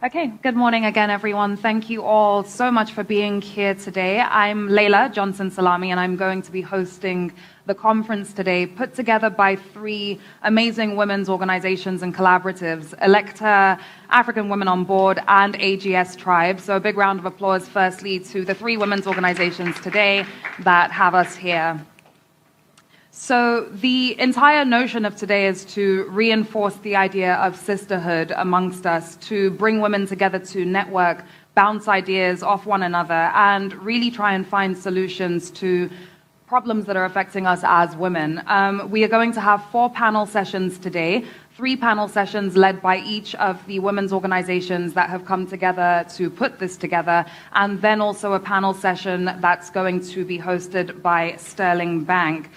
Okay, good morning again, everyone. Thank you all so much for being here today. I'm Layla Johnson-Salami, and I'm going to be hosting the conference today, put together by three amazing women's organizations and collaboratives, ElectHER, African Women on Board, and AGS Tribe. So a big round of applause, firstly, to the three women's organizations today that have us here. So the entire notion of today is to reinforce the idea of sisterhood amongst us, to bring women together to network, bounce ideas off one another, and really try and find solutions to problems that are affecting us as women. We are going to have 4 panel sessions today, 3 panel sessions led by each of the women's organizations that have come together to put this together, and then also a panel session that's going to be hosted by Sterling Bank.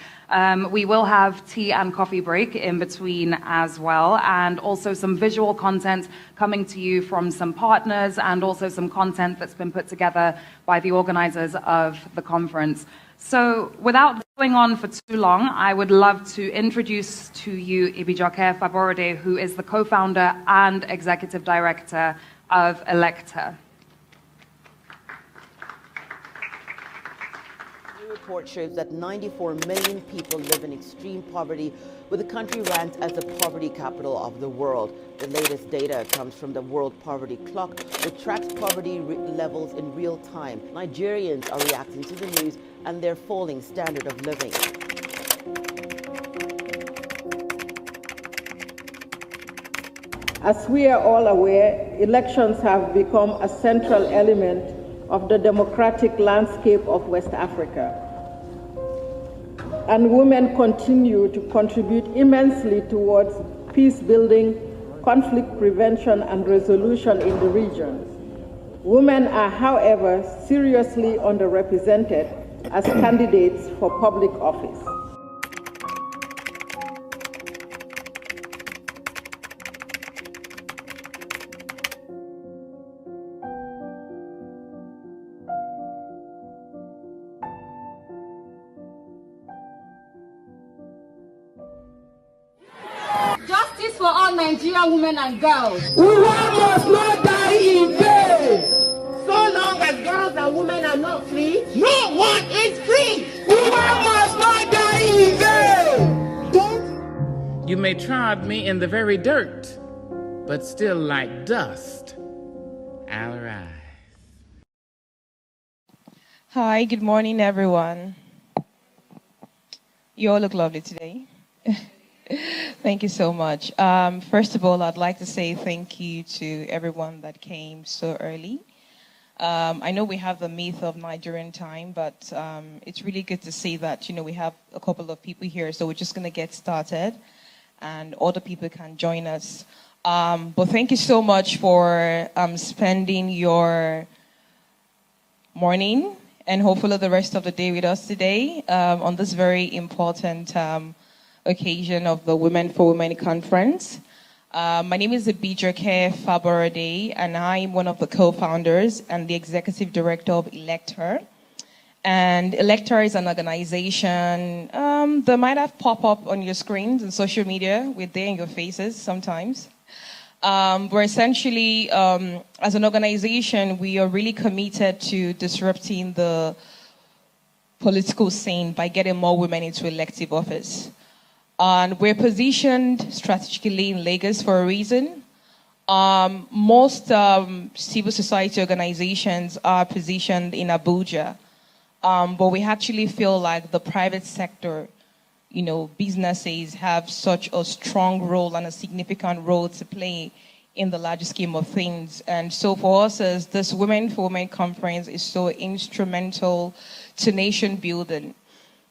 We will have tea and coffee break in between as well, and also some visual content coming to you from some partners, and also some content that's been put together by the organizers of the conference. So without going on for too long, I would love to introduce to you Ibijoke Faborode, who is the co-founder and executive director of ElectHER. Report shows that 94 million people live in extreme poverty, with the country ranked as the poverty capital of the world. The latest data comes from the World Poverty Clock, which tracks poverty levels in real time. Nigerians are reacting to the news and their falling standard of living. As we are all aware, elections have become a central element of the democratic landscape of West Africa. And women continue to contribute immensely towards peace building, conflict prevention, and resolution in the region. Women are, however, seriously underrepresented as candidates for public office. For all Nigerian women and girls. Women must not die in vain. So long as girls and women are not free, no one is free. Women must not die in vain. You may trod me in the very dirt, but still like dust, I'll arise. Hi, good morning, everyone. You all look lovely today. Thank you so much. First of all, I'd like to say thank you to everyone that came so early. I know we have the myth of Nigerian time, but it's really good to see that, we have a couple of people here, so we're just going to get started, and other people can join us. But thank you so much for spending your morning and hopefully the rest of the day with us today on this very important occasion of the Women4Women Conference. My name is Ibijoke Faborode, and I'm one of the co-founders and the executive director of ElectHER. And ElectHER is an organization that might have popped up on your screens and social media. We're there in your faces sometimes. We're essentially, as an organization, we are really committed to disrupting the political scene by getting more women into elective office. And we're positioned strategically in Lagos for a reason. Most civil society organizations are positioned in Abuja, but we actually feel like the private sector, businesses have such a strong role and a significant role to play in the larger scheme of things. And so for us, as this Women4Women Conference is so instrumental to nation building.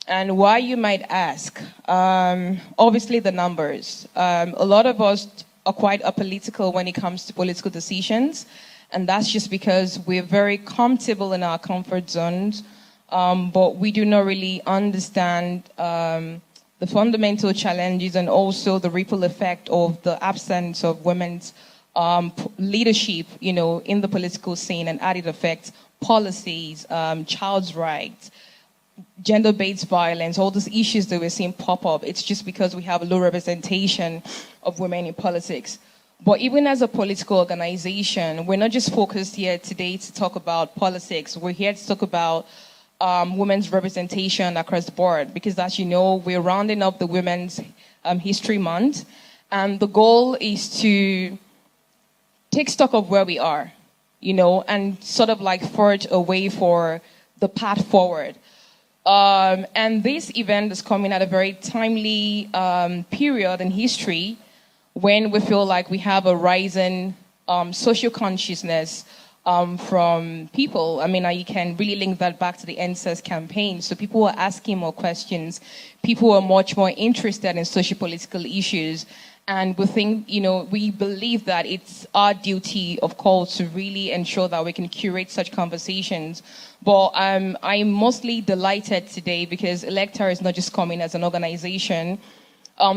And why, you might ask? Obviously the numbers. A lot of us are quite apolitical when it comes to political decisions, and that's just because we're very comfortable in our comfort zones, but we do not really understand the fundamental challenges and also the ripple effect of the absence of women's leadership, in the political scene, and how it affects policies, child's rights, gender-based violence, all these issues that we're seeing pop up. It's just because we have a low representation of women in politics. But even as a political organization, we're not just focused here today to talk about politics. We're here to talk about women's representation across the board, because as you know, we're rounding up the Women's History Month, and the goal is to take stock of where we are, and sort of like forge a way for the path forward. And this event is coming at a very timely period in history when we feel like we have a rising social consciousness from people. I mean, you can really link that back to the NSAS campaign. So people are asking more questions. People are much more interested in socio-political issues. And we think, we believe that it's our duty, of course, to really ensure that we can curate such conversations. But I'm mostly delighted today because ElectHER is not just coming as an organization.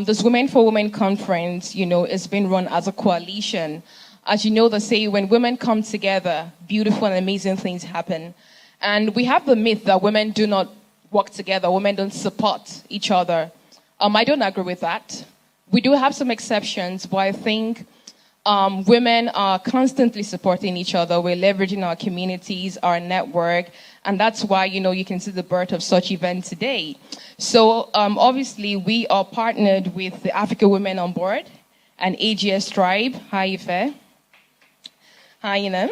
This Women4Women Conference, it's been run as a coalition. As you know, they say when women come together, beautiful and amazing things happen. And we have the myth that women do not work together, women don't support each other. I don't agree with that. We do have some exceptions, but I think women are constantly supporting each other. We're leveraging our communities, our network, and that's why, you can see the birth of such event today. So obviously, we are partnered with the African Women on Board and AGS Tribe. Hi, Ife. Hi,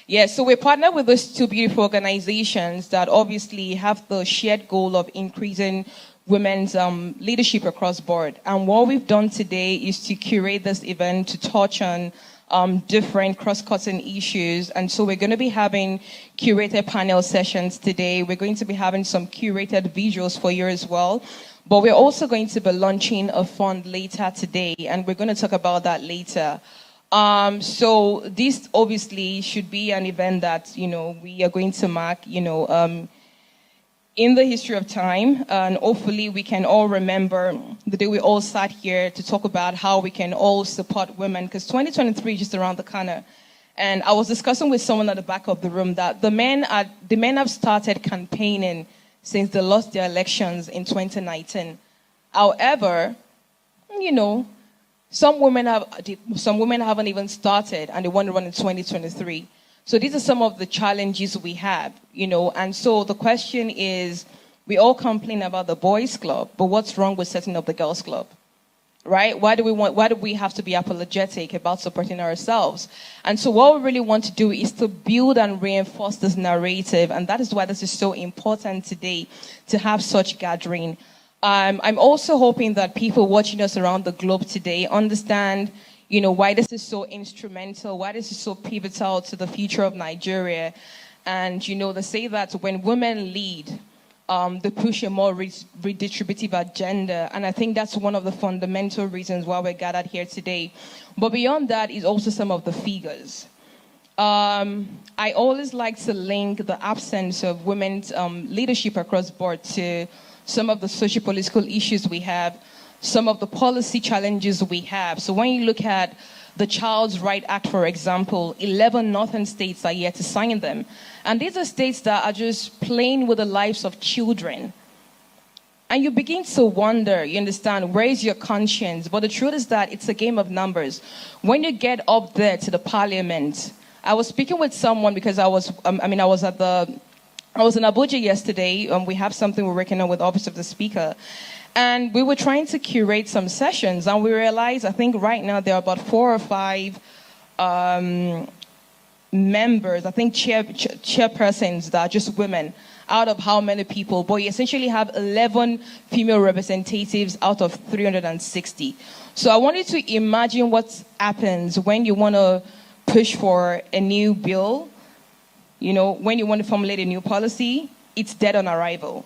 Yeah, so we're partnered with those two beautiful organizations that obviously have the shared goal of increasing women's leadership across board. And what we've done today is to curate this event to touch on different cross-cutting issues. And so we're going to be having curated panel sessions today. We're going to be having some curated visuals for you as well. But we're also going to be launching a fund later today, and we're going to talk about that later. So this obviously should be an event that, we are going to mark, in the history of time, and hopefully we can all remember the day we all sat here to talk about how we can all support women, because 2023 is just around the corner. And I was discussing with someone at the back of the room that the men have started campaigning since they lost their elections in 2019. However, some women haven't even started, and they want to run in 2023. So these are some of the challenges we have, and so the question is, we all complain about the boys' club, but what's wrong with setting up the girls' club, right? Why do we have to be apologetic about supporting ourselves? And so what we really want to do is to build and reinforce this narrative, and that is why this is so important today, to have such gathering. I'm also hoping that people watching us around the globe today understand why this is so instrumental, why this is so pivotal to the future of Nigeria. And, they say that when women lead, they push a more redistributive agenda. And I think that's one of the fundamental reasons why we're gathered here today. But beyond that is also some of the figures. I always like to link the absence of women's leadership across board to some of the socio-political issues we have, some of the policy challenges we have. So when you look at the Child's Right Act, for example, 11 northern states are yet to sign them. And these are states that are just playing with the lives of children. And you begin to wonder, you understand, where is your conscience? But the truth is that it's a game of numbers. When you get up there to the parliament, I was speaking with someone because I was in Abuja yesterday, and we have something we're working on with the Office of the Speaker. And we were trying to curate some sessions, and we realized, I think right now there are about 4 or 5 members, I think chairpersons that are just women, out of how many people? But you essentially have 11 female representatives out of 360. So I wanted to imagine what happens when you want to push for a new bill, when you want to formulate a new policy, it's dead on arrival.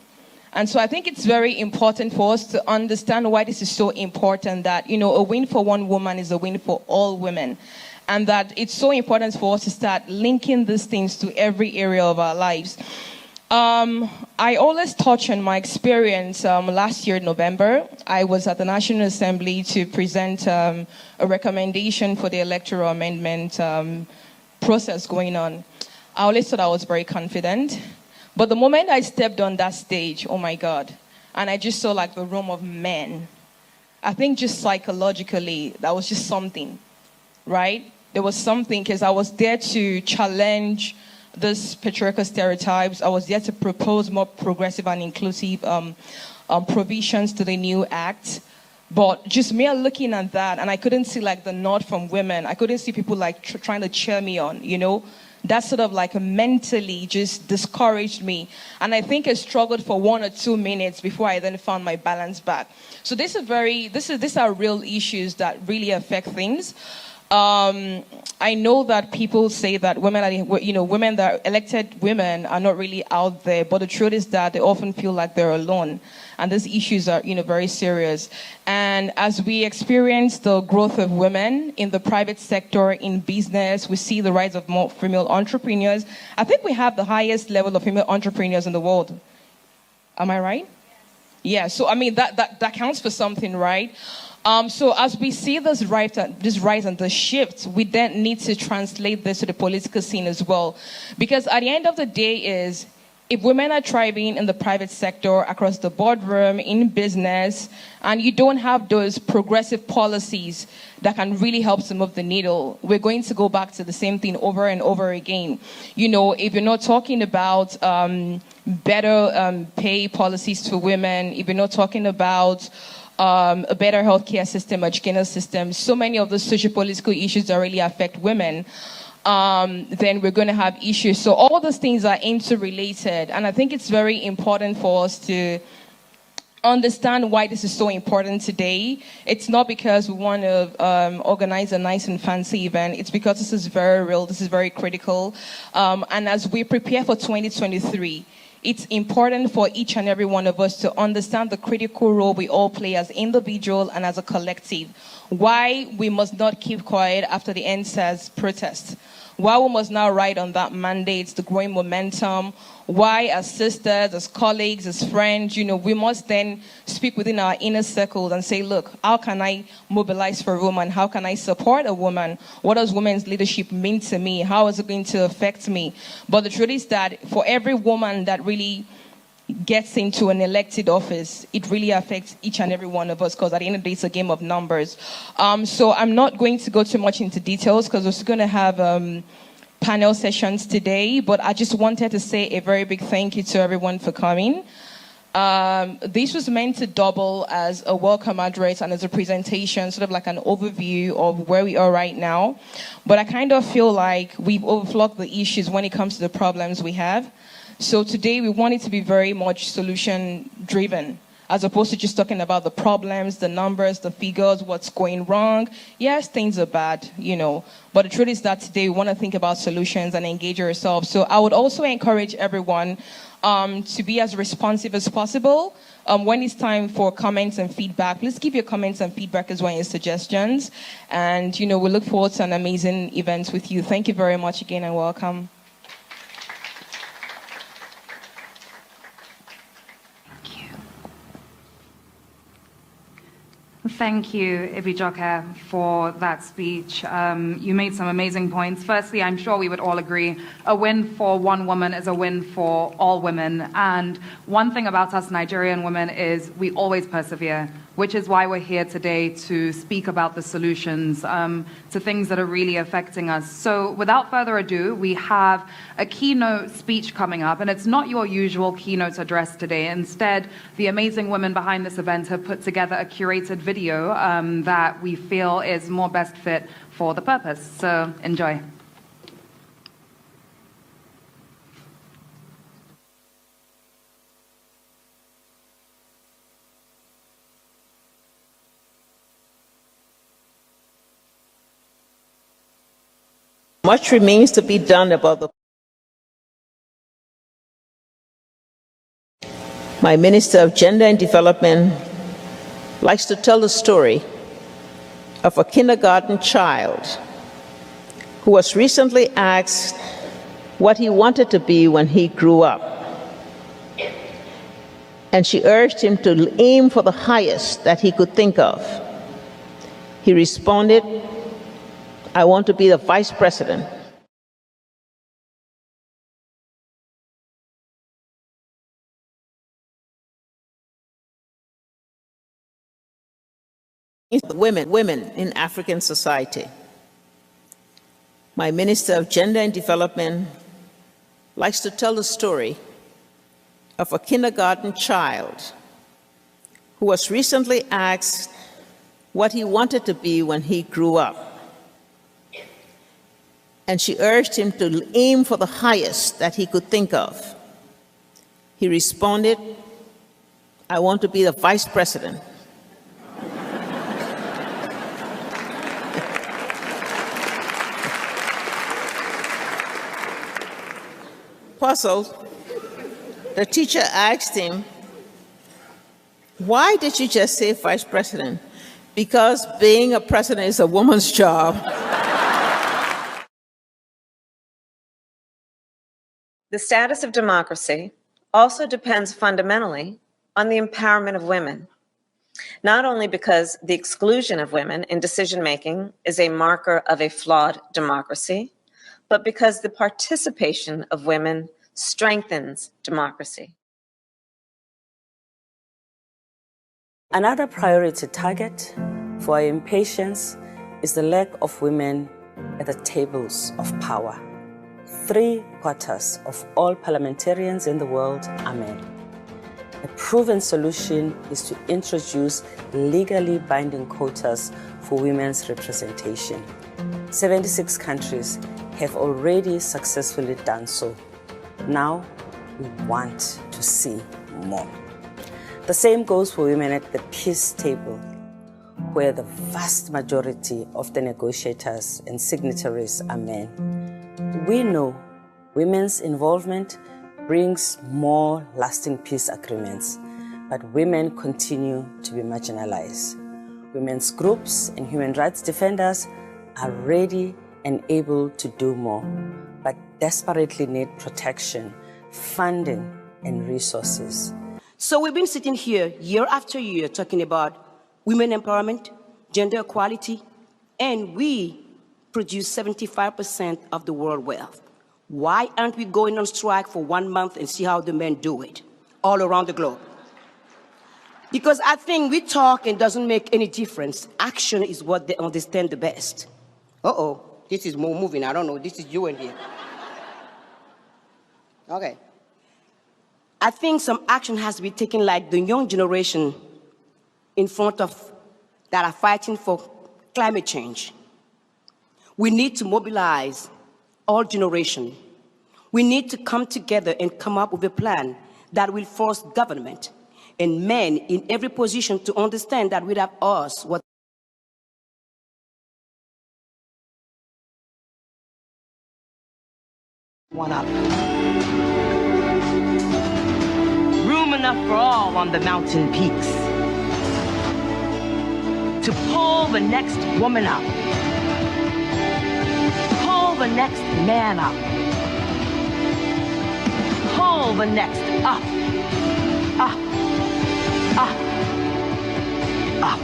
And so I think it's very important for us to understand why this is so important, that, a win for one woman is a win for all women. And that it's so important for us to start linking these things to every area of our lives. I always touch on my experience. Last year, November, I was at the National Assembly to present a recommendation for the electoral amendment process going on. I always thought I was very confident. But the moment I stepped on that stage, oh my God, and I just saw like the room of men, I think just psychologically, that was just something. right? There was something, because I was there to challenge this patriarchal stereotypes. I was there to propose more progressive and inclusive provisions to the new act. But just me looking at that, and I couldn't see like the nod from women. I couldn't see people like trying to cheer me on, you know. That sort of like mentally just discouraged me. And I think I struggled for 1 or 2 minutes before I then found my balance back. So these are real issues that really affect things. I know that people say that women that are elected women are not really out there, but the truth is that they often feel like they're alone. And these issues are, very serious. And as we experience the growth of women in the private sector, in business, we see the rise of more female entrepreneurs. I think we have the highest level of female entrepreneurs in the world. Am I right? Yeah, so I mean, that counts for something, right? So as we see this rise and the shift, we then need to translate this to the political scene as well. Because at the end of the day if women are thriving in the private sector, across the boardroom, in business, and you don't have those progressive policies that can really help to move the needle, we're going to go back to the same thing over and over again. If you're not talking about better pay policies for women, if you're not talking about a better healthcare system, educational system, so many of the socio-political issues that really affect women, then we're going to have issues. So all those things are interrelated, and I think it's very important for us to understand why this is so important today. It's not because we want to organize a nice and fancy event. It's because this is very real, this is very critical. And as we prepare for 2023, it's important for each and every one of us to understand the critical role we all play as individuals and as a collective. Why we must not keep quiet after the NSAS protest. Why we must now ride on that mandate, the growing momentum. Why as sisters, as colleagues, as friends, we must then speak within our inner circles and say, look, how can I mobilize for a woman? How can I support a woman? What does women's leadership mean to me? How is it going to affect me? But the truth is that for every woman that really gets into an elected office, it really affects each and every one of us, because at the end of the day, it's a game of numbers. So I'm not going to go too much into details, because we're just going to have panel sessions today, but I just wanted to say a very big thank you to everyone for coming. This was meant to double as a welcome address and as a presentation, sort of like an overview of where we are right now. But I kind of feel like we've overlooked the issues when it comes to the problems we have. So today we want it to be very much solution driven, as opposed to just talking about the problems, the numbers, the figures, what's going wrong. Yes, things are bad, but the truth is that today we want to think about solutions and engage ourselves. So I would also encourage everyone to be as responsive as possible. When it's time for comments and feedback, please give your comments and feedback as well as your suggestions. And, we look forward to an amazing event with you. Thank you very much again and welcome. Thank you, Ibijoke, for that speech. You made some amazing points. Firstly, I'm sure we would all agree, a win for one woman is a win for all women. And one thing about us Nigerian women is we always persevere, which is why we're here today to speak about the solutions to things that are really affecting us. So without further ado, we have a keynote speech coming up, and it's not your usual keynote address today. Instead, the amazing women behind this event have put together a curated video that we feel is more best fit for the purpose. So enjoy. Much remains to be done about the. My Minister of Gender and Development likes to tell the story of a kindergarten child who was recently asked what he wanted to be when he grew up. And she urged him to aim for the highest that he could think of. He responded, "I want to be the vice president." Women in African society. My Minister of Gender and Development likes to tell the story of a kindergarten child who was recently asked what he wanted to be when he grew up. And she urged him to aim for the highest that he could think of. He responded, "I want to be the vice president." Puzzled, the teacher asked him, "Why did you just say vice president?" "Because being a president is a woman's job." The status of democracy also depends fundamentally on the empowerment of women, not only because the exclusion of women in decision-making is a marker of a flawed democracy, but because the participation of women strengthens democracy. Another priority target for our impatience is the lack of women at the tables of power. 3/4 of all parliamentarians in the world are men. A proven solution is to introduce legally binding quotas for women's representation. 76 countries have already successfully done so. Now, we want to see more. The same goes for women at the peace table, where the vast majority of the negotiators and signatories are men. We know women's involvement brings more lasting peace agreements, but women continue to be marginalized. Women's groups and human rights defenders are ready and able to do more, but desperately need protection, funding, and resources. So we've been sitting here year after year talking about women empowerment, gender equality, and we produce 75% of the world wealth. Why aren't we going on strike for 1 month and see how the men do it all around the globe? Because I think we talk and doesn't make any difference. Action is what they understand the best. Uh-oh, this is more moving. I don't know. This is you in here. Okay. I think some action has to be taken, like the young generation in front of that are fighting for climate change. We need to mobilize all generations. We need to come together and come up with a plan that will force government and men in every position to understand that without us, what one up. Room enough for all on the mountain peaks to pull the next woman up. Pull the next man up. Pull the next up. Up. Up. Up.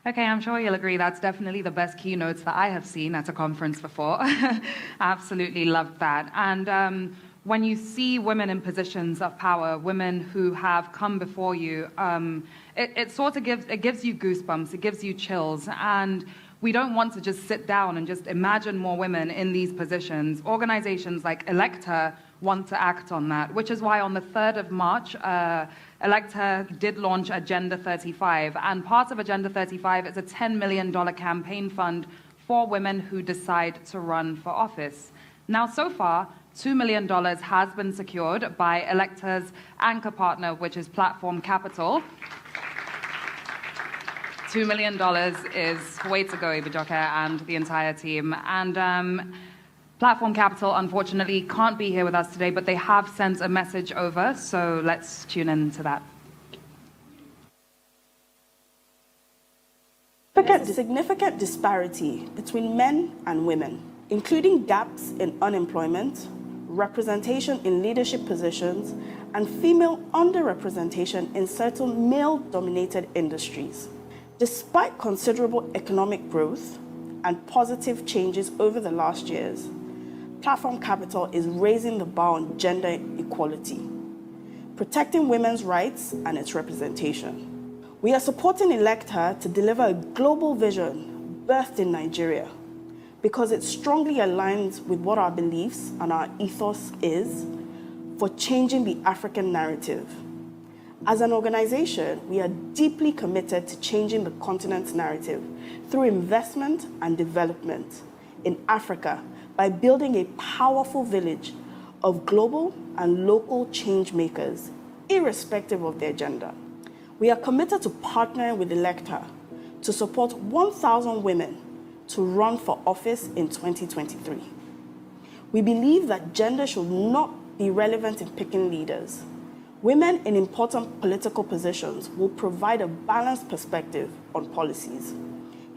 Okay, I'm sure you'll agree that's definitely the best keynotes that I have seen at a conference before. Absolutely loved that. And when you see women in positions of power, women who have come before you, it sort of gives you goosebumps, it gives you chills. And we don't want to just sit down and just imagine more women in these positions. Organizations like ElectHER want to act on that, which is why on the 3rd of March, ElectHER did launch Agenda 35, and part of Agenda 35 is a $10 million campaign fund for women who decide to run for office. Now, so far, $2 million has been secured by ElectHER's anchor partner, which is Platform Capital. $2 million is way to go, Ibijoke and the entire team. And Platform Capital, unfortunately, can't be here with us today, but they have sent a message over, so let's tune in to that. There's a significant disparity between men and women, including gaps in unemployment, representation in leadership positions, and female underrepresentation in certain male-dominated industries. Despite considerable economic growth and positive changes over the last years, Platform Capital is raising the bar on gender equality, protecting women's rights and its representation. We are supporting ElectHER to deliver a global vision birthed in Nigeria because it strongly aligns with what our beliefs and our ethos is for changing the African narrative. As an organization, we are deeply committed to changing the continent's narrative through investment and development in Africa by building a powerful village of global and local change makers, irrespective of their gender. We are committed to partnering with ElectHER to support 1,000 women to run for office in 2023. We believe that gender should not be relevant in picking leaders. Women in important political positions will provide a balanced perspective on policies.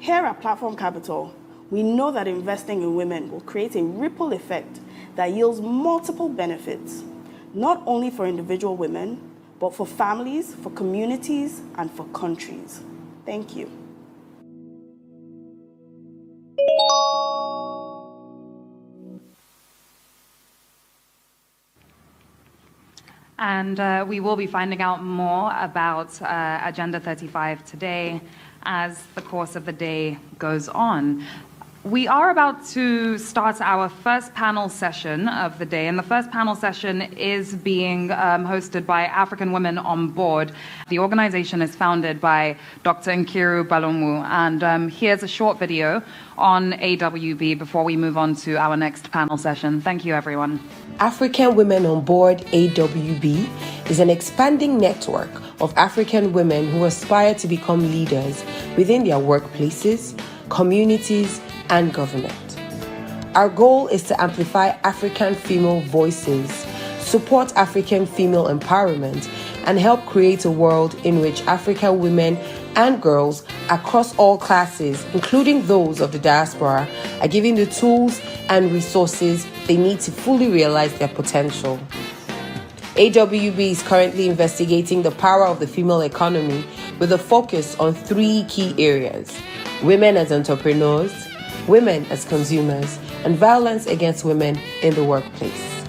Here at Platform Capital, we know that investing in women will create a ripple effect that yields multiple benefits, not only for individual women, but for families, for communities, and for countries. Thank you. And we will be finding out more about Agenda 35 today as the course of the day goes on. We are about to start our first panel session of the day, and the first panel session is being hosted by African Women on Board. The organization is founded by Dr. Nkiru Balomu, and here's a short video on AWB before we move on to our next panel session. Thank you, everyone. African Women on Board, AWB, is an expanding network of African women who aspire to become leaders within their workplaces, communities, and government. Our goal is to amplify African female voices, support African female empowerment, and help create a world in which African women and girls across all classes, including those of the diaspora, are given the tools and resources they need to fully realize their potential. AWB is currently investigating the power of the female economy with a focus on 3 key areas: women as entrepreneurs, women as consumers, and violence against women in the workplace.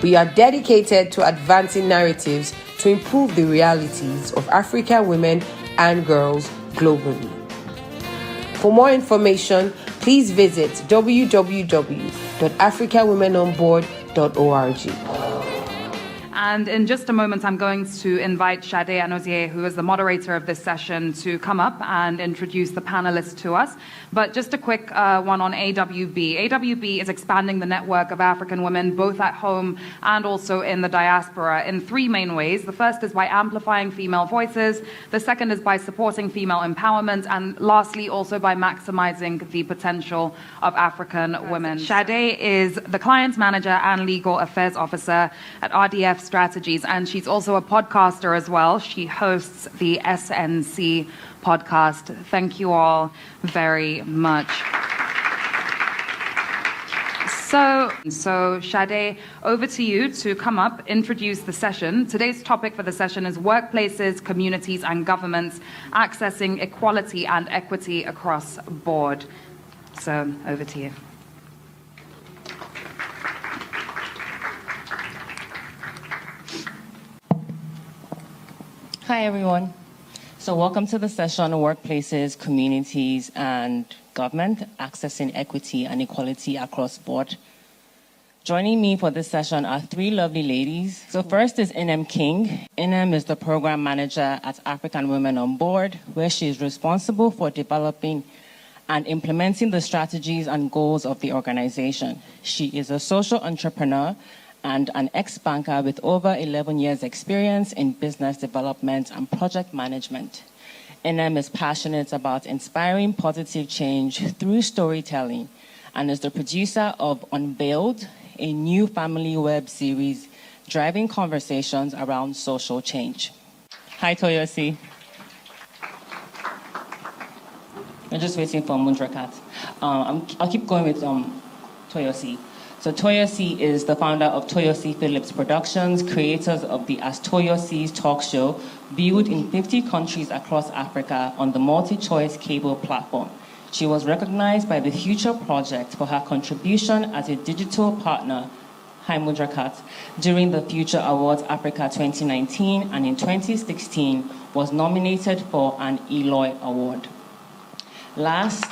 We are dedicated to advancing narratives to improve the realities of African women and girls globally. For more information, please visit www.africanwomenonboard.org. And in just a moment, I'm going to invite Sade Anozie, who is the moderator of this session, to come up and introduce the panelists to us. But just a quick one on AWB. AWB is expanding the network of African women, both at home and also in the diaspora, in 3 main ways. The first is by amplifying female voices. The second is by supporting female empowerment. And lastly, also by maximizing the potential of African women. Sade is the client manager and legal affairs officer at RDF Strategies, and she's also a podcaster as well. She hosts the SNC podcast. Thank you all very much. So Sade, over to you to come up, introduce the session. Today's topic for the session is workplaces, communities, and governments accessing equality and equity across board. So over to you. Hi, everyone. So welcome to the session on workplaces, communities, and government, accessing equity and equality across board. Joining me for this session are 3 lovely ladies. So first is Inem King. Inem is the program manager at African Women on Board, where she is responsible for developing and implementing the strategies and goals of the organization. She is a social entrepreneur and an ex-banker with over 11 years' experience in business development and project management. NM is passionate about inspiring positive change through storytelling and is the producer of Unveiled, a new family web series driving conversations around social change. Hi, Toyosi. I'm just waiting for Mundrakat. I'll keep going with Toyosi. So Toyosi is the founder of Toyosi Phillips Productions, creators of the As Toyosi's talk show, viewed in 50 countries across Africa on the multi-choice cable platform. She was recognized by the Future Project for her contribution as a digital partner, Mundrakat, during the Future Awards Africa 2019, and in 2016 was nominated for an Eloy Award. Last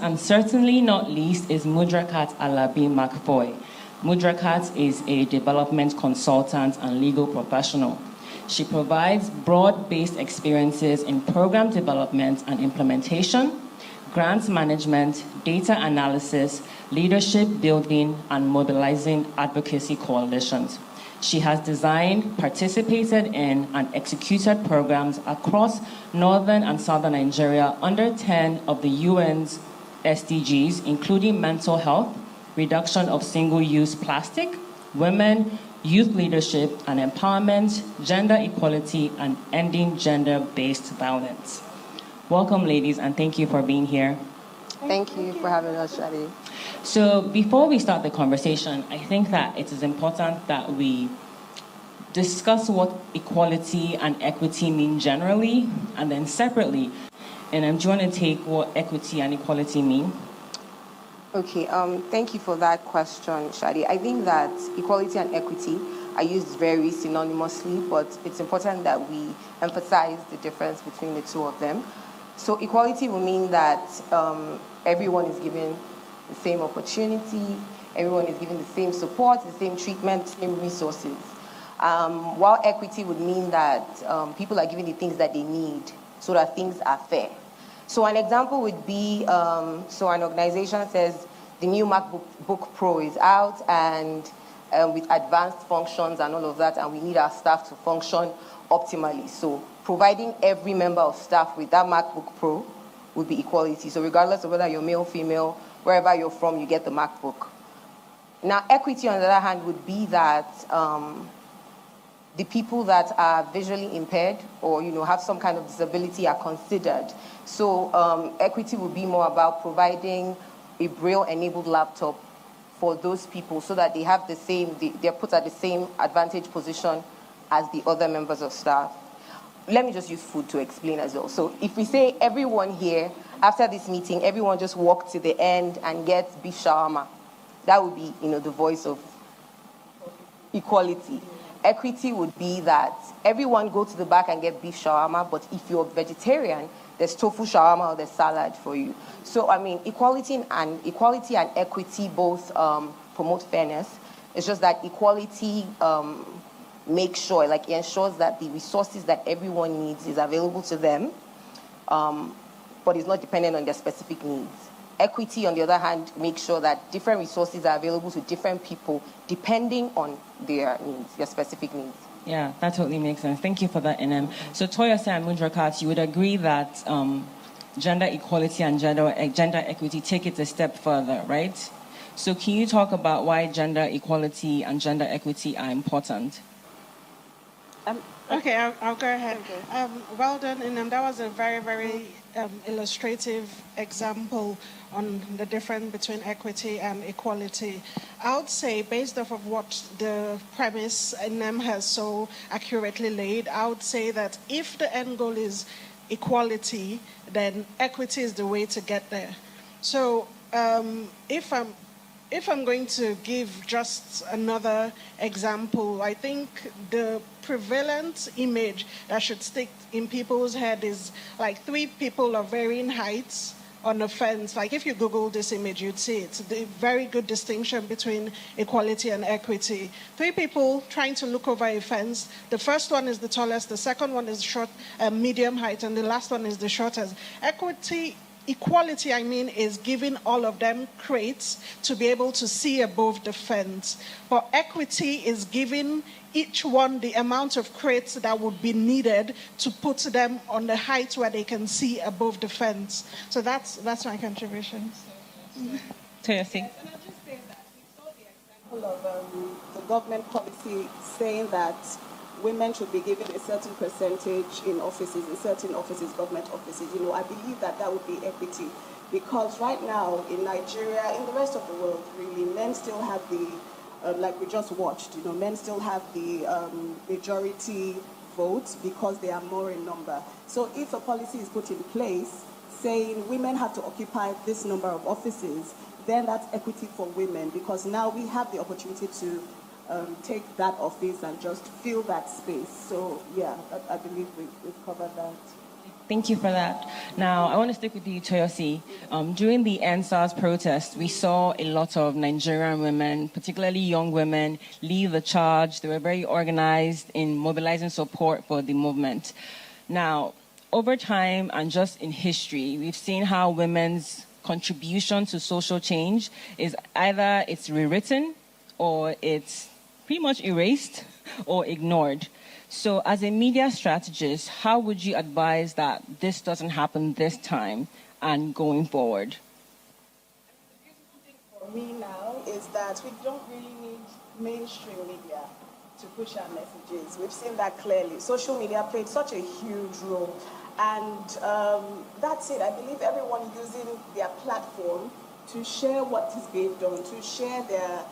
and certainly not least is Mudrakat Alabi McFoy. Mudrakat is a development consultant and legal professional. She provides broad-based experiences in program development and implementation, grants management, data analysis, leadership building, and mobilizing advocacy coalitions. She has designed, participated in, and executed programs across northern and southern Nigeria under 10 of the UN's SDGs, including mental health, reduction of single-use plastic, women, youth leadership and empowerment, gender equality, and ending gender-based violence. Welcome, ladies, and thank you for being here. Thank you for having us, Shadi. So before we start the conversation, I think that it is important that we discuss what equality and equity mean generally, and then separately. And I'm trying to take what equity and equality mean. Okay, thank you for that question, Shadi. I think that equality and equity are used very synonymously, but it's important that we emphasize the difference between the two of them. So equality will mean that everyone is given the same opportunity, everyone is given the same support, the same treatment, the same resources. While equity would mean that people are given the things that they need so that things are fair. So an example would be, so an organization says the new MacBook Pro is out and with advanced functions and all of that, and we need our staff to function optimally. So providing every member of staff with that MacBook Pro would be equality. So regardless of whether you're male, female, wherever you're from, you get the MacBook. Now, equity, on the other hand, would be that the people that are visually impaired or have some kind of disability are considered. So equity would be more about providing a Braille-enabled laptop for those people so that they have the same, they're put at the same advantage position as the other members of staff. Let me just use food to explain as well. So if we say everyone here, after this meeting, everyone just walk to the end and get beef shawarma, that would be, the voice of equality. Equity would be that everyone go to the back and get beef shawarma, but if you're vegetarian, there's tofu shawarma or there's salad for you. So, equality and equity both promote fairness. It's just that equality makes sure, it ensures that the resources that everyone needs is available to them, but it's not dependent on their specific needs. Equity, on the other hand, makes sure that different resources are available to different people depending on their needs, their specific needs. Yeah, that totally makes sense. Thank you for that, NM. So Toyosi and Mundrakat, you would agree that gender equality and gender equity take it a step further, right? So can you talk about why gender equality and gender equity are important? Okay, I'll go ahead. Okay. Well done, NM. That was a very, very illustrative example on the difference between equity and equality. I would say, based off of what the premise NM has so accurately laid, I would say that if the end goal is equality, then equity is the way to get there. So if I'm going to give just another example, I think the prevalent image that should stick in people's head is like three people of varying heights on a fence. Like if you Google this image, you'd see it's a very good distinction between equality and equity. Three people trying to look over a fence. The first one is the tallest, the second one is short, medium height, and the last one is the shortest. Equity equality, I mean, is giving all of them crates to be able to see above the fence. But equity is giving each one the amount of crates that would be needed to put them on the height where they can see above the fence. So that's my contribution. Toyosi. Of the government policy saying that women should be given a certain percentage in offices, in certain offices, government offices. I believe that would be equity, because right now in Nigeria, in the rest of the world, really, men still have the, like we just watched, men still have the majority vote because they are more in number. So if a policy is put in place saying women have to occupy this number of offices, then that's equity for women, because now we have the opportunity to take that office and just fill that space. So yeah, I believe we've covered that. Thank you for that. Now, I want to stick with you, Toyosi. During the EndSARS protest, we saw a lot of Nigerian women, particularly young women, lead the charge. They were very organized in mobilizing support for the movement. Now, over time and just in history, we've seen how women's contribution to social change is either it's rewritten or it's pretty much erased or ignored. So as a media strategist, how would you advise that this doesn't happen this time and going forward? The beautiful thing for me now is that we don't really need mainstream media to push our messages. We've seen that clearly. Social media played such a huge role. And that's it. I believe everyone using their platform to share what is being done, to share their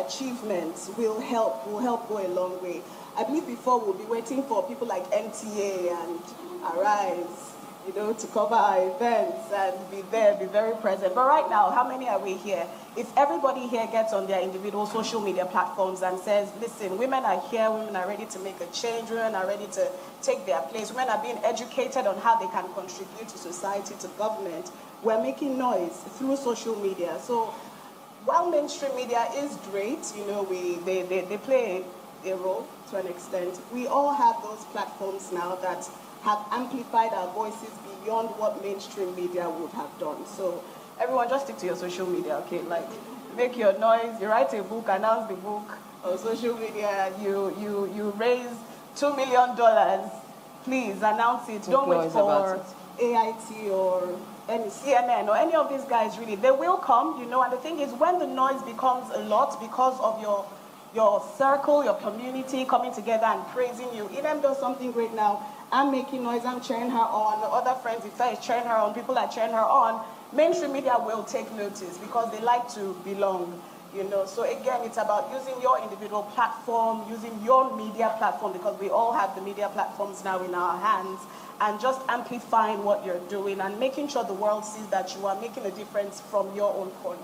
achievements will help go a long way. I believe before we'll be waiting for people like NTA and Arise, to cover our events and be there, be very present. But right now, how many are we here? If everybody here gets on their individual social media platforms and says, listen, women are here, women are ready to make a change, women are ready to take their place, women are being educated on how they can contribute to society, to government, we're making noise through social media. So while mainstream media is great, they play a role to an extent, we all have those platforms now that have amplified our voices beyond what mainstream media would have done. So everyone just stick to your social media, okay? Like, make your noise, you write a book, announce the book on social media, you raise $2 million, please announce it. Don't wait for AIT or any CNN or any of these guys, really. They will come, and the thing is, when the noise becomes a lot because of your circle, your community coming together and praising you, Idem does something great now, I'm making noise, I'm cheering her on, other friends, if is cheering her on, people are cheering her on, mainstream media will take notice because they like to belong, So again, it's about using your individual platform, using your media platform, because we all have the media platforms now in our hands, and just amplifying what you're doing and making sure the world sees that you are making a difference from your own corner.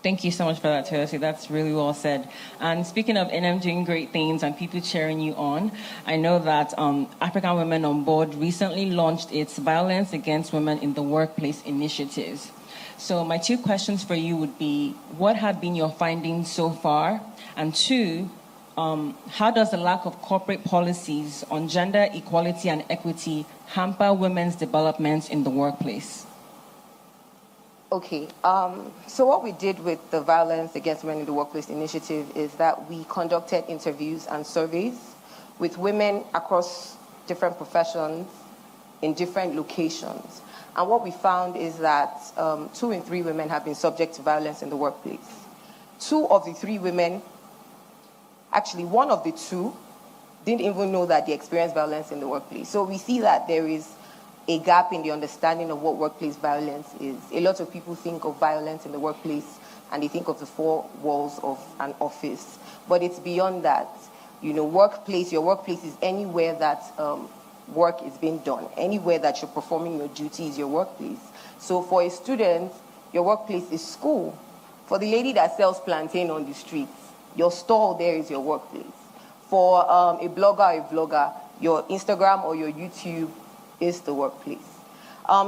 Thank you so much for that, Toyosi. That's really well said. And speaking of NM doing great things and people cheering you on, I know that African Women on Board recently launched its Violence Against Women in the Workplace initiatives. So my two questions for you would be, what have been your findings so far? And two, how does the lack of corporate policies on gender equality and equity hamper women's development in the workplace? Okay, so what we did with the Violence Against Women in the Workplace initiative is that we conducted interviews and surveys with women across different professions in different locations. And what we found is that 2 in 3 women have been subject to violence in the workplace. 2 of the 3 women, actually 1 of the 2, didn't even know that they experienced violence in the workplace. So we see that there is a gap in the understanding of what workplace violence is. A lot of people think of violence in the workplace and they think of the 4 walls of an office. But it's beyond that. Your workplace is anywhere that work is being done. Anywhere that you're performing your duty is your workplace. So for a student, your workplace is school. For the lady that sells plantain on the streets, your stall there is your workplace. For a blogger or a vlogger, your Instagram or your YouTube is the workplace.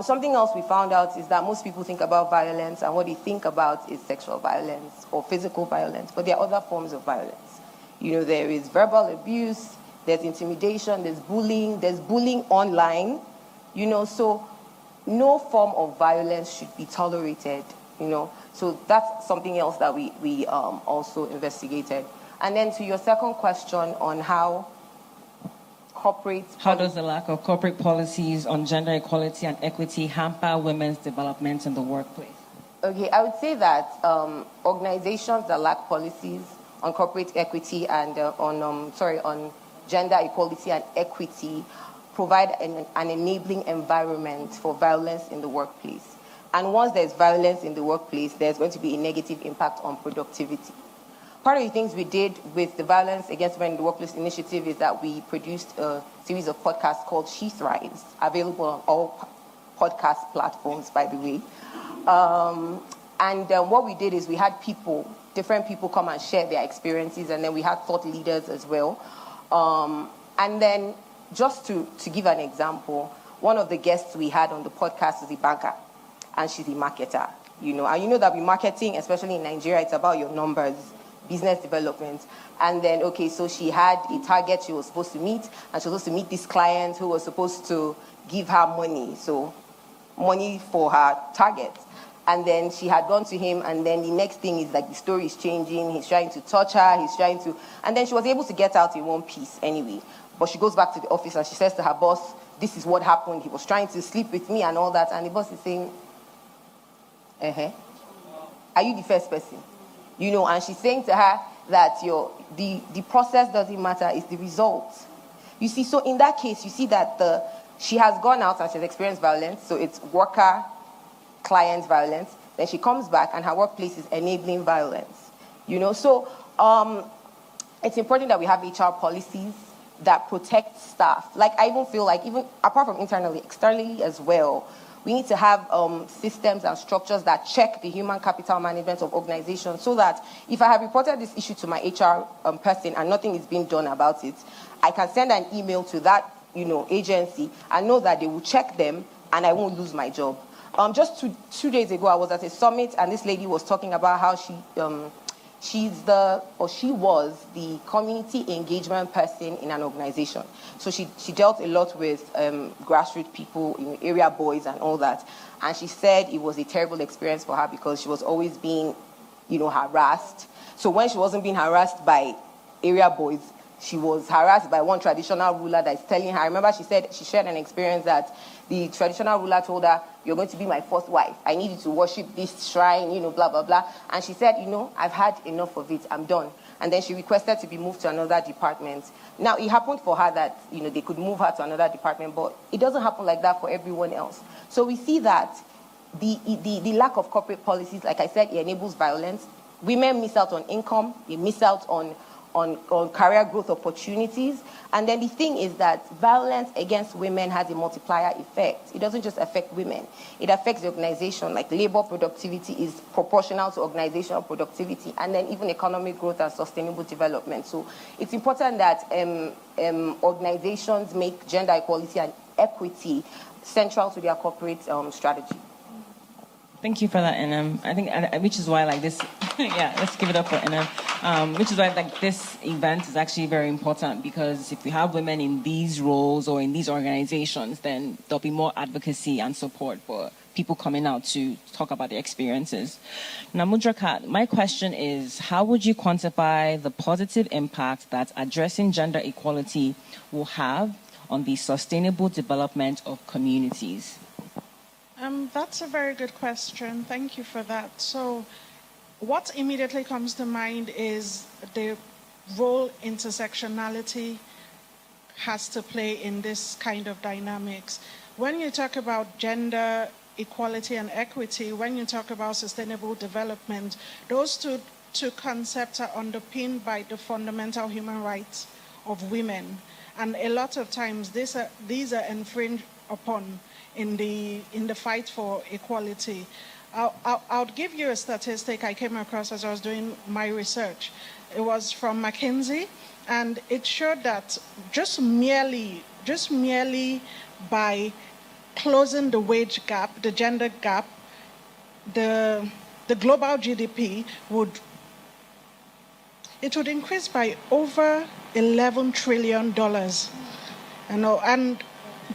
Something else we found out is that most people think about violence and what they think about is sexual violence or physical violence, but there are other forms of violence. There is verbal abuse, there's intimidation, there's bullying online. So no form of violence should be tolerated, So that's something else that we also investigated. And then to your second question on how does the lack of corporate policies on gender equality and equity hamper women's development in the workplace? Okay, I would say that organizations that lack policies on corporate equity and on gender equality and equity provide an enabling environment for violence in the workplace. And once there's violence in the workplace, there's going to be a negative impact on productivity. Part of the things we did with the Violence Against Women in the Workplace initiative is that we produced a series of podcasts called She Thrives, available on all podcast platforms, by the way. What we did is we had different people come and share their experiences, and then we had thought leaders as well. And then just to give an example, one of the guests we had on the podcast is a banker, and she's a marketer, And you know that with marketing, especially in Nigeria, it's about your numbers, business development. And then, so she had a target she was supposed to meet, and she was supposed to meet this client who was supposed to give her money, so money for her target. And then she had gone to him, and then the next thing is like the story is changing. He's trying to touch her, and then she was able to get out in one piece anyway. But she goes back to the office and she says to her boss, this is what happened. He was trying to sleep with me and all that. And the boss is saying, are you the first person? And she's saying to her that the process doesn't matter, it's the result. You see, so in that case, you see that she has gone out and she's experienced violence, so it's worker-client violence. Then she comes back and her workplace is enabling violence. So it's important that we have HR policies that protect staff. Like, I even feel like, even apart from internally, externally as well, we need to have systems and structures that check the human capital management of organizations, so that if I have reported this issue to my HR person and nothing is being done about it, I can send an email to that agency and know that they will check them and I won't lose my job. Just two days ago, I was at a summit and this lady was talking about how she was the community engagement person in an organization. So she dealt a lot with grassroots people, area boys and all that. And she said it was a terrible experience for her because she was always being, harassed. So when she wasn't being harassed by area boys, she was harassed by one traditional ruler that's telling her. I remember she shared an experience that the traditional ruler told her, you're going to be my first wife. I need you to worship this shrine, blah, blah, blah. And she said, I've had enough of it. I'm done. And then she requested to be moved to another department. Now, it happened for her that, they could move her to another department, but it doesn't happen like that for everyone else. So we see that the lack of corporate policies, like I said, it enables violence. Women miss out on income. They miss out on career growth opportunities. And then the thing is that violence against women has a multiplier effect. It doesn't just affect women. It affects the organization. Like labor productivity is proportional to organizational productivity, and then even economic growth and sustainable development. So it's important that organizations make gender equality and equity central to their corporate strategy. Thank you for that, Inem. I think, which is why this, let's give it up for Inem. Which is why this event is actually very important, because if we have women in these roles or in these organizations, then there'll be more advocacy and support for people coming out to talk about their experiences. Now, Mudrakat, my question is, how would you quantify the positive impact that addressing gender equality will have on the sustainable development of communities? That's a very good question. Thank you for that. So what immediately comes to mind is the role intersectionality has to play in this kind of dynamics. When you talk about gender equality and equity, when you talk about sustainable development, those two concepts are underpinned by the fundamental human rights of women. And a lot of times these are infringed upon in the fight for equality. I'll give you a statistic I came across as I was doing my research. It was from McKinsey, and it showed that just merely by closing the wage gap, the gender gap, the global GDP would increase by over $11 trillion. And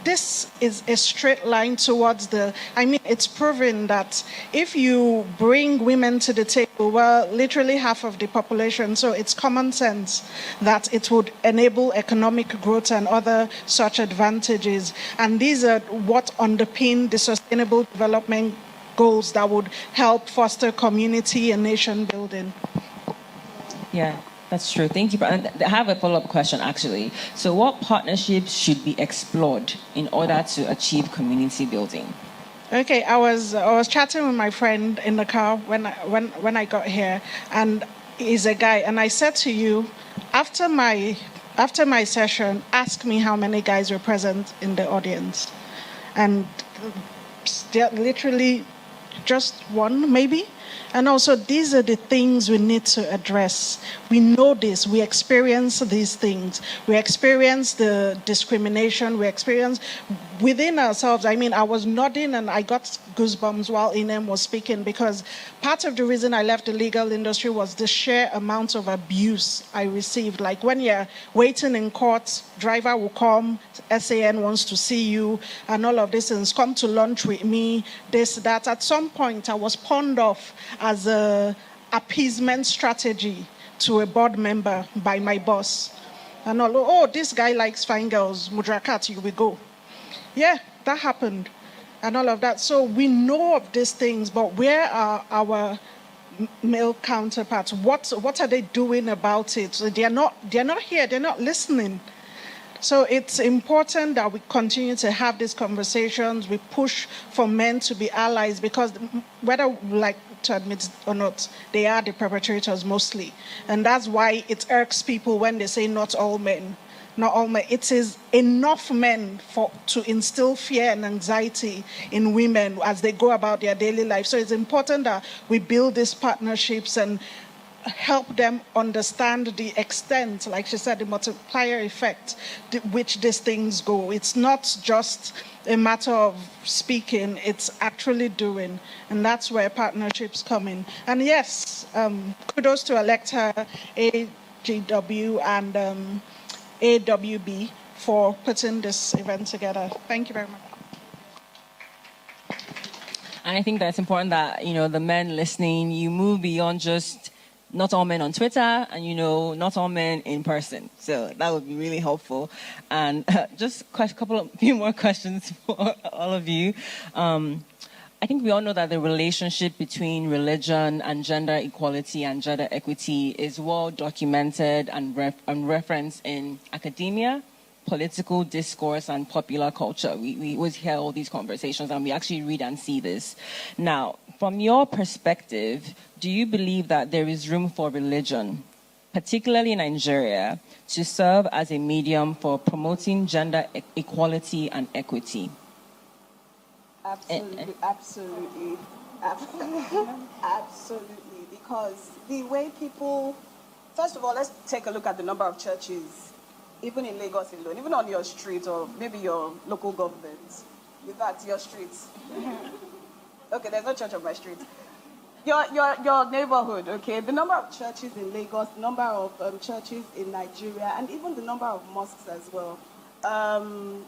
this is a straight line towards it's proven that if you bring women to the table, well, literally half of the population, so it's common sense that it would enable economic growth and other such advantages. And these are what underpin the sustainable development goals that would help foster community and nation building. Yeah. That's true. Thank you. And I have a follow-up question, actually. So what partnerships should be explored in order to achieve community building? Okay, I was chatting with my friend in the car when I got here, and he's a guy. And I said to you, after my session, ask me how many guys were present in the audience. And they're literally just one, maybe. And also, these are the things we need to address. We know this. We experience these things. We experience the discrimination. We experience within ourselves. I mean, I was nodding and I got goosebumps while Inem was speaking, because part of the reason I left the legal industry was the sheer amount of abuse I received. Like when you're waiting in court, driver will come, SAN wants to see you, and all of this, and come to lunch with me, this, that. At some point, I was pawned off as a appeasement strategy to a board member by my boss. And all, oh, this guy likes fine girls, Mudrakat, you will go. Yeah, that happened. And all of that. So we know of these things, but where are our male counterparts? What are they doing about it? So they're not here, they're not listening. So it's important that we continue to have these conversations. We push for men to be allies, because whether we like to admit or not, they are the perpetrators mostly. And that's why it irks people when they say not all men. Not all men. It is enough men to instill fear and anxiety in women as they go about their daily life. So it's important that we build these partnerships and help them understand the extent, like she said, the multiplier effect, which these things go. It's not just a matter of speaking, it's actually doing. And that's where partnerships come in. And yes, kudos to ElectHER, AGW, and AWB for putting this event together. Thank you very much. And I think that's important that, the men listening, you move beyond just not all men on Twitter and, not all men in person. So that would be really helpful. And just a few more questions for all of you. I think we all know that the relationship between religion and gender equality and gender equity is well documented and referenced in academia, political discourse, and popular culture. We always hear all these conversations, and we actually read and see this. Now, from your perspective, do you believe that there is room for religion, particularly in Nigeria, to serve as a medium for promoting gender equality and equity? Absolutely. Because the way people, first of all, let's take a look at the number of churches, even in Lagos alone, even on your street or maybe your local government. In fact, your streets. Okay, there's no church on my street. Your neighborhood, okay? The number of churches in Lagos, the number of churches in Nigeria, and even the number of mosques as well.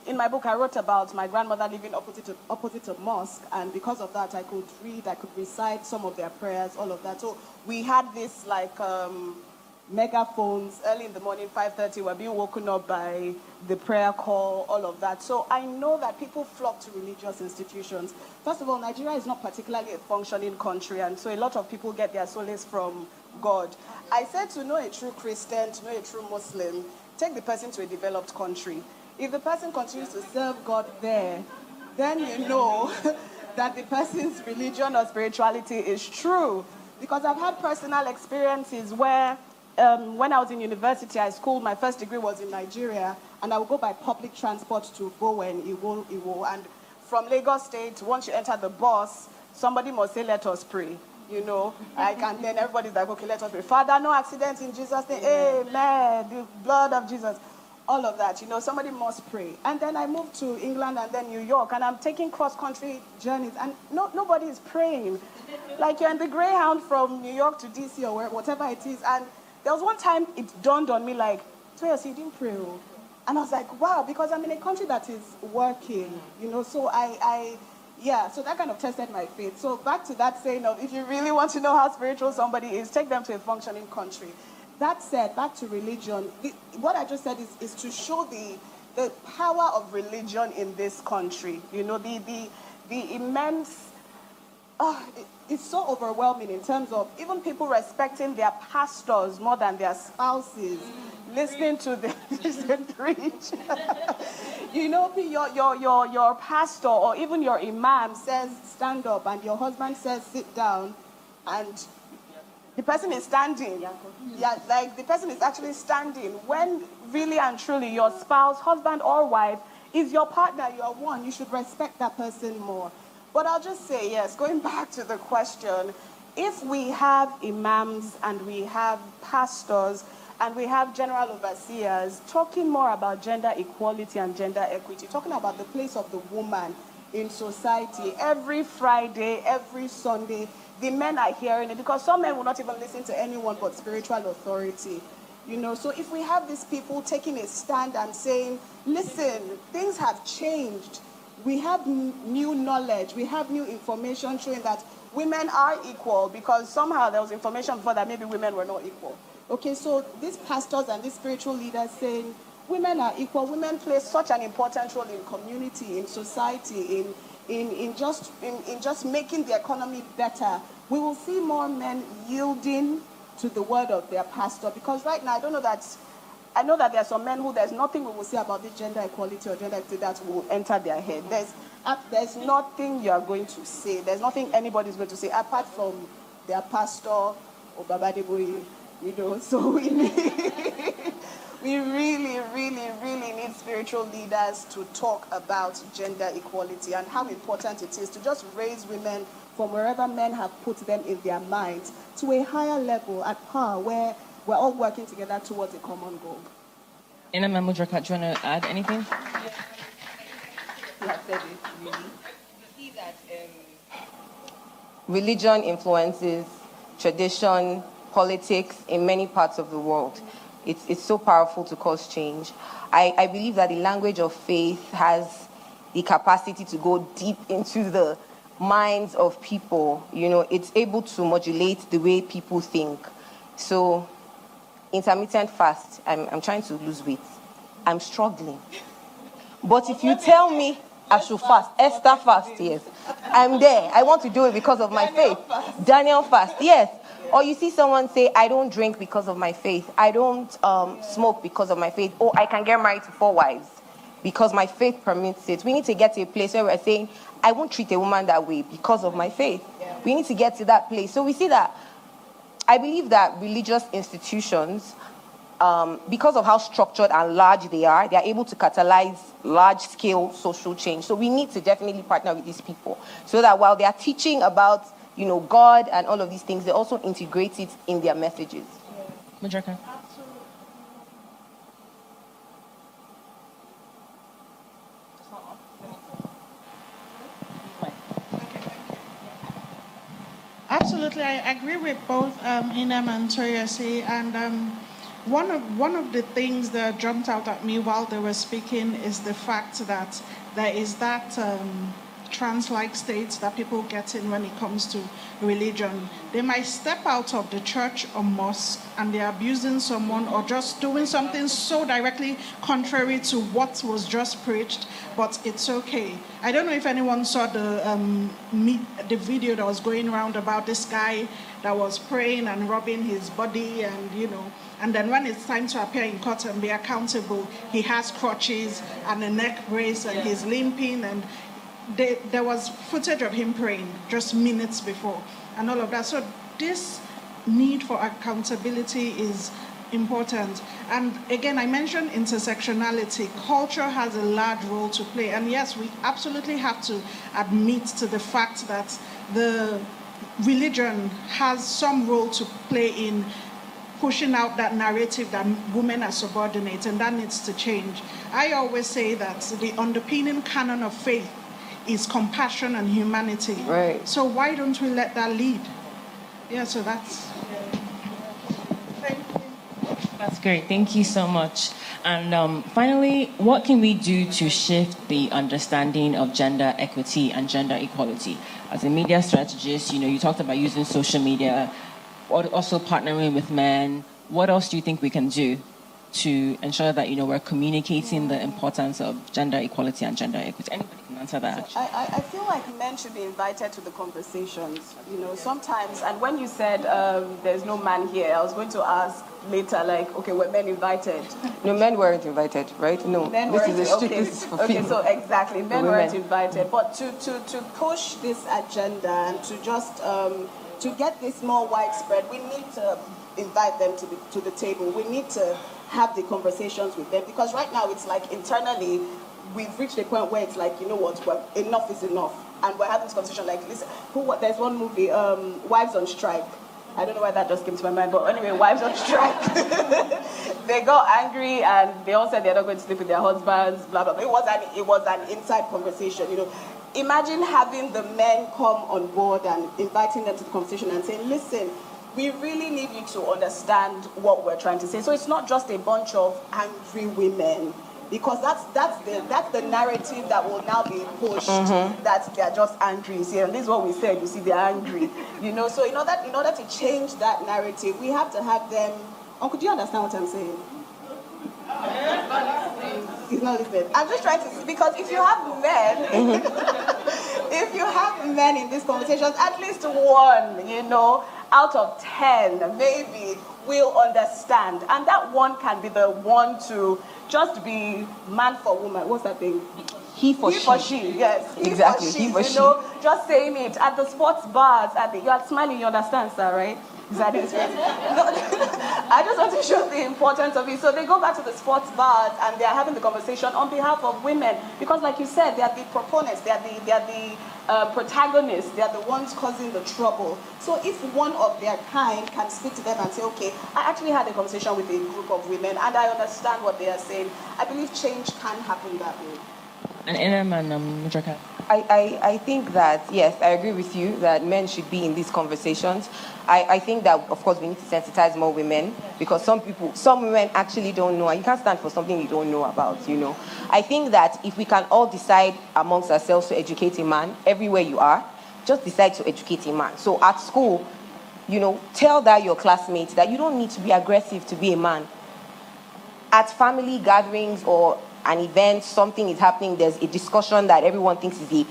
In my book, I wrote about my grandmother living opposite a mosque, and because of that, I could read, I could recite some of their prayers, all of that. So we had this megaphones early in the morning, 5:30, we're being woken up by the prayer call, all of that. So I know that people flock to religious institutions. First of all, Nigeria is not particularly a functioning country, and so a lot of people get their solace from God. I said to know a true Christian, to know a true Muslim, take the person to a developed country. If the person continues to serve God there, then you know that the person's religion or spirituality is true. Because I've had personal experiences where when I was in university, my first degree was in Nigeria, and I would go by public transport to Bowen, Iwo, and from Lagos State, once you enter the bus, somebody must say, let us pray. Then everybody's like, okay, let us pray. Father, no accidents in Jesus' name. Amen. The blood of Jesus. All of that, somebody must pray. And then I moved to England and then New York, and I'm taking cross-country journeys, and nobody is praying. Like you're in the Greyhound from New York to DC or whatever it is, and there was one time it dawned on me like, Toyos, you didn't pray. And I was like, wow, because I'm in a country that is working, you know, so so that kind of tested my faith. So back to that saying of, if you really want to know how spiritual somebody is, take them to a functioning country. That said, back to religion, what I just said is to show the power of religion in this country. You know, the immense, it's so overwhelming in terms of even people respecting their pastors more than their spouses, listening to them preach. You know, your pastor or even your imam says stand up and your husband says sit down, and the person is standing. Yeah, like the person is actually standing. When really and truly your spouse, husband or wife, is your partner, you are one, you should respect that person more. But I'll just say, yes, going back to the question, if we have imams and we have pastors and we have general overseers talking more about gender equality and gender equity, talking about the place of the woman in society, every Friday, every Sunday, the men are hearing it, because some men will not even listen to anyone but spiritual authority. You know, so if we have these people taking a stand and saying, listen, things have changed. We have new knowledge. We have new information showing that women are equal, because somehow there was information before that maybe women were not equal. Okay, so these pastors and these spiritual leaders saying women are equal, women play such an important role in community, in society, in just making the economy better. We will see more men yielding to the word of their pastor, because right now I know that there are some men who there's nothing we will say about this gender equality or gender equity that will enter their head. There's nothing you are going to say. There's nothing anybody's going to say apart from their pastor or Babadeboye, you know. So we really, really, really need spiritual leaders to talk about gender equality and how important it is to just raise women from wherever men have put them in their minds to a higher level at par, where we're all working together towards a common goal. Ina Mudraka, do you want to add anything? You see that religion influences tradition, politics in many parts of the world. It's so powerful to cause change. I believe that the language of faith has the capacity to go deep into the minds of people. You know, it's able to modulate the way people think. So, intermittent fast, I'm trying to lose weight. I'm struggling. But if you tell me I should fast, Esther fast, yes, I'm there. I want to do it because of my faith. Daniel fast, yes. Or you see someone say, I don't drink because of my faith. I don't smoke because of my faith. Or I can get married to 4 wives because my faith permits it. We need to get to a place where we're saying, I won't treat a woman that way because of my faith. We need to get to that place. So we see that, I believe that religious institutions, because of how structured and large they are able to catalyze large-scale social change. So we need to definitely partner with these people so that while they are teaching about, you know, God and all of these things, they also integrate it in their messages. Mudraka. Absolutely, I agree with both Inem and Toyosi, and one of the things that jumped out at me while they were speaking is the fact that there is that trance-like state that people get in when it comes to religion. They might step out of the church or mosque and they're abusing someone or just doing something so directly contrary to what was just preached, but it's okay. I don't know if anyone saw the video that was going around about this guy that was praying and rubbing his body, and you know, and then when it's time to appear in court and be accountable, he has crutches and a neck brace and he's limping, and there was footage of him praying just minutes before and all of that. So this need for accountability is important. And again, I mentioned intersectionality. Culture has a large role to play. And yes, we absolutely have to admit to the fact that the religion has some role to play in pushing out that narrative that women are subordinate, and that needs to change. I always say that the underpinning canon of faith is compassion and humanity. Right. So why don't we let that lead? Yeah, so that's... Thank you. That's great. Thank you so much. And finally, what can we do to shift the understanding of gender equity and gender equality? As a media strategist, you talked about using social media, also partnering with men. What else do you think we can do to ensure that, we're communicating the importance of gender equality and gender equity? Anybody can answer that. I feel like men should be invited to the conversations, sometimes. And when you said there's no man here, I was going to ask later, okay, were men invited? No, men weren't invited, right? No, this is for okay, so exactly, men weren't invited. But to push this agenda and to just to get this more widespread, we need to invite them to the table. We need to have the conversations with them, because right now it's like internally we've reached a point where it's like, well, enough is enough, and we're having this conversation like, listen, there's one movie, Wives on Strike. I don't know why that just came to my mind, but anyway, Wives on Strike. They got angry and they all said they're not going to sleep with their husbands, blah blah blah. It was an inside conversation, Imagine having the men come on board and inviting them to the conversation and saying, listen, we really need you to understand what we're trying to say. So it's not just a bunch of angry women, because that's the narrative that will now be pushed, that they're just angry. See, and this is what we said, they're angry. So in order to change that narrative, we have to have them. Uncle, do you understand what I'm saying? He's not listening. I'm just trying to, because if you have men, if you have men in these conversations, at least one, out of 10, maybe will understand. And that one can be the one to just be man for woman. What's that thing? He for she. Yes. Exactly. He for she. Just saying it at the sports bars. You are smiling, you understand, sir, right? Exactly. I just want to show the importance of it. So they go back to the sports bars and they are having the conversation on behalf of women, because, like you said, they are the proponents, they are the protagonists, they are the ones causing the trouble. So if one of their kind can speak to them and say, okay, I actually had a conversation with a group of women and I understand what they are saying, I believe change can happen that way. And Inem and Mujaka. I think that, yes, I agree with you that men should be in these conversations. I think that, of course, we need to sensitize more women, because some women actually don't know, and you can't stand for something you don't know about, I think that if we can all decide amongst ourselves to educate a man, everywhere you are, just decide to educate a man. So at school, tell your classmates that you don't need to be aggressive to be a man. At family gatherings or an event, something is happening, there's a discussion that everyone thinks is a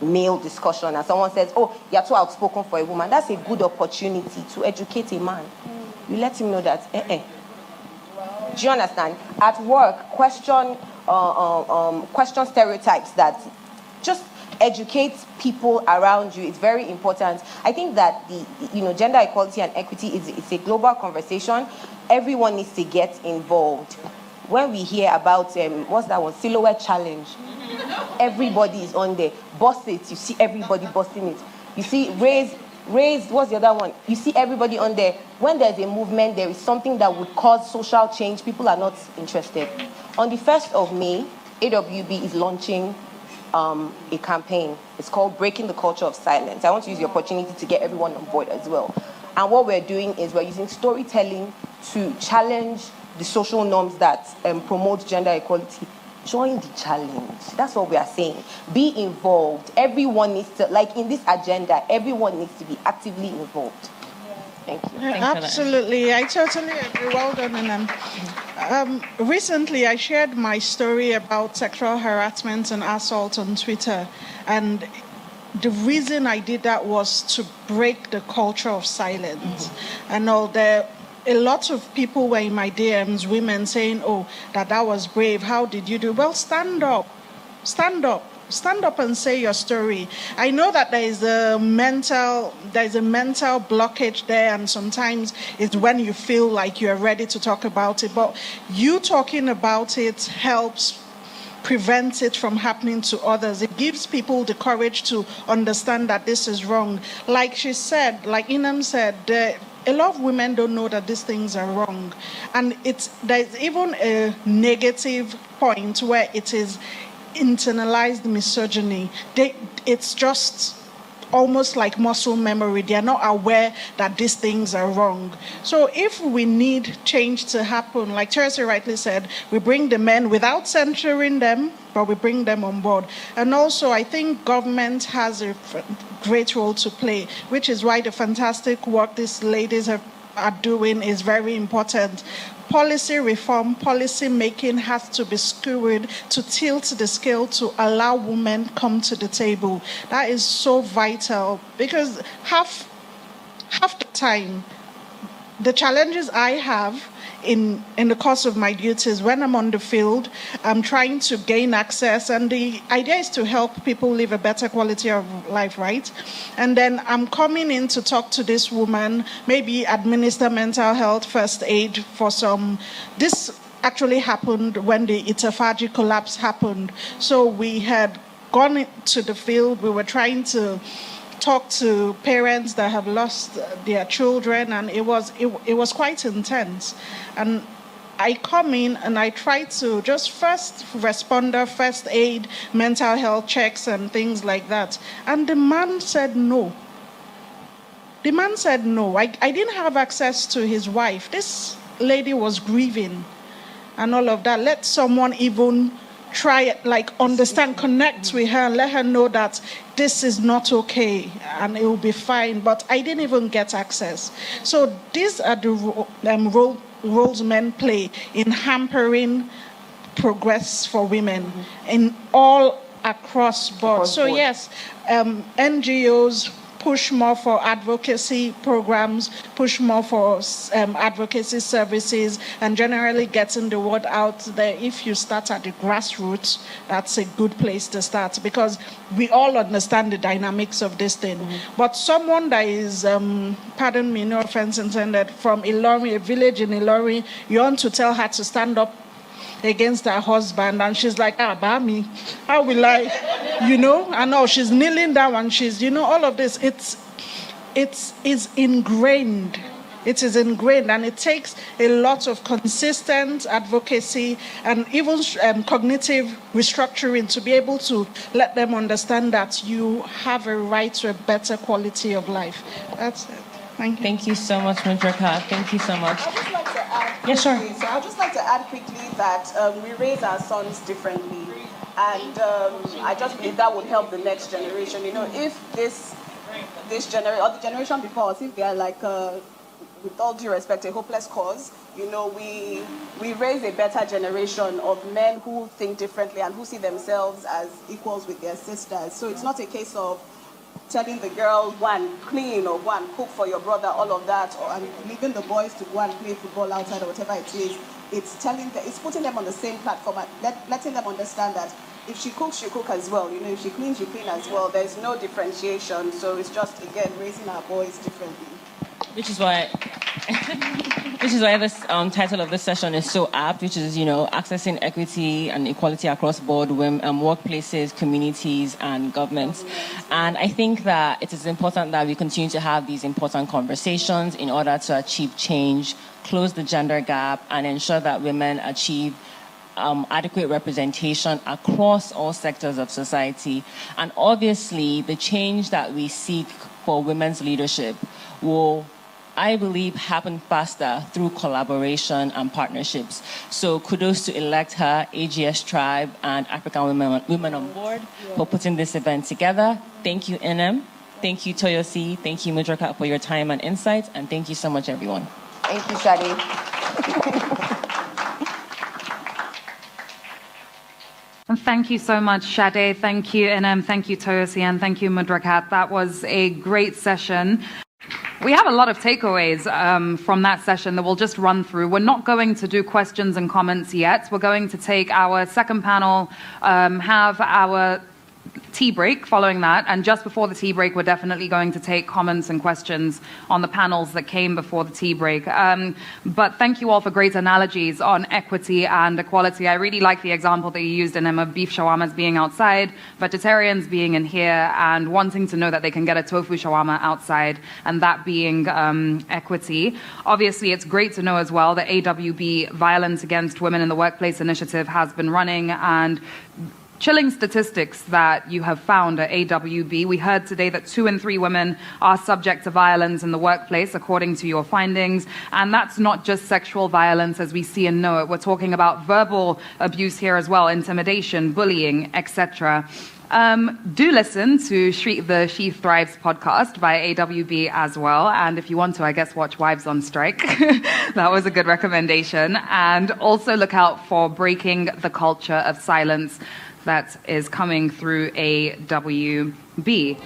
male discussion, and someone says, oh, you're too outspoken for a woman. That's a good opportunity to educate a man. You let him know that, Do you understand? At work, question stereotypes, that just educate people around you. It's very important. I think that the gender equality and equity it's a global conversation. Everyone needs to get involved. When we hear about what's that one, silhouette challenge, everybody is on there. Bust it, you see everybody busting it. You see raise, what's the other one? You see everybody on there. When there's a movement, there is something that would cause social change, people are not interested. On the 1st of May, AWB is launching a campaign. It's called Breaking the Culture of Silence. I want to use the opportunity to get everyone on board as well. And what we're doing is we're using storytelling to challenge the social norms that promote gender equality. Join the challenge. That's what we are saying. Be involved. Everyone needs to, in this agenda, everyone needs to be actively involved. Thank you. Absolutely. I totally agree. Well done, Anam. Recently, I shared my story about sexual harassment and assault on Twitter. And the reason I did that was to break the culture of silence. And all a lot of people were in my DMs, women saying, oh, that was brave. How did you do? Well, stand up. Stand up. Stand up and say your story. I know that there's a mental blockage there, and sometimes it's when you feel like you're ready to talk about it. But you talking about it helps prevent it from happening to others. It gives people the courage to understand that this is wrong. Like she said, like Inam said, a lot of women don't know that these things are wrong. And there's even a negative point where it is internalized misogyny. It's just almost like muscle memory. They are not aware that these things are wrong. So if we need change to happen, like Tracy rightly said, we bring the men without censoring them, but we bring them on board. And also, I think government has a great role to play, which is why the fantastic work these ladies are doing is very important. Policy reform, policy making has to be skewed to tilt the scale to allow women come to the table. That is so vital, because half the time, the challenges I have in the course of my duties, when I'm on the field, I'm trying to gain access, and the idea is to help people live a better quality of life, right? And then I'm coming in to talk to this woman, maybe administer mental health first aid for some. This actually happened when the Itafaji collapse happened. So we had gone to the field, we were trying to talk to parents that have lost their children, and it was quite intense. And I come in and I try to just first responder, first aid, mental health checks and things like that. And the man said no. The man said no. I didn't have access to his wife. This lady was grieving and all of that. Let someone even try it, like understand, connect with her, and let her know that this is not okay and it will be fine. But I didn't even get access. So these are the roles men play in hampering progress for women in all across board. So yes, NGOs push more for advocacy programs, push more for advocacy services, and generally getting the word out there. If you start at the grassroots, that's a good place to start, because we all understand the dynamics of this thing. But someone that is, pardon me, no offense intended, from Ilori, a village in Ilori, you want to tell her to stand up against her husband, and she's like, Bami, how will I, I know she's kneeling down, and she's, all of this, it's ingrained. It is ingrained, and it takes a lot of consistent advocacy and even cognitive restructuring to be able to let them understand that you have a right to a better quality of life. That's it. Thank you. Thank you so much, Mudrika. Thank you so much. I'd just like to add quickly, yeah, sure. So I'd just like to add quickly that we raise our sons differently, and I just believe that would help the next generation. If this generation or the generation before us, if they are like, with all due respect, a hopeless cause, we raise a better generation of men who think differently and who see themselves as equals with their sisters. So it's not a case of telling the girl, go and clean or go and cook for your brother, all of that, or leaving the boys to go and play football outside or whatever it is. It's putting them on the same platform, and letting them understand that if she cooks, she cook as well. If she cleans, she clean as well. There's no differentiation. So it's just, again, raising our boys differently. Which is why this title of this session is so apt, which is, accessing equity and equality across board, workplaces, communities, and governments. And I think that it is important that we continue to have these important conversations in order to achieve change, close the gender gap, and ensure that women achieve adequate representation across all sectors of society. And obviously, the change that we seek for women's leadership will, I believe, happen faster through collaboration and partnerships. So kudos to ElectHER, AGS Tribe, and African Women on Board for putting this event together. Thank you, NM. Thank you, Toyosi. Thank you, Mudrika, for your time and insights. And thank you so much, everyone. Thank you, Shadi. And thank you so much, Shade. Thank you, NM. Thank you, Toyosi. And thank you, Mudrika. That was a great session. We have a lot of takeaways from that session that we'll just run through. We're not going to do questions and comments yet. We're going to take our second panel, have our tea break following that, and just before the tea break, we're definitely going to take comments and questions on the panels that came before the tea break. But thank you all for great analogies on equity and equality. I really like the example that you used in of beef shawarmas being outside, vegetarians being in here, and wanting to know that they can get a tofu shawarma outside, and that being equity. Obviously, it's great to know as well that AWB Violence Against Women in the Workplace initiative has been running, and chilling statistics that you have found at AWB. We heard today that 2 in 3 women are subject to violence in the workplace, according to your findings. And that's not just sexual violence as we see and know it. We're talking about verbal abuse here as well, intimidation, bullying, etc. Do listen to the She Thrives podcast by AWB as well. And if you want to, I guess, watch Wives on Strike. That was a good recommendation. And also look out for Breaking the Culture of Silence that is coming through AWB.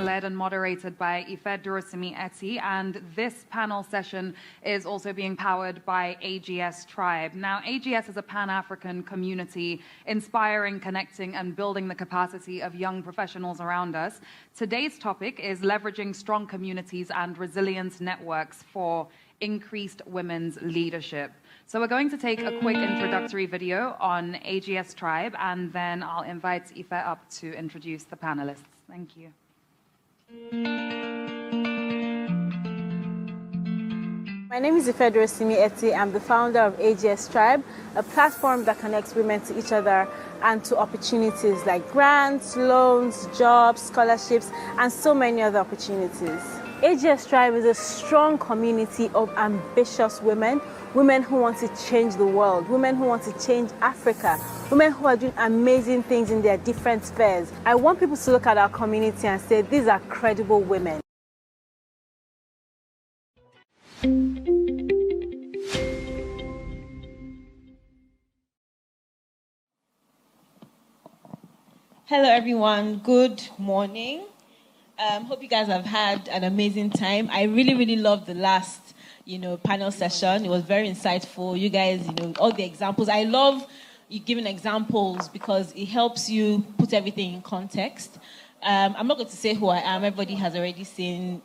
Led and moderated by Ifedorosimi Eti, and this panel session is also being powered by AGS Tribe. Now, AGS is a Pan-African community inspiring, connecting, and building the capacity of young professionals around us. Today's topic is leveraging strong communities and resilient networks for increased women's leadership. So we're going to take a quick introductory video on AGS Tribe, and then I'll invite Ife up to introduce the panelists. Thank you. My name is Ifedorosimi Eti. I'm the founder of AGS Tribe, a platform that connects women to each other and to opportunities like grants, loans, jobs, scholarships, and so many other opportunities. AGS Tribe is a strong community of ambitious women, women who want to change the world, women who want to change Africa, women who are doing amazing things in their different spheres. I want people to look at our community and say, these are credible women. Hello, everyone. Good morning. Hope you guys have had an amazing time. I really loved the last, panel session. It was very insightful. You guys, all the examples. I love you giving examples because it helps you put everything in context. I'm not going to say who I am. Everybody has already seen,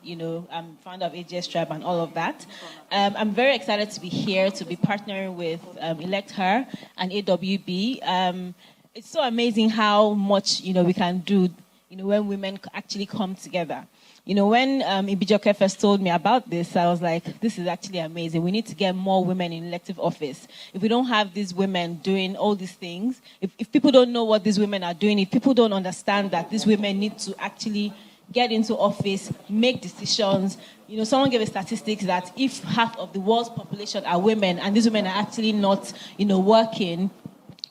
I'm founder of AGS Tribe and all of that. I'm very excited to be here, to be partnering with ElectHER and AWB. It's so amazing how much, we can do, when women actually come together. When Ibijoke first told me about this, I was like, this is actually amazing. We need to get more women in elective office. If we don't have these women doing all these things, if people don't know what these women are doing, if people don't understand that these women need to actually get into office, make decisions. Someone gave a statistics that if half of the world's population are women and these women are actually not, working,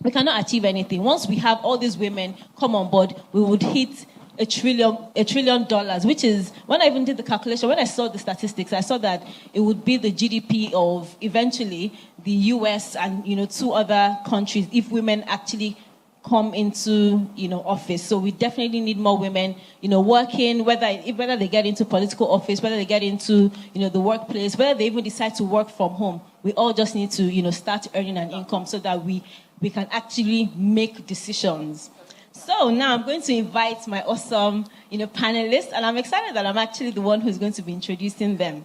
we cannot achieve anything. Once we have all these women come on board, we would hit $1 trillion, which is, when I even did the calculation, when I saw the statistics, I saw that it would be the GDP of eventually the US and 2 other countries if women actually come into office. So we definitely need more women working, whether they get into political office, whether they get into the workplace, whether they even decide to work from home. We all just need to start earning an income so that we can actually make decisions. So now I'm going to invite my awesome, panelists, and I'm excited that I'm actually the one who's going to be introducing them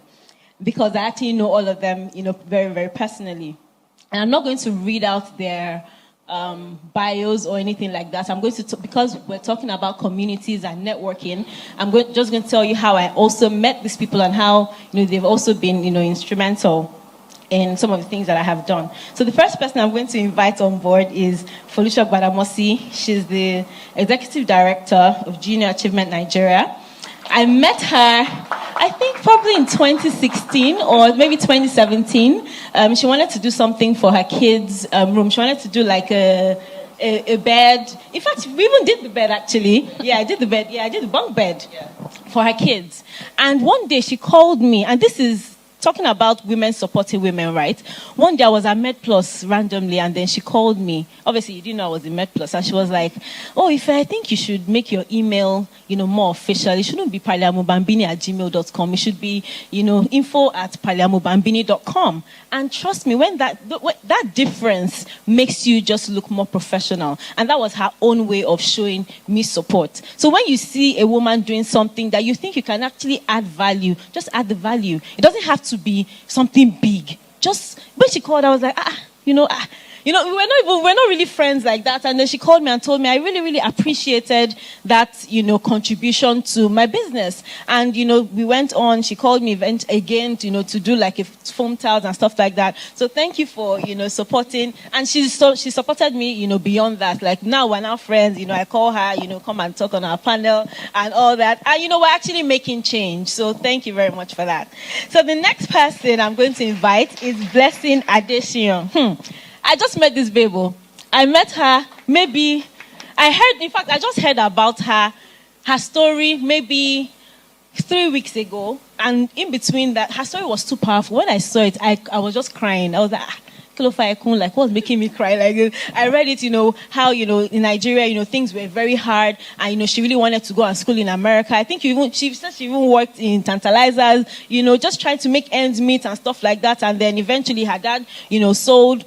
because I actually know all of them, very, very personally. And I'm not going to read out their bios or anything like that. I'm going to, because we're talking about communities and networking, I'm just going to tell you how I also met these people and how, they've also been, instrumental in some of the things that I have done. So the first person I'm going to invite on board is Folusha Gbadamosi. She's the Executive Director of Junior Achievement Nigeria. I met her, I think probably in 2016 or maybe 2017. She wanted to do something for her kids' room. She wanted to do like a bed. In fact, we even did the bed actually. Yeah, I did the bed. Yeah, I did the bunk bed for her kids. And one day she called me, and this is talking about women supporting women, right? One day I was at MedPlus randomly, and then she called me. Obviously, you didn't know I was in MedPlus. And she was like, oh, Ife, I think you should make your email, more official. It shouldn't be paliamubambini@gmail.com. It should be, info@paliamubambini.com. And trust me, when that difference makes you just look more professional. And that was her own way of showing me support. So when you see a woman doing something that you think you can actually add value, just add the value. It doesn't have to be something big. Just when she called, I was like, we're not really friends like that. And then she called me and told me I really, really appreciated that, contribution to my business. And, we went on, she called me again, to do like a foam towels and stuff like that. So thank you for, supporting. And she supported me, beyond that. Like now we're now friends, I call her, come and talk on our panel and all that. And, we're actually making change. So thank you very much for that. So the next person I'm going to invite is Blessing Adesion. I just met this baby. I met her I just heard about her story maybe 3 weeks ago. And in between that, her story was too powerful. When I saw it, I was just crying. I was like, what's making me cry? Like, I read it, how, in Nigeria, things were very hard. And, she really wanted to go to school in America. I think she said she even worked in tantalizers, just trying to make ends meet and stuff like that. And then eventually her dad, sold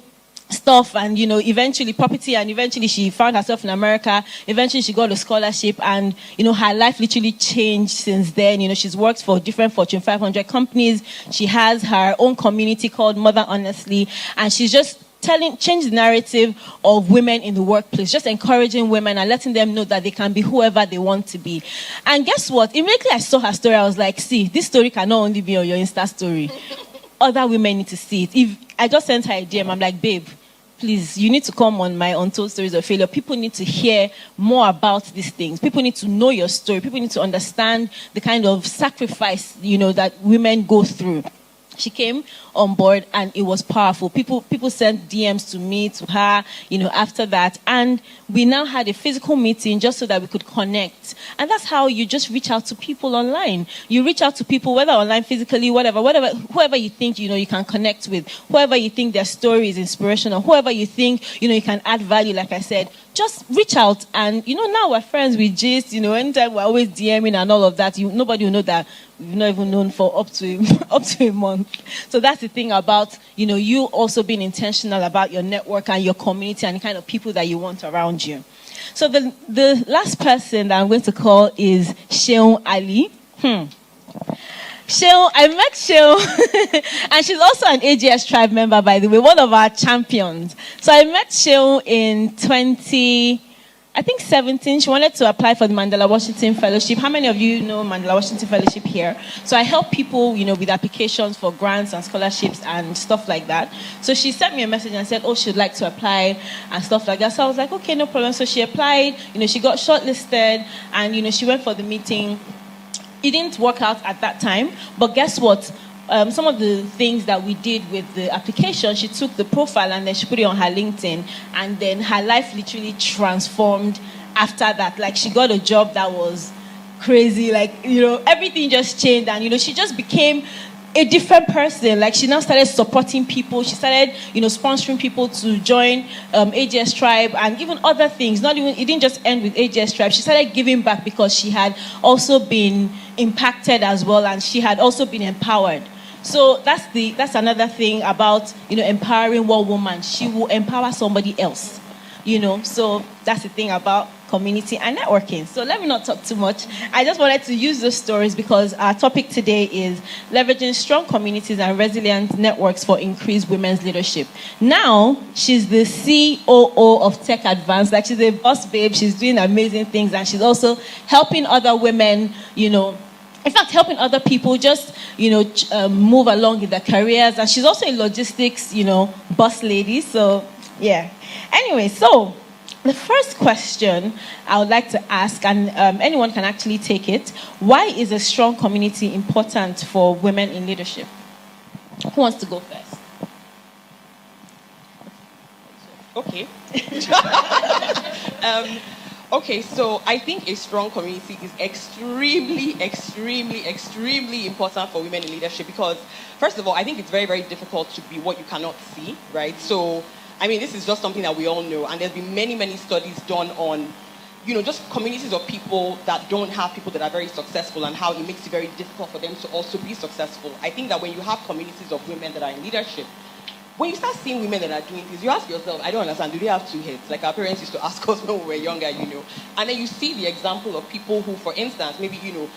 stuff and, eventually property, and eventually she found herself in America. Eventually she got a scholarship, and, her life literally changed since then. She's worked for different Fortune 500 companies. She has her own community called Mother Honestly, and she's just change the narrative of women in the workplace, just encouraging women and letting them know that they can be whoever they want to be. And guess what? Immediately I saw her story, I was like, see, this story cannot only be on your Insta story. Other women need to see it. If I just sent her a DM, I'm like, babe, please, you need to come on my Untold Stories of Failure. People need to hear more about these things. People need to know your story. People need to understand the kind of sacrifice, that women go through. She came on board and it was powerful. People sent DMs to me, to her, after that. And we now had a physical meeting just so that we could connect. And that's how you just reach out to people online. You reach out to people, whether online, physically, whatever, whoever you think, you can connect with, whoever you think their story is inspirational, whoever you think, you can add value, like I said. Just reach out, and now we're friends with gist. Anytime we're always DMing and all of that. Nobody will know that we've not even known for up to a month. So that's the thing about you also being intentional about your network and your community and the kind of people that you want around you. So the last person that I'm going to call is Sheon Ali. Sheon, I met Sheon, and she's also an AGS tribe member, by the way, one of our champions. So I met Sheon in 2017. She wanted to apply for the Mandela Washington Fellowship. How many of you know Mandela Washington Fellowship here? So I help people, with applications for grants and scholarships and stuff like that. So she sent me a message and said, she'd like to apply and stuff like that. So I was like, okay, no problem. So she applied, she got shortlisted, and, she went for the meeting. It didn't work out at that time, but guess what? Some of the things that we did with the application, she took the profile and then she put it on her LinkedIn, and then her life literally transformed after that. Like, she got a job that was crazy, like, everything just changed, and, she just became a different person. Like, she now started supporting people. She started, sponsoring people to join AGS Tribe and even other things. It didn't just end with AGS Tribe. She started giving back because she had also been impacted as well, and she had also been empowered. So that's another thing about, empowering one woman. She will empower somebody else, So that's the thing about community and networking. So let me not talk too much. I just wanted to use those stories because our topic today is leveraging strong communities and resilient networks for increased women's leadership. Now, she's the COO of Tech Advance. Like, she's a boss babe. She's doing amazing things, and she's also helping other women, in fact, helping other people just, move along in their careers. And she's also a logistics, boss lady. So, yeah. Anyway, so the first question I would like to ask, and anyone can actually take it: why is a strong community important for women in leadership? Who wants to go first? Okay. Okay, so I think a strong community is extremely important for women in leadership because, first of all, I think it's very, very difficult to be what you cannot see, right? So, I mean, this is just something that we all know, and there's been many, many studies done on, just communities of people that don't have people that are very successful and how it makes it very difficult for them to also be successful. I think that when you have communities of women that are in leadership, when you start seeing women that are doing things, you ask yourself, I don't understand, do they have two heads? Like our parents used to ask us when we were younger, you know. And then you see the example of people who, for instance, maybe, you know,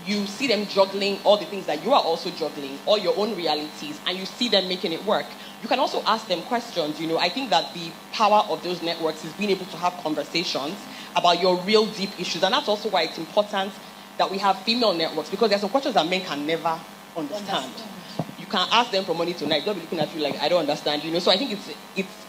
you see them juggling all the things that you are also juggling, all your own realities, and you see them making it work. You can also ask them questions, you know. I think that the power of those networks is being able to have conversations about your real deep issues. And that's also why it's important that we have female networks, because there are some questions that men can never understand. You can ask them from morning to night. They'll be looking at you like, I don't understand, you know. So I think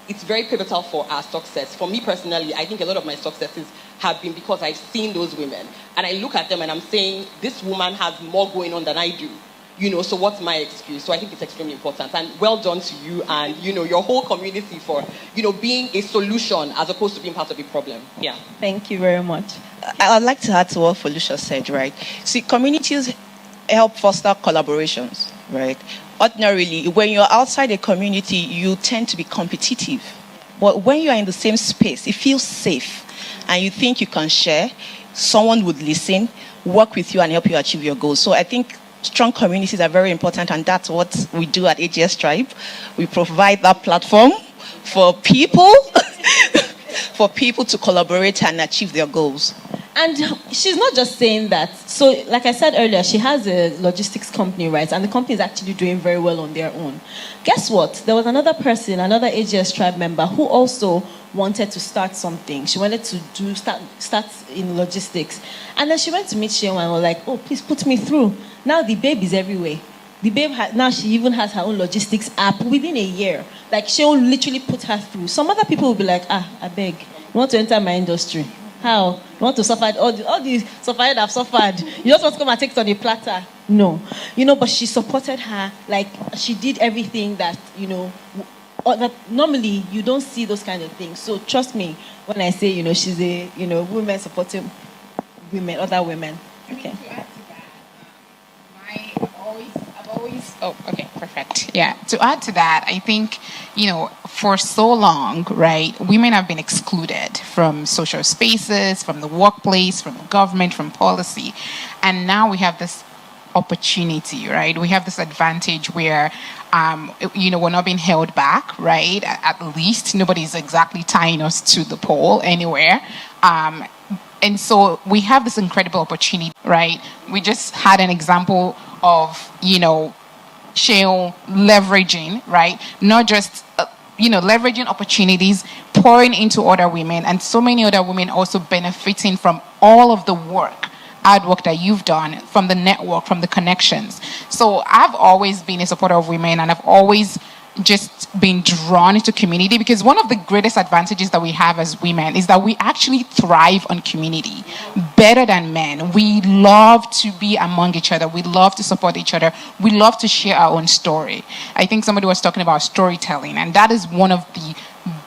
it's very pivotal for our success. For me personally, I think a lot of my successes have been because I've seen those women. And I look at them and I'm saying, this woman has more going on than I do. You know, so what's my excuse? So I think it's extremely important. And well done to you and, you know, your whole community for, you know, being a solution as opposed to being part of the problem. Yeah. Thank you very much. I'd like to add to what Felicia said, right? See, communities help foster collaborations, right? Ordinarily, when you're outside a community, you tend to be competitive. But when you're in the same space, it feels safe. And you think you can share, someone would listen, work with you and help you achieve your goals. So I think strong communities are very important, and that's what we do at AGS Tribe. We provide that platform for people, for people to collaborate and achieve their goals. And she's not just saying that. So, like I said earlier, she has a logistics company, right? And the company is actually doing very well on their own. Guess what? There was another person, another AGS Tribe member, who also wanted to start something. She wanted to start in logistics. And then she went to meet Shewa and was like, oh, please put me through. Now the babe is everywhere. The babe, now she even has her own logistics app within a year. Like, Shewa literally put her through. Some other people will be like, I beg, you want to enter my industry? How? You want to suffer all the suffering I've suffered? You just want to come and take it on a platter? No. You know, but she supported her. Like, she did everything that, you know, that normally you don't see those kind of things. So trust me when I say, you know, she's a, you know, women supporting women, other women. Okay. Oh, okay, perfect. Yeah, to add to that, I think, you know, for so long, right, women have been excluded from social spaces, from the workplace, from government, from policy. And now we have this opportunity, right? We have this advantage where, you know, we're not being held back, right? At least nobody's exactly tying us to the pole anywhere. And so we have this incredible opportunity, right? We just had an example of, you know, Shale leveraging, right? Not just, you know, leveraging opportunities, pouring into other women, and so many other women also benefiting from all of the hard work that you've done, from the network, from the connections. So I've always been a supporter of women, and I've always just been drawn into community, because one of the greatest advantages that we have as women is that we actually thrive on community better than men. We love to be among each other. We love to support each other. We love to share our own story. I think somebody was talking about storytelling, and that is one of the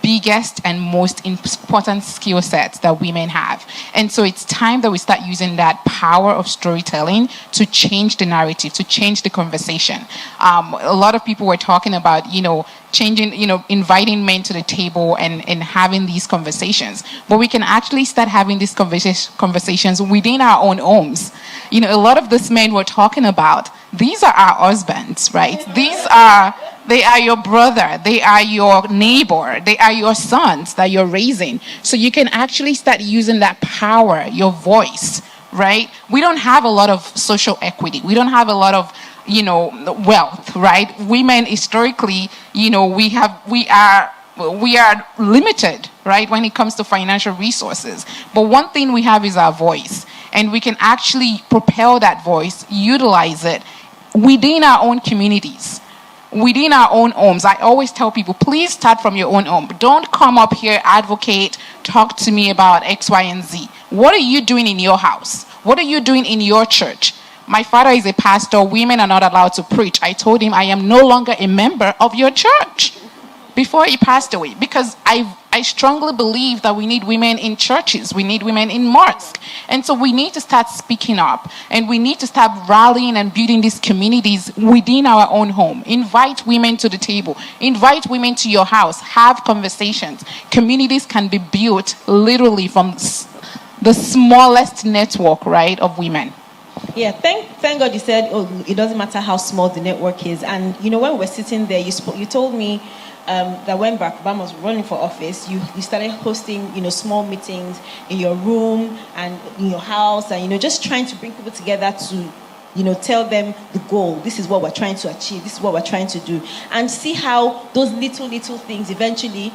biggest and most important skill sets that women have. And so it's time that we start using that power of storytelling to change the narrative, to change the conversation. A lot of people were talking about, you know, changing, you know, inviting men to the table and having these conversations. But we can actually start having these conversations within our own homes. You know, a lot of these men we're talking about, these are our husbands, right? They are your brother, they are your neighbor, they are your sons that you're raising. So you can actually start using that power, your voice, right? We don't have a lot of social equity. We don't have a lot of, you know, wealth, right? Women historically, you know, we are limited, right, when it comes to financial resources. But one thing we have is our voice, and we can actually propel that voice, utilize it within our own communities, within our own homes. I always tell people, please start from your own home. Don't come up here, advocate, talk to me about X, Y, and Z. What are you doing in your house? What are you doing in your church? My father is a pastor. Women are not allowed to preach. I told him I am no longer a member of your church before he passed away, because I strongly believe that we need women in churches. We need women in mosques. And so we need to start speaking up, and we need to start rallying and building these communities within our own home. Invite women to the table. Invite women to your house. Have conversations. Communities can be built literally from the smallest network, right, of women. Yeah, thank God you said, oh, it doesn't matter how small the network is. And, when we're sitting there, you told me that when Barack Obama was running for office, you started hosting, small meetings in your room and in your house and, just trying to bring people together to, tell them the goal. This is what we're trying to achieve. This is what we're trying to do. And see how those little things eventually,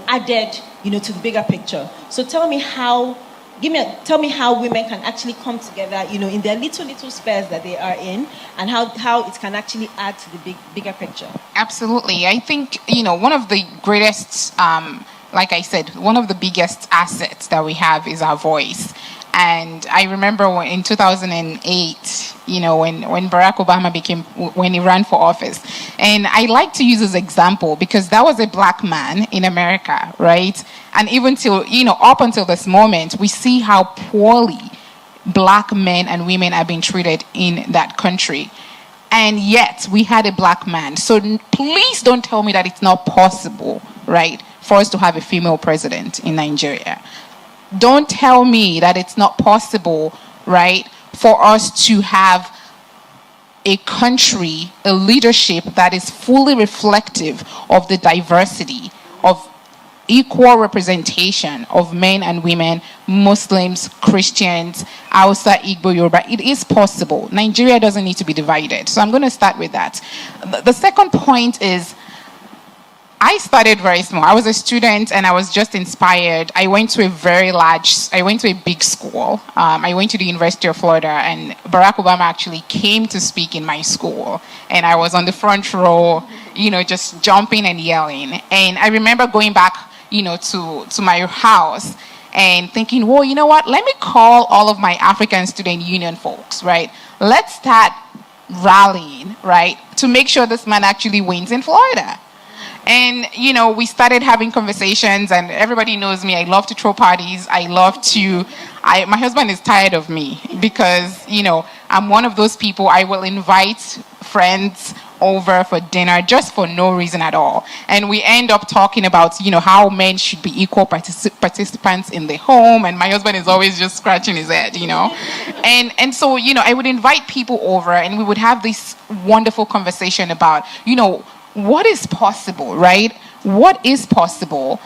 added, to the bigger picture. So tell me how women can actually come together, in their little spheres that they are in, and how it can actually add to the bigger picture. Absolutely. I think, one of the greatest, like I said, one of the biggest assets that we have is our voice. And I remember in 2008, when Barack Obama when he ran for office. And I like to use this example because that was a black man in America, right? And even till, up until this moment, we see how poorly black men and women are being treated in that country. And yet, we had a black man. So please don't tell me that it's not possible, right, for us to have a female president in Nigeria. Don't tell me that it's not possible, right, for us to have a country, a leadership that is fully reflective of the diversity, of equal representation of men and women, Muslims, Christians, Hausa, Igbo, Yoruba. It is possible. Nigeria doesn't need to be divided. So I'm going to start with that. The second point is, I started very small. I was a student and I was just inspired. I went to a big school. I went to the University of Florida, and Barack Obama actually came to speak in my school. And I was on the front row, just jumping and yelling. And I remember going back, to my house and thinking, well, you know what? Let me call all of my African Student Union folks, right? Let's start rallying, right, to make sure this man actually wins in Florida. And, we started having conversations, and everybody knows me. I love to throw parties. My husband is tired of me because, I'm one of those people. I will invite friends over for dinner just for no reason at all. And we end up talking about, how men should be equal participants in the home. And my husband is always just scratching his head, And so, I would invite people over and we would have this wonderful conversation about, what is possible, right? What is possible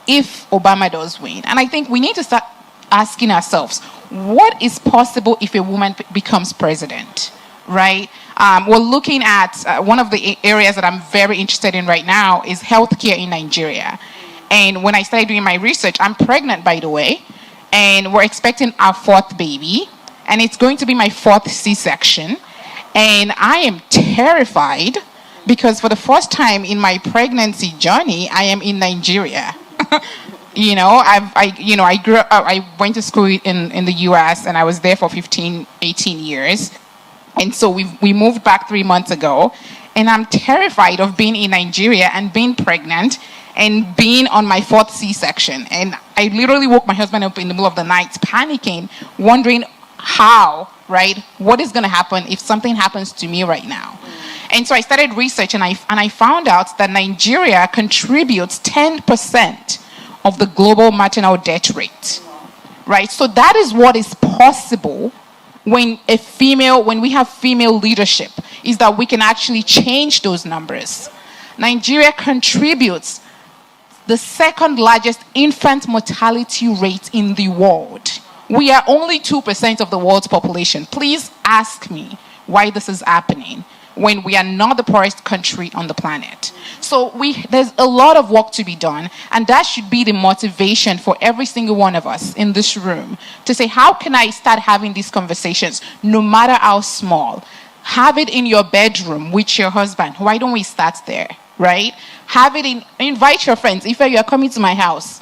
if Obama does win? And I think we need to start asking ourselves, what is possible if a woman becomes president, right? We're looking at one of the areas that I'm very interested in right now is healthcare in Nigeria. And when I started doing my research, I'm pregnant, by the way, and we're expecting our fourth baby, and it's going to be my fourth C-section. And I am terrified because for the first time in my pregnancy journey, I am in Nigeria. I grew up, I went to school in the US and I was there for 18 years. And so we moved back 3 months ago, and I'm terrified of being in Nigeria and being pregnant and being on my fourth C-section. And I literally woke my husband up in the middle of the night panicking, wondering how, right? What is going to happen if something happens to me right now? And so I started research, and I found out that Nigeria contributes 10% of the global maternal death rate, right? So that is what is possible when we have female leadership, is that we can actually change those numbers. Nigeria contributes the second largest infant mortality rate in the world. We are only 2% of the world's population. Please ask me why this is happening when we are not the poorest country on the planet. So there's a lot of work to be done, and that should be the motivation for every single one of us in this room to say, how can I start having these conversations, no matter how small? Have it in your bedroom with your husband. Why don't we start there, right? Invite your friends. If you are coming to my house,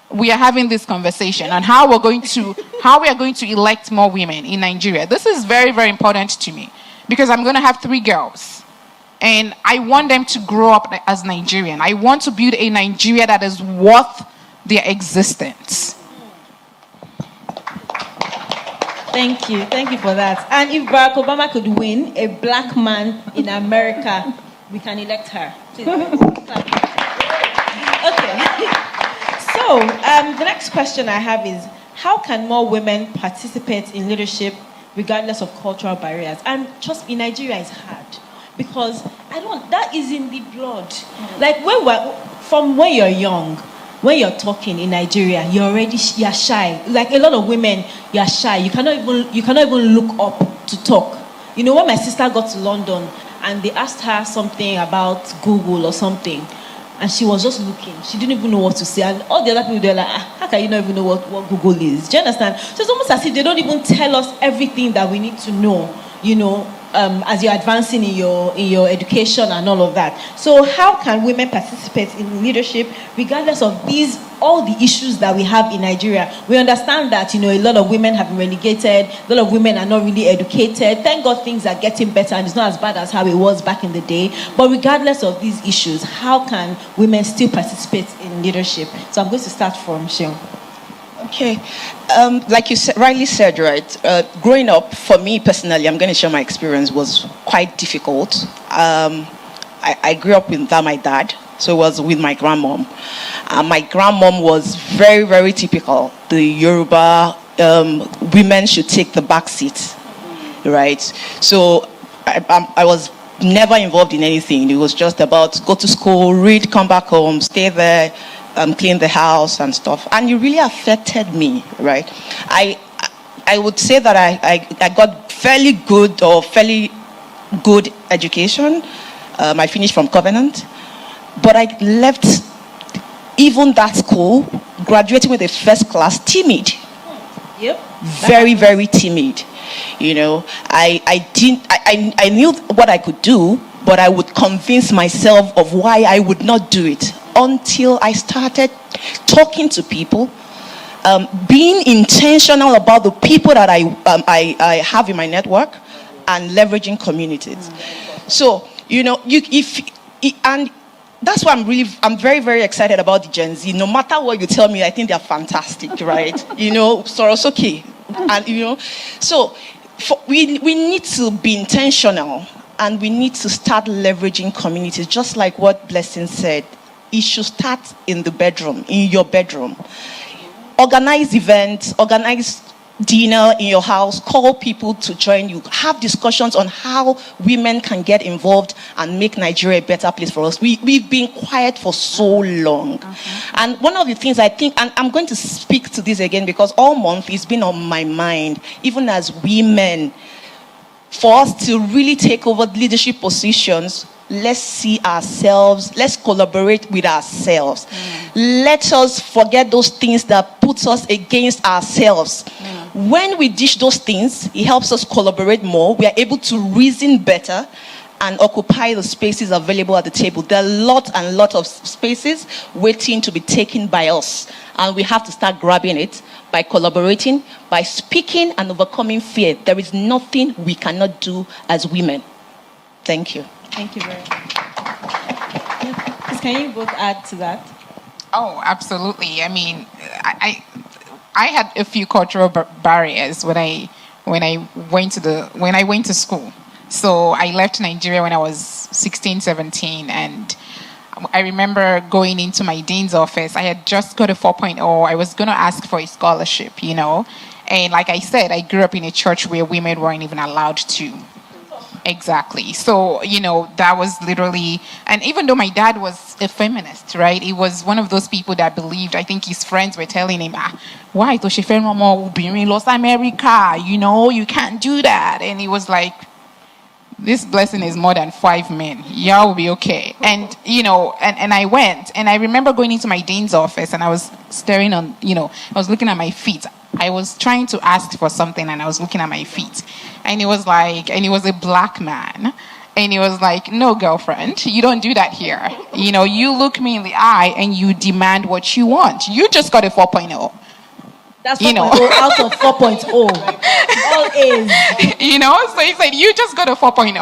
we are having this conversation on how we are going to elect more women in Nigeria. This is very, very important to me, because I'm going to have 3 girls. And I want them to grow up as Nigerian. I want to build a Nigeria that is worth their existence. Thank you for that. And if Barack Obama could win, a black man in America, we can elect her. Okay. So the next question I have is, how can more women participate in leadership regardless of cultural barriers. And trust me, Nigeria is hard because that is in the blood. Like from when you're young, when you're talking in Nigeria, you're shy. Like a lot of women, you're shy. You cannot even look up to talk. You know, when my sister got to London and they asked her something about Google or something, and she was just looking. She didn't even know what to say. And all the other people, they're like, how can you not even know what Google is? Do you understand? So it's almost as if they don't even tell us everything that we need to know, you know, as you're advancing in your education and all of that. So how can women participate in leadership regardless of all the issues that we have in Nigeria? We understand that, you know, a lot of women have been relegated, a lot of women are not really educated. Thank God things are getting better and it's not as bad as how it was back in the day. But regardless of these issues, how can women still participate in leadership? So I'm going to start from Shion. Okay, like you rightly said, right, growing up, for me personally, I'm going to share my experience, was quite difficult. I grew up without my dad, so it was with my grandmom. My grandmom was very, very typical. The Yoruba women should take the back seat, right? So I was never involved in anything. It was just about go to school, read, come back home, stay there, clean the house and stuff, and it really affected me, right? I would say that I got fairly good education. I finished from Covenant, but I left even that school, graduating with a first class, timid. Yep. Very, very timid. You know, I knew what I could do, but I would convince myself of why I would not do it until I started talking to people, being intentional about the people that I have in my network, and leveraging communities. So, you know, and that's why I'm very, very excited about the Gen Z. No matter what you tell me, I think they're fantastic, right? You know, Sorosoki, and you know, so we need to be intentional, and we need to start leveraging communities, just like what Blessing said. It should start in the bedroom, in your bedroom. Organize events, organize dinner in your house, call people to join you, have discussions on how women can get involved and make Nigeria a better place for us. We've been quiet for so long. And one of the things I think, and I'm going to speak to this again because all month it's been on my mind, even as women, for us to really take over leadership positions, let's see ourselves, let's collaborate with ourselves. Let us forget those things that put us against ourselves. When we dish those things, it helps us collaborate more. We are able to reason better and occupy the spaces available at the table. There are a lot of spaces waiting to be taken by us. And we have to start grabbing it by collaborating, by speaking and overcoming fear. There is nothing we cannot do as women. Thank you. Thank you very much. Can you both add to that? Oh, absolutely. I mean, I had a few cultural barriers when I went to school. So I left Nigeria when I was 16, 17, and I remember going into my dean's office. I had just got a 4.0. I was going to ask for a scholarship, you know. And like I said, I grew up in a church where women weren't even allowed to. Exactly. So, you know, that was literally, and even though my dad was a feminist, right, he was one of those people that believed, I think his friends were telling him, why to she will be in Los America, you know, you can't do that. And he was like, this blessing is more than 5 men. Y'all will be okay. And, you know, and I went, and I remember going into my dean's office, and I was staring on, you know, I was looking at my feet. I was trying to ask for something, and I was looking at my feet. And he was like, and he was a black man. And he was like, no, girlfriend, you don't do that here. You know, you look me in the eye, and you demand what you want. You just got a 4.0. That's 4.0 out of 4.0. All A's. You know, so he said, you just got a 4.0.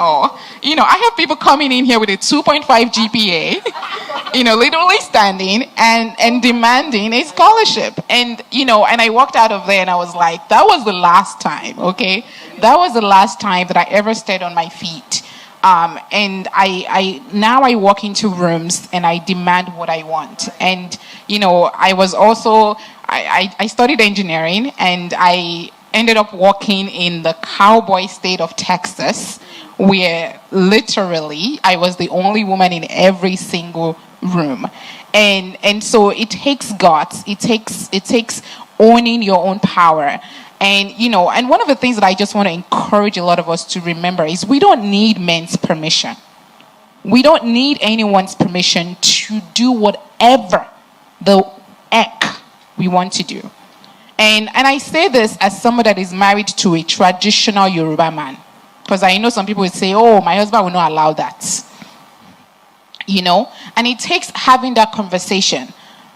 You know, I have people coming in here with a 2.5 GPA, you know, literally standing and demanding a scholarship. And, you know, and I walked out of there and I was like, that was the last time, okay? That was the last time that I ever stayed on my feet. And I now I walk into rooms and I demand what I want. And, you know, I was also, I studied engineering, and I ended up working in the cowboy state of Texas, where literally I was the only woman in every single room. And so it takes guts, it takes owning your own power. And and one of the things that I just want to encourage a lot of us to remember is we don't need men's permission. We don't need anyone's permission to do whatever the heck we want to do. And I say this as someone that is married to a traditional Yoruba man. Because I know some people would say, oh, my husband will not allow that. And it takes having that conversation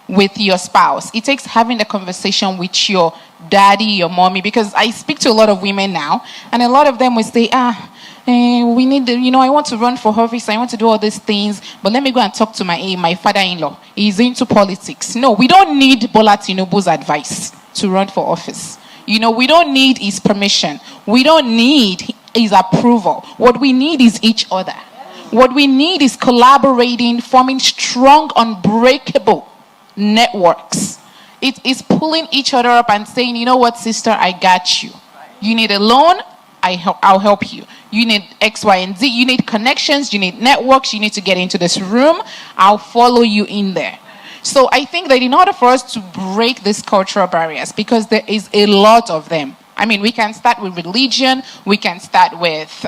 with your spouse. It takes having the conversation with your daddy, your mommy. Because I speak to a lot of women now, and a lot of them will say, we need, I want to run for office, I want to do all these things, but let me go and talk to my father-in-law. He's into politics. No, we don't need Bola Tinubu's advice to run for office. We don't need his permission. We don't need his approval. What we need is each other. What we need is collaborating, forming strong, unbreakable networks. It is pulling each other up and saying, you know what, sister, I got you. You need a loan, I'll help you. You need X, Y, and Z. You need connections. You need networks. You need to get into this room. I'll follow you in there. So I think that in order for us to break these cultural barriers, because there is a lot of them. I mean, we can start with religion. We can start with,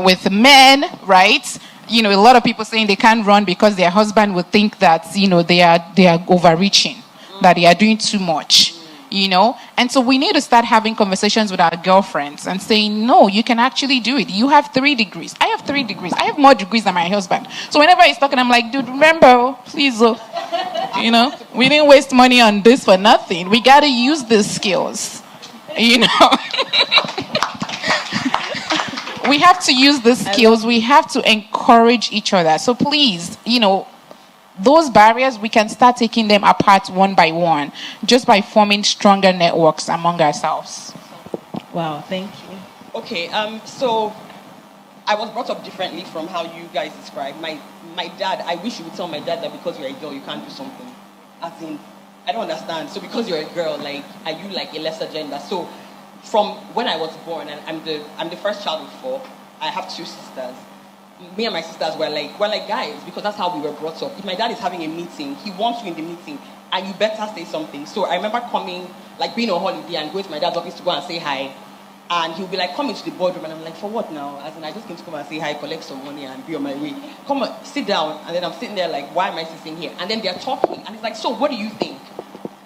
with men, right? A lot of people saying they can't run because their husband would think that, they are overreaching, that they are doing too much. And so we need to start having conversations with our girlfriends and saying, no, you can actually do it. You have 3 degrees. I have 3 degrees. I have more degrees than my husband. So whenever he's talking, I'm like, dude, remember, please, we didn't waste money on this for nothing. We got to use these skills, We have to use the skills. We have to encourage each other. So please, those barriers, we can start taking them apart one by one, just by forming stronger networks among ourselves. Wow, thank you. Okay, so I was brought up differently from how you guys describe. My dad, I wish you would tell my dad that because you're a girl, you can't do something. As in, I don't understand. So because you're a girl, are you a lesser gender? So from when I was born, and I'm the first child of 4, I have 2 sisters. Me and my sisters were like guys, because that's how we were brought up. If my dad is having a meeting, he wants you in the meeting, and you better say something. So I remember coming, being on holiday and going to my dad's office to go and say hi. And he'll be like, come into the boardroom. And I'm like, for what now? As in, I just came to come and say hi, collect some money, and be on my way. Come on, sit down. And then I'm sitting there like, why am I sitting here? And then they're talking. And it's like, so what do you think?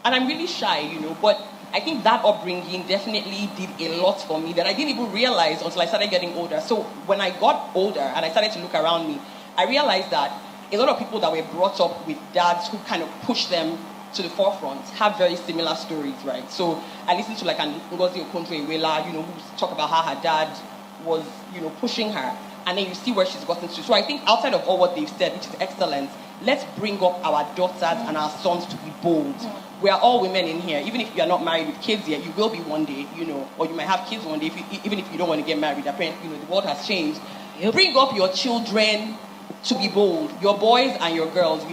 And I'm really shy, but I think that upbringing definitely did a lot for me that I didn't even realize until I started getting older. So when I got older and I started to look around me, I realized that a lot of people that were brought up with dads who kind of pushed them to the forefront have very similar stories, right? So I listened to an Ngozi Okonjo-Iweala, who talk about how her dad was, pushing her. And then you see where she's gotten to. So I think outside of all what they've said, which is excellent, let's bring up our daughters and our sons to be bold. We are all women in here. Even if you are not married with kids yet, you will be one day, or you might have kids one day, even if you don't want to get married. Apparently, the world has changed. Bring up your children to be bold, your boys and your girls,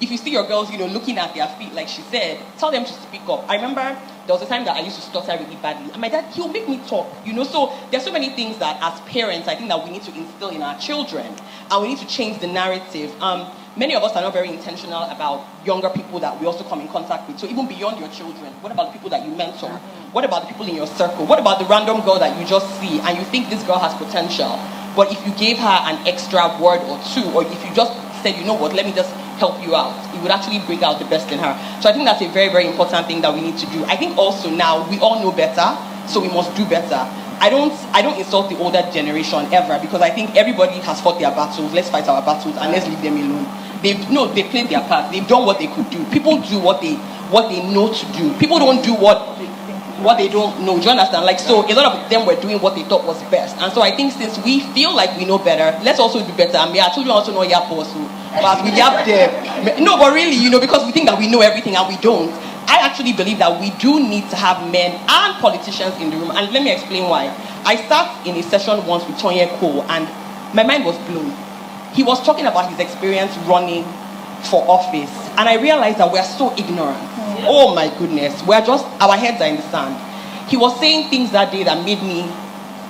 If you see your girls, looking at their feet, like she said, tell them to speak up. I remember there was a time that I used to stutter really badly, and my dad, he'll make me talk, So there's so many things that as parents, I think that we need to instill in our children, and we need to change the narrative. Many of us are not very intentional about younger people that we also come in contact with. So even beyond your children, what about the people that you mentor? What about the people in your circle? What about the random girl that you just see and you think this girl has potential? But if you gave her an extra word or 2, or if you just said, you know what, let me just help you out, it would actually bring out the best in her. So I think that's a very, very important thing that we need to do. I think also now we all know better, so we must do better. I don't insult the older generation ever, because I think everybody has fought their battles. Let's fight our battles and let's leave them alone. They played their part. They've done what they could do. People do what they know to do. People don't do what they don't know. Do you understand? So a lot of them were doing what they thought was best. And so I think since we feel like we know better, let's also do better. And may our children also know yap also. But we yap them. No, but really, because we think that we know everything and we don't. I actually believe that we do need to have men and politicians in the room. And let me explain why. I sat in a session once with Tonye Cole, and my mind was blown. He was talking about his experience running for office. And I realized that we're so ignorant. Oh my goodness. Our heads are in the sand. he was saying things that day that made me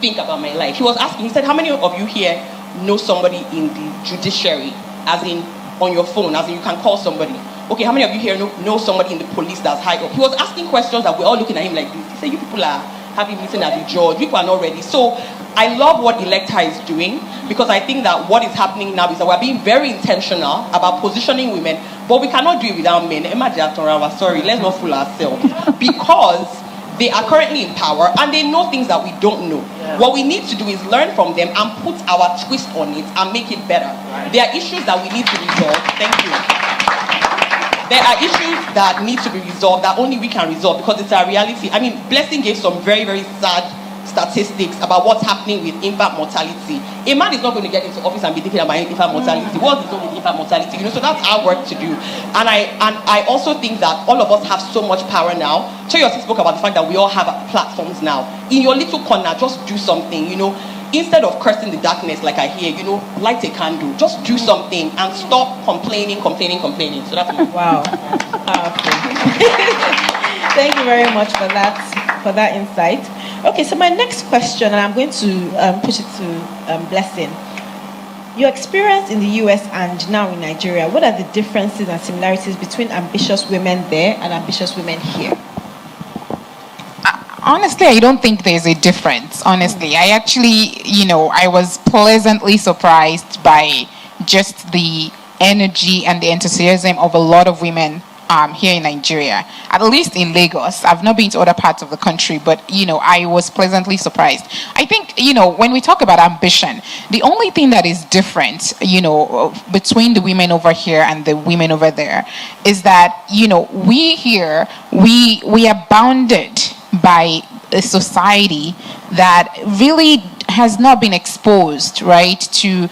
think about my life. He was asking, he said, how many of you here know somebody in the judiciary, as in on your phone, as in you can call somebody? Okay, how many of you here know somebody in the police that's high up? He was asking questions that we're all looking at him like this. He said, you people are having meeting at the judge, people are not ready. So I love what ElectHER is doing, because I think that what is happening now is that we're being very intentional about positioning women, but we cannot do it without men. Sorry, let's not fool ourselves. Because they are currently in power and they know things that we don't know. Yeah. What we need to do is learn from them and put our twist on it and make it better. Right. There are issues that we need to resolve. Thank you. There are issues that need to be resolved that only we can resolve, because it's our reality. I mean, Blessing gave some very, very sad statistics about what's happening with infant mortality. A man is not going to get into office and be thinking about infant mortality. What is going with infant mortality? So that's our work to do. And I also think that all of us have so much power now. Choyosi spoke about the fact that we all have platforms now. In your little corner, just do something, Instead of cursing the darkness like I hear, light a candle. Just do something and stop complaining. So that's my wow. Thank you very much for that insight. Okay, so my next question, and I'm going to push it to Blessing. Your experience in the US and now in Nigeria, what are the differences and similarities between ambitious women there and ambitious women here? Honestly, I don't think there's a difference. Honestly, I actually, I was pleasantly surprised by just the energy and the enthusiasm of a lot of women here in Nigeria, at least in Lagos. I've not been to other parts of the country, but I was pleasantly surprised. I think when we talk about ambition, the only thing that is different between the women over here and the women over there is that we here we are bounded by a society that really has not been exposed, right, to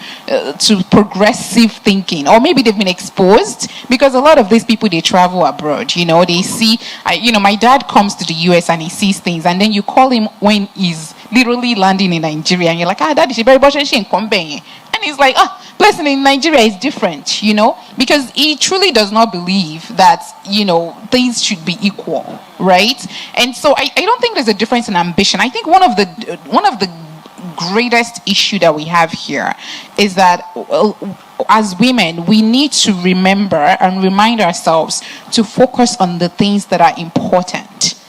progressive thinking. Or maybe they've been exposed because a lot of these people, they travel abroad, they see, my dad comes to the US and he sees things, and then you call him when he's literally landing in Nigeria, and you're like, Daddy, she very much in Kombe. And he's like, Blessing, in Nigeria is different, because he truly does not believe that, things should be equal, right? And so I don't think there's a difference in ambition. I think one of the greatest issue that we have here is that as women, we need to remember and remind ourselves to focus on the things that are important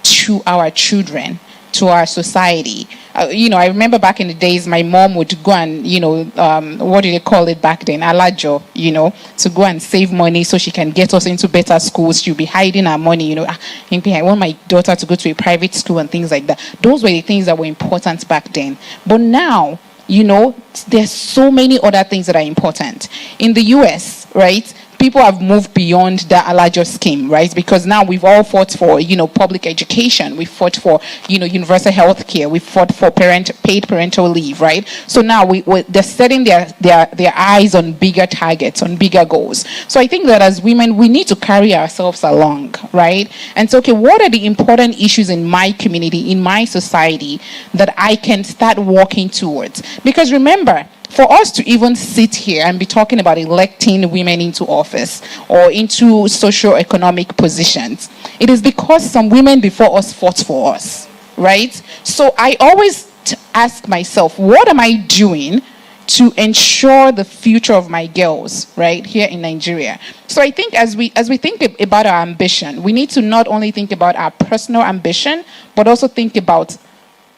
to our children, to our society. I remember back in the days, my mom would go and, what do they call it back then? Alajo, to go and save money so she can get us into better schools. She'll be hiding her money, I want my daughter to go to a private school and things like that. Those were the things that were important back then. But now, there's so many other things that are important. In the US, right? People have moved beyond the Alajo scheme, right? Because now we've all fought for, public education. We've fought for, universal health care. We've fought for paid parental leave, right? So now they're setting their eyes on bigger targets, on bigger goals. So I think that as women, we need to carry ourselves along, right? And so, okay, what are the important issues in my community, in my society, that I can start working towards? Because remember, for us to even sit here and be talking about electing women into office or into socio-economic positions, it is because some women before us fought for us, right? So I always ask myself, what am I doing to ensure the future of my girls, right, here in Nigeria? So I think as we think about our ambition, we need to not only think about our personal ambition, but also think about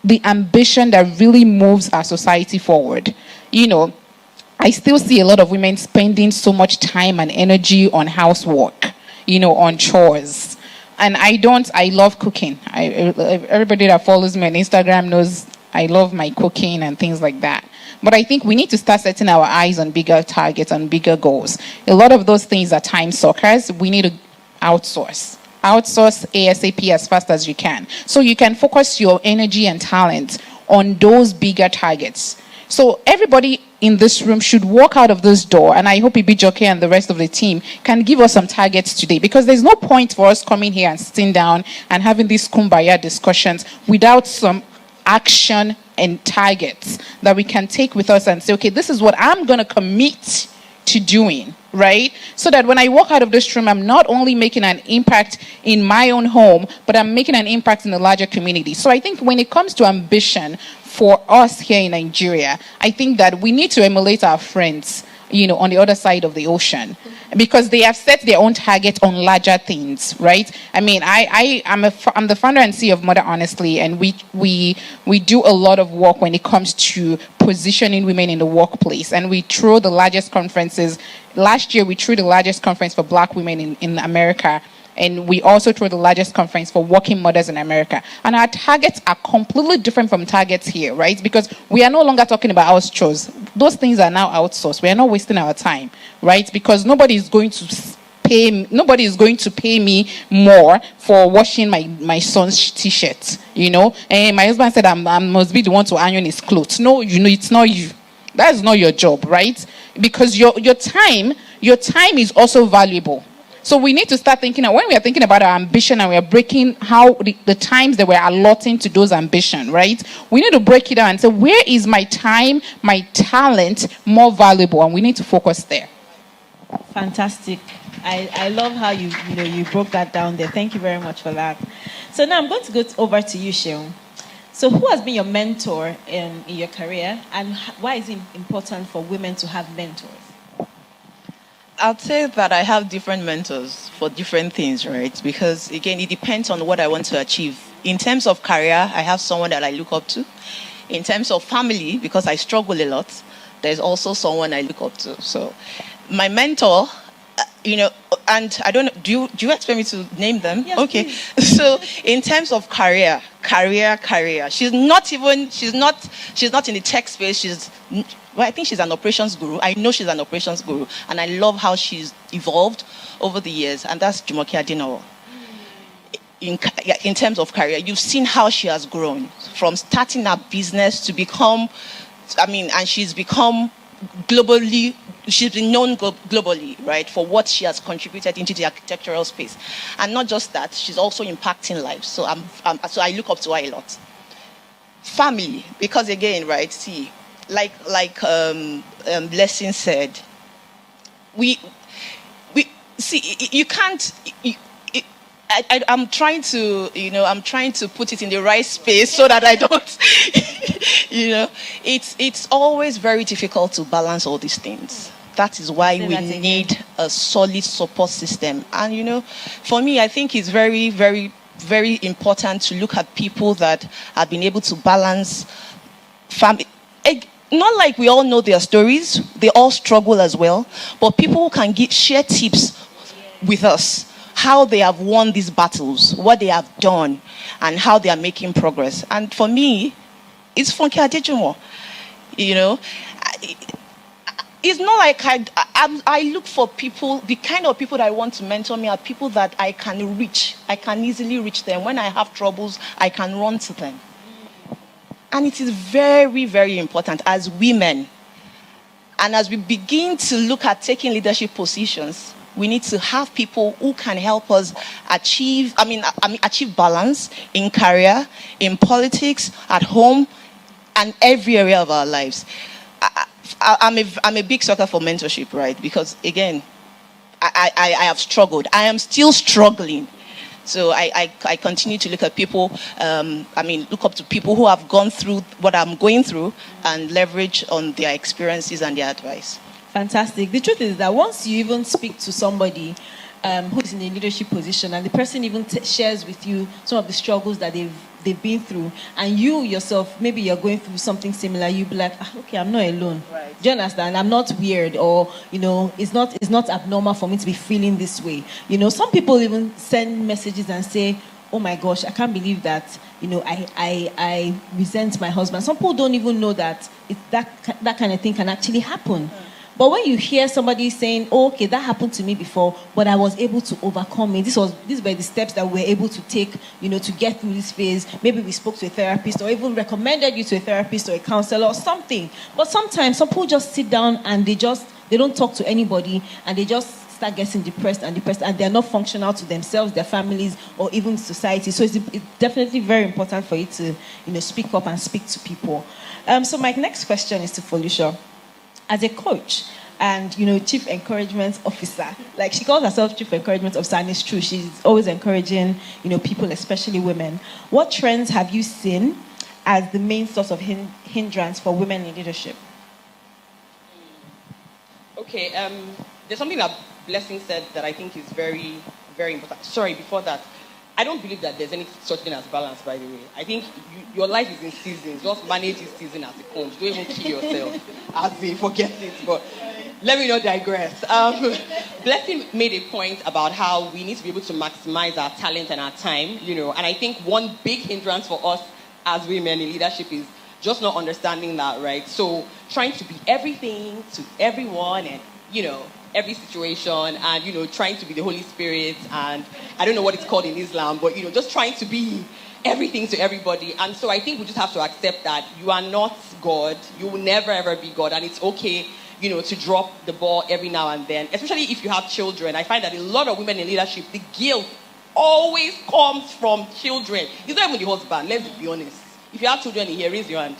the ambition that really moves our society forward. I still see a lot of women spending so much time and energy on housework, on chores. And I love cooking. Everybody that follows me on Instagram knows I love my cooking and things like that. But I think we need to start setting our eyes on bigger targets, on bigger goals. A lot of those things are time suckers. We need to outsource ASAP as fast as you can. So you can focus your energy and talent on those bigger targets. So everybody in this room should walk out of this door, and I hope Ibijoke and the rest of the team can give us some targets today, because there's no point for us coming here and sitting down and having these kumbaya discussions without some action and targets that we can take with us and say, okay, this is what I'm going to commit to doing, right? So that when I walk out of this room, I'm not only making an impact in my own home, but I'm making an impact in the larger community. So I think when it comes to ambition for us here in Nigeria, I think that we need to emulate our friends, on the other side of the ocean, because they have set their own target on larger things, right? I mean, I'm the founder and CEO of Mother Honestly, and we do a lot of work when it comes to positioning women in the workplace, and we throw the largest conferences. Last year, we threw the largest conference for Black women in America. And we also throw the largest conference for working mothers in America. And our targets are completely different from targets here, right? Because we are no longer talking about house chores. Those things are now outsourced. We are not wasting our time, right? Because nobody is going to pay me more for washing my son's t-shirt, And my husband said I must be the one to iron his clothes. No, it's not you. That is not your job, right? Because your time is also valuable. So we need to start thinking, when we are thinking about our ambition and we are breaking how the times that we're allotting to those ambition, right? We need to break it down and say, where is my time, my talent more valuable? And we need to focus there. Fantastic. I love how you broke that down there. Thank you very much for that. So now I'm going to go over to you, Sheung. So who has been your mentor in your career, and why is it important for women to have mentors? I'd say that I have different mentors for different things, right? Because, again, it depends on what I want to achieve. In terms of career, I have someone that I look up to. In terms of family, because I struggle a lot, there's also someone I look up to. So my mentor, and I don't know, do you expect me to name them? Yes, okay. Please. So in terms of career, she's not in the tech space. I think she's an operations guru. I know she's an operations guru, and I love how she's evolved over the years, and that's Jumoke Adinawo. In terms of career, you've seen how she has grown from starting her business to become, and she's become globally, she's been known globally, right, for what she has contributed into the architectural space. And not just that, she's also impacting lives. So so I look up to her a lot. Family, because again, right, see, like Blessing said, we see, you can't. I'm trying to put it in the right space so that I don't. It's always very difficult to balance all these things. That is why we need a solid support system. And for me, I think it's very, very, very important to look at people that have been able to balance family. Not like we all know their stories, they all struggle as well, but people can share tips with us, how they have won these battles, what they have done, and how they are making progress. And for me, it's Funke Adejumo. It's not like I look for people, the kind of people that I want to mentor me are people that I can reach. I can easily reach them. When I have troubles, I can run to them. And it is very, very important as women. And as we begin to look at taking leadership positions, we need to have people who can help us achieve balance in career, in politics, at home, and every area of our lives. I'm a big sucker for mentorship, right? Because again, I have struggled. I am still struggling. So I continue to look at people, look up to people who have gone through what I'm going through and leverage on their experiences and their advice. Fantastic. The truth is that once you even speak to somebody who's in a leadership position and the person even shares with you some of the struggles that they've been through, and you yourself, maybe you're going through something similar, you'll be like, okay, I'm not alone. Right. Do you understand? I'm not weird, or it's not abnormal for me to be feeling this way. Some people even send messages and say, oh my gosh, I can't believe that I resent my husband. Some people don't even know that that kind of thing can actually happen. But when you hear somebody saying, oh, okay, that happened to me before, but I was able to overcome it. These were the steps that we were able to take, to get through this phase. Maybe we spoke to a therapist or even recommended you to a therapist or a counselor or something. But sometimes some people just sit down and they don't talk to anybody, and they just start getting depressed, and they're not functional to themselves, their families, or even society. So it's definitely very important for you to, speak up and speak to people. So my next question is to Folusha. As a coach, and, chief encouragement officer. Like, she calls herself chief encouragement officer, and it's true. She's always encouraging, people, especially women. What trends have you seen as the main source of hindrance for women in leadership? Okay, there's something that Blessing said that I think is very, very important. Sorry, before that, I don't believe that there's any such thing as balance, by the way. I think your life is in seasons. Just manage this season as it comes. Don't even kill yourself as they forget it. But let me not digress. Blessing made a point about how we need to be able to maximize our talent and our time, And I think one big hindrance for us as women in leadership is just not understanding that, right? So trying to be everything to everyone and, every situation and, trying to be the Holy Spirit and I don't know what it's called in Islam, but, just trying to be everything to everybody. And so I think we just have to accept that you are not God. You will never, ever be God. And it's okay, to drop the ball every now and then, especially if you have children. I find that a lot of women in leadership, the guilt always comes from children. It's not even the husband, let's be honest. If you have children in here, raise your hand.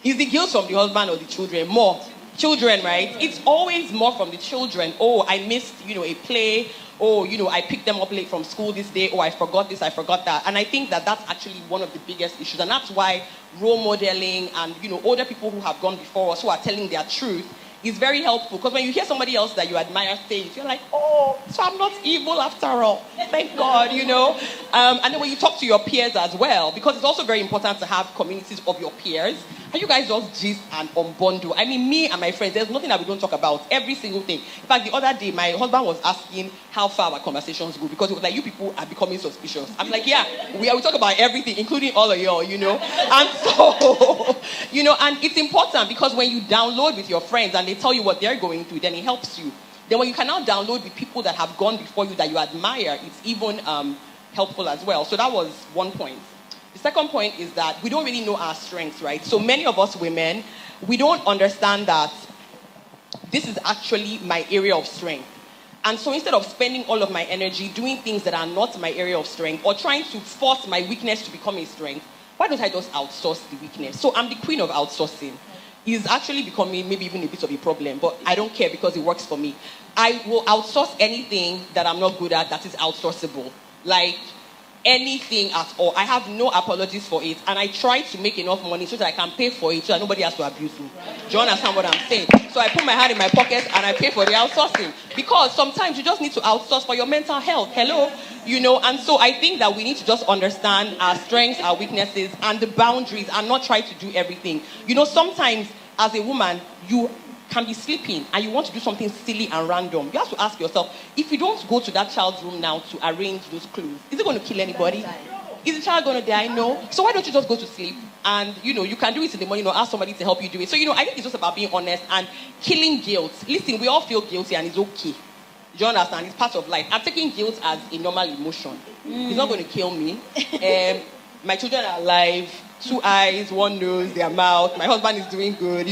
Is the guilt from the husband or the children? More. Children, right? It's always more from the children. Oh, I missed, a play. Oh, I picked them up late from school this day. Oh, I forgot this, I forgot that. And I think that that's actually one of the biggest issues. And that's why role modeling and, older people who have gone before us, who are telling their truth, is very helpful. Because when you hear somebody else that you admire say it, you're like, oh, so I'm not evil after all. Thank God, And then when you talk to your peers as well, because it's also very important to have communities of your peers, and you guys just gist and unbundle. I mean, me and my friends, there's nothing that we don't talk about. Every single thing. In fact, the other day, my husband was asking how far our conversations go, because it was like, you people are becoming suspicious. I'm like, yeah, we talk about everything, including all of y'all, And so, and it's important because when you download with your friends and they tell you what they're going through, then it helps you. Then when you can now download with people that have gone before you that you admire, it's even helpful as well. So that was one point. The second point is that we don't really know our strengths, right? So many of us women, we don't understand that this is actually my area of strength. And so instead of spending all of my energy doing things that are not my area of strength or trying to force my weakness to become a strength, why don't I just outsource the weakness? So I'm the queen of outsourcing. It's actually becoming maybe even a bit of a problem, but I don't care because it works for me. I will outsource anything that I'm not good at that is outsourceable. Like anything at all. I have no apologies for it, and I try to make enough money so that I can pay for it so that nobody has to abuse me. Do you understand what I'm saying? So I put my hand in my pocket and I pay for the outsourcing, because sometimes you just need to outsource for your mental health. Hello? And so I think that we need to just understand our strengths, our weaknesses, and the boundaries, and not try to do everything. Sometimes as a woman, you can be sleeping and you want to do something silly and random. You have to ask yourself, if you don't go to that child's room now to arrange those clothes, is it going to kill anybody? Is the child going to die? No. So why don't you just go to sleep? And, you can do it in the morning or ask somebody to help you do it. So, I think it's just about being honest and killing guilt. Listen, we all feel guilty and it's okay. Do you understand? It's part of life. I'm taking guilt as a normal emotion. It's not going to kill me. My children are alive. 2 eyes, 1 nose, their mouth. My husband is doing good,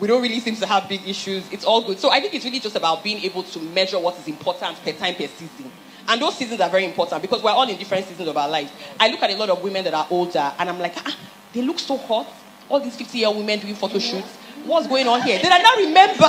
We don't really seem to have big issues. It's all good. So I think it's really just about being able to measure what is important per time, per season. And those seasons are very important because we're all in different seasons of our lives. I look at a lot of women that are older and I'm like, they look so hot. All these 50-year women doing photo shoots. What's going on here? Then I now remember.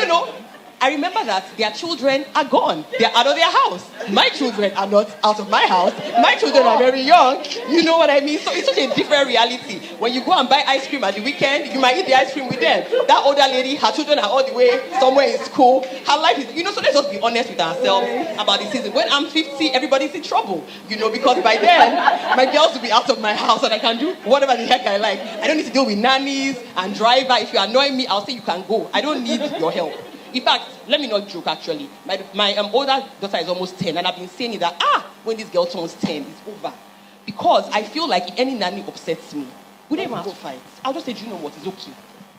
No. I remember that their children are gone. They're out of their house. My children are not out of my house. My children are very young. You know what I mean? So it's such a different reality. When you go and buy ice cream at the weekend, you might eat the ice cream with them. That older lady, her children are all the way somewhere in school. Her life is, so let's just be honest with ourselves about the season. When I'm 50, everybody's in trouble. Because by then, my girls will be out of my house and I can do whatever the heck I like. I don't need to deal with nannies and driver. If you annoy me, I'll say you can go. I don't need your help. In fact, let me not joke actually. My older daughter is almost 10 and I've been saying that, when this girl turns 10, it's over. Because I feel like if any nanny upsets me, we don't even have to fight. I'll just say, do you know what, it's okay.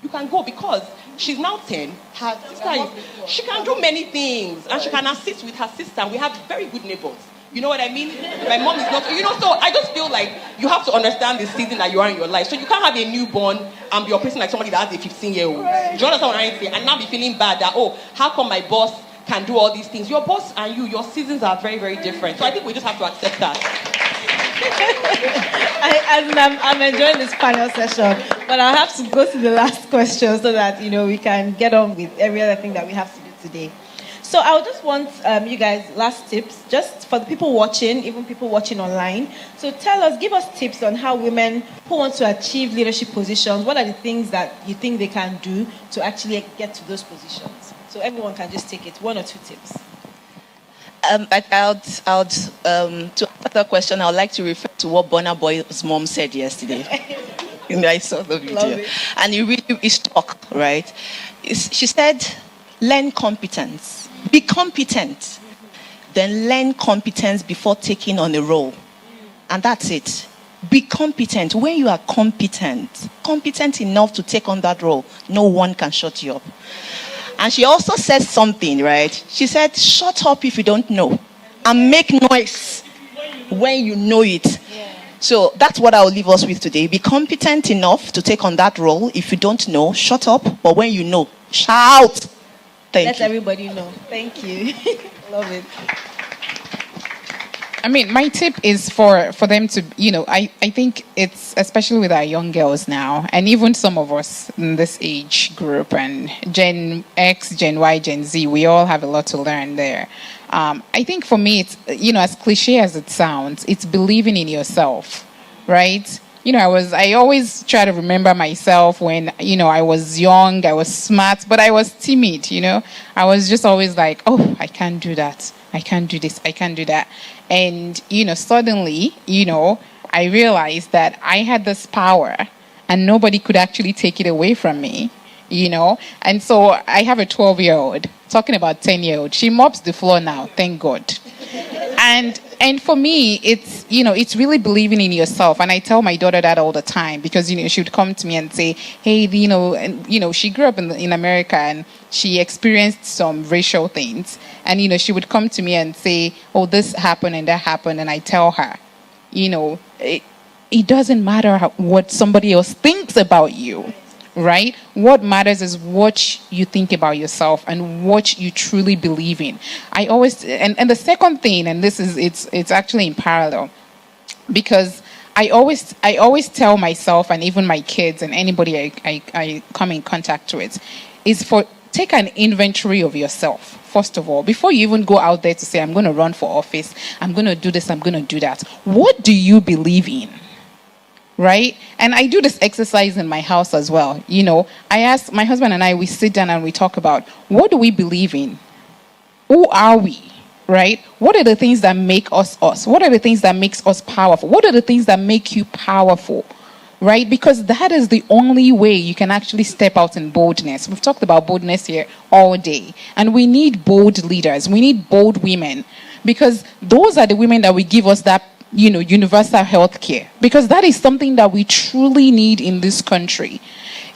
You can go because she's now 10. Her sister she can do many things and she can assist with her sister. We have very good neighbors. You know what I mean? My mom is not, so I just feel like you have to understand the season that you are in your life. So you can't have a newborn and be operating like somebody that has a 15-year-old. Do you understand what I'm saying? And now be feeling bad that, how come my boss can do all these things? Your boss and your seasons are very, very different. So I think we just have to accept that. I'm enjoying this panel session. But I'll have to go to the last question so that, we can get on with every other thing that we have to do today. So I just want you guys, last tips, just for the people watching, even people watching online. So give us tips on how women who want to achieve leadership positions, what are the things that you think they can do to actually get to those positions? So everyone can just take it, 1 or 2 tips. To answer that question, I would like to refer to what Burna Boy's mom said yesterday. I saw the video. And it really is talk, right? She said, learn competence. Be competent. Then learn competence before taking on a role. And that's it. Be competent. When you are competent enough to take on that role, no one can shut you up. And she also said something, right? She said, shut up if you don't know. And make noise when you know it. Yeah. So that's what I'll leave us with today. Be competent enough to take on that role. If you don't know, shut up. But when you know, shout. Let everybody know. Thank you. Love it. I mean, my tip is for them to, I think it's, especially with our young girls now, and even some of us in this age group, and Gen X, Gen Y, Gen Z, we all have a lot to learn there. I think for me, it's, as cliche as it sounds, it's believing in yourself, right? I always try to remember myself when, I was young, I was smart, but I was timid, I was just always like, oh, I can't do that. I can't do this. I can't do that. And, suddenly, I realized that I had this power and nobody could actually take it away from me, And so I have a 12-year-old, talking about 10-year-old. She mops the floor now, thank God. And for me, it's, it's really believing in yourself. And I tell my daughter that all the time because, she would come to me and say, hey, she grew up in America and she experienced some racial things. And, she would come to me and say, oh, this happened and that happened. And I tell her, it doesn't matter what somebody else thinks about you. Right? What matters is what you think about yourself and what you truly believe in. I always, and the second thing, and this is, it's actually in parallel, because I always tell myself and even my kids and anybody I come in contact with, is take an inventory of yourself. First of all, before you even go out there to say, I'm going to run for office, I'm going to do this, I'm going to do that. What do you believe in? Right? And I do this exercise in my house as well. I ask my husband and I, we sit down and we talk about, what do we believe in? Who are we? Right? What are the things that make us us? What are the things that makes us powerful? What are the things that make you powerful? Right? Because that is the only way you can actually step out in boldness. We've talked about boldness here all day. And we need bold leaders. We need bold women. Because those are the women that will give us that universal health care, because that is something that we truly need in this country.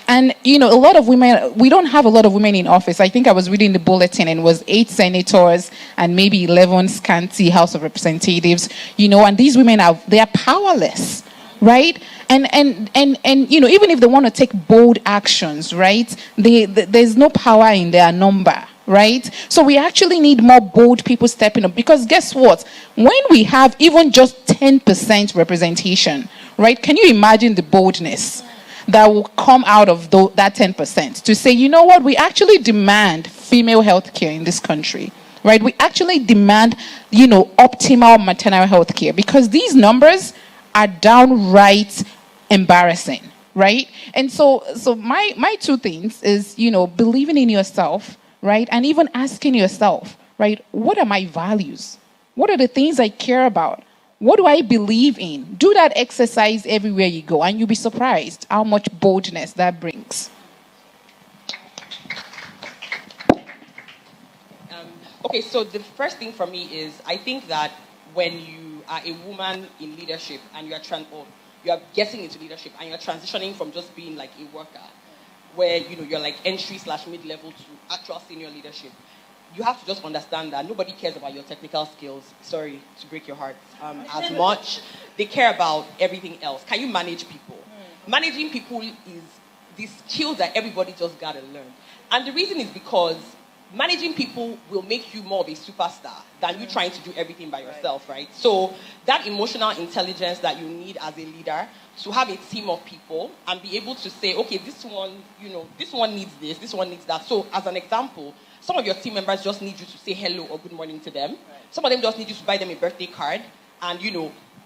And, a lot of women, we don't have a lot of women in office. I think I was reading the bulletin and it was 8 senators and maybe 11 scanty House of Representatives, and these women they are powerless, right? And even if they want to take bold actions, right, there's no power in their number. Right? So we actually need more bold people stepping up, because guess what? When we have even just 10% representation, right? Can you imagine the boldness that will come out of that 10% to say, you know what? We actually demand female health care in this country, right? We actually demand, optimal maternal health care, because these numbers are downright embarrassing, right? And so my 2 things is, believing in yourself, right? And even asking yourself, right, what are my values? What are the things I care about? What do I believe in? Do that exercise everywhere you go, and you'll be surprised how much boldness that brings. Okay, so the first thing for me is, I think that when you are a woman in leadership and you are getting into leadership and you're transitioning from just being like a worker, where you're like entry/mid-level to actual senior leadership, you have to just understand that nobody cares about your technical skills. Sorry to break your heart as much. They care about everything else. Can you manage people? Managing people is the skill that everybody just gotta learn. And the reason is because managing people will make you more of a superstar than you trying to do everything by yourself, right? So that emotional intelligence that you need as a leader, to have a team of people and be able to say, okay, this one, this one needs this one needs that. So as an example, some of your team members just need you to say hello or good morning to them. Some of them just need you to buy them a birthday card. And,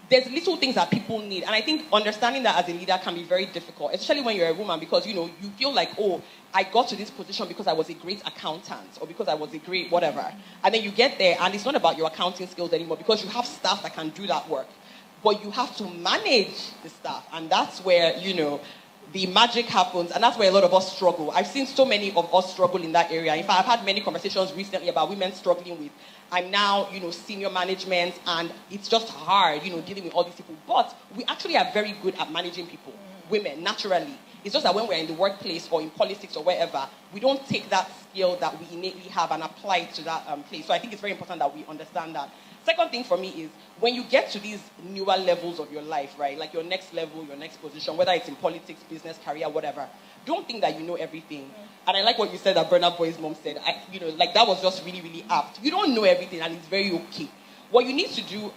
there's little things that people need. And I think understanding that as a leader can be very difficult, especially when you're a woman, because, you feel like, oh, I got to this position because I was a great accountant or because I was a great whatever. And then you get there and it's not about your accounting skills anymore because you have staff that can do that work. But you have to manage the staff. And that's where, the magic happens. And that's where a lot of us struggle. I've seen so many of us struggle in that area. In fact, I've had many conversations recently about women struggling with, I'm now, senior management, and it's just hard, dealing with all these people. But we actually are very good at managing people, women, naturally. It's just that when we're in the workplace or in politics or wherever, we don't take that skill that we innately have and apply it to that place. So I think it's very important that we understand that. Second thing for me is when you get to these newer levels of your life, right? Like your next level, your next position, whether it's in politics, business, career, whatever, don't think that you know everything. And I like what you said that Burna Boy's mom said. That was just really, really apt. You don't know everything and it's very okay. What you need to do,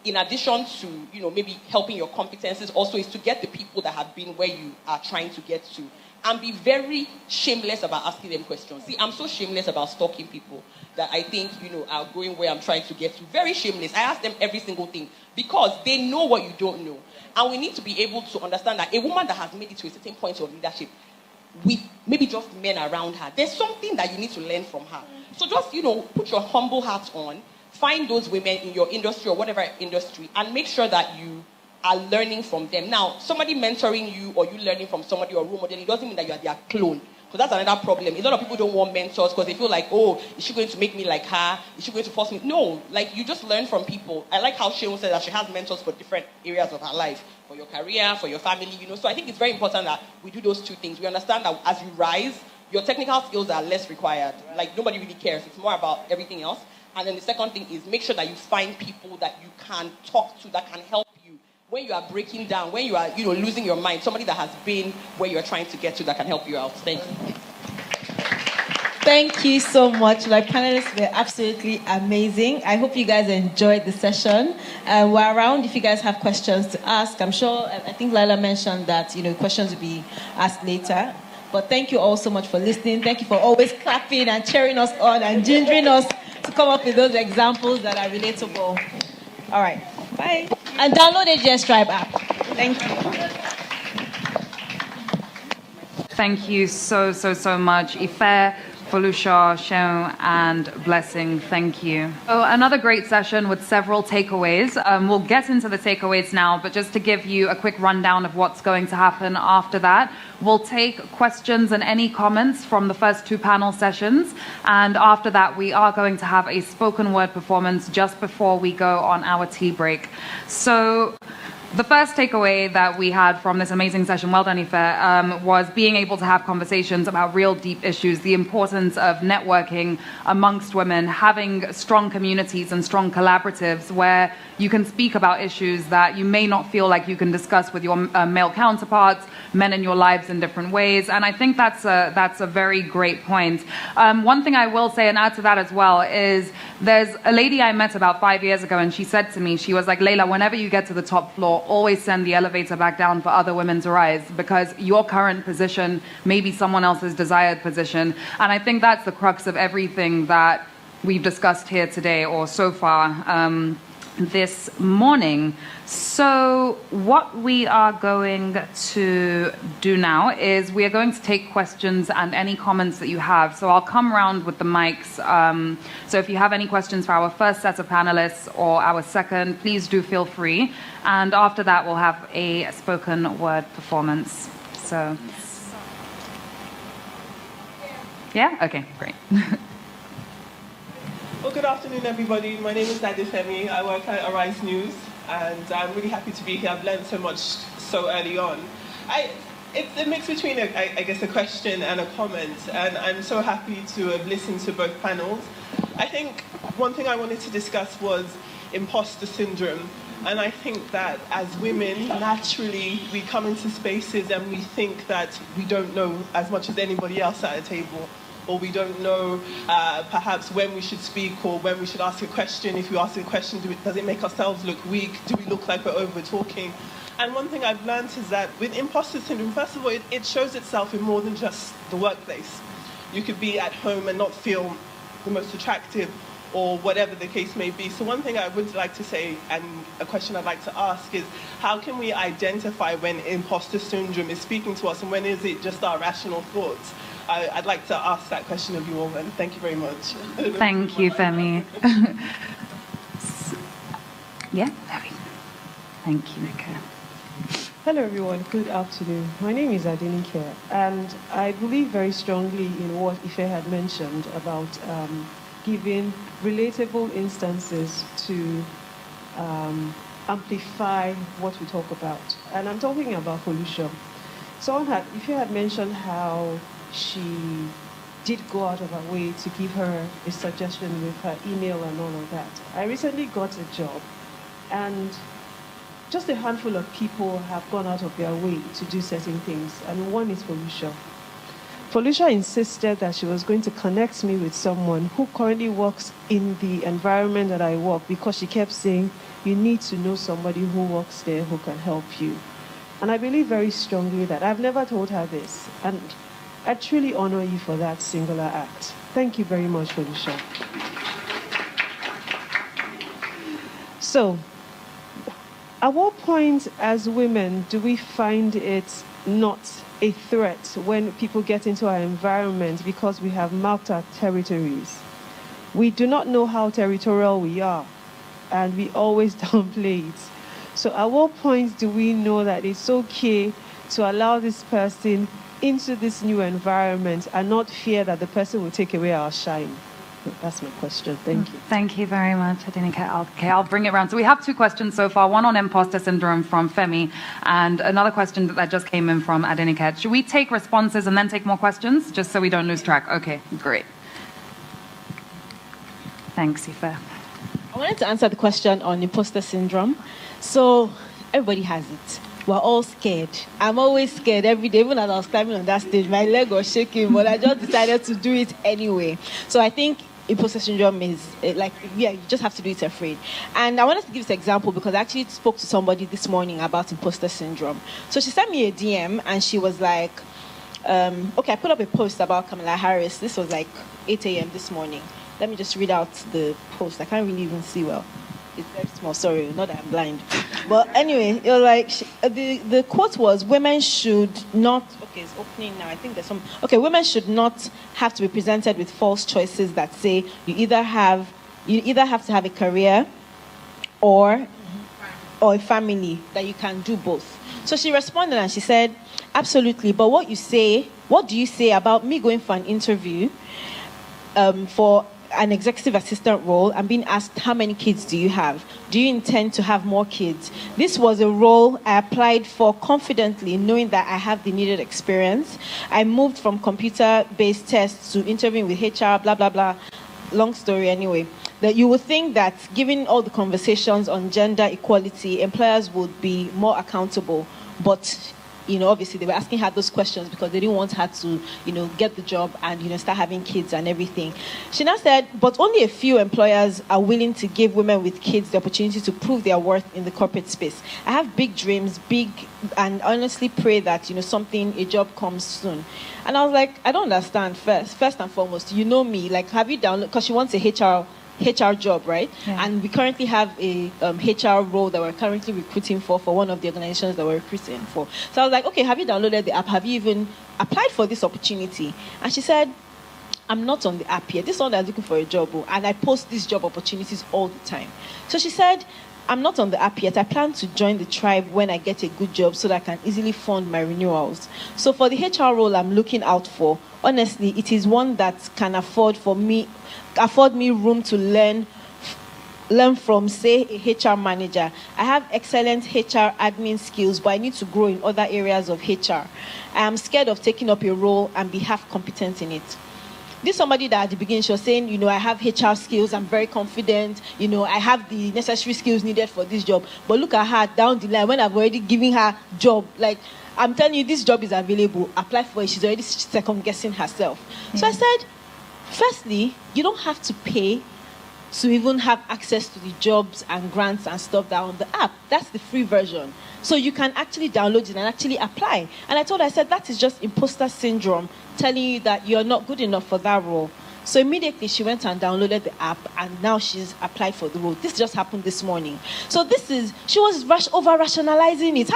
in addition to, maybe helping your competencies also, is to get the people that have been where you are trying to get to. And be very shameless about asking them questions. See, I'm so shameless about stalking people that I think, are going where I'm trying to get to. Very shameless. I ask them every single thing because they know what you don't know. And we need to be able to understand that a woman that has made it to a certain point of leadership, with maybe just men around her, there's something that you need to learn from her. So just, put your humble hat on, find those women in your industry or whatever industry, and make sure that you are learning from them. Now, somebody mentoring you or you learning from somebody or role model, it doesn't mean that you are their clone. Because that's another problem. A lot of people don't want mentors because they feel like, oh, is she going to make me like her? Is she going to force me? No, you just learn from people. I like how Sheon said that she has mentors for different areas of her life, for your career, for your family, So I think it's very important that we do those two things. We understand that as you rise, your technical skills are less required. Nobody really cares. It's more about everything else. And then the second thing is make sure that you find people that you can talk to, that can help you. When you are breaking down, when you are, losing your mind, somebody that has been where you're trying to get to that can help you out. Thank you. Thank you so much. My panelists were absolutely amazing. I hope you guys enjoyed the session. We're around if you guys have questions to ask. I think Lila mentioned that, questions will be asked later. But thank you all so much for listening. Thank you for always clapping and cheering us on and gingering us to come up with those examples that are relatable. All right. Bye. And download the AGS Tribe app. Thank you. Thank you so much. ElectHER, Folusha, Sheon, and Blessing, thank you. So another great session with several takeaways. We'll get into the takeaways now, but just to give you a quick rundown of what's going to happen after that, we'll take questions and any comments from the first two panel sessions, and after that we are going to have a spoken word performance just before we go on our tea break. So the first takeaway that we had from this amazing session, well done ElectHER, was being able to have conversations about real deep issues, the importance of networking amongst women, having strong communities and strong collaboratives where you can speak about issues that you may not feel like you can discuss with your male counterparts, men in your lives in different ways. And I think that's a very great point. One thing I will say and add to that as well is there's a lady I met about 5 years ago, and she said to me, she was like, Layla, whenever you get to the top floor, always send the elevator back down for other women to rise, because your current position may be someone else's desired position. And I think that's the crux of everything that we've discussed here today or so far this morning. So what we are going to do now is we are going to take questions and any comments that you have. So I'll come around with the mics. So if you have any questions for our first set of panelists or our second, please do feel free. And after that, we'll have a spoken word performance. So, yeah? Okay, great. Well, good afternoon, everybody. My name is Nadia Femi. I work at Arise News, and I'm really happy to be here. I've learned so much so early on. It's a mix between, I guess, a question and a comment, and I'm so happy to have listened to both panels. I think one thing I wanted to discuss was imposter syndrome, and I think that as women, naturally, we come into spaces and we think that we don't know as much as anybody else at a table, or we don't know perhaps when we should speak or when we should ask a question. If we ask a question, does it make ourselves look weak? Do we look like we're over-talking? And one thing I've learned is that with imposter syndrome, first of all, it shows itself in more than just the workplace. You could be at home and not feel the most attractive or whatever the case may be. So one thing I would like to say, and a question I'd like to ask, is how can we identify when imposter syndrome is speaking to us and when is it just our rational thoughts? I'd like to ask that question of you all, and thank you very much. Thank you, Femi. Yeah, thank you, Nika. Hello everyone, good afternoon. My name is AGS, and I believe very strongly in what Ife had mentioned about giving relatable instances to amplify what we talk about. And I'm talking about pollution. Ife had mentioned how she did go out of her way to give her a suggestion with her email and all of that. I recently got a job, and just a handful of people have gone out of their way to do certain things, and one is Felicia. Felicia insisted that she was going to connect me with someone who currently works in the environment that I work, because she kept saying, you need to know somebody who works there who can help you. And I believe very strongly that I've never told her this, and I truly honor you for that singular act. Thank you very much, Felicia. So, at what point as women do we find it not a threat when people get into our environment because we have marked our territories? We do not know how territorial we are, and we always downplay it. So at what point do we know that it's okay to allow this person into this new environment and not fear that the person will take away our shine? That's my question. Thank you. Thank you very much, Adenika. Okay, I'll bring it around. So we have two questions so far, one on imposter syndrome from Femi, and another question that just came in from Adenika. Should we take responses and then take more questions, just so we don't lose track? Okay, great. Thanks, Ife. I wanted to answer the question on imposter syndrome. So everybody has it. We're all scared. I'm always scared every day. Even as I was climbing on that stage, my leg was shaking, but I just decided to do it anyway. So I think imposter syndrome is you just have to do it afraid. And I wanted to give this example because I actually spoke to somebody this morning about imposter syndrome. So she sent me a DM and she was like, okay, I put up a post about Kamala Harris. This was like 8 a.m. this morning. Let me just read out the post. I can't really even see well. It's very small, sorry, not that I'm blind. But anyway, you're like, the quote was, women should not, okay, it's opening now, I think there's some, okay, women should not have to be presented with false choices that say you either have to have a career or a family, that you can do both. So she responded and she said, absolutely, but what do you say about me going for an interview for an executive assistant role and being asked, how many kids do you have? Do you intend to have more kids? This was a role I applied for confidently, knowing that I have the needed experience. I moved from computer-based tests to interviewing with HR, blah, blah, blah. Long story anyway. That you would think that given all the conversations on gender equality, employers would be more accountable. But obviously they were asking her those questions because they didn't want her to, get the job and, start having kids and everything. She now said, but only a few employers are willing to give women with kids the opportunity to prove their worth in the corporate space. I have big dreams, and honestly pray that, a job comes soon. And I was like, I don't understand. First and foremost, you know me, like, have you downloaded, because she wants a HR job, right? Yeah. And we currently have a HR role that we're currently recruiting for one of the organizations that we're recruiting for. So I was like, okay, have you downloaded the app? Have you even applied for this opportunity? And she said, I'm not on the app yet. This is one that's looking for a job, and I post these job opportunities all the time. So she said, I'm not on the app yet. I plan to join the tribe when I get a good job so that I can easily fund my renewals. So for the HR role I'm looking out for, honestly, it is one that can afford me room to learn from, say, a HR manager. I have excellent HR admin skills, but I need to grow in other areas of HR. I am scared of taking up a role and be half competent in it. This is somebody that at the beginning she was saying, I have HR skills, I'm very confident, I have the necessary skills needed for this job. But look at her down the line when I've already given her job. Like, I'm telling you, this job is available. Apply for it. She's already second guessing herself. Yeah. So I said, Firstly, you don't have to pay to even have access to the jobs and grants and stuff that are on the app. That's the free version. So you can actually download it and actually apply. And I said, that is just imposter syndrome telling you that you're not good enough for that role. So immediately she went and downloaded the app, and now she's applied for the role. This just happened this morning. So she was over-rationalizing it.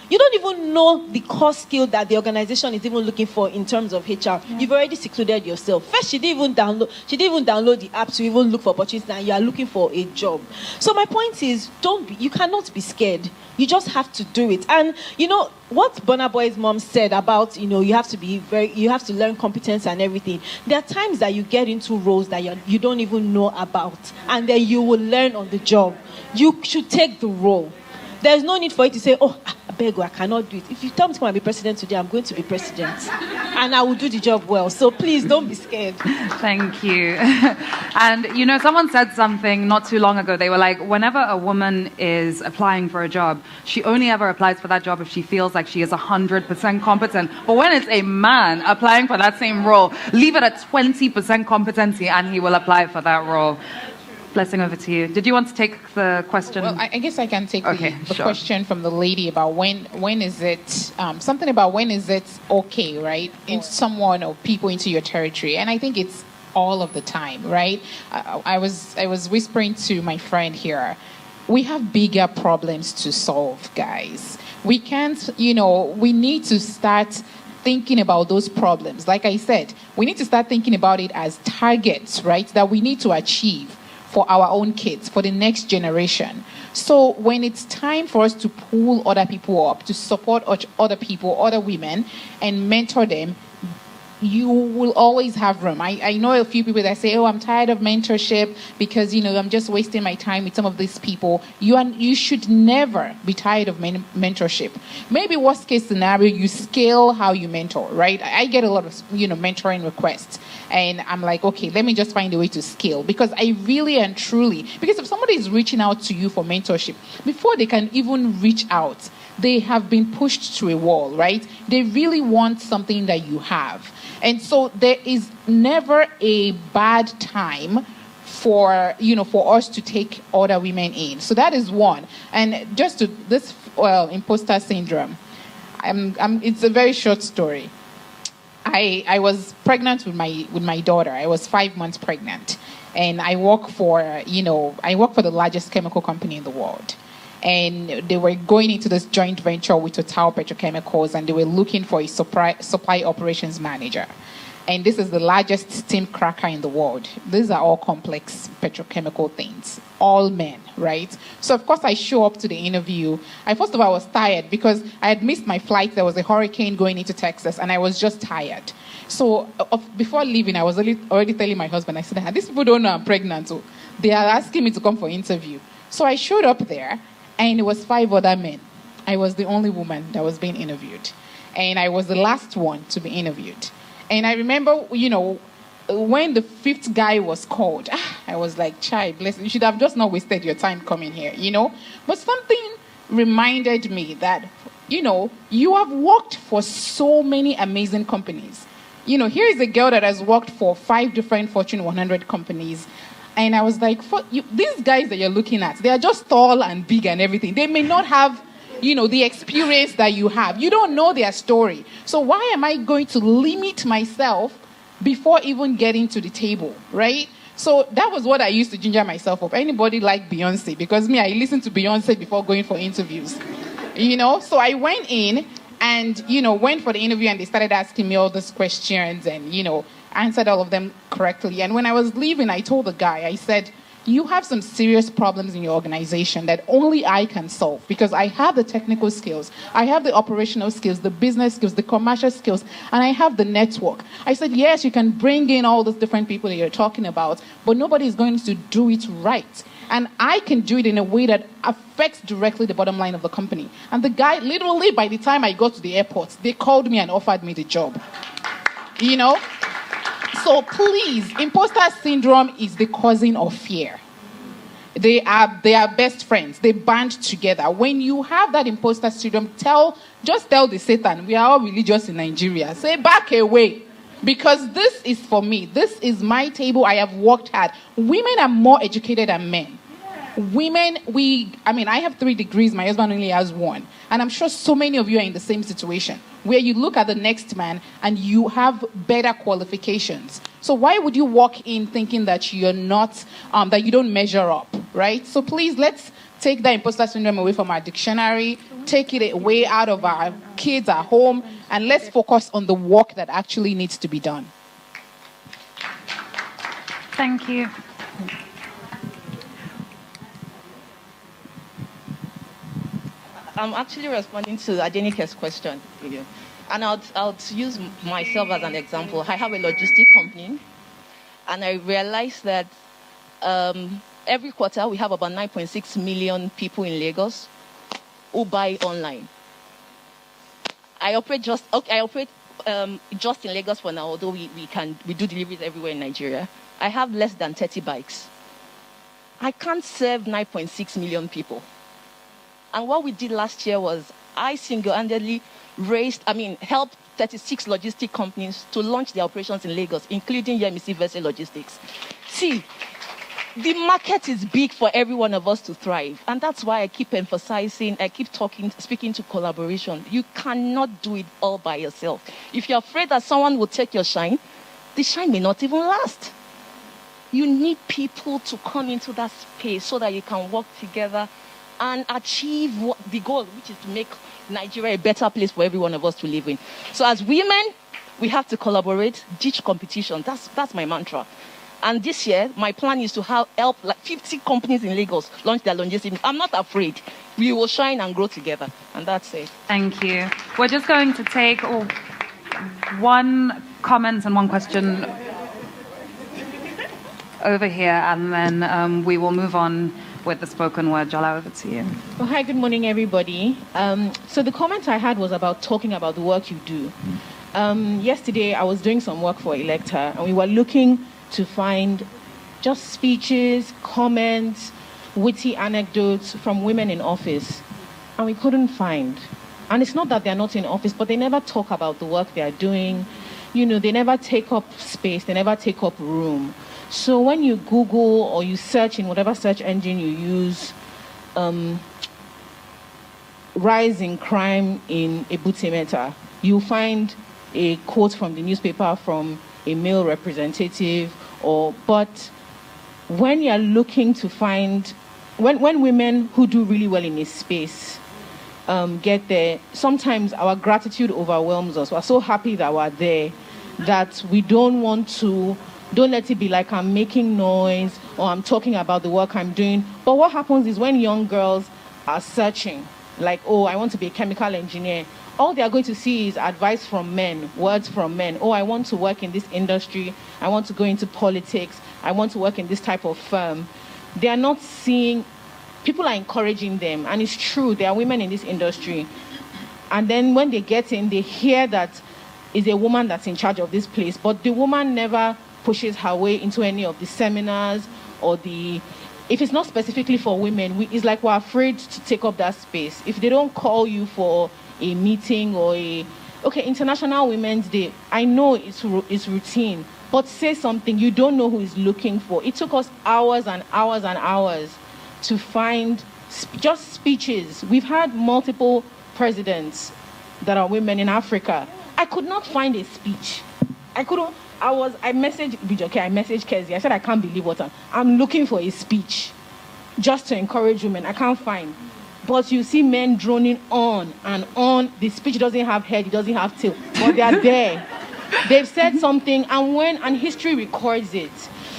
You don't even know the core skill that the organization is even looking for in terms of HR. Yeah. You've already secluded yourself. First, she didn't even download the app to even look for opportunities, and you are looking for a job. So my point is, you cannot be scared. You just have to do it. And what Burna Boy's mom said about, you have to learn competence and everything. There are times that you get into roles that you don't even know about, and then you will learn on the job. You should take the role. There's no need for you to say, I beg you, I cannot do it. If you tell me to come and be president today, I'm going to be president. And I will do the job well. So please, don't be scared. Thank you. And, someone said something not too long ago. They were like, whenever a woman is applying for a job, she only ever applies for that job if she feels like she is 100% competent. But when it's a man applying for that same role, leave it at 20% competency and he will apply for that role. Blessing, over to you. Did you want to take the question? Well, I guess I can take the question from the lady about when is it, something about when is it okay, right? In someone or people into your territory. And I think it's all of the time, right? I was whispering to my friend here, we have bigger problems to solve, guys. We can't, we need to start thinking about those problems. Like I said, we need to start thinking about it as targets, right? That we need to achieve for our own kids, for the next generation. So when it's time for us to pull other people up, to support other people, other women, and mentor them, you will always have room. I know a few people that say, I'm tired of mentorship because, I'm just wasting my time with some of these people. You should never be tired of mentorship. Maybe worst case scenario, you scale how you mentor, right? I get a lot of, mentoring requests. And I'm like, okay, let me just find a way to scale. Because I really and truly, because if somebody is reaching out to you for mentorship, before they can even reach out, they have been pushed to a wall, right? They really want something that you have. And so there is never a bad time for us to take other women in. So that is one. And just to this imposter syndrome, it's a very short story. I was pregnant with my daughter. I was 5 months pregnant, and I work for the largest chemical company in the world. And they were going into this joint venture with Total Petrochemicals, and they were looking for a supply operations manager. And this is the largest steam cracker in the world. These are all complex petrochemical things, all men, right? So, of course, I show up to the interview. First of all, I was tired because I had missed my flight. There was a hurricane going into Texas, and I was just tired. So, before leaving, I was already telling my husband, I said, these people don't know I'm pregnant. So they are asking me to come for interview. So I showed up there, and it was 5 other men. I was the only woman that was being interviewed. And I was the last one to be interviewed. And I remember, when the 5th guy was called, I was like, Chai, bless you. You should have just not wasted your time coming here, But something reminded me that, you have worked for so many amazing companies. Here is a girl that has worked for 5 different Fortune 100 companies. And I was like, these guys that you're looking at, they are just tall and big and everything. They may not have the experience that you have. You don't know their story. So why am I going to limit myself before even getting to the table, right? So that was what I used to ginger myself up. Anybody like Beyonce? Because I listened to Beyonce before going for interviews, So I went in and, went for the interview, and they started asking me all these questions and, answered all of them correctly. And when I was leaving, I told the guy, I said, you have some serious problems in your organization that only I can solve, because I have the technical skills, I have the operational skills, the business skills, the commercial skills, and I have the network. I said, yes, you can bring in all those different people that you're talking about, but nobody is going to do it right. And I can do it in a way that affects directly the bottom line of the company. And the guy, literally, by the time I got to the airport, they called me and offered me the job. So please, imposter syndrome is the cousin of fear. They are best friends. They band together. When you have that imposter syndrome, just tell the Satan, we are all religious in Nigeria. Say, back away. Because this is for me. This is my table. I have worked hard. Women are more educated than men. Women, I have 3 degrees. My husband only has 1. And I'm sure so many of you are in the same situation where you look at the next man and you have better qualifications. So why would you walk in thinking that you're not, that you don't measure up, right? So please, let's take that imposter syndrome away from our dictionary, take it away out of our kids at home, and let's focus on the work that actually needs to be done. Thank you. I'm actually responding to Adenike's question. And I'll use myself as an example. I have a logistic company, and I realized that every quarter we have about 9.6 million people in Lagos who buy online. I operate just in Lagos for now, although we do deliveries everywhere in Nigeria. I have less than 30 bikes. I can't serve 9.6 million people. And what we did last year was I single-handedly helped 36 logistic companies to launch their operations in Lagos, including Yemisi Vessel Logistics. See, the market is big for every one of us to thrive. And that's why I keep emphasizing, speaking to collaboration. You cannot do it all by yourself. If you're afraid that someone will take your shine, the shine may not even last. You need people to come into that space so that you can work together and achieve the goal, which is to make Nigeria a better place for every one of us to live in. So as women, we have to collaborate, ditch competition. That's my mantra. And this year, my plan is to help like 50 companies in Lagos launch their logistics. I'm not afraid. We will shine and grow together. And that's it. Thank you. We're just going to take one comment and one question over here, and then we will move on with the spoken word. Jola, over to you. Well, hi, good morning, everybody. So the comment I had was about talking about the work you do. Yesterday, I was doing some work for ElectHER, and we were looking to find just speeches, comments, witty anecdotes from women in office, and we couldn't find. And it's not that they're not in office, but they never talk about the work they're doing. They never take up space, they never take up room. So when you Google or you search in whatever search engine you use, rise in crime in Ebutimeta, you'll find a quote from the newspaper from a male representative, but when you're looking to find, when women who do really well in a space get there, sometimes our gratitude overwhelms us. We're so happy that we're there that we don't let it be like I'm making noise or I'm talking about the work I'm doing. But what happens is when young girls are searching, like, I want to be a chemical engineer, all they are going to see is advice from men, words from men. I want to work in this industry. I want to go into politics. I want to work in this type of firm. They are not seeing, people are encouraging them. And it's true, there are women in this industry. And then when they get in, they hear that it's a woman that's in charge of this place. But the woman never pushes her way into any of the seminars if it's not specifically for women, it's like we're afraid to take up that space. If they don't call you for a meeting or International Women's Day, I know it's routine, but say something. You don't know who is looking for. It took us hours and hours and hours to find just speeches. We've had multiple presidents that are women in Africa. I could not find a speech. I messaged Bijoke, I messaged Kezi. I said, I can't believe I'm looking for a speech just to encourage women. I can't find. But you see men droning on and on. The speech doesn't have head, it doesn't have tail, but they are there. They've said something, and history records it.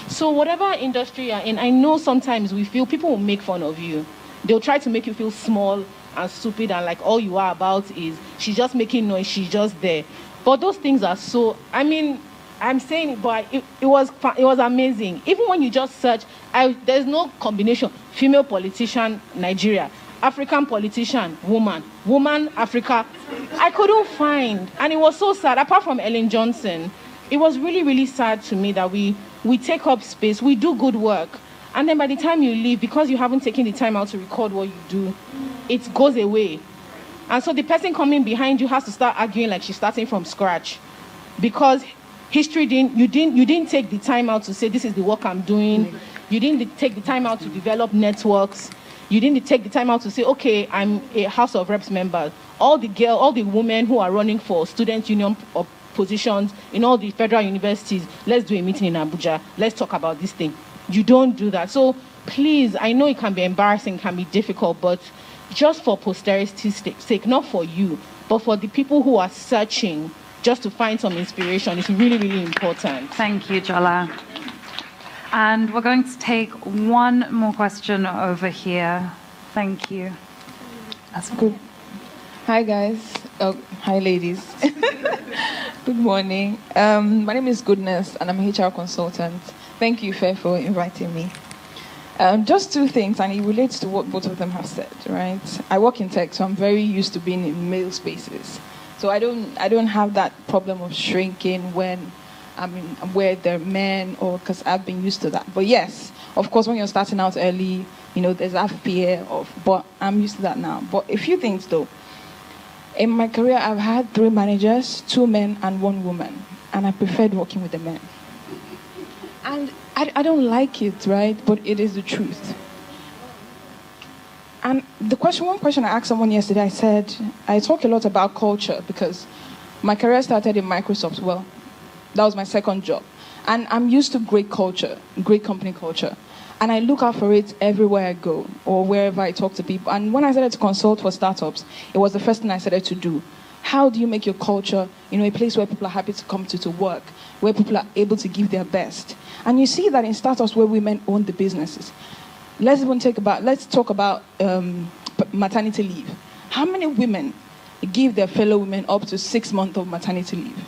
So whatever industry you're in, I know sometimes we feel people will make fun of you. They'll try to make you feel small and stupid and like all you are about is she's just making noise, she's just there. But those things are I'm saying it, but it was amazing. Even when you just search, there's no combination. Female politician, Nigeria. African politician, woman, Africa. I couldn't find. And it was so sad. Apart from Ellen Johnson, it was really, really sad to me that we take up space. We do good work. And then by the time you leave, because you haven't taken the time out to record what you do, it goes away. And so the person coming behind you has to start arguing like she's starting from scratch. Because History you didn't take the time out to say this is the work I'm doing. You didn't take the time out to develop networks. You didn't take the time out to say, okay, I'm a House of Reps member. All the women who are running for student union positions in all the federal universities, let's do a meeting in Abuja. Let's talk about this thing. You don't do that. So please, I know it can be embarrassing, can be difficult, but just for posterity's sake, not for you, but for the people who are searching just to find some inspiration, it's really, really important. Thank you, Jola. And we're going to take one more question over here. Thank you. That's good. Hi, guys. Oh, hi, ladies. Good morning. My name is Goodness, and I'm a HR consultant. Thank you, Fair, for inviting me. Just two things, and it relates to what both of them have said, right? I work in tech, so I'm very used to being in male spaces. So I don't have that problem of shrinking when I'm where there are men, or because I've been used to that. But yes, of course, when you're starting out early, there's that fear but I'm used to that now. But a few things though. In my career, I've had 3 managers, 2 men and 1 woman, and I preferred working with the men. And I don't like it, right? But it is the truth. And one question I asked someone yesterday, I said, I talk a lot about culture because my career started in Microsoft. Well, that was my second job. And I'm used to great culture, great company culture. And I look out for it everywhere I go or wherever I talk to people. And when I started to consult for startups, it was the first thing I started to do. How do you make your culture, a place where people are happy to come to work, where people are able to give their best? And you see that in startups where women own the businesses. Let's talk about maternity leave. How many women give their fellow women up to 6 months of maternity leave?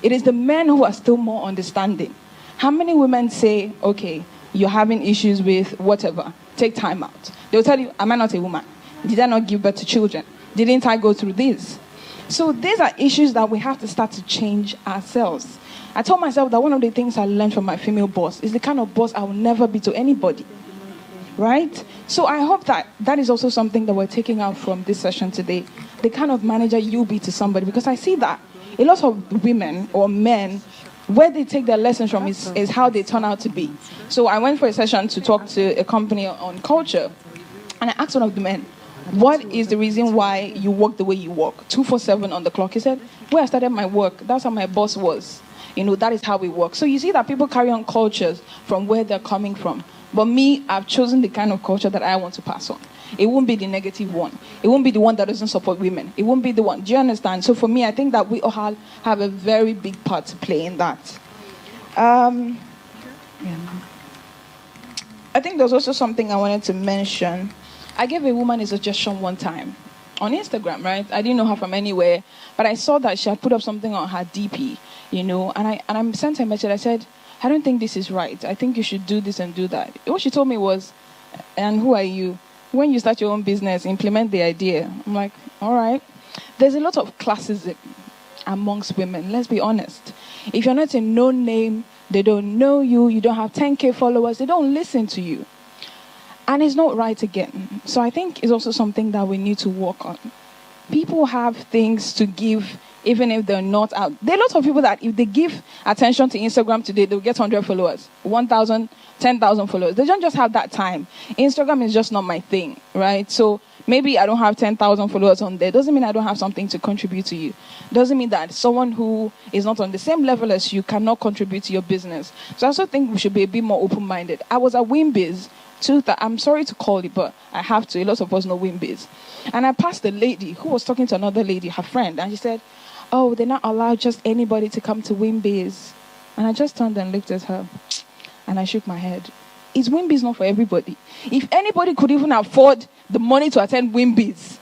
It is the men who are still more understanding. How many women say, okay, you're having issues with whatever, take time out. They'll tell you, am I not a woman? Did I not give birth to children? Didn't I go through this? So these are issues that we have to start to change ourselves. I told myself that one of the things I learned from my female boss is the kind of boss I will never be to anybody. Right? So I hope that is also something that we're taking out from this session today. The kind of manager you'll be to somebody. Because I see that a lot of women or men, where they take their lessons from is how they turn out to be. So I went for a session to talk to a company on culture. And I asked one of the men, what is the reason why you work the way you work? 24/7 on the clock. He said, where I started my work, that's how my boss was. That is how we work. So you see that people carry on cultures from where they're coming from. But me, I've chosen the kind of culture that I want to pass on. It won't be the negative one. It won't be the one that doesn't support women. It won't be the one. Do you understand? So for me, I think that we all have a very big part to play in that. I think there's also something I wanted to mention. I gave a woman a suggestion one time on Instagram, right? I didn't know her from anywhere, but I saw that she had put up something on her DP, and I sent her a message. I said, I don't think this is right. I think you should do this and do that. What she told me was, and who are you? When you start your own business, implement the idea. I'm like, all right. There's a lot of classism amongst women, let's be honest. If you're not a known name, they don't know you, you don't have 10K followers, they don't listen to you. And it's not right again. So I think it's also something that we need to work on. People have things to give, even if they're not out. There are lots of people that if they give attention to Instagram today, they'll get 100 followers, 1,000, 10,000 followers. They don't just have that time. Instagram is just not my thing, right? So maybe I don't have 10,000 followers on there. Doesn't mean I don't have something to contribute to you. Doesn't mean that someone who is not on the same level as you cannot contribute to your business. So I also think we should be a bit more open-minded. I was at Wimbiz. I'm sorry to call it, but I have to. A lot of us know Wimbiz. And I passed a lady who was talking to another lady, her friend, and she said, oh, they're not allowed just anybody to come to Wimbiz. And I just turned and looked at her, and I shook my head. Is Wimbiz not for everybody? If anybody could even afford the money to attend Wimbiz,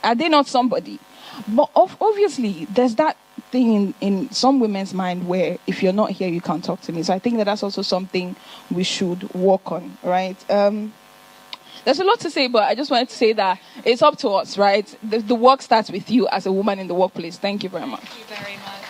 are they not somebody? But obviously, there's that thing in some women's mind where if you're not here, you can't talk to me. So I think that that's also something we should work on, right? There's a lot to say, but I just wanted to say that it's up to us, right? The work starts with you as a woman in the workplace. Thank you very much. Thank you very much.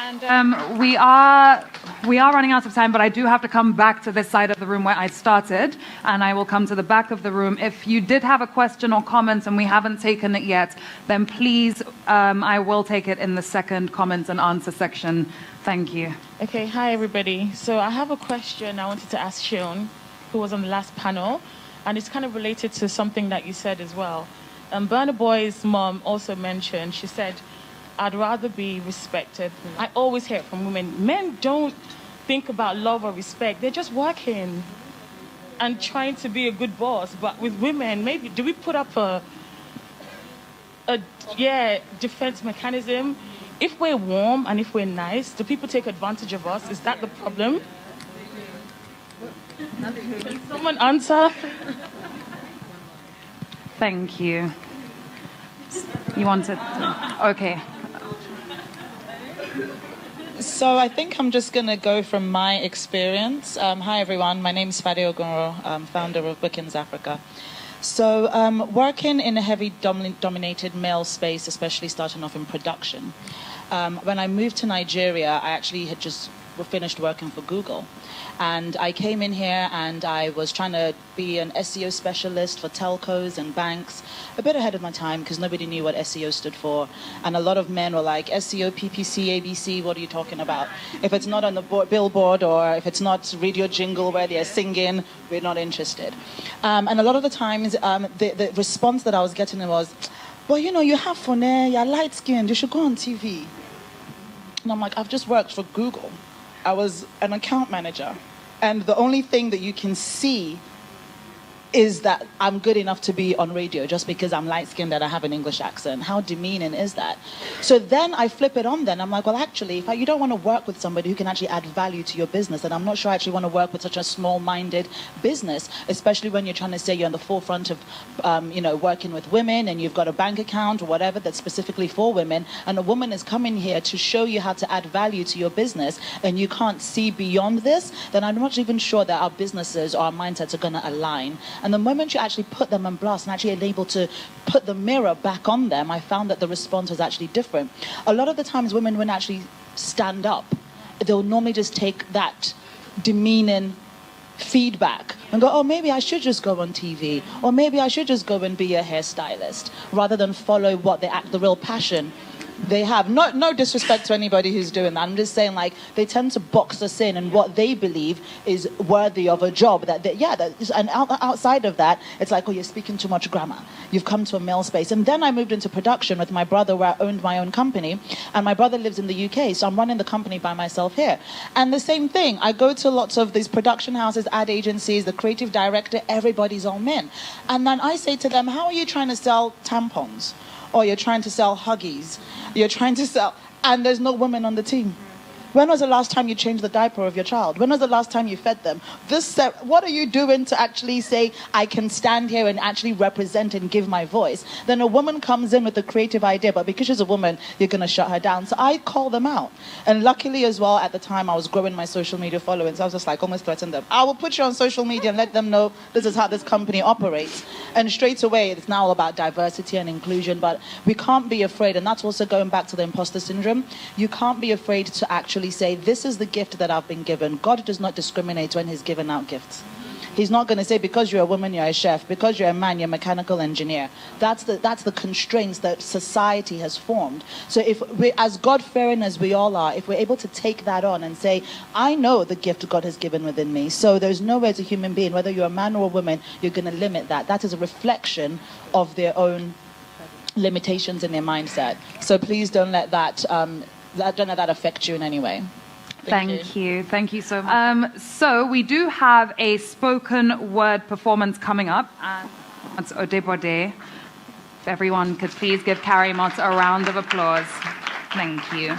And we are running out of time, but I do have to come back to this side of the room where I started, and I will come to the back of the room. If you did have a question or comment and we haven't taken it yet, then please, I will take it in the second comments and answer section. Thank you. Okay, hi everybody. So I have a question I wanted to ask Sean, who was on the last panel, and it's kind of related to something that you said as well. Burna Boy's mom also mentioned, she said, I'd rather be respected. I always hear it from women. Men don't think about love or respect. They're just working and trying to be a good boss. But with women, maybe, do we put up a defense mechanism? If we're warm and if we're nice, do people take advantage of us? Is that the problem? Can someone answer? Thank you. You wanted to? Okay. So I think I'm just going to go from my experience. Hi, everyone. My name is Fade Ogunro. I'm founder of Bookings Africa. So working in a heavy dominated male space, especially starting off in production. When I moved to Nigeria, I actually had just finished working for Google. And I came in here and I was trying to be an SEO specialist for telcos and banks, a bit ahead of my time because nobody knew what SEO stood for. And a lot of men were like, SEO, PPC, ABC, what are you talking about? If it's not on the billboard or if it's not radio jingle where they're singing, we're not interested. And a lot of the times, the response that I was getting was, well, you know, you have phone, you're light-skinned, you should go on TV. And I'm like, I've just worked for Google. I was an account manager, and the only thing that you can see is that I'm good enough to be on radio just because I'm light-skinned and I have an English accent. How demeaning is that? So then I flip it on then. I'm like, well, actually, if you don't want to work with somebody who can actually add value to your business, then I'm not sure I actually want to work with such a small-minded business, especially when you're trying to say you're on the forefront of, working with women and you've got a bank account or whatever that's specifically for women, and a woman is coming here to show you how to add value to your business, and you can't see beyond this, then I'm not even sure that our businesses or our mindsets are going to align. And the moment you actually put them on blast and actually are able to put the mirror back on them, I found that the response was actually different. A lot of the times women wouldn't actually stand up. They'll normally just take that demeaning feedback and go, oh, maybe I should just go on TV, or maybe I should just go and be a hairstylist, rather than follow what the real passion they have. No disrespect to anybody who's doing that. I'm just saying, like, they tend to box us in and what they believe is worthy of a job. And outside of that, it's like, oh, you're speaking too much grammar. You've come to a male space. And then I moved into production with my brother, where I owned my own company. And my brother lives in the UK, so I'm running the company by myself here. And the same thing, I go to lots of these production houses, ad agencies, the creative director, everybody's all men. And then I say to them, how are you trying to sell tampons? Or you're trying to sell Huggies, you're trying to sell, and there's no women on the team. When was the last time you changed the diaper of your child? When was the last time you fed them? What are you doing to actually say, I can stand here and actually represent and give my voice? Then a woman comes in with a creative idea, but because she's a woman, you're going to shut her down. So I call them out. And luckily as well, at the time, I was growing my social media following. So I was just like, almost threatened them. I will put you on social media and let them know this is how this company operates. And straight away, it's now all about diversity and inclusion. But we can't be afraid. And that's also going back to the imposter syndrome. You can't be afraid to actually say, this is the gift that I've been given. God does not discriminate when he's giving out gifts. He's not going to say, because you're a woman, you're a chef. Because you're a man, you're a mechanical engineer. That's the constraints that society has formed. So if we, as God-fearing as we all are, if we're able to take that on and say, I know the gift God has given within me. So there's no way as a human being, whether you're a man or a woman, you're going to limit that. That is a reflection of their own limitations in their mindset. So please don't let that affect you in any way. Thank you so much. So we do have a spoken word performance coming up, and it's Odebode. If everyone could please give Karimot a round of applause. Thank you.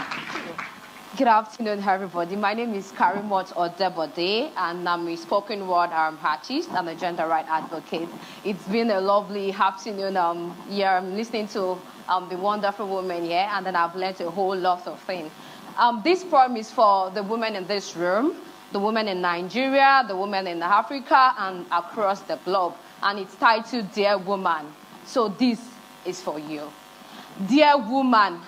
Good afternoon, everybody. My name is Karimot Odebode, and I'm a spoken word artist and a gender rights advocate. It's been a lovely afternoon here. I'm listening to the wonderful women here, and then I've learned a whole lot of things. This poem is for the women in this room, the women in Nigeria, the women in Africa, and across the globe. And it's titled, Dear Woman. So this is for you. Dear woman,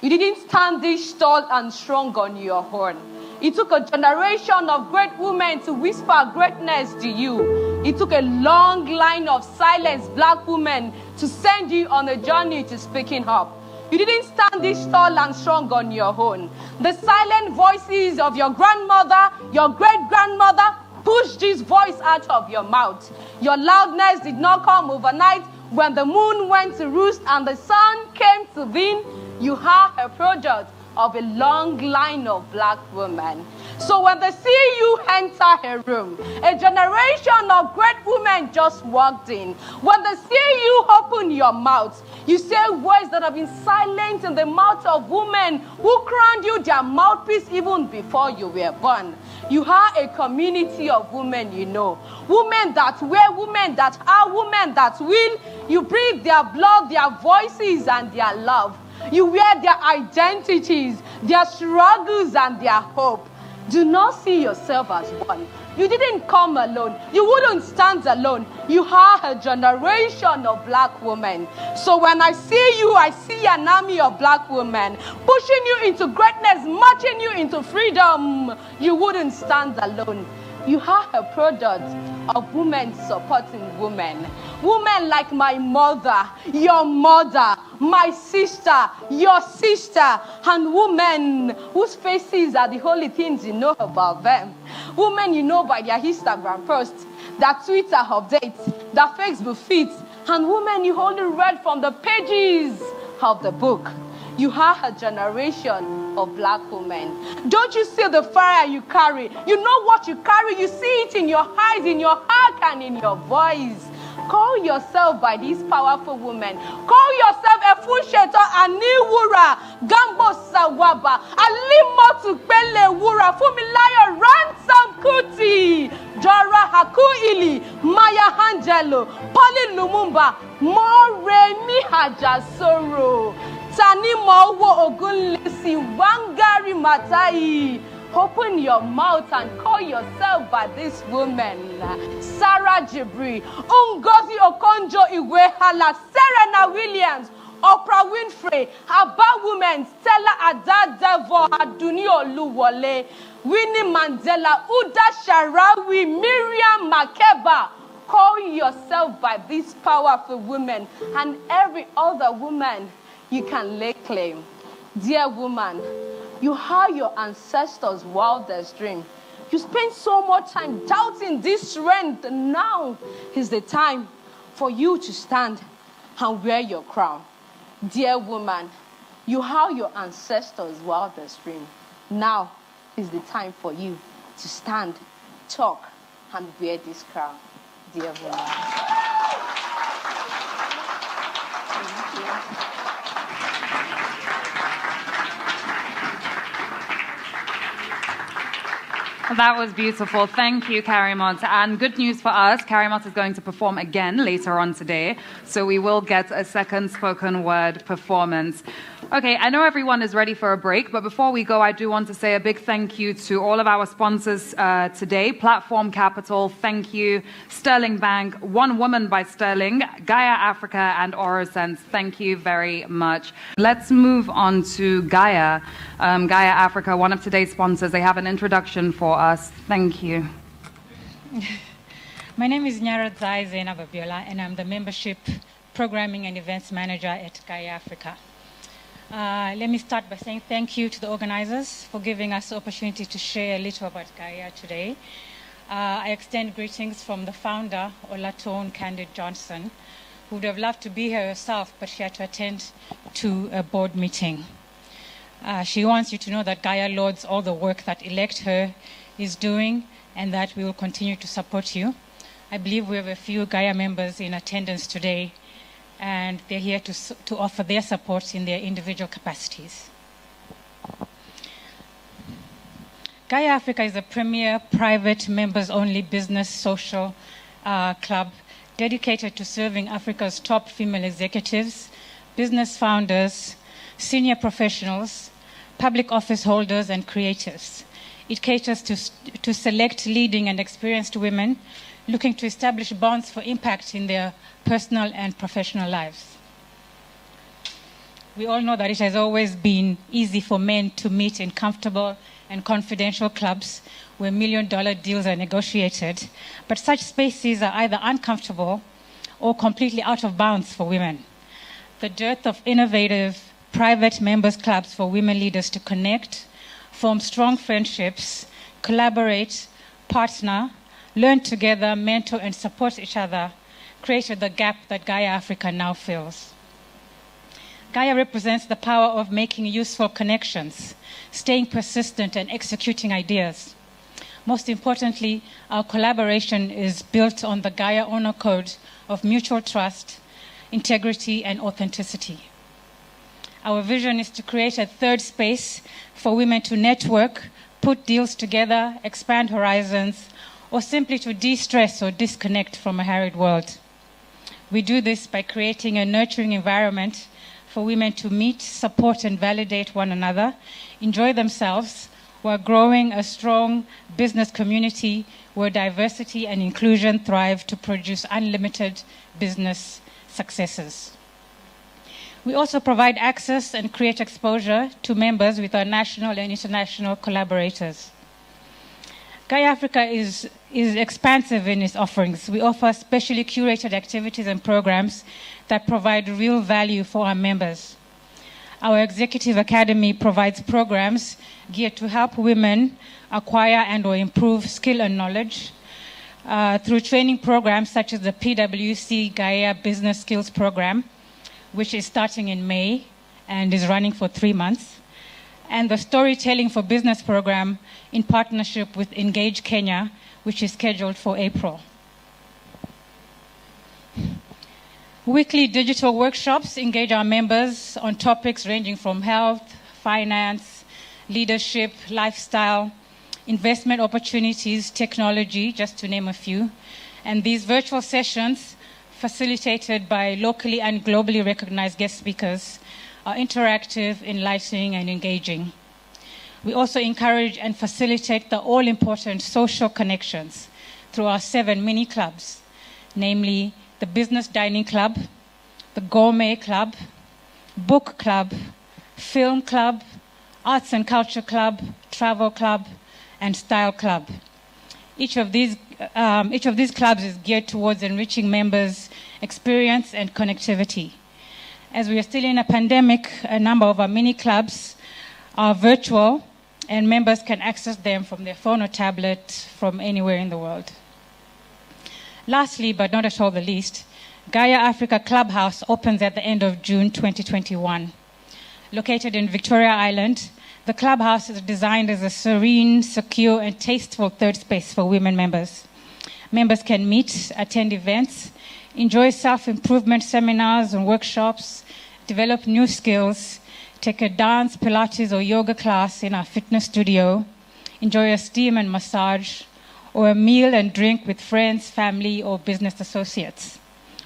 You didn't stand this tall and strong on your own. It took a generation of great women to whisper greatness to you. It took a long line of silenced black women to send you on a journey to speaking up. You didn't stand this tall and strong on your own. The silent voices of your grandmother, your great-grandmother, pushed this voice out of your mouth. Your loudness did not come overnight. When the moon went to roost and the sun came to wane, you are a product of a long line of black women. So when they see you enter a room, a generation of great women just walked in. When they see you open your mouth, you say words that have been silent in the mouth of women who crowned you their mouthpiece even before you were born. You are a community of women, you know. Women that wear, women that are, women that will. You breathe their blood, their voices, and their love. You wear their identities, their struggles, and their hope. Do not see yourself as one. You didn't come alone. You wouldn't stand alone. You are a generation of black women. So when I see you, I see an army of black women pushing you into greatness, marching you into freedom. You wouldn't stand alone. You are a product of women supporting women. Women like my mother, your mother, my sister, your sister, and women whose faces are the only things you know about them. Women you know by their Instagram posts, their Twitter updates, their Facebook feeds, and women you only read from the pages of the book. You are a generation of black women. Don't you see the fire you carry? You know what you carry. You see it in your eyes, in your heart, and in your voice. Call yourself by these powerful women. Call yourself Efunsheto Aniwura, Gambo Sawaba, Alimotu Pele Wura, Fumilayo Ransom Kuti, Dora Hakuili, Maya Angelo, Polly Lumumba, Moremi Hajasoro, Tani Mowo Ogunlisi, Wangari Matai. Open your mouth and call yourself by this woman. Sarah Jibri, Ngozi Okonjo-Iweala, Serena Williams, Oprah Winfrey, Abba Women, Stella Adadevo, Aduni Oluwole, Winnie Mandela, Uda Sharawi, Miriam Makeba. Call yourself by these powerful women and every other woman you can lay claim. Dear woman, you are your ancestors' wildest dream. You spend so much time doubting this strength. Now is the time for you to stand and wear your crown. Dear woman, you are your ancestors' wildest dream. Now is the time for you to stand, talk, and wear this crown. Dear woman. That was beautiful. Thank you, Karimot. And good news for us, Karimot is going to perform again later on today, so we will get a second spoken word performance. Okay, I know everyone is ready for a break, but before we go, I do want to say a big thank you to all of our sponsors today. Platform Capital, thank you. Sterling Bank, One Woman by Sterling, Gaia Africa, and Orosense, thank you very much. Let's move on to Gaia. Gaia Africa, one of today's sponsors, they have an introduction for us. Thank you. My name is Nyara Zainab Abiola, and I'm the Membership Programming and Events Manager at Gaia Africa. Let me start by saying thank you to the organizers for giving us the opportunity to share a little about Gaia today. I extend greetings from the founder, Olaton Candid Johnson, who would have loved to be here herself, but she had to attend to a board meeting. She wants you to know that Gaia lauds all the work that ElectHER is doing and that we will continue to support you. I believe we have a few Gaia members in attendance today, and they're here to offer their support in their individual capacities. Gaia Africa is a premier private members-only business social club dedicated to serving Africa's top female executives, business founders, senior professionals, public office holders, and creators. It caters to select leading and experienced women looking to establish bonds for impact in their personal and professional lives. We all know that it has always been easy for men to meet in comfortable and confidential clubs where million-dollar deals are negotiated. But such spaces are either uncomfortable or completely out of bounds for women. The dearth of innovative private members clubs for women leaders to connect, form strong friendships, collaborate, partner, learn together, mentor, and support each other created the gap that Gaia Africa now fills. Gaia represents the power of making useful connections, staying persistent, and executing ideas. Most importantly, our collaboration is built on the Gaia Honor Code of mutual trust, integrity, and authenticity. Our vision is to create a third space for women to network, put deals together, expand horizons, or simply to de-stress or disconnect from a harried world. We do this by creating a nurturing environment for women to meet, support, and validate one another, enjoy themselves, while growing a strong business community where diversity and inclusion thrive to produce unlimited business successes. We also provide access and create exposure to members with our national and international collaborators. Gaia Africa is expansive in its offerings. We offer specially curated activities and programs that provide real value for our members. Our Executive Academy provides programs geared to help women acquire and or improve skill and knowledge through training programs such as the PwC Gaia Business Skills Program, which is starting in May and is running for 3 months, and the Storytelling for Business program in partnership with Engage Kenya, which is scheduled for April. Weekly digital workshops engage our members on topics ranging from health, finance, leadership, lifestyle, investment opportunities, technology, just to name a few. And these virtual sessions, facilitated by locally and globally recognized guest speakers, are interactive, enlightening, and engaging. We also encourage and facilitate the all-important social connections through our 7 mini clubs, namely the Business Dining Club, the Gourmet Club, Book Club, Film Club, Arts and Culture Club, Travel Club, and Style Club. Each of these clubs is geared towards enriching members' experience and connectivity. As we are still in a pandemic, a number of our mini clubs are virtual, and members can access them from their phone or tablet from anywhere in the world. Lastly, but not at all the least, Gaia Africa Clubhouse opens at the end of June 2021. Located in Victoria Island, the Clubhouse is designed as a serene, secure, and tasteful third space for women members. Members can meet, attend events, enjoy self-improvement seminars and workshops, develop new skills, take a dance, Pilates, or yoga class in our fitness studio, enjoy a steam and massage, or a meal and drink with friends, family, or business associates,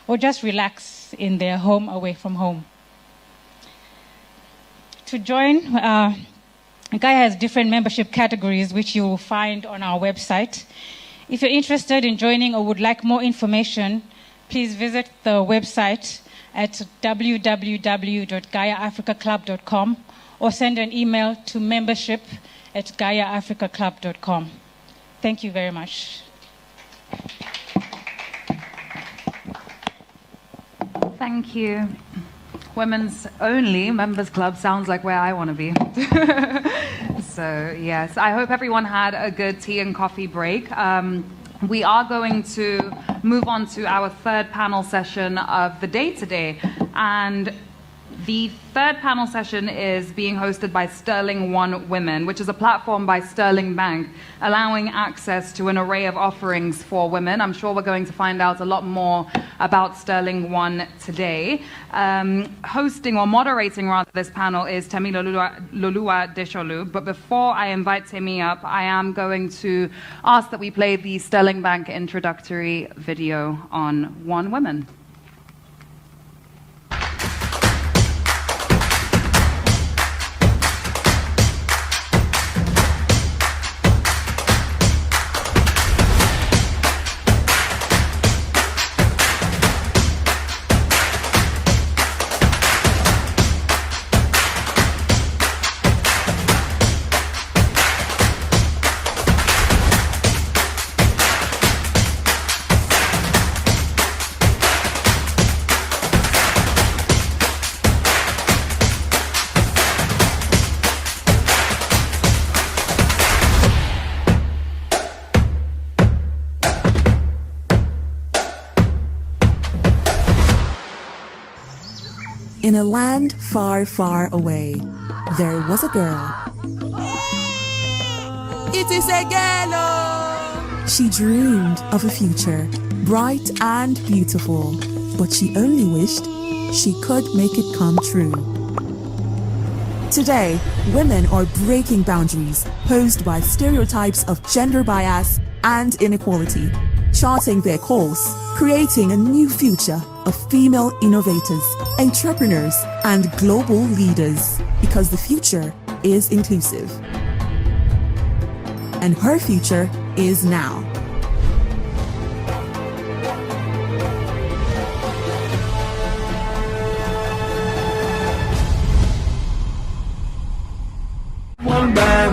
or just relax in their home away from home. To join, Gaia has different membership categories, which you will find on our website. If you're interested in joining or would like more information, please visit the website at www.gaiaafricaclub.com or send an email to membership@gaiaafricaclub.com. Thank you very much. Thank you. Women's only members club sounds like where I want to be. So yes, I hope everyone had a good tea and coffee break. We are going to move on to our third panel session of the day today. And the third panel session is being hosted by Sterling One Women, which is a platform by Sterling Bank, allowing access to an array of offerings for women. I'm sure we're going to find out a lot more about Sterling One today. Hosting or moderating rather this panel is Temi Lolua Desholu. But before I invite Temi up, I am going to ask that we play the Sterling Bank introductory video on One Women. In a land far, far away, there was a girl. It is a girl! She dreamed of a future, bright and beautiful, but she only wished she could make it come true. Today, women are breaking boundaries posed by stereotypes of gender bias and inequality, charting their course, creating a new future of female innovators, entrepreneurs, and global leaders, because the future is inclusive. And her future is now.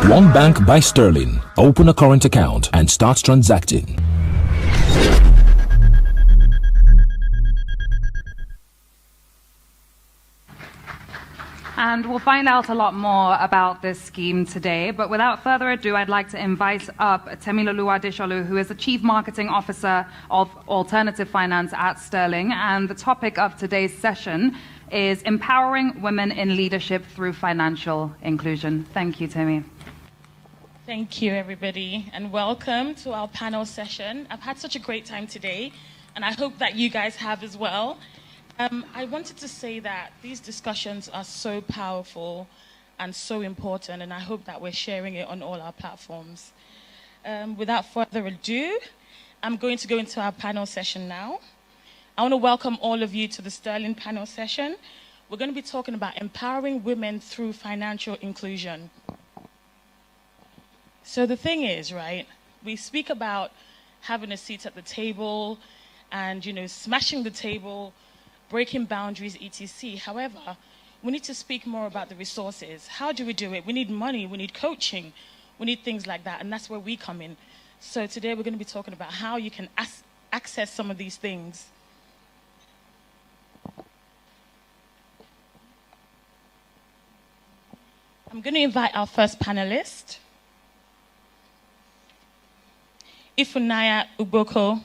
One Bank by Sterling. Open a current account and start transacting. And we'll find out a lot more about this scheme today. But without further ado, I'd like to invite up Temilolu Adesholu, who is the Chief Marketing Officer of Alternative Finance at Sterling. And the topic of today's session is empowering women in leadership through financial inclusion. Thank you, Temi. Thank you, everybody, and welcome to our panel session. I've had such a great time today, and I hope that you guys have as well. I wanted to say that these discussions are so powerful and so important, and I hope that we're sharing it on all our platforms. Without further ado, I'm going to go into our panel session now. I want to welcome all of you to the Sterling panel session. We're going to be talking about empowering women through financial inclusion. So the thing is, right, we speak about having a seat at the table and, smashing the table, breaking boundaries, etc. However, we need to speak more about the resources. How do we do it? We need money, we need coaching, we need things like that, and that's where we come in. So today we're going to be talking about how you can access some of these things. I'm going to invite our first panelist, Ifunanya Uboko.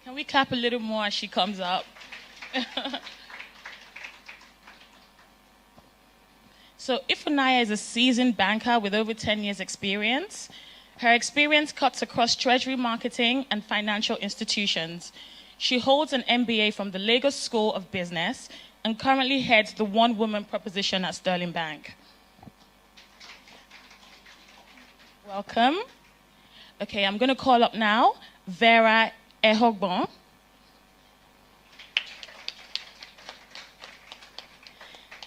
Can we clap a little more as she comes up? So Ifunanya is a seasoned banker with over 10 years experience. Her experience cuts across treasury marketing and financial institutions. She holds an MBA from the Lagos School of Business and currently heads the One Woman proposition at Sterling Bank. Welcome. Okay, I'm going to call up now Vera Ehogbon.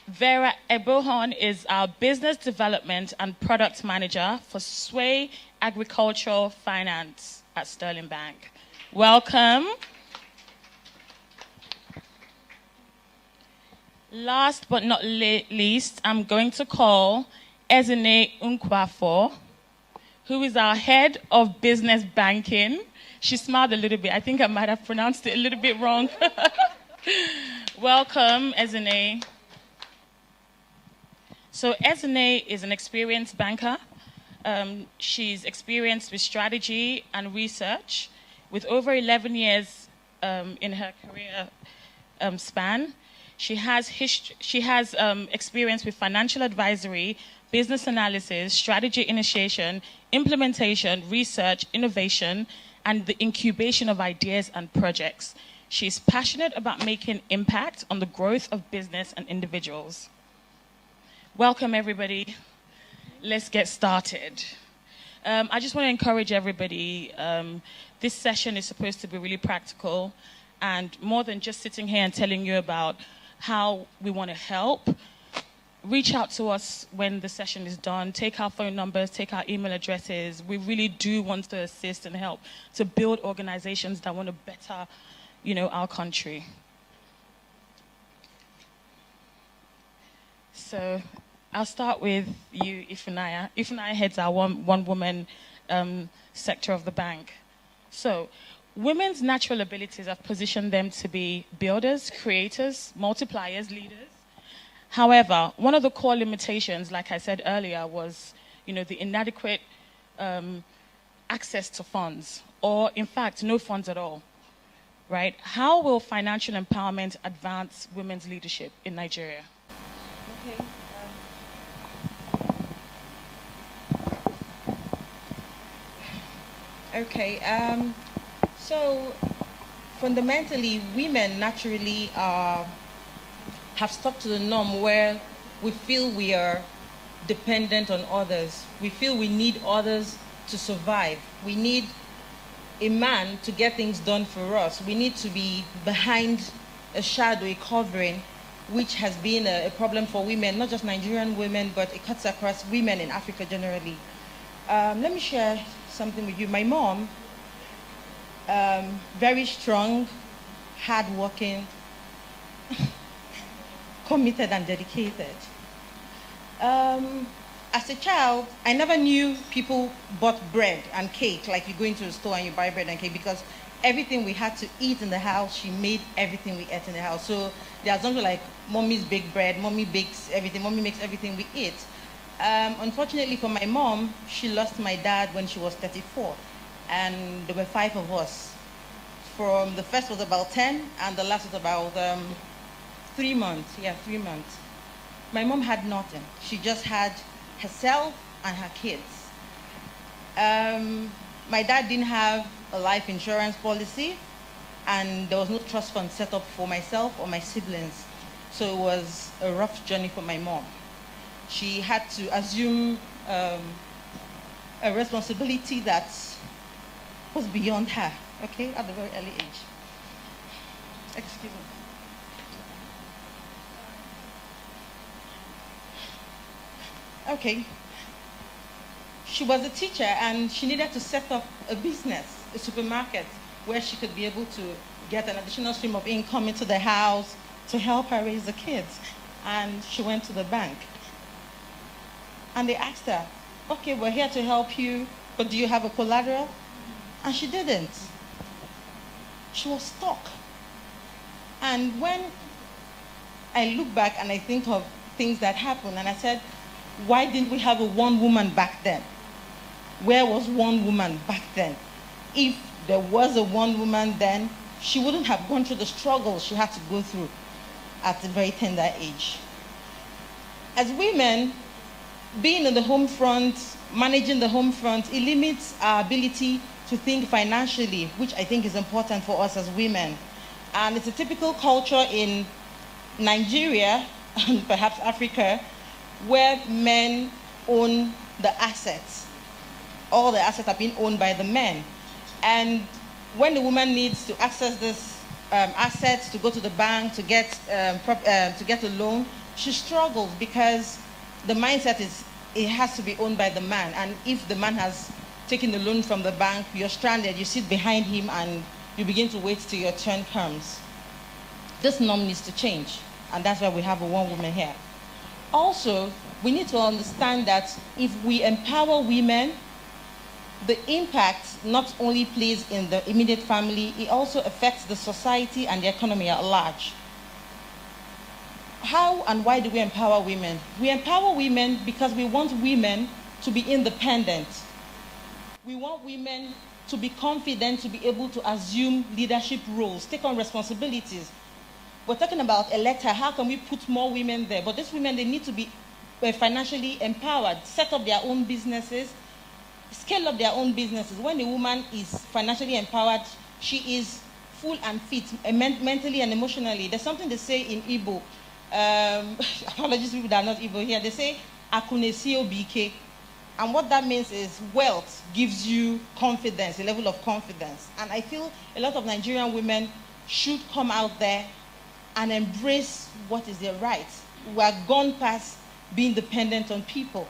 Vera Ebohon is our Business Development and Product Manager for Sway Agricultural Finance at Sterling Bank. Welcome. Last but not least, I'm going to call Ezine Unkwafo, who is our Head of Business Banking. She smiled a little bit. I think I might have pronounced it a little bit wrong. Welcome, Ezine. So Ezine is an experienced banker. She's experienced with strategy and research with over 11 years in her career span. She has experience with financial advisory, business analysis, strategy initiation, implementation, research, innovation, and the incubation of ideas and projects. She's passionate about making impact on the growth of business and individuals. Welcome, everybody. Let's get started. I just want to encourage everybody. This session is supposed to be really practical, and more than just sitting here and telling you about how we want to help. Reach out to us when the session is done. Take our phone numbers, take our email addresses. We really do want to assist and help to build organizations that want to better, our country. So I'll start with you, Ifunanya. Ifunanya heads our one woman sector of the bank. So women's natural abilities have positioned them to be builders, creators, multipliers, leaders. However, one of the core limitations, like I said earlier, was, the inadequate access to funds, or in fact, no funds at all, right? How will financial empowerment advance women's leadership in Nigeria? Okay. So fundamentally, women naturally have stuck to the norm where we feel we are dependent on others. We feel we need others to survive. We need a man to get things done for us. We need to be behind a shadow, a covering, which has been a problem for women, not just Nigerian women, but it cuts across women in Africa generally. Let me share something with you. My mom, very strong, hardworking, committed and dedicated. As a child, I never knew people bought bread and cake, like you go into a store and you buy bread and cake, because everything we had to eat in the house, she made everything we ate in the house. So there's something like mommy's bake bread, mommy bakes everything, mommy makes everything we eat. Unfortunately for my mom, she lost my dad when she was 34, and there were 5 of us. From the first was about 10, and the last was about 3 months. Yeah, 3 months. My mom had nothing. She just had herself and her kids. My dad didn't have a life insurance policy, and there was no trust fund set up for myself or my siblings. So it was a rough journey for my mom. She had to assume a responsibility that was beyond her, okay, at a very early age. Excuse me. Okay. She was a teacher, and she needed to set up a business, a supermarket, where she could be able to get an additional stream of income into the house to help her raise the kids. And she went to the bank. And they asked her, okay, we're here to help you, but do you have a collateral? And she didn't. She was stuck. And when I look back and I think of things that happened, and I said, why didn't we have a one woman back then? Where was one woman back then? If there was a one woman then, she wouldn't have gone through the struggles she had to go through at a very tender age. As women, being in the home front, managing the home front, it limits our ability to think financially, which I think is important for us as women. And it's a typical culture in Nigeria, and perhaps Africa, where men own the assets. All the assets are being owned by the men. And when the woman needs to access this assets, to go to the bank, to get a loan, she struggles because the mindset is it has to be owned by the man. And if the man has taken the loan from the bank, you're stranded, you sit behind him and you begin to wait till your turn comes. This norm needs to change, and that's why we have a one woman here. Also, we need to understand that if we empower women, the impact not only plays in the immediate family, it also affects the society and the economy at large. How and why do we empower women? We empower women because we want women to be independent. We want women to be confident, to be able to assume leadership roles, take on responsibilities. We're talking about ElectHER. How can we put more women there? But these women, they need to be financially empowered, set up their own businesses, scale up their own businesses. When a woman is financially empowered, she is full and fit, mentally and emotionally. There's something they say in Igbo. Apologies to people that are not Igbo here. They say, Akunesio BK. And what that means is wealth gives you confidence, a level of confidence. And I feel a lot of Nigerian women should come out there and embrace what is their right. We are gone past being dependent on people.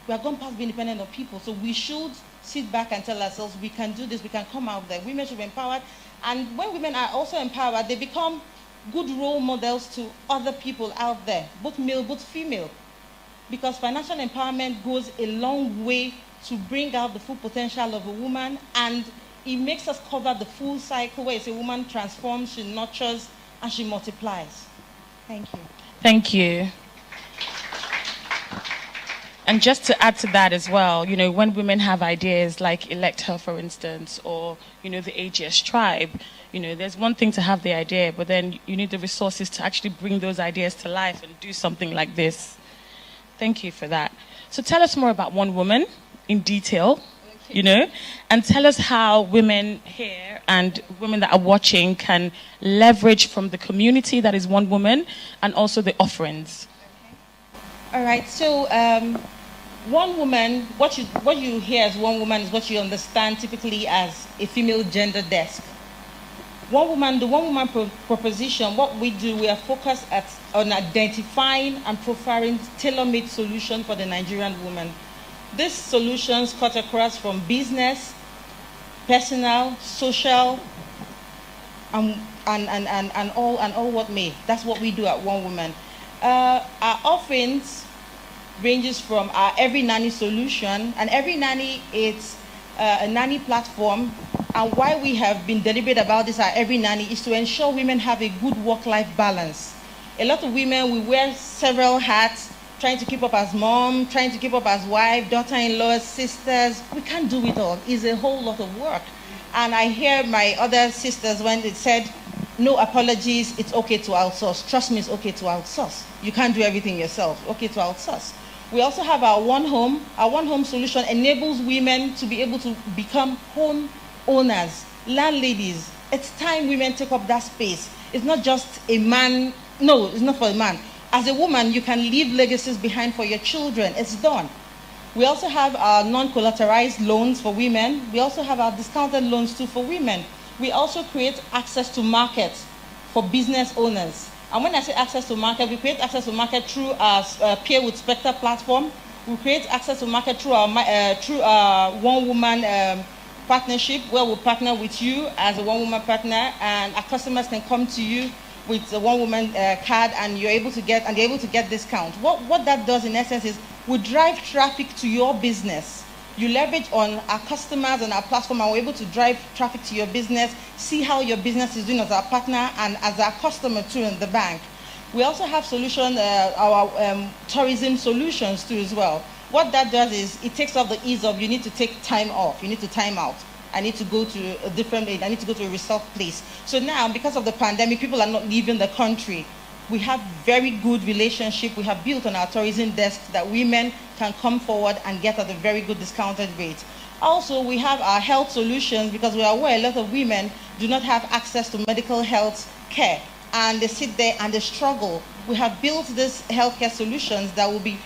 We are gone past being dependent on people. So we should sit back and tell ourselves, we can do this, we can come out there. Women should be empowered. And when women are also empowered, they become good role models to other people out there, both male, both female. Because financial empowerment goes a long way to bring out the full potential of a woman, and it makes us cover the full cycle where it's a woman transforms, she nurtures, and she multiplies. Thank you. Thank you. And just to add to that as well, when women have ideas like ElectHER, for instance, or, the AGS tribe, there's one thing to have the idea, but then you need the resources to actually bring those ideas to life and do something like this. Thank you for that. So tell us more about One Woman in detail, and tell us how women here and women that are watching can leverage from the community that is One Woman and also the offerings. All right, so One Woman, what you hear as One Woman is what you understand typically as a female gender desk. One Woman, the One Woman proposition, what we do, we are focused on identifying and profiling tailor-made solutions for the Nigerian woman. These solutions cut across from business, personal, social, and all what may. That's what we do at One Woman. Our offerings ranges from our Every Nanny solution, and Every Nanny is a nanny platform. And why we have been deliberate about this, our Every Nanny, is to ensure women have a good work-life balance. A lot of women, we wear several hats, trying to keep up as mom, trying to keep up as wife, daughter-in-laws, sisters. We can't do it all. It's a whole lot of work. And I hear my other sisters when they said, no apologies, it's okay to outsource. Trust me, it's okay to outsource. You can't do everything yourself. Okay to outsource. We also have our One Home. Our One Home solution enables women to be able to become home owners, landladies. It's time women take up that space. It's not just a man. No, it's not for a man. As a woman, you can leave legacies behind for your children. It's done. We also have our non-collateralized loans for women. We also have our discounted loans too for women. We also create access to markets for business owners. And when I say access to market, we create access to market through our Peer with Spectre platform. We create access to market through our One Woman partnership, where we partner with you as a One Woman partner, and our customers can come to you with the One Woman card, and they're able to get discount. What that does in essence is we drive traffic to your business. You leverage on our customers and our platform, and we're able to drive traffic to your business, see how your business is doing as our partner and as our customer too in the bank. We also have solutions, our tourism solutions too as well. What that does is it takes off the ease of you need to take time off, you need to time out. I need to go to a different place, I need to go to a resort place. So now, because of the pandemic, people are not leaving the country. We have very good relationship we have built on our tourism desk that women can come forward and get at a very good discounted rate. Also, we have our health solutions, because we are aware a lot of women do not have access to medical health care, and they sit there and they struggle. We have built these healthcare solutions that will be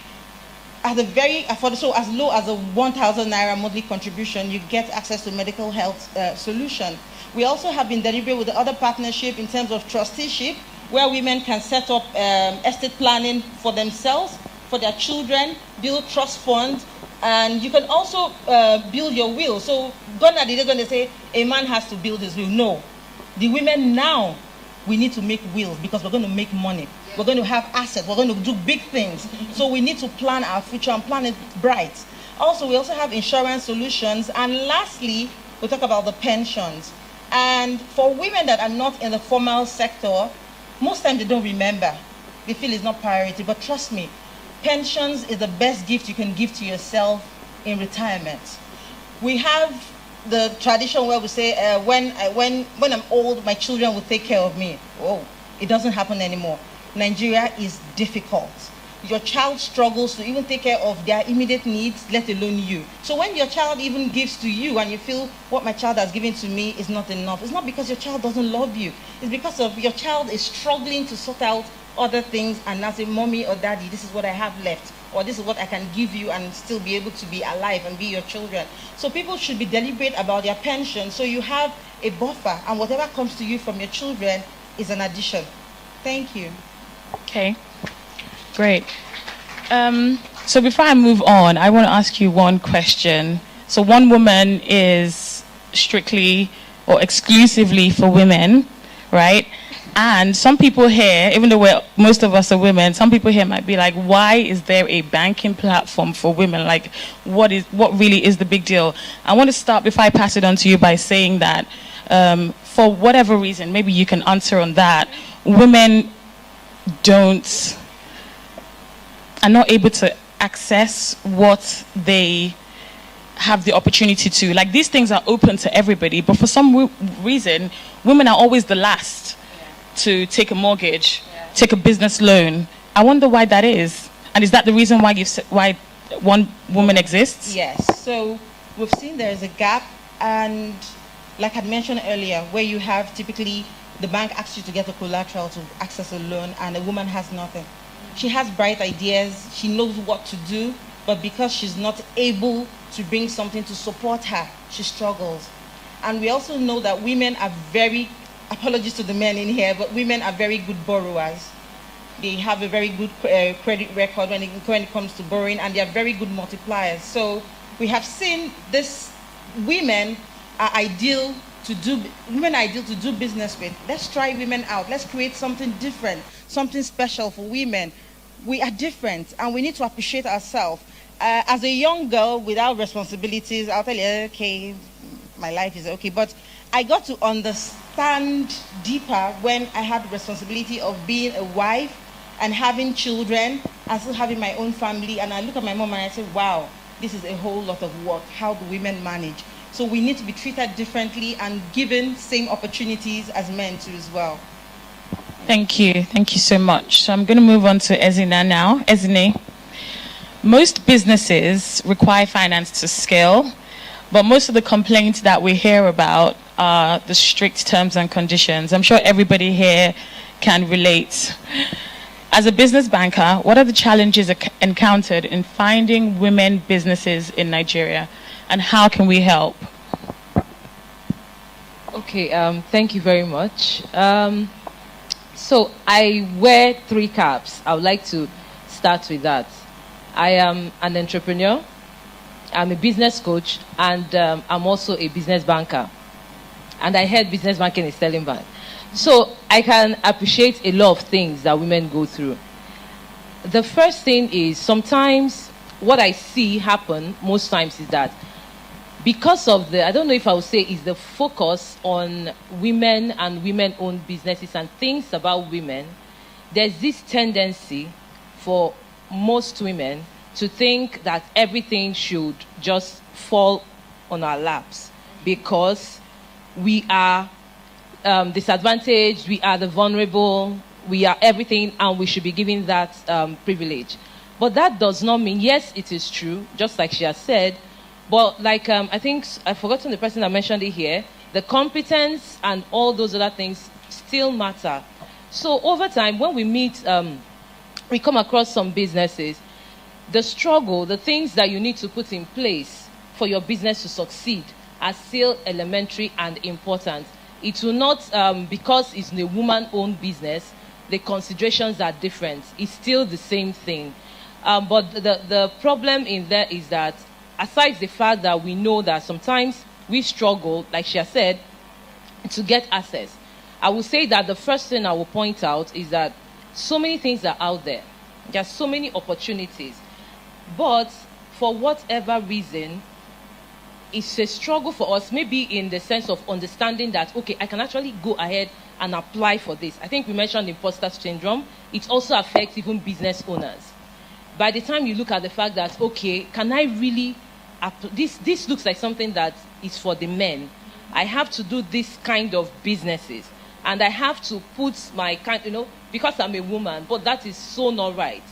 at a very affordable, so as low as a 1,000 naira monthly contribution, you get access to medical health solution. We also have been deliberate with the other partnership in terms of trusteeship, where women can set up estate planning for themselves, for their children, build trust funds, and you can also build your will. So gone are the days when they say a man has to build his will. No, the women now, we need to make wills because we're going to make money. We're going to have assets. We're going to do big things. So we need to plan our future and plan it bright. Also, we also have insurance solutions. And lastly, we talk about the pensions. And for women that are not in the formal sector, most times they don't remember. They feel it's not priority. But trust me, pensions is the best gift you can give to yourself in retirement. We have the tradition where we say, when I'm old, my children will take care of me. Oh, it doesn't happen anymore. Nigeria is difficult. Your child struggles to even take care of their immediate needs, let alone you. So when your child even gives to you and you feel what my child has given to me is not enough, it's not because your child doesn't love you. It's because of your child is struggling to sort out other things, and as a mommy or daddy, this is what I have left, or this is what I can give you and still be able to be alive and be your children. So people should be deliberate about their pension, so you have a buffer, and whatever comes to you from your children is an addition. Thank you. Okay, great. So before I move on, I want to ask you one question. So One Woman is strictly or exclusively for women, right? And some people here, even though most of us are women, some people here might be like, why is there a banking platform for women? Like, what really is the big deal? I want to start, before I pass it on to you, by saying that for whatever reason, maybe you can answer on that, women are not able to access what they have the opportunity to. Like, these things are open to everybody, but for some reason, women are always the last to take a mortgage, take a business loan. I wonder why that is. And is that the reason why One Woman exists? Yes. So we've seen there is a gap, and like I mentioned earlier, where you have typically the bank asks you to get a collateral to access a loan, and a woman has nothing. She has bright ideas, she knows what to do, but because she's not able to bring something to support her, she struggles. And we also know that women are very, apologies to the men in here, but women are very good borrowers. They have a very good credit record when it comes to borrowing, and they are very good multipliers. So we have seen this, women are ideal to do business with. Let's try women out. Let's create something different, something special for women. We are different, and we need to appreciate ourselves. As a young girl without responsibilities, I'll tell you, okay, my life is okay. But I got to understand deeper when I had the responsibility of being a wife and having children and still having my own family. And I look at my mom and I say, wow, this is a whole lot of work. How do women manage? So we need to be treated differently and given same opportunities as men too as well. Thank you. Thank you so much. So I'm going to move on to Ezina now. Ezine, most businesses require finance to scale, but most of the complaints that we hear about are the strict terms and conditions. I'm sure everybody here can relate. As a business banker, what are the challenges encountered in finding women businesses in Nigeria, and how can we help? Okay, thank you very much. So I wear 3 caps. I would like to start with that. I am an entrepreneur, I'm a business coach, and I'm also a business banker. And I head business banking in Sterling Bank. So I can appreciate a lot of things that women go through. The first thing is, sometimes what I see happen most times is that because of the, I don't know if I would say is the focus on women and women-owned businesses and things about women, there's this tendency for most women to think that everything should just fall on our laps because we are disadvantaged, we are the vulnerable, we are everything, and we should be given that privilege. But that does not mean, yes, it is true, just like she has said, but like I think, I've forgotten the person that mentioned it here, the competence and all those other things still matter. So over time, when we meet, we come across some businesses, the struggle, the things that you need to put in place for your business to succeed are still elementary and important. It will not, because it's a woman-owned business, the considerations are different. It's still the same thing. But the problem in there is that, aside the fact that we know that sometimes we struggle, like she has said, to get access, I will say that the first thing I will point out is that so many things are out there. There are so many opportunities. But for whatever reason, it's a struggle for us, maybe in the sense of understanding that, okay, I can actually go ahead and apply for this. I think we mentioned imposter syndrome. It also affects even business owners. By the time you look at the fact that, okay, can I really, this looks like something that is for the men. I have to do this kind of businesses. And I have to put my kind, because I'm a woman, but that is so not right.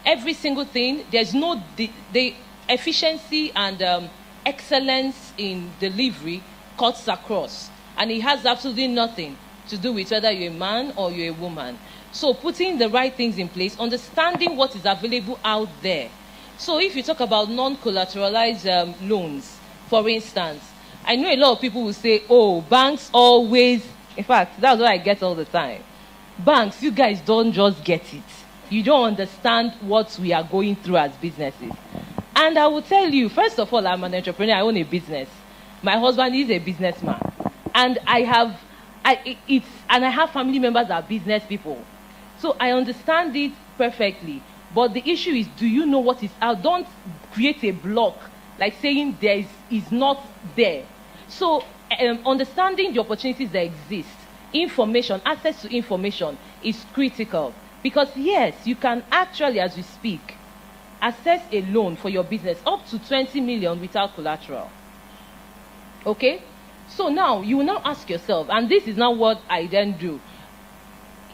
Every single thing, there's no, the efficiency and excellence in delivery cuts across. And it has absolutely nothing to do with whether you're a man or you're a woman. So putting the right things in place, understanding what is available out there. So if you talk about non-collateralized loans, for instance, I know a lot of people will say, oh, banks always, in fact, that's what I get all the time. Banks, you guys don't just get it. You don't understand what we are going through as businesses. And I will tell you, first of all, I'm an entrepreneur, I own a business. My husband is a businessman. And I have family members that are business people. So I understand it perfectly. But the issue is, do you know what is out? Don't create a block, like saying there is not there. So understanding the opportunities that exist, information, access to information is critical. Because yes, you can actually, as we speak, access a loan for your business up to 20 million without collateral. Okay? So now, you will now ask yourself, and this is now what I then do.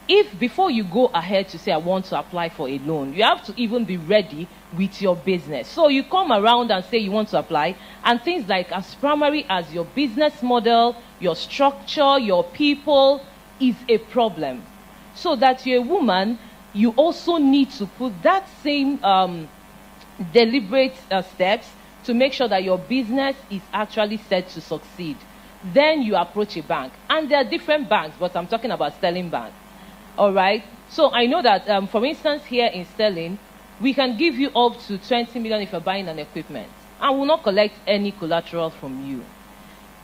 If before you go ahead to say, I want to apply for a loan, you have to even be ready with your business. So you come around and say you want to apply, and things like as primary as your business model, your structure, your people is a problem. So that you're a woman, you also need to put that same deliberate steps to make sure that your business is actually set to succeed. Then you approach a bank. And there are different banks, but I'm talking about Sterling Bank. All right? So I know that, for instance, here in Sterling, we can give you up to 20 million if you're buying an equipment. And will not collect any collateral from you.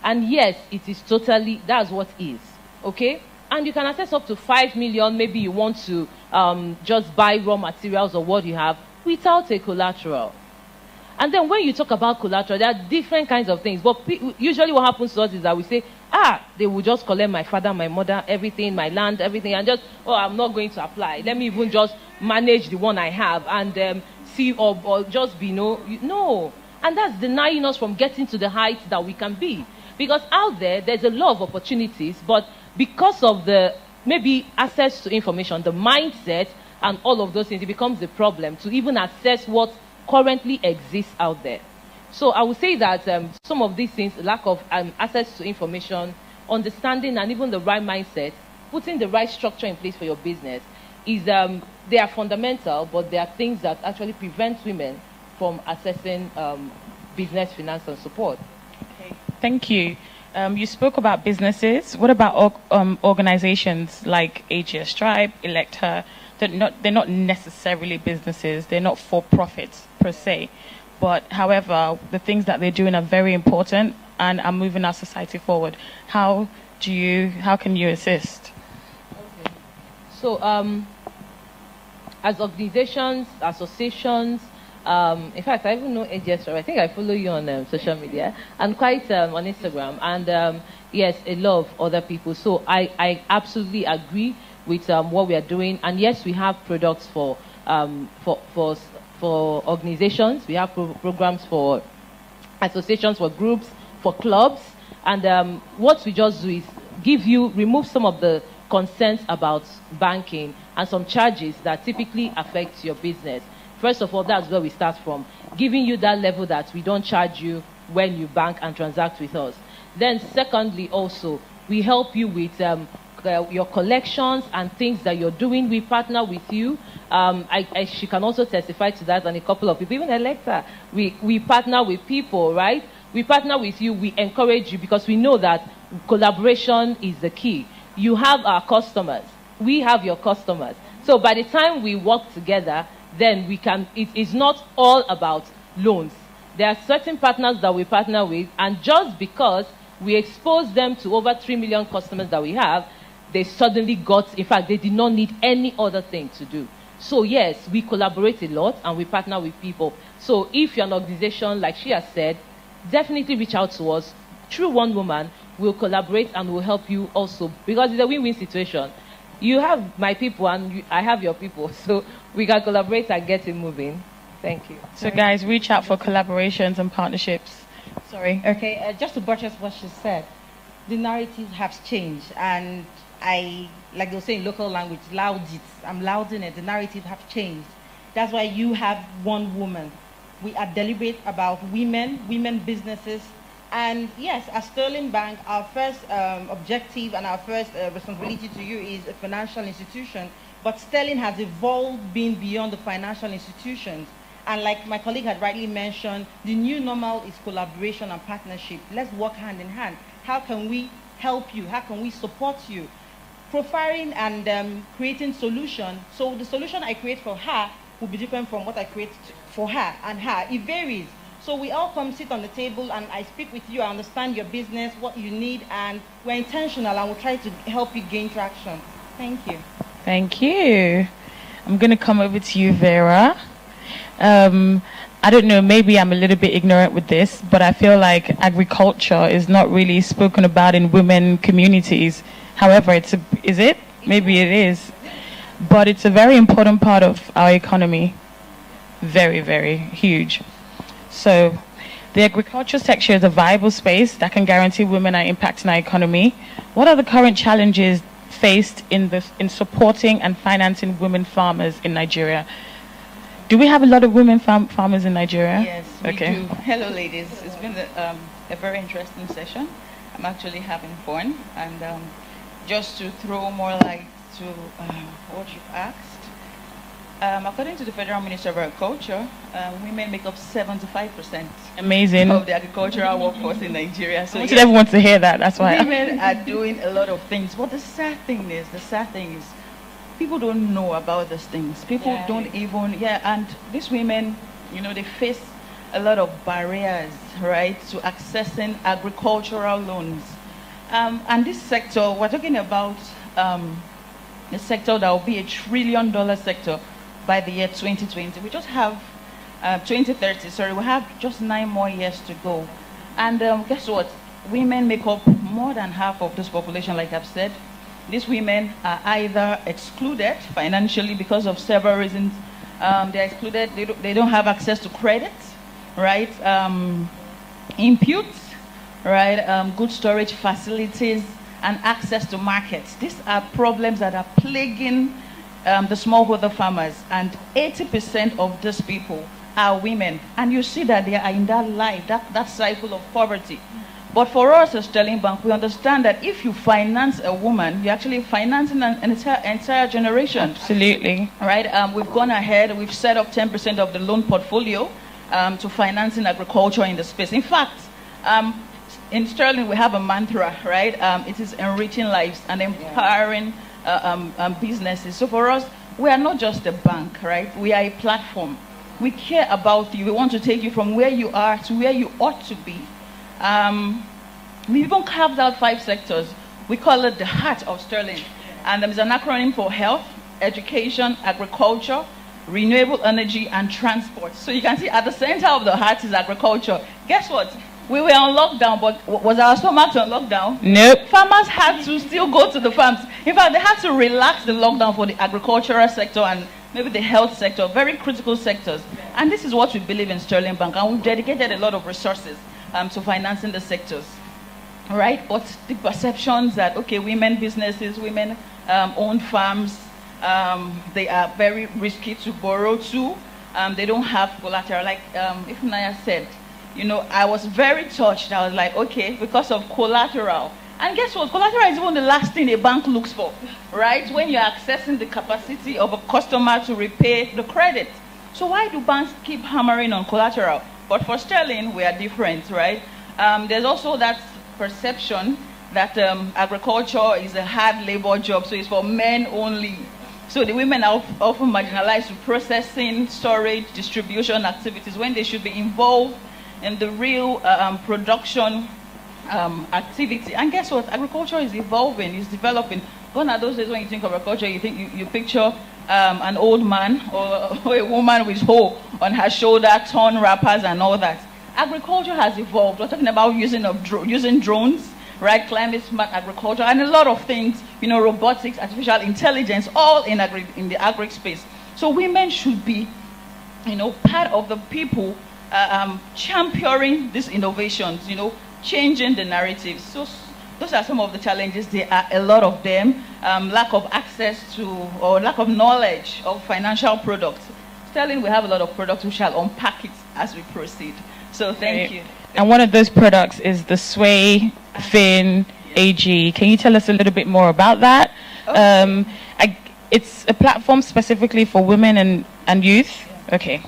And yes, it is totally, that's what is. Okay? And you can access up to 5 million. Maybe you want to just buy raw materials or what you have without a collateral. And then when you talk about collateral, there are different kinds of things. But usually what happens to us is that we say, they will just collect my father, my mother, everything, my land, everything, and just, I'm not going to apply. Let me even just manage the one I have and see or just be no. And that's denying us from getting to the heights that we can be. Because out there's a lot of opportunities, but because of the maybe access to information, the mindset, and all of those things, it becomes a problem to even assess what currently exists out there. So I would say that some of these things, lack of access to information, understanding, and even the right mindset, putting the right structure in place for your business, is they are fundamental, but they are things that actually prevent women from accessing business finance and support. Okay. Thank you. You spoke about businesses. What about organizations like AGS Tribe, ElectHER? They're not necessarily businesses. They're not for profits per se. But however, the things that they're doing are very important and are moving our society forward. How can you assist? Okay. So as organizations, associations, in fact, I even know AGS Tribe. I think I follow you on social media and quite on Instagram. And yes, a lot of other people. So I absolutely agree with what we are doing. And yes, we have products for organizations. We have programs for associations, for groups, for clubs. And what we just do is remove some of the concerns about banking and some charges that typically affect your business. First of all, that's where we start from, giving you that level that we don't charge you when you bank and transact with us. Then secondly, also, we help you with your collections and things that you're doing. We partner with you. She can also testify to that, and a couple of people, even ElectHER. We partner with people, right? We partner with you. We encourage you because we know that collaboration is the key. You have our customers. We have your customers. So by the time we work together, then it is not all about loans. There are certain partners that we partner with, and just because we expose them to over 3 million customers that we have, they suddenly in fact, they did not need any other thing to do. So yes, we collaborate a lot and we partner with people. So if you're an organization, like she has said, definitely reach out to us. Through One Woman, we'll collaborate and we'll help you also, because it's a win-win situation. You have my people and I have your people, so we can collaborate and get it moving. Thank you. So guys, reach out for collaborations and partnerships. Sorry. Okay, just to buttress what she said, the narrative has changed, and like they'll say in local language, loud it. I'm louding it. The narrative have changed. That's why you have One Woman. We are deliberate about women businesses. And yes, as Sterling Bank, our first objective and our first responsibility to you is a financial institution. But Sterling has evolved being beyond the financial institutions. And like my colleague had rightly mentioned, the new normal is collaboration and partnership. Let's work hand in hand. How can we help you? How can we support you? Profiling and creating solutions. So the solution I create for her will be different from what I create for her and her. It varies. So we all come sit on the table and I speak with you, I understand your business, what you need, and we're intentional and we'll try to help you gain traction. Thank you. Thank you. I'm going to come over to you, Vera. I don't know, maybe I'm a little bit ignorant with this, but I feel like agriculture is not really spoken about in women communities. However, is it? Maybe it is. But it's a very important part of our economy. very, very huge. So the agriculture sector is a viable space that can guarantee women are impacting our economy. What are the current challenges faced in supporting and financing women farmers in Nigeria? Do we have a lot of women farmers in Nigeria? Yes, we do. Hello, ladies. It's been a very interesting session. I'm actually having fun. And just to throw more light to what you've asked, according to the Federal Minister of Agriculture, women make up 75% Amazing. of the agricultural workforce in Nigeria. So I wanted everyone to hear that. That's why women are doing a lot of things. But the sad thing is, people don't know about these things. People don't even, and these women, they face a lot of barriers, right, to accessing agricultural loans. And this sector, we're talking about a sector that will be $1 trillion sector by the year 2020. We just have 2030, sorry, we have just 9 more years to go. And guess what? Women make up more than half of this population, like I've said. These women are either excluded financially because of several reasons. They're excluded, they don't have access to credit, right? Inputs, right? Good storage facilities and access to markets. These are problems that are plaguing the smallholder farmers, and 80% of these people are women. And you see that they are in that life, that cycle of poverty. But for us as Sterling Bank, we understand that if you finance a woman, you're actually financing an entire generation. Absolutely. Right? We've gone ahead, we've set up 10% of the loan portfolio to financing agriculture in the space. In fact, in Sterling, we have a mantra, right? It is enriching lives and empowering businesses. So for us, we are not just a bank, right? We are a platform. We care about you. We want to take you from where you are to where you ought to be. We even carved out 5 sectors. We call it the heart of Sterling. And there's an acronym for health, education, agriculture, renewable energy, and transport. So you can see at the center of the heart is agriculture. Guess what? We were on lockdown, but was our stomach on lockdown? Nope. Farmers had to still go to the farms. In fact, they had to relax the lockdown for the agricultural sector and maybe the health sector, very critical sectors. And this is what we believe in Sterling Bank, and we've dedicated a lot of resources to financing the sectors, right? But the perceptions that, okay, women businesses, women own farms, they are very risky to borrow to. They don't have collateral. Like if Naya said, I was very touched. I was like, okay, because of collateral. And guess what? Collateral is even the last thing a bank looks for, right? When you're accessing the capacity of a customer to repay the credit. So why do banks keep hammering on collateral? But for Sterling, we are different, right? There's also that perception that agriculture is a hard labor job, so it's for men only. So the women are often marginalized to processing, storage, distribution activities when they should be involved in the real production activity. And guess what? Agriculture is evolving, it's developing. Gone are those days when you think of agriculture, you picture an old man or a woman with hoe on her shoulder, torn wrappers and all that. Agriculture has evolved. We're talking about using drones, right? Climate smart agriculture and a lot of things, robotics, artificial intelligence, all in the agri space. So women should be, part of the people championing these innovations, changing the narratives. So those are some of the challenges. There are a lot of them. Lack of access to or lack of knowledge of financial products. Sterling, we have a lot of products. We shall unpack it as we proceed. So thank you. And one of those products is the Sway Fin AG. Can you tell us a little bit more about that? Okay. It's a platform specifically for women and youth. Okay.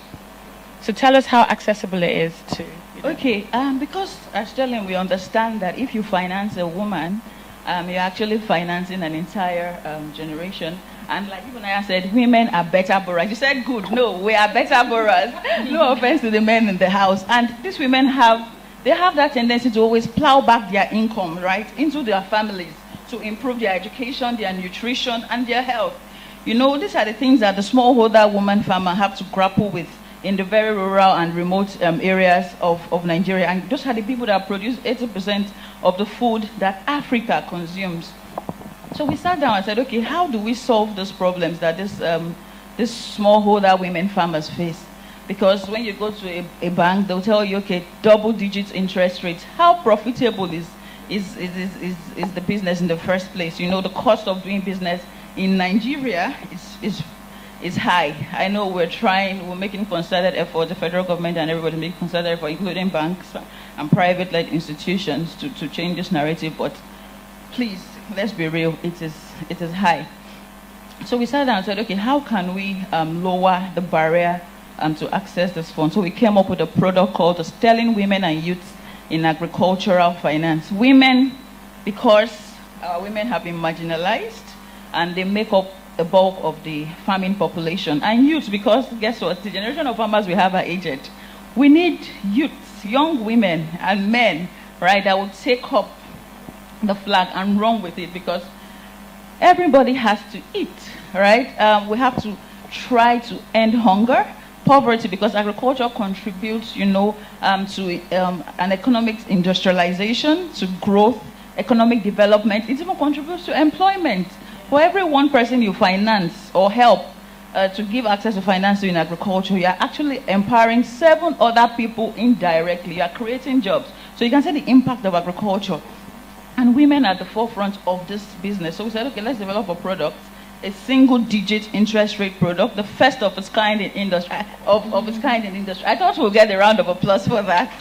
So tell us how accessible it is to. Okay, because at Sterling we understand that if you finance a woman, you're actually financing an entire generation. And like even I said, women are better borrowers. You said good. No, we are better borrowers. No offense to the men in the house. And these women have that tendency to always plow back their income, right, into their families to improve their education, their nutrition, and their health. These are the things that the smallholder woman farmer have to grapple with in the very rural and remote areas of Nigeria. And those are the people that produce 80% of the food that Africa consumes. So we sat down and said, okay, how do we solve those problems that this smallholder women farmers face? Because when you go to a bank, they'll tell you, okay, double-digit interest rates. How profitable is the business in the first place? You know, the cost of doing business in Nigeria is high. I know we're making concerted effort, the federal government and everybody making concerted effort, including banks and private-led institutions to change this narrative, but please, let's be real, it is high. So we sat down and said, okay, how can we lower the barrier to access this fund? So we came up with a product called the Sterling Women and Youth in Agricultural Finance. Women, because women have been marginalized and they make up the bulk of the farming population. And youth, because guess what? The generation of farmers we have are aged. We need youths, young women and men, right, that will take up the flag and run with it, because everybody has to eat, right? We have to try to end hunger, poverty, because agriculture contributes, you know, to an economic industrialization, to growth, economic development. It even contributes to employment. For every one person you finance or help to give access to finance in agriculture, you are actually empowering 7 other people indirectly. You are creating jobs. So you can see the impact of agriculture. And women are at the forefront of this business. So we said, okay, let's develop a product, a single-digit interest rate product, the first of its kind in industry. Of its kind in industry. I thought we'll get a round of applause for that.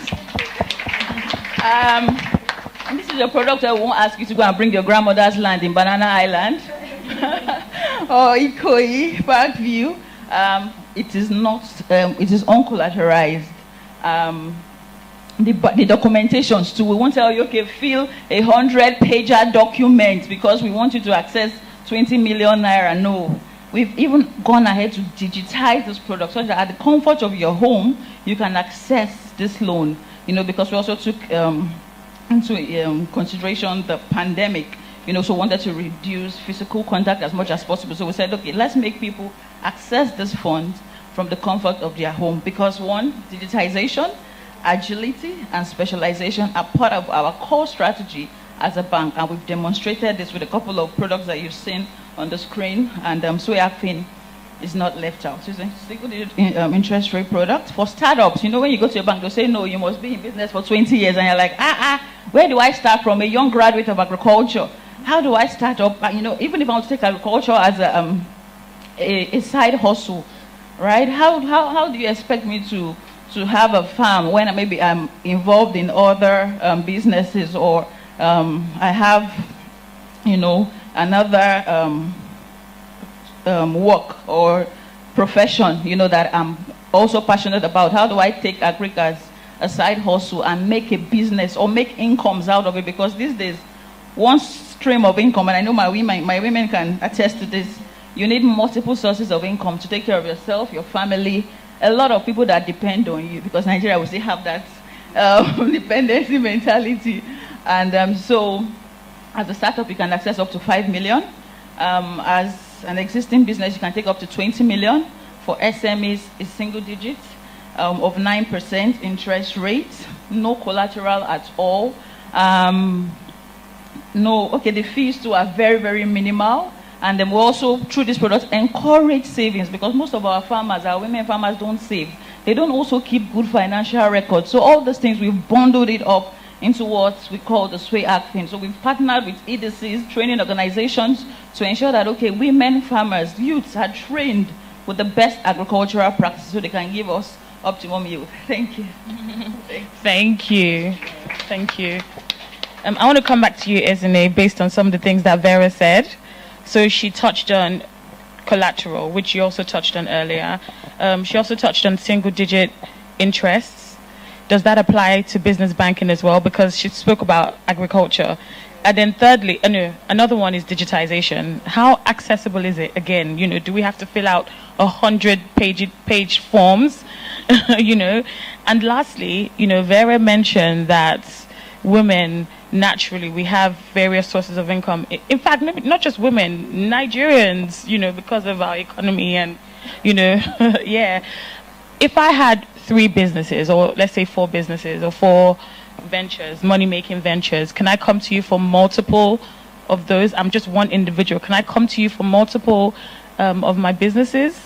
And this is a product I won't ask you to go and bring your grandmother's land in Banana Island or Ikoyi, Parkview. It is not. It is uncollateralized. The documentations too. We won't tell you, okay, fill a 100-pager document because we want you to access 20 million naira. No. We've even gone ahead to digitize this product so that at the comfort of your home, you can access this loan. You know, because we also took into consideration the pandemic, you know, so wanted to reduce physical contact as much as possible. So we said, okay, let's make people access this fund from the comfort of their home, because one, digitization, agility, and specialization are part of our core strategy as a bank, and we've demonstrated this with a couple of products that you've seen on the screen, and Soyafin is not left out. So it's a single-digit interest rate product for startups. You know, when you go to a bank, they'll say, no, you must be in business for 20 years, and you're like, where do I start from? A young graduate of agriculture. How do I start up? You know, even if I want to take agriculture as a side hustle, right? How do you expect me to have a farm when maybe I'm involved in other businesses, or I have, you know, another work or profession, you know, that I'm also passionate about? How do I take agric as a side hustle and make a business or make incomes out of it? Because these days, one stream of income, and I know my women can attest to this, you need multiple sources of income to take care of yourself, your family, a lot of people that depend on you, because Nigeria will still have that dependency mentality. And so as a startup, you can access up to 5 million. As an existing business, you can take up to 20 million. For SMEs, it's single digits of 9% interest rate, no collateral at all. The fees too are very, very minimal. And then we also, through this product, encourage savings, because most of our farmers, our women farmers, don't save. They don't also keep good financial records. So all those things, we've bundled it up into what we call the Sway Act. So we've partnered with EDCs, training organizations, to ensure that, okay, women farmers, youths are trained with the best agricultural practices so they can give us optimum yield. Thank you. Thank you. Thank you. I want to come back to you, Ezine, based on some of the things that Vera said. So she touched on collateral, which you also touched on earlier. She also touched on single-digit interests. Does that apply to business banking as well? Because she spoke about agriculture. And then thirdly, another one is digitization. How accessible is it? Again, you know, do we have to fill out 100-page forms? You know? And lastly, you know, Vera mentioned that women, naturally, we have various sources of income. In fact, maybe not just women, Nigerians, you know, because of our economy and, you know, yeah. If I had 3 businesses, or let's say 4 businesses, or 4 ventures, money-making ventures, can I come to you for multiple of those? I'm just one individual. Can I come to you for multiple of my businesses?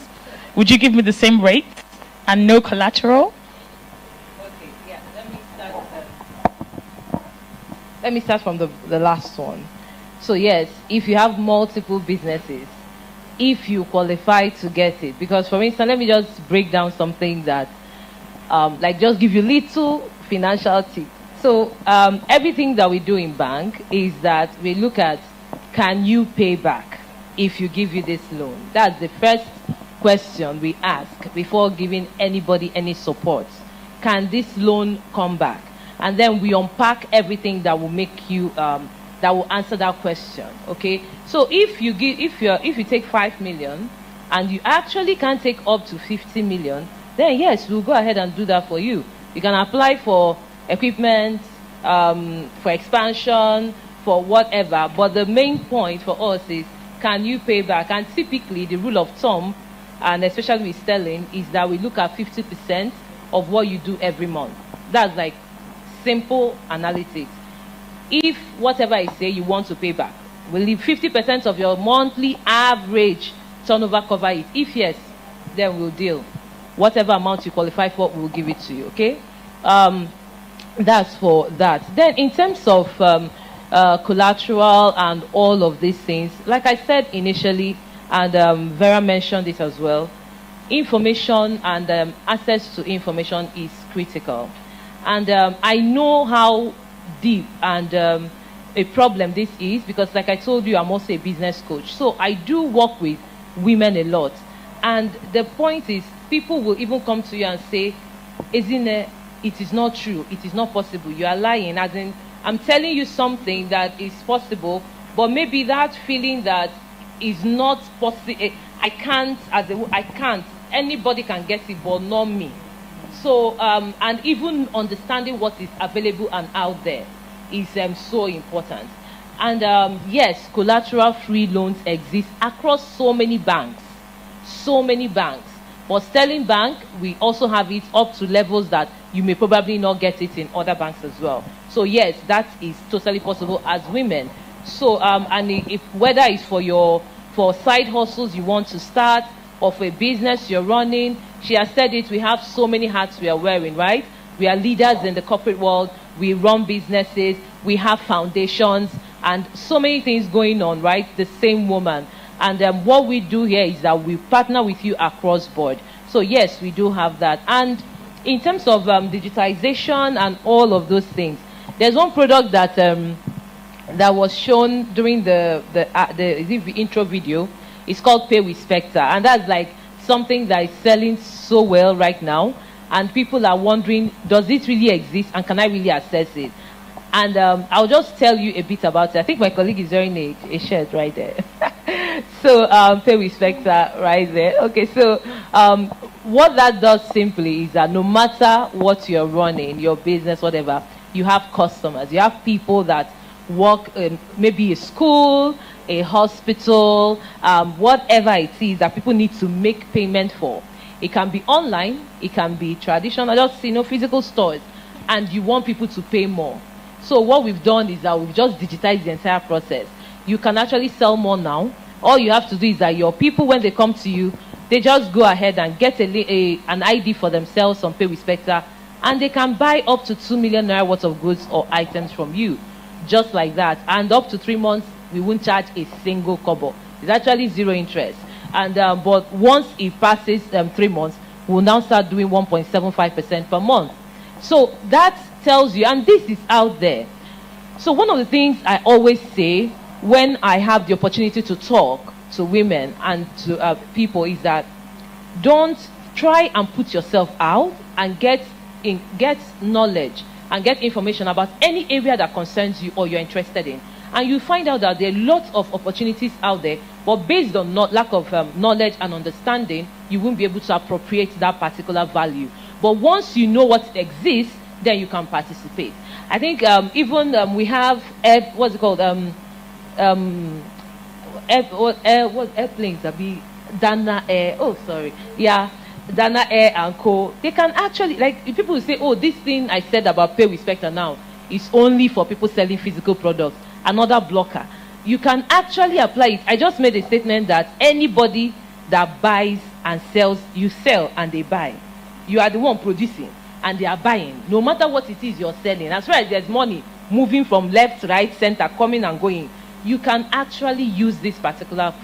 Would you give me the same rate? and no collateral? Okay, yeah, let me start from the last one. So yes, if you have multiple businesses, if you qualify to get it, because for instance, let me just break down something that, like just give you little financial tip. So everything that we do in bank is that we look at, can you pay back if you give you this loan? That's the first question we ask before giving anybody any support. Can this loan come back? And then we unpack everything that will make you, that will answer that question. Okay. So if you take 5 million and you actually can take up to 50 million, then yes, we'll go ahead and do that for you. You can apply for equipment, for expansion, for whatever. But the main point for us is, can you pay back? And typically the rule of thumb, and especially with sterling, is that we look at 50% of what you do every month. That's like simple analytics. If whatever I say you want to pay back, will leave 50% of your monthly average turnover cover it? If yes, then we'll deal. Whatever amount you qualify for, we'll give it to you, okay? That's for that. Then in terms of collateral and all of these things, like I said initially, and Vera mentioned it as well, information and access to information is critical. And I know how deep and a problem this is, because like I told you, I'm also a business coach. So I do work with women a lot. And the point is, people will even come to you and say, it is not true, it is not possible, you are lying. As in, I'm telling you something that is possible, but maybe that feeling that is not possible, I can't, anybody can get it, but not me. So, and even understanding what is available and out there is so important. And yes, collateral-free loans exist across so many banks. But Sterling Bank, we also have it up to levels that you may probably not get it in other banks as well. So yes, that is totally possible as women. So, and if whether it's for side hustles you want to start, or for a business you're running, she has said it, we have so many hats we are wearing, right? We are leaders in the corporate world, we run businesses, we have foundations, and so many things going on, right? The same woman. And what we do here is that we partner with you across board. So yes, we do have that. And in terms of digitization and all of those things, there's one product that that was shown during the intro video. It's called Pay with Spectre, and that's like something that is selling so well right now. And people are wondering, does it really exist, and can I really access it? And I'll just tell you a bit about it. I think my colleague is wearing a shirt right there. So Pay with Spectre right there. Okay, so what that does simply is that no matter what you're running, your business, whatever, you have customers. You have people that work in maybe a school, a hospital, whatever it is that people need to make payment for. It can be online, it can be traditional, just physical stores, and you want people to pay more. So what we've done is that we've just digitized the entire process. You can actually sell more now. All you have to do is that your people, when they come to you, they just go ahead and get an ID for themselves on Pay with Spectre, and they can buy up to 2 million naira worth of goods or items from you, just like that. And up to 3 months, we won't charge a single kobo. It's actually zero interest. And but once it passes 3 months, we'll now start doing 1.75% per month. So that tells you, and this is out there. So one of the things I always say when I have the opportunity to talk to women and to people is that don't try and put yourself out and get knowledge and get information about any area that concerns you or you're interested in. And you find out that there are lots of opportunities out there, but based on lack of knowledge and understanding, you won't be able to appropriate that particular value. But once you know what exists, then you can participate. I think even we have what's it called? Airplanes that be Dana Air. Oh, sorry. Yeah, Dana Air and Co. They can actually, like, if people say, oh, this thing I said about Pay with Spectre now is only for people selling physical products. Another blocker. You can actually apply it. I just made a statement that anybody that buys and sells, you sell and they buy. you are the one producing and they are buying. No matter what it is you're selling, as far as there's money moving from left, right, center, coming and going, you can actually use this particular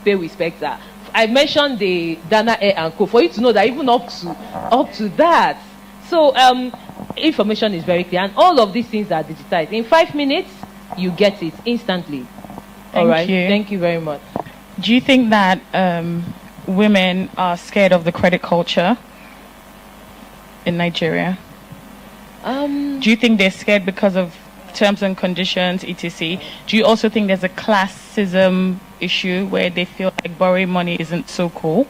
pay with Spectre. I mentioned the Dana Air and Co. for you to know that even up to that. So information is very clear, and all of these things are digitized. In 5 minutes, you get it instantly. All right. Thank you very much. Do you think that women are scared of the credit culture in Nigeria? Do you think they're scared because of terms and conditions, etc.? Do you also think there's a classism issue where they feel like borrowing money isn't so cool?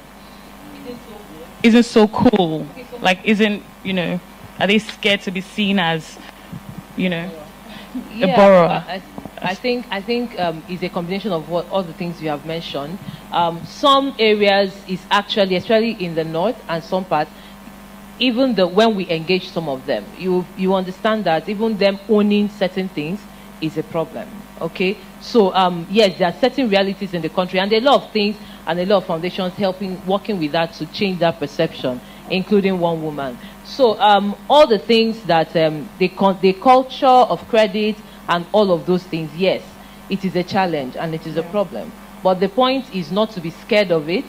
Isn't so cool? Like, are they scared to be seen as, a borrower? I think it's a combination of all the things you have mentioned. Some areas is actually, especially in the north and some parts, even when we engage some of them, you understand that even them owning certain things is a problem. Okay, so yes, there are certain realities in the country, and there are a lot of things and a lot of foundations working with that to change that perception, including One Woman. So all the things that the culture of credit and all of those things, yes, it is a challenge and it is a problem. But the point is not to be scared of it.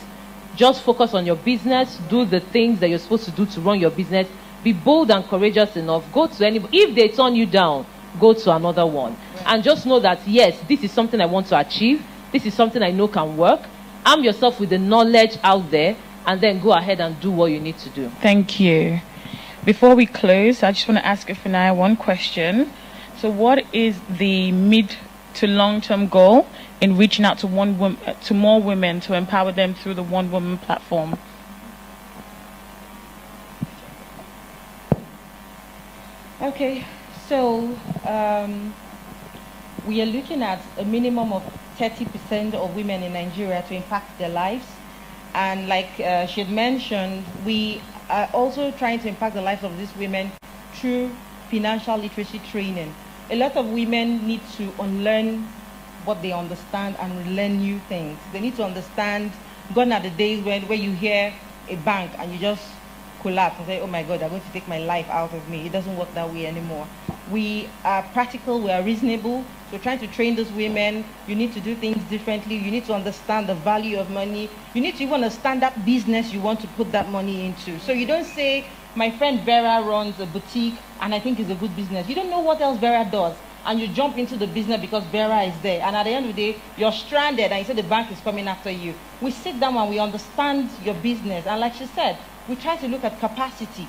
Just focus on your business, do the things that you're supposed to do to run your business, be bold and courageous enough, go to anybody. If they turn you down, go to another one. Right. And just know that, yes, this is something I want to achieve, this is something I know can work. Arm yourself with the knowledge out there, and then go ahead and do what you need to do. Thank you. Before we close, I just want to ask Ifunanya one question. So what is the mid to long-term goal in reaching out to more women to empower them through the One Woman platform? Okay, so we are looking at a minimum of 30% of women in Nigeria to impact their lives. And like she had mentioned, we are also trying to impact the lives of these women through financial literacy training. A lot of women need to unlearn what they understand and learn new things. They need to understand, gone are the days where you hear a bank and you just collapse and say, oh my God, they're going to take my life out of me. It doesn't work that way anymore. We are practical, we are reasonable. So trying to train those women, you need to do things differently. You need to understand the value of money. You need to even understand that business you want to put that money into. So you don't say, my friend Vera runs a boutique and I think it's a good business. You don't know what else Vera does. And you jump into the business because Vera is there. And at the end of the day, you're stranded and you say the bank is coming after you. We sit down and we understand your business. And like she said, we try to look at capacity.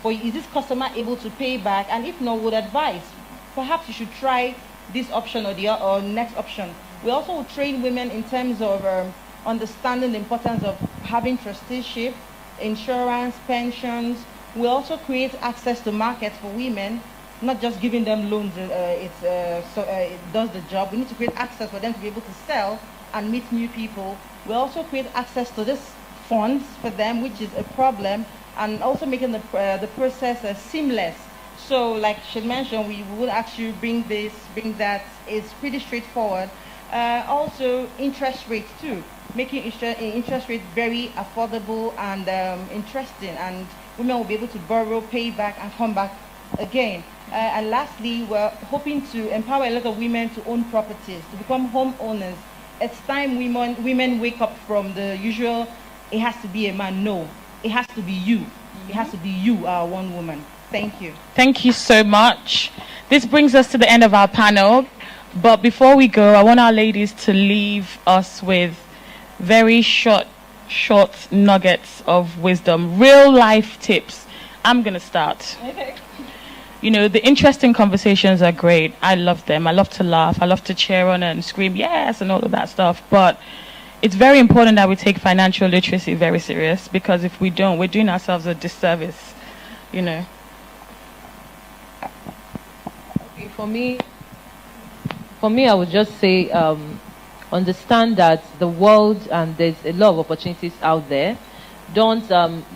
Is this customer able to pay back? And if not, would advise, perhaps you should try this option or next option. We also train women in terms of understanding the importance of having trusteeship, insurance, pensions. We also create access to markets for women, not just giving them loans. It does the job. We need to create access for them to be able to sell and meet new people. We also create access to this funds for them, which is a problem, and also making the process seamless. So like she mentioned, we would actually bring that. It's pretty straightforward. Also interest rates too, making interest rates very affordable and interesting, and women will be able to borrow, pay back, and come back again. And lastly, we're hoping to empower a lot of women to own properties, to become homeowners. It's time women wake up from the usual, it has to be a man. No, it has to be you. Mm-hmm. It has to be you, our One Woman. Thank you. Thank you so much. This brings us to the end of our panel. But before we go, I want our ladies to leave us with very short nuggets of wisdom, real life tips. I'm going to start. Okay. The interesting conversations are great. I love them. I love to laugh. I love to cheer on and scream yes and all of that stuff. But it's very important that we take financial literacy very serious, because if we don't, we're doing ourselves a disservice, Okay, for me, I would just say, understand that the world and there's a lot of opportunities out there. Don't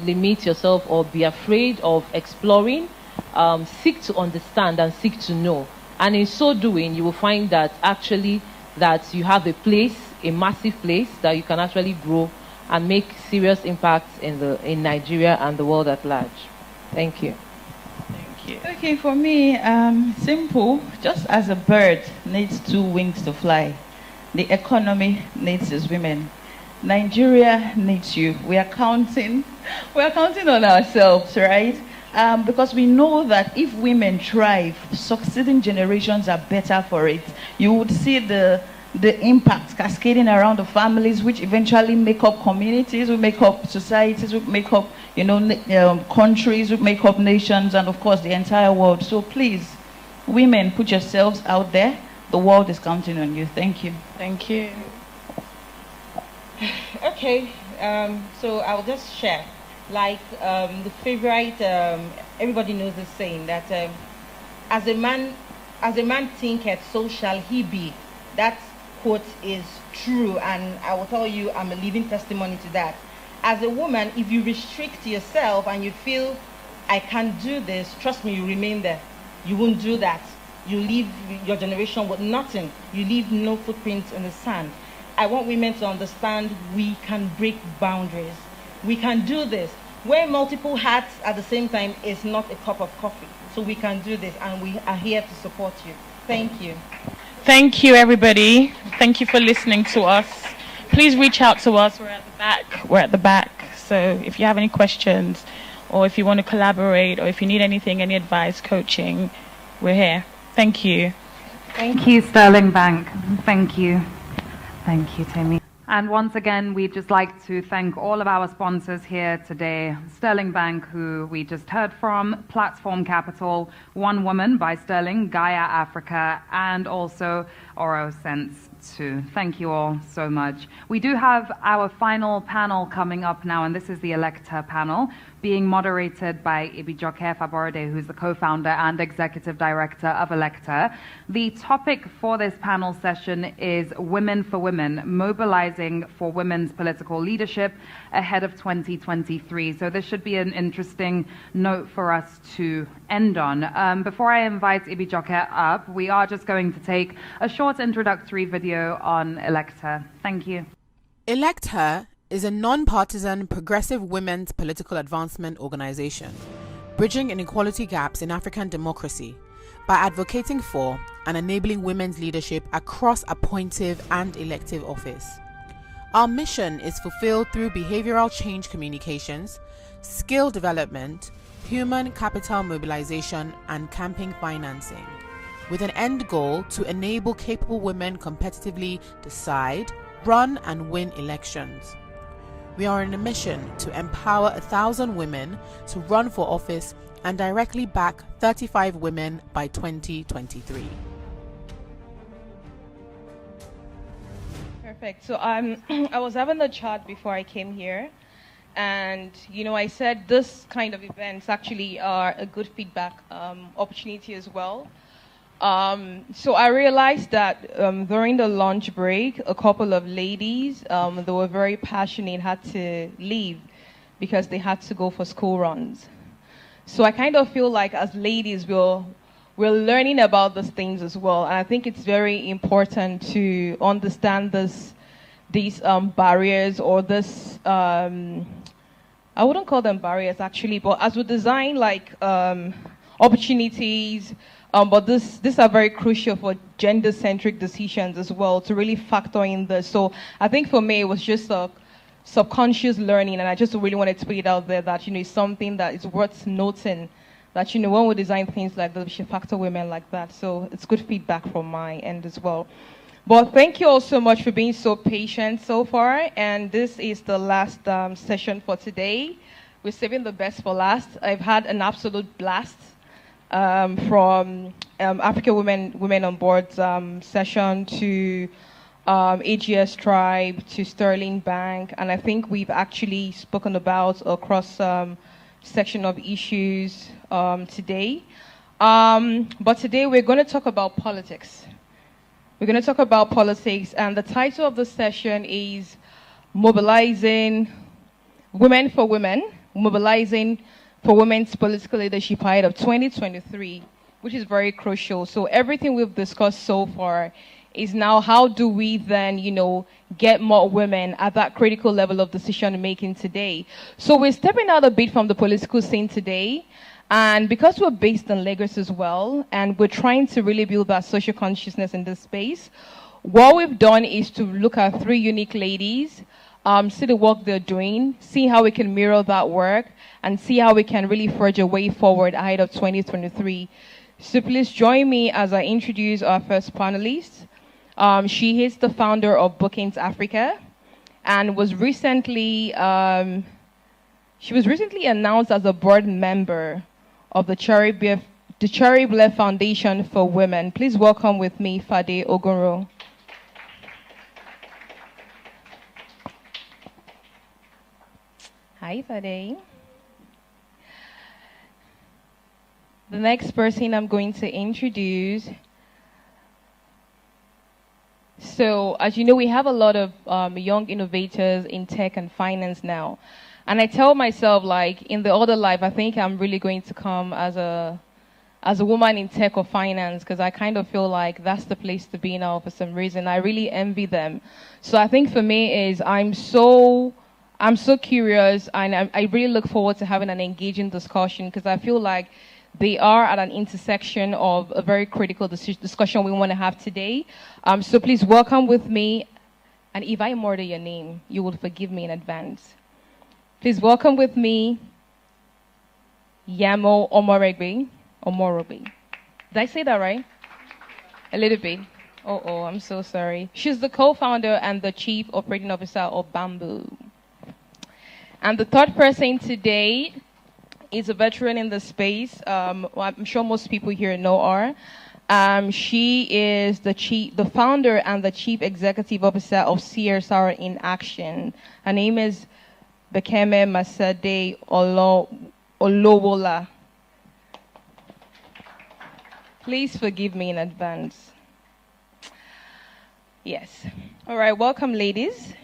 limit yourself or be afraid of exploring. Seek to understand and seek to know. And in so doing, you will find that actually that you have a place, a massive place that you can actually grow and make serious impacts in Nigeria and the world at large. Thank you. Okay, for me, simple. Just as a bird needs 2 wings to fly, the economy needs its women. Nigeria needs you. We are counting on ourselves, right? Because we know that if women thrive, succeeding generations are better for it. You would see the impact cascading around the families, which eventually make up communities, will make up societies, will make up, countries, will make up nations, and of course the entire world. So please, women, put yourselves out there. The world is counting on you. Thank you. Thank you. Okay, so I'll just share. Like the favorite, everybody knows the saying that as a man thinketh, so shall he be. That quote is true, and I will tell you, I'm a living testimony to that. As a woman, if you restrict yourself and you feel, I can't do this, trust me, you remain there. You won't do that. You leave your generation with nothing. You leave no footprints in the sand. I want women to understand we can break boundaries. We can do this. Wearing multiple hats at the same time is not a cup of coffee. So we can do this, and we are here to support you. Thank you. Thank you, everybody. Thank you for listening to us. Please reach out to us. We're at the back. We're at the back. So if you have any questions, or if you want to collaborate, or if you need anything, any advice, coaching, we're here. Thank you. Thank you, Sterling Bank. Thank you. Thank you, Timmy. And once again, we'd just like to thank all of our sponsors here today. Sterling Bank, who we just heard from, Platform Capital, One Woman by Sterling, Gaia Africa, and also Oro Sense too. Thank you all so much. We do have our final panel coming up now, and this is the ElectHER panel, being moderated by Ibijoke Faborode, who's the co-founder and executive director of ElectHER. The topic for this panel session is Women for Women, mobilizing for women's political leadership ahead of 2023. So this should be an interesting note for us to end on. Before I invite Ibijoke up, we are just going to take a short introductory video on ElectHER. Thank you. ElectHER is a non-partisan progressive women's political advancement organization, bridging inequality gaps in African democracy by advocating for and enabling women's leadership across appointive and elective office. Our mission is fulfilled through behavioral change communications, skill development, human capital mobilization, and campaign financing, with an end goal to enable capable women competitively decide, run, and win elections. We are on a mission to empower 1,000 women to run for office and directly back 35 women by 2023. Perfect. So I was having the chat before I came here, and I said this kind of events actually are a good feedback opportunity as well. So I realized that during the lunch break, a couple of ladies, they were very passionate, had to leave because they had to go for school runs. So I kind of feel like as ladies, we're learning about these things as well. And I think it's very important to understand these barriers, or this, I wouldn't call them barriers actually, but as we design like opportunities, but these are very crucial for gender-centric decisions as well, to really factor in this. So I think for me, it was just a subconscious learning, and I just really wanted to put it out there that, it's something that is worth noting, that, when we design things like that, we should factor women like that. So it's good feedback from my end as well. But thank you all so much for being so patient so far, and this is the last session for today. We're saving the best for last. I've had an absolute blast. From African Women on Board session to AGS Tribe to Sterling Bank, and I think we've actually spoken about a cross section of issues today. But today we're going to talk about politics. We're going to talk about politics, and the title of the session is Mobilizing Women for Women, Mobilizing for women's political leadership ahead of 2023, which is very crucial. So everything we've discussed so far is now how do we then, get more women at that critical level of decision making today? So we're stepping out a bit from the political scene today. And because we're based in Lagos as well, and we're trying to really build that social consciousness in this space, what we've done is to look at 3 unique ladies, see the work they're doing, see how we can mirror that work, and see how we can really forge a way forward ahead of 2023. So please join me as I introduce our first panelist. She is the founder of Bookings Africa, and was recently announced as a board member of the Cherry Blair Foundation for Women. Please welcome with me Fade Ogunro. Hi, Fade. The next person I'm going to introduce. So, as you know, we have a lot of young innovators in tech and finance now. And I tell myself, like, in the other life, I think I'm really going to come as a woman in tech or finance, because I kind of feel like that's the place to be now for some reason. I really envy them. So I think for me is I'm so curious, and I really look forward to having an engaging discussion, because I feel like they are at an intersection of a very critical discussion we want to have today. So please welcome with me, and if I murder your name, you will forgive me in advance. Please welcome with me, Yamo Omorobe. Did I say that right? A little bit. Oh, I'm so sorry. She's the co-founder and the chief operating officer of Bamboo. And the third person today is a veteran in the space. I'm sure most people here know her. She is the founder and the chief executive officer of CSR in Action. Her name is Bekeme Masade Olowola. Please forgive me in advance. Yes. All right, welcome, ladies.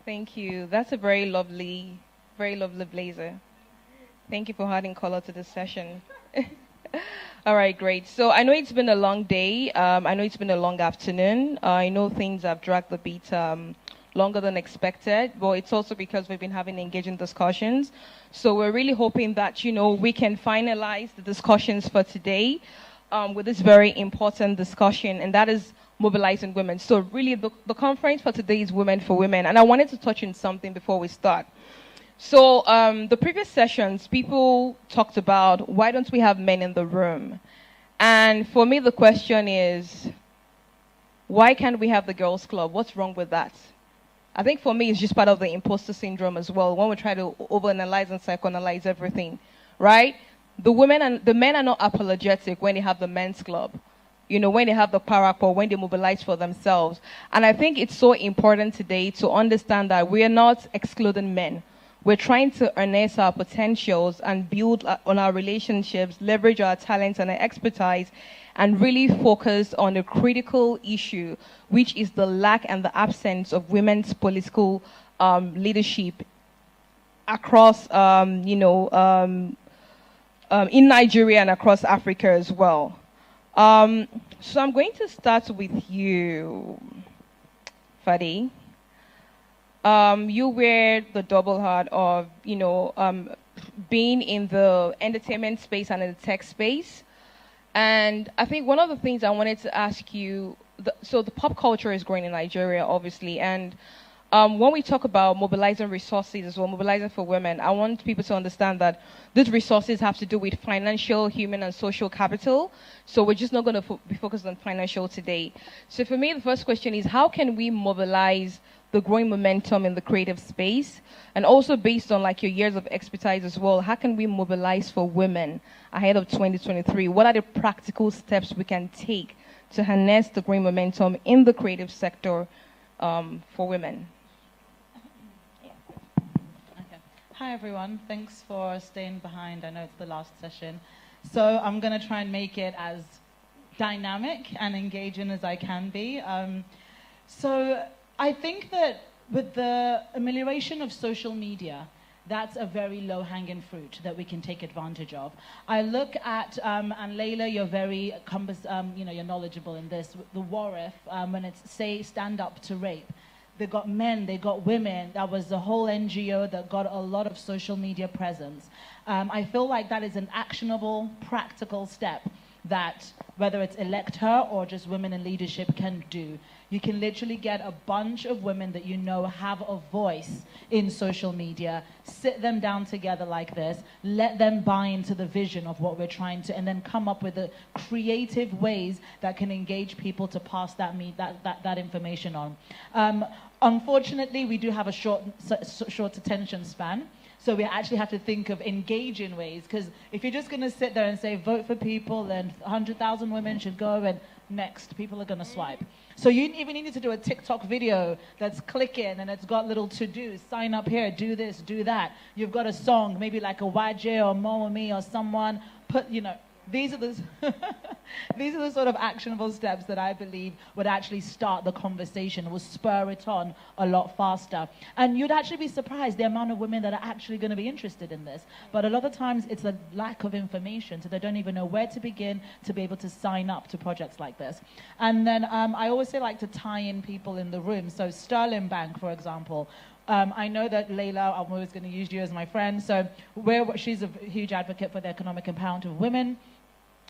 Thank you. That's a very lovely blazer. Thank you for adding color to this session. All right, great. So I know it's been a long day. I know it's been a long afternoon. I know things have dragged a bit longer than expected, but it's also because we've been having engaging discussions. So we're really hoping that, we can finalize the discussions for today with this very important discussion, and that is mobilizing women. So really the conference for today is Women for Women, and I wanted to touch on something before we start. So the previous sessions, people talked about why don't we have men in the room? And for me, the question is, why can't we have the girls' club? What's wrong with that? I think for me, it's just part of the imposter syndrome as well, when we try to overanalyze and psychoanalyze everything, right? The men are not apologetic when they have the men's club, when they have the power up or when they mobilize for themselves. And I think it's so important today to understand that we are not excluding men. We're trying to harness our potentials and build on our relationships, leverage our talents and our expertise, and really focus on a critical issue, which is the lack and the absence of women's political leadership across, in Nigeria and across Africa as well. So I'm going to start with you, Fadi. You wear the double hat of, being in the entertainment space and in the tech space. And I think one of the things I wanted to ask you, so the pop culture is growing in Nigeria, obviously, and when we talk about mobilizing resources as well, mobilizing for women, I want people to understand that these resources have to do with financial, human, and social capital. So we're just not going to be focused on financial today. So for me, the first question is, how can we mobilize the growing momentum in the creative space? And also based on your years of expertise as well, how can we mobilize for women ahead of 2023? What are the practical steps we can take to harness the growing momentum in the creative sector for women? Hi everyone, thanks for staying behind. I know it's the last session. So I'm going to try and make it as dynamic and engaging as I can be. So I think that with the amelioration of social media, that's a very low-hanging fruit that we can take advantage of. I look at, and Layla, you're very you're knowledgeable in this, the WARF, when it's, say, stand up to rape. They got men, they got women. That was the whole NGO that got a lot of social media presence. I feel like that is an actionable, practical step that whether it's ElectHER or just women in leadership can do. You can literally get a bunch of women that you know have a voice in social media, sit them down together like this, let them buy into the vision of what we're trying to, and then come up with the creative ways that can engage people to pass that information on. Unfortunately, we do have a short attention span. So we actually have to think of engaging ways, because if you're just going to sit there and say, vote for people, and 100,000 women should go, and next, people are going to swipe. So you even need to do a TikTok video that's clicking, and it's got little to-dos, sign up here, do this, do that. You've got a song, maybe like a YJ or Mo or Me or someone, these are the sort of actionable steps that I believe would actually start the conversation, will spur it on a lot faster. And you'd actually be surprised the amount of women that are actually going to be interested in this. But a lot of times it's a lack of information, so they don't even know where to begin to be able to sign up to projects like this. And then I always say like to tie in people in the room. So Sterling Bank, for example, I know that Layla, I'm always going to use you as my friend, so she's a huge advocate for the economic empowerment of women.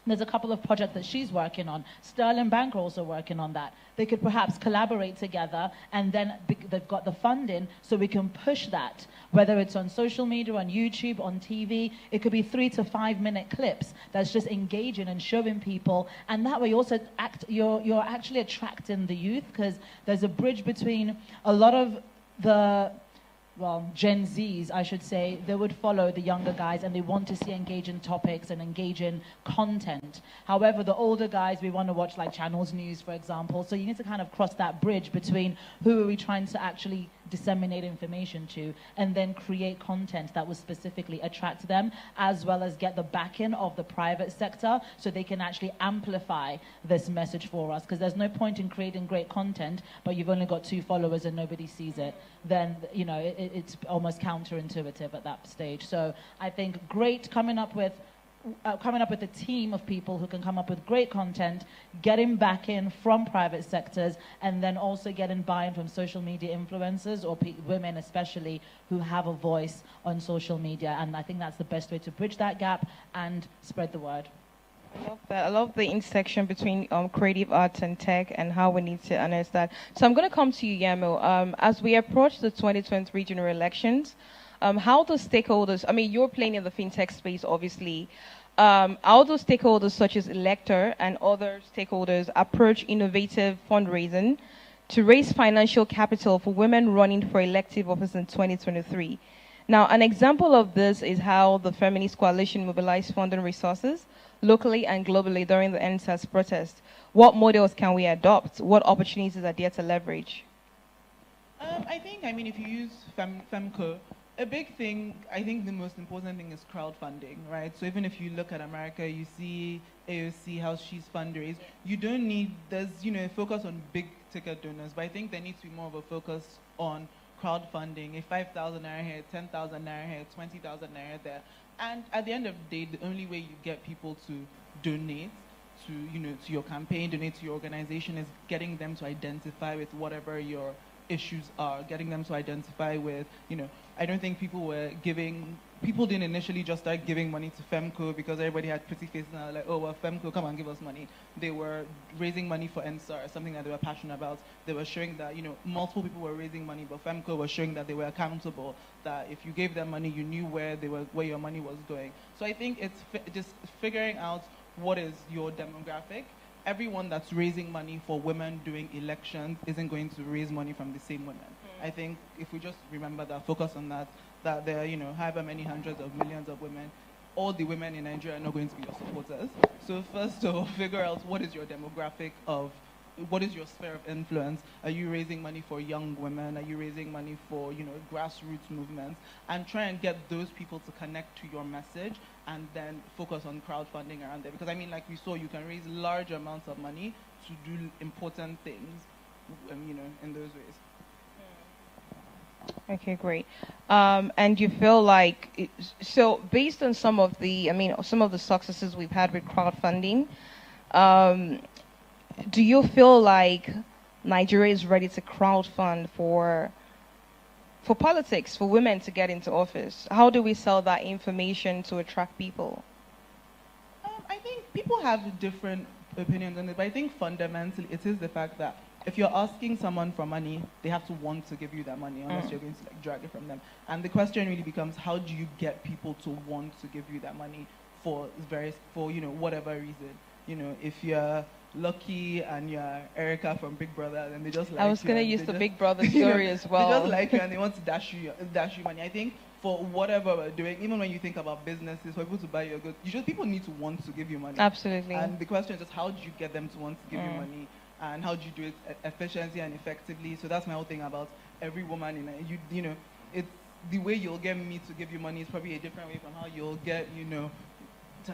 There's a couple of projects that she's working on. Sterling Bank are also working on that. They could perhaps collaborate together, and then they've got the funding, so we can push that, whether it's on social media, on YouTube, on TV. It could be 3 to 5 minute clips that's just engaging and showing people, and that way you also you're actually attracting the youth, because there's a bridge between a lot of the Gen Zs, I should say, they would follow the younger guys and they want to see engaging topics and engaging content. However, the older guys, we want to watch like Channels News, for example. So you need to kind of cross that bridge between who are we trying to actually disseminate information to, and then create content that will specifically attract them, as well as get the backing of the private sector so they can actually amplify this message for us. Because there's no point in creating great content, but you've only got 2 followers and nobody sees it. Then, it's almost counterintuitive at that stage. So I think great coming up with a team of people who can come up with great content, getting backing from private sectors, and then also getting buy-in from social media influencers, or women especially, who have a voice on social media. And I think that's the best way to bridge that gap and spread the word. I love that. I love the intersection between creative arts and tech, and how we need to harness that. So I'm going to come to you, Yamo. As we approach the 2023 general elections, how do stakeholders, you're playing in the fintech space, obviously, how do stakeholders such as ElectHER and other stakeholders approach innovative fundraising to raise financial capital for women running for elective office in 2023? Now, an example of this is how the Feminist Coalition mobilized funding resources locally and globally during the NSAS protest. What models can we adopt? What opportunities are there to leverage? I think, if you use FEMCO, a big thing, I think the most important thing is crowdfunding, right? So even if you look at America, you see AOC, how she's fundraised. You don't need, there's, a focus on big ticket donors, but I think there needs to be more of a focus on crowdfunding, a 5,000 naira here, 10,000 naira here, 20,000 naira there. And at the end of the day, the only way you get people to donate to your campaign, donate to your organization, is getting them to identify with whatever your issues are, getting them to identify with, I don't think people didn't initially just start giving money to FEMCO because everybody had pretty faces and were like, oh, well, FEMCO, come and give us money. They were raising money for NSAR, something that they were passionate about. They were showing that, multiple people were raising money, but FEMCO was showing that they were accountable, that if you gave them money, you knew where your money was going. So I think it's just figuring out what is your demographic. Everyone that's raising money for women doing elections isn't going to raise money from the same women. I think if we just remember that, focus on that there are, however many hundreds of millions of women, all the women in Nigeria are not going to be your supporters. So first of all, figure out what is your demographic of, what is your sphere of influence? Are you raising money for young women? Are you raising money for, grassroots movements? And try and get those people to connect to your message, and then focus on crowdfunding around there. Because like we saw, you can raise large amounts of money to do important things, in those ways. Okay, great. And you feel like, so based on some of the successes we've had with crowdfunding, do you feel like Nigeria is ready to crowdfund for politics, for women to get into office? How do we sell that information to attract people? I think people have different opinions on it, but I think fundamentally it is the fact that if you're asking someone for money, they have to want to give you that money, unless you're going to like drag it from them. And the question really becomes, how do you get people to want to give you that money for whatever reason? If you're Lucky and you're Erica from Big Brother, then they just like you. I was going to use the Big Brother story as well. They just like you and they want to dash you money. I think for whatever we're doing, even when you think about businesses, for people to buy your goods, people need to want to give you money. Absolutely. And the question is just, how do you get them to want to give you money? And how do you do it efficiently and effectively? So that's my whole thing about every woman it's the way you'll get me to give you money is probably a different way from how you'll get,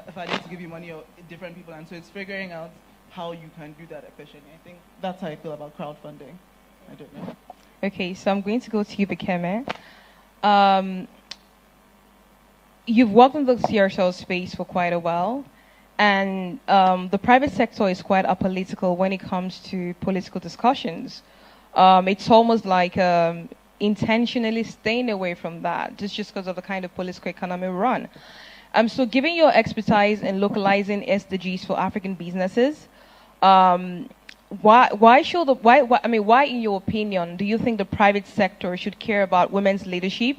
if I need to give you money or different people. And so it's figuring out how you can do that efficiently. I think that's how I feel about crowdfunding. I don't know. Okay, so I'm going to go to you, Bekeme. You've worked in the CSR space for quite a while. And the private sector is quite apolitical when it comes to political discussions. It's almost like intentionally staying away from that, just because of the kind of political economy we run. So given your expertise in localizing SDGs for African businesses, why, in your opinion, do you think the private sector should care about women's leadership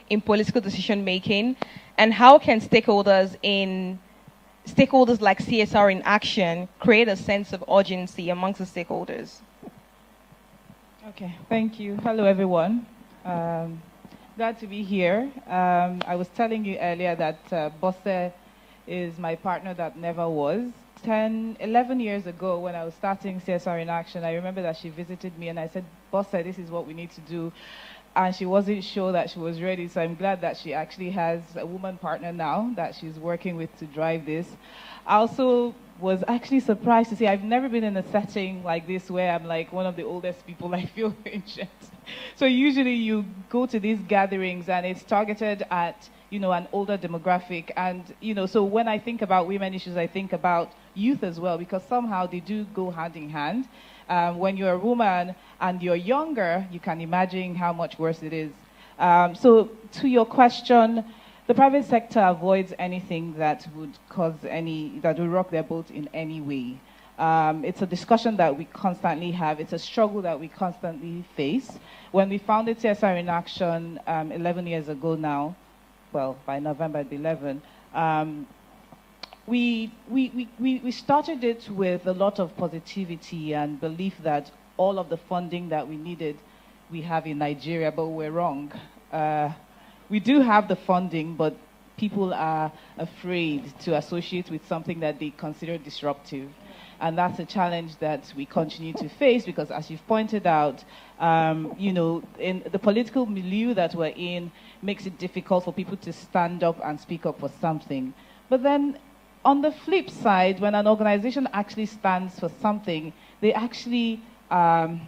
in political decision making? And how can stakeholders like CSR in action create a sense of urgency amongst the stakeholders? Okay, thank you. Hello, everyone. Glad to be here. I was telling you earlier that Bosse is my partner that never was. 11 years ago, when I was starting CSR in action, I remember that she visited me and I said, Bosse, this is what we need to do. And she wasn't sure that she was ready, so I'm glad that she actually has a woman partner now that she's working with to drive this. I also was actually surprised to see, I've never been in a setting like this where I'm like one of the oldest people. I feel ancient. So usually you go to these gatherings and it's targeted at, an older demographic. And, so when I think about women issues, I think about youth as well, because somehow they do go hand in hand. When you're a woman and you're younger, you can imagine how much worse it is. So to your question, the private sector avoids anything that would that would rock their boat in any way. It's a discussion that we constantly have. It's a struggle that we constantly face. When we founded CSR in Action 11 years ago now, well, by November 11, we started it with a lot of positivity and belief that all of the funding that we needed, we have in Nigeria, but we're wrong. We do have the funding, but people are afraid to associate with something that they consider disruptive. And that's a challenge that we continue to face because, as you've pointed out, in the political milieu that we're in makes it difficult for people to stand up and speak up for something. But then on the flip side, when an organization actually stands for something, they actually are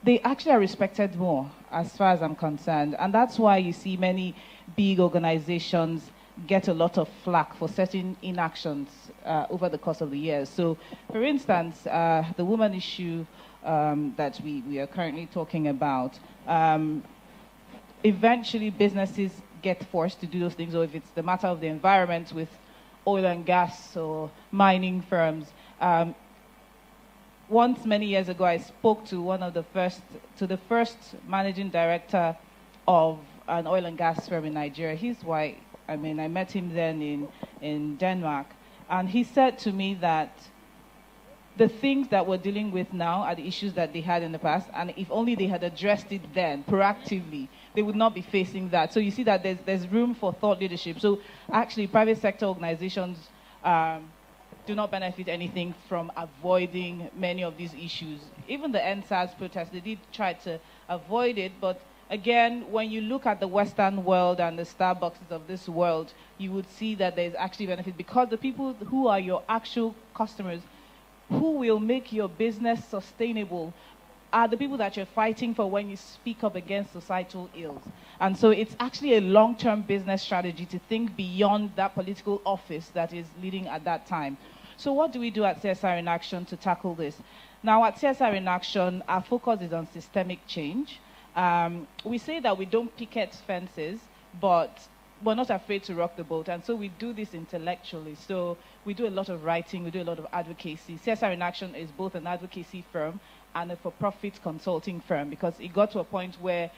respected more, as far as I'm concerned. And that's why you see many big organizations get a lot of flack for certain inactions over the course of the years. So, for instance, the woman issue that we are currently talking about, eventually businesses get forced to do those things, or if it's the matter of the environment with oil and gas or mining firms. Once, many years ago, I spoke to the first managing director of an oil and gas firm in Nigeria. He's white. I met him then in Denmark. And he said to me that the things that we're dealing with now are the issues that they had in the past, and if only they had addressed it then, proactively, they would not be facing that. So you see that there's room for thought leadership. So actually, private sector organizations do not benefit anything from avoiding many of these issues. Even the NSAS protests, they did try to avoid it, but again, when you look at the Western world and the Starbucks of this world, you would see that there's actually benefit because the people who are your actual customers, who will make your business sustainable, are the people that you're fighting for when you speak up against societal ills. And so it's actually a long-term business strategy to think beyond that political office that is leading at that time. So what do we do at CSR in Action to tackle this? Now, at CSR in Action, our focus is on systemic change. We say that we don't picket fences, but we're not afraid to rock the boat, and so we do this intellectually. So we do a lot of writing, we do a lot of advocacy. CSR in Action is both an advocacy firm and a for-profit consulting firm, because it got to a point where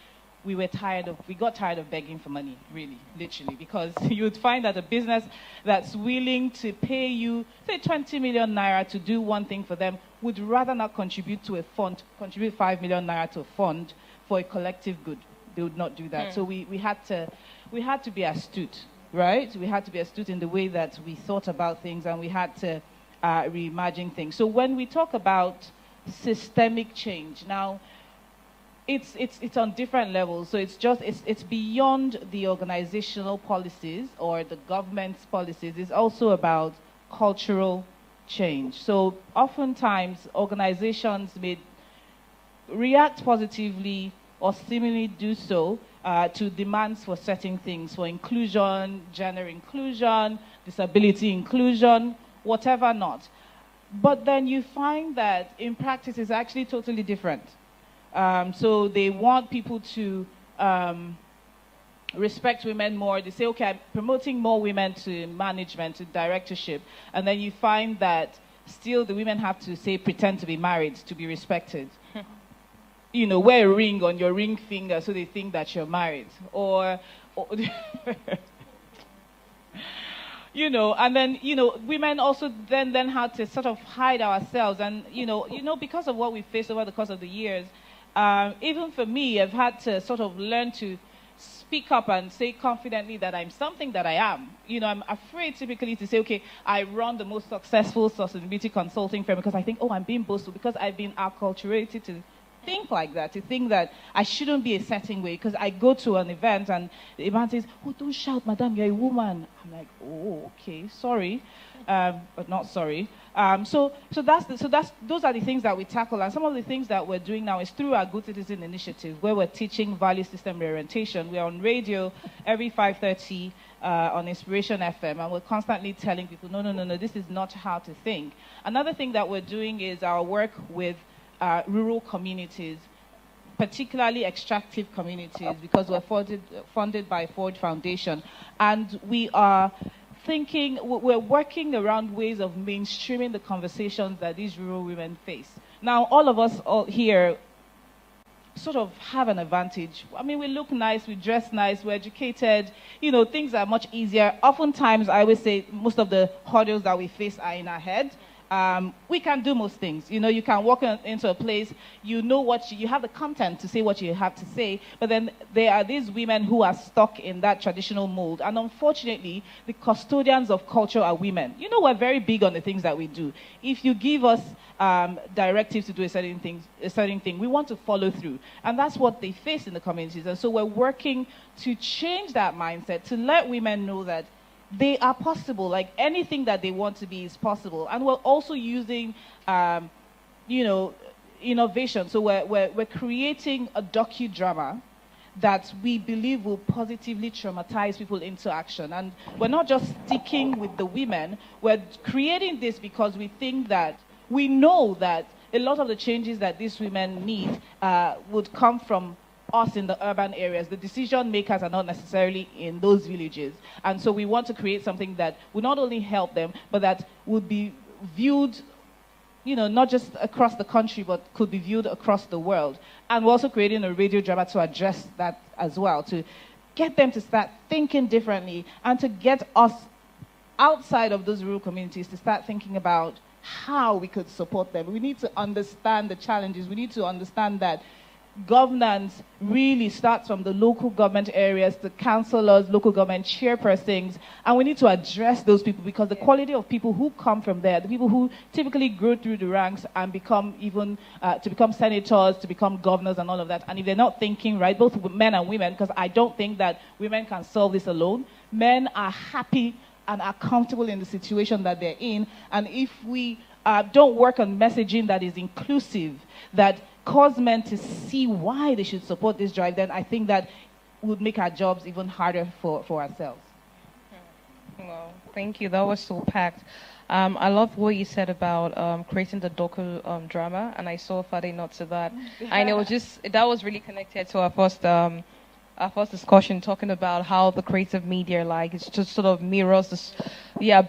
we got tired of begging for money, really, literally, because you would find that a business that's willing to pay you, say, 20 million naira to do one thing for them would rather not contribute to a fund, contribute 5 million naira to a fund for a collective good. They would not do that. So we had to be astute, right? We had to be astute in the way that we thought about things, and we had to reimagine things. So when we talk about systemic change, now it's on different levels. So it's beyond the organizational policies or the government's policies. It's also about cultural change. So oftentimes organizations may react positively or seemingly do so to demands for certain things, for inclusion, gender inclusion, disability inclusion, whatever not. But then you find that in practice it's actually totally different. So they want people to respect women more. They say, okay, I'm promoting more women to management, to directorship. And then you find that still the women have to, say, pretend to be married to be respected. You know, wear a ring on your ring finger so they think that you're married. Or you know, and then, you know, women also then have to sort of hide ourselves. And, you know, because of what we faced over the course of the years, even for me, I've had to sort of learn to speak up and say confidently that I'm something that I am. You know, I'm afraid typically to say, okay, I run the most successful sustainability consulting firm because I think, oh, I'm being boastful, because I've been acculturated to think like that, to think that I shouldn't be a certain way, because I go to an event and the event says, oh, don't shout, madam, you're a woman. I'm like, oh, okay, sorry, but not sorry. So those are the things that we tackle, and some of the things that we're doing now is through our Good Citizen initiative, where we're teaching value system reorientation. We're on radio every 5:30 on Inspiration FM, and we're constantly telling people, no, this is not how to think. Another thing that we're doing is our work with rural communities, particularly extractive communities, because we're funded by Ford Foundation. And we're working around ways of mainstreaming the conversations that these rural women face. Now, all of us here sort of have an advantage. I mean, we look nice, we dress nice, we're educated, you know, things are much easier. Oftentimes, I always say most of the hurdles that we face are in our head. We can do most things. You know, you can walk into a place, you know what you have the content to say what you have to say, but then there are these women who are stuck in that traditional mold. And unfortunately, the custodians of culture are women. You know, we're very big on the things that we do. If you give us directives to do a certain thing, we want to follow through. And that's what they face in the communities. And so we're working to change that mindset, to let women know that they are possible. Like, anything that they want to be is possible. And we're also using, you know, innovation. So we're creating a docudrama that we believe will positively traumatize people into action. And we're not just sticking with the women. We're creating this because we think that, we know that a lot of the changes that these women need would come from us in the urban areas. The decision makers are not necessarily in those villages. And so we want to create something that would not only help them, but that would be viewed, you know, not just across the country, but could be viewed across the world. And we're also creating a radio drama to address that as well, to get them to start thinking differently and to get us outside of those rural communities to start thinking about how we could support them. We need to understand the challenges. We need to understand that governance really starts from the local government areas, the councillors, local government chairpersons, and we need to address those people, because the quality of people who come from there, the people who typically grow through the ranks and become even, to become senators, to become governors and all of that, and if they're not thinking right, both men and women, because I don't think that women can solve this alone. Men are happy and are comfortable in the situation that they're in, and if we don't work on messaging that is inclusive, that cause men to see why they should support this drive, then I think that would make our jobs even harder for ourselves. Well, thank you. That was so packed. I love what you said about creating the docu drama, and I saw Fade not to that. And it was that was really connected to our first discussion, talking about how the creative media, like, it's just sort of mirrors this,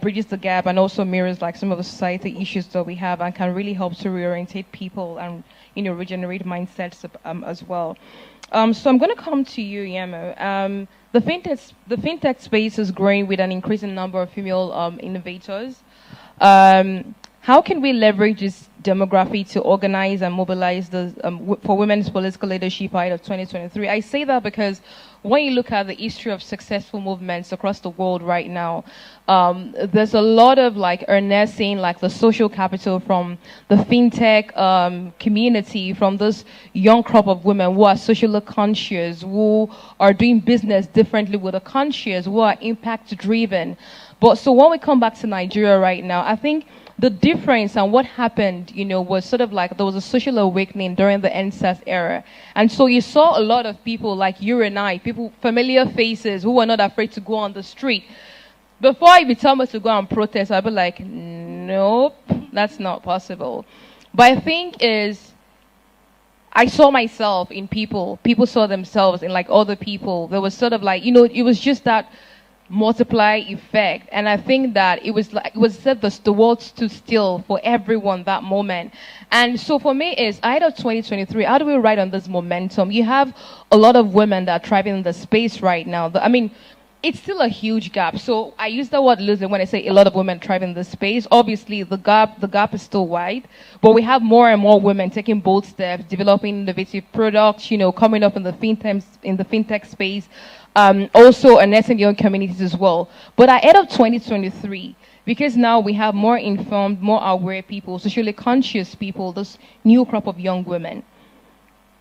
bridges the gap, and also mirrors like some of the society issues that we have, and can really help to reorientate people and regenerate mindsets as well. So I'm going to come to you, Yemo. The fintech space is growing with an increasing number of female innovators. How can we leverage this demography to organize and mobilize for women's political leadership ahead of 2023? I say that because when you look at the history of successful movements across the world right now, there's a lot of earnesting, the social capital from the fintech community, from this young crop of women who are socially conscious, who are doing business differently with a conscious, who are impact driven. But so when we come back to Nigeria right now, I think the difference and what happened, was sort of there was a social awakening during the NSAS era. And so you saw a lot of people like you and I, people, familiar faces who were not afraid to go on the street. Before if you tell me to go and protest, I'd be like, nope, that's not possible. But I think I saw myself in people. People saw themselves in other people. There was sort of it was just that multiply effect, and I think that it was said the world stood still for everyone that moment. And so for me is ahead of 2023, how do we ride on this momentum? You have a lot of women that are thriving in the space right now. It's still a huge gap. So I use the word loosely when I say a lot of women thrive in this space. Obviously, the gap is still wide, but we have more and more women taking bold steps, developing innovative products, coming up in the fintech space, also harnessing young communities as well. But ahead of 2023, because now we have more informed, more aware people, socially conscious people, this new crop of young women,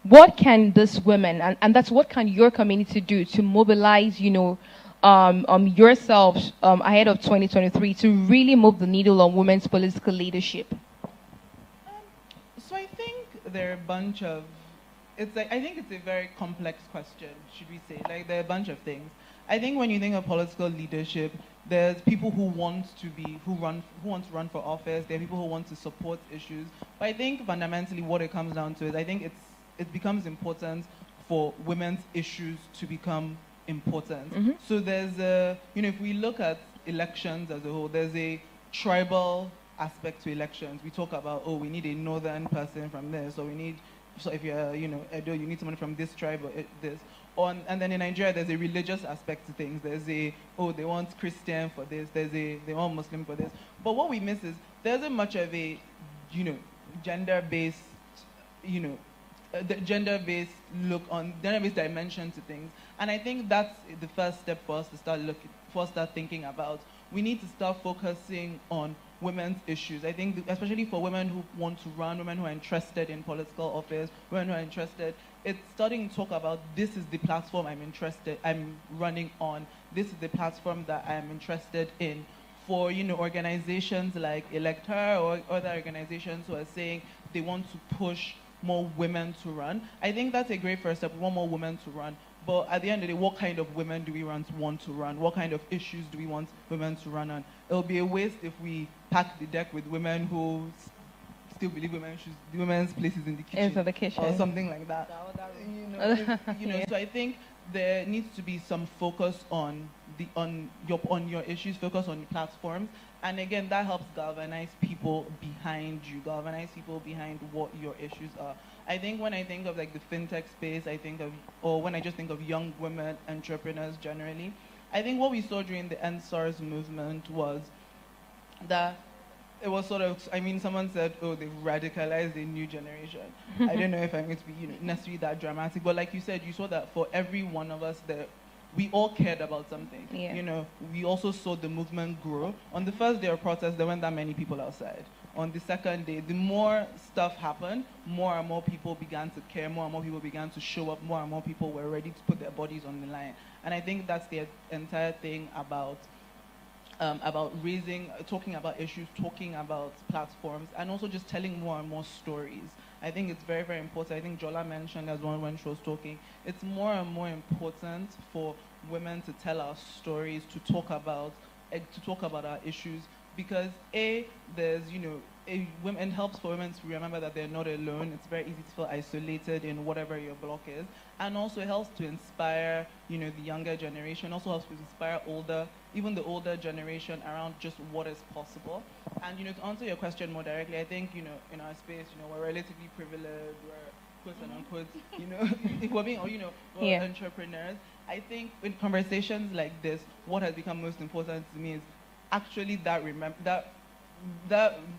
what can this women, and that's what can your community do to mobilize, yourselves ahead of 2023 to really move the needle on women's political leadership? So I think there are a bunch of, I think it's a very complex question, should we say. There are a bunch of things. I think when you think of political leadership, there's people who want to run for office. There are people who want to support issues. But I think fundamentally what it comes down to is I think it becomes important for women's issues to become important. Mm-hmm. So there's if we look at elections as a whole, there's a tribal aspect to elections. We talk about, we need a northern person from there, so if you're, Edo, you need someone from this tribe or this. And then in Nigeria, there's a religious aspect to things. There's they want Christian for this. They want Muslim for this. But what we miss is there isn't much of a, gender-based, gender-based dimension to things. And I think that's the first step for us to start thinking about. We need to start focusing on women's issues. I think especially for women who want to run, women who are interested in political office, women who are interested, it's starting to talk about this is the platform I'm running on. This is the platform that I'm interested in. For organizations like ElectHER or other organizations who are saying they want to push more women to run, I think that's a great first step. We want more women to run. But at the end of the day, what kind of women do we want to run? What kind of issues do we want women to run on? It'll be a waste if we pack the deck with women who still believe women's place is in the kitchen, or something like that. So I think there needs to be some focus on your issues, focus on your platforms, and again that helps galvanize people behind you, galvanize people behind what your issues are. I think when I think of the fintech space, when I just think of young women entrepreneurs generally, I think what we saw during the NSARS movement was that it was sort of, someone said, they've radicalized a new generation. I don't know if I'm going to be necessarily that dramatic, but like you said, you saw that for every one of us there, we all cared about something. Yeah. We also saw the movement grow. On the first day of protest, there weren't that many people outside. On the second day, the more stuff happened, more and more people began to care, more and more people began to show up, more and more people were ready to put their bodies on the line. And I think that's the entire thing about about talking about issues, talking about platforms, and also just telling more and more stories. I think it's very, very important. I think Jola mentioned as well when she was talking, it's more and more important for women to tell our stories, to talk about our issues, because there's, it helps for women to remember that they're not alone. It's very easy to feel isolated in whatever your block is, and also it helps to inspire, the younger generation. Also helps to inspire even the older generation around just what is possible. And to answer your question more directly, I think in our space, we're relatively privileged. We're quote and unquote, we're being, we're entrepreneurs. I think in conversations like this, what has become most important to me is actually that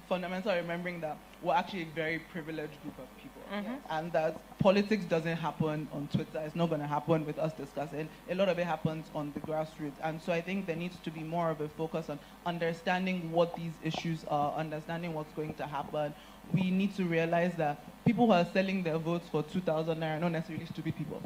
fundamental remembering that we're actually a very privileged group of people, and that politics doesn't happen on Twitter. It's not going to happen with us discussing. A lot of it happens on the grassroots, and so I think there needs to be more of a focus on understanding what these issues are, understanding what's going to happen. We need to realize that people who are selling their votes for 2,000 naira are not necessarily stupid people.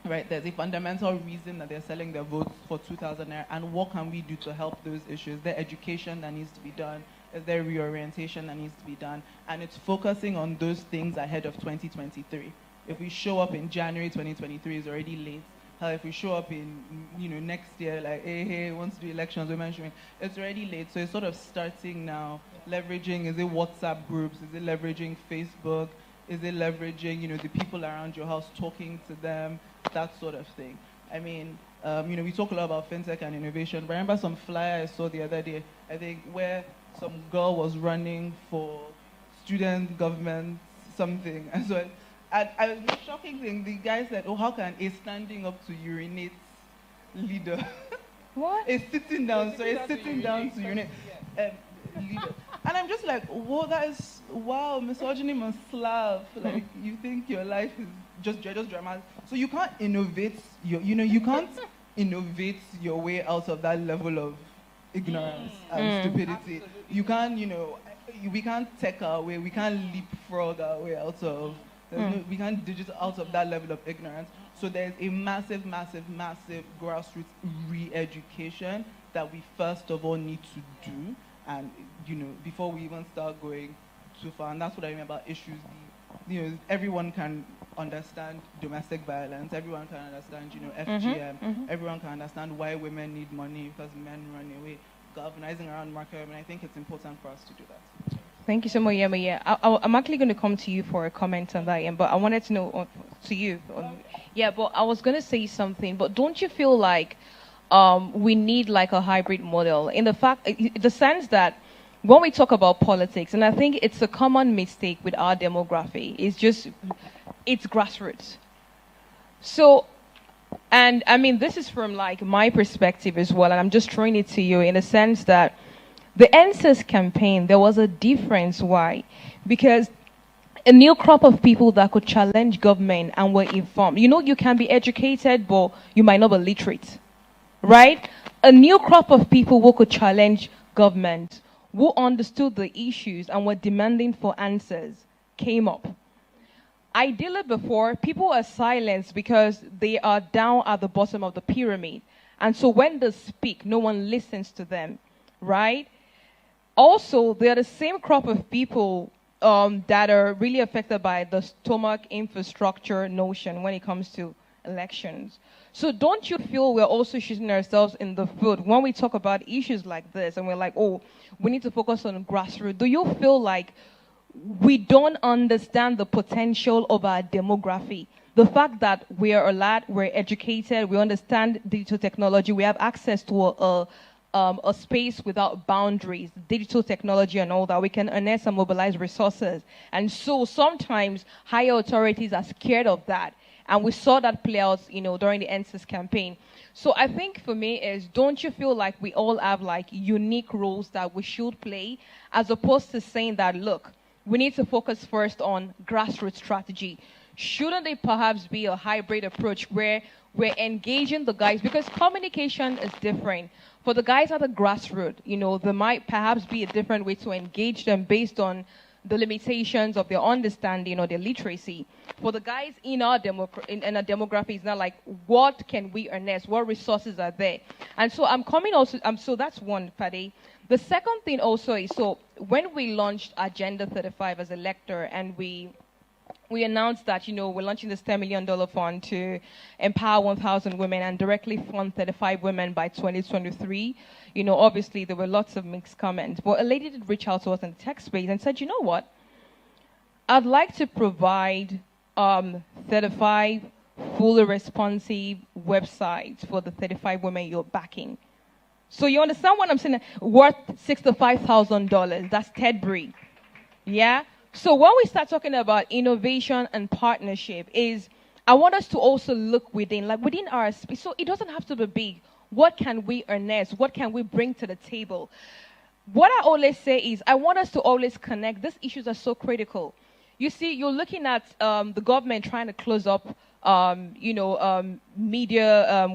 Right, there's a fundamental reason that they're selling their votes for 2,000 naira, and what can we do to help those issues? Is there education that needs to be done? Is there reorientation that needs to be done? And it's focusing on those things ahead of 2023. If we show up in January 2023, it's already late. If we show up in next year, like hey, once the elections, we're mentioning, it's already late. So it's sort of starting now, leveraging. Is it WhatsApp groups? Is it leveraging Facebook? Is it leveraging the people around your house, talking to them? That sort of thing. I mean, we talk a lot about fintech and innovation, but I remember some flyer I saw the other day, I think, where some girl was running for student government something. And so the shocking thing, the guy said, how can a standing up to urinate leader? What? A sitting down to urinate leader. And I'm just like, whoa, misogyny must laugh. Like, you think your life is just dramatic. So you can't innovate you can't innovate your way out of that level of ignorance and stupidity. Absolutely. You can't, we can't tech our way, we can't leapfrog our way out of, we can't digital out of that level of ignorance. So there's a massive, massive, massive grassroots re-education that we first of all need to do, and before we even start going too far. And that's what I mean about issues. Everyone can understand domestic violence. Everyone can understand, FGM. Everyone can understand why women need money because men run away. Galvanizing around market women. I think it's important for us to do that. Thank you so much, Yema. Yeah, I'm actually going to come to you for a comment on that, but I wanted to know to you. But I was going to say something. But don't you feel like we need like a hybrid model in the sense that when we talk about politics, and I think it's a common mistake with our demography, it's grassroots. So, and I mean, this is from like my perspective as well, and I'm just throwing it to you in the sense that the NSYS campaign, there was a difference. Why? Because a new crop of people that could challenge government and were informed. You can be educated, but you might not be literate, right? A new crop of people who could challenge government, who understood the issues and were demanding for answers, came up. Ideally before, people are silenced because they are down at the bottom of the pyramid. And so when they speak, no one listens to them, right? Also, they're the same crop of people that are really affected by the stomach infrastructure notion when it comes to elections. So don't you feel we're also shooting ourselves in the foot when we talk about issues like this and we're like, we need to focus on grassroots? Do you feel like we don't understand the potential of our demography? The fact that we are a lot, we're educated, we understand digital technology, we have access to a space without boundaries, digital technology and all that, we can harness and mobilize resources. And so sometimes higher authorities are scared of that. And we saw that play out, during the NSYS campaign. So I think for me is, don't you feel like we all have like unique roles that we should play, as opposed to saying that, look, we need to focus first on grassroots strategy? Shouldn't there perhaps be a hybrid approach where we're engaging the guys? Because communication is different. For the guys at the grassroots, there might perhaps be a different way to engage them based on the limitations of their understanding or their literacy. For the guys in our in our demography, it's not like, what can we harness? What resources are there? And so I'm coming also, so that's one, Fadi. The second thing also is, so when we launched Agenda 35 as ElectHER, and we announced that, we're launching this $10 million fund to empower 1,000 women and directly fund 35 women by 2023. Obviously there were lots of mixed comments, but a lady did reach out to us in the tech space and said, you know what? I'd like to provide 35 fully responsive websites for the 35 women you're backing. So you understand what I'm saying? Worth $65,000. That's Tedbury. Yeah? So when we start talking about innovation and partnership, I want us to also look within our space. So it doesn't have to be big. What can we harness? What can we bring to the table? What I always say is, I want us to always connect. These issues are so critical. You see, you're looking at the government trying to close up, media,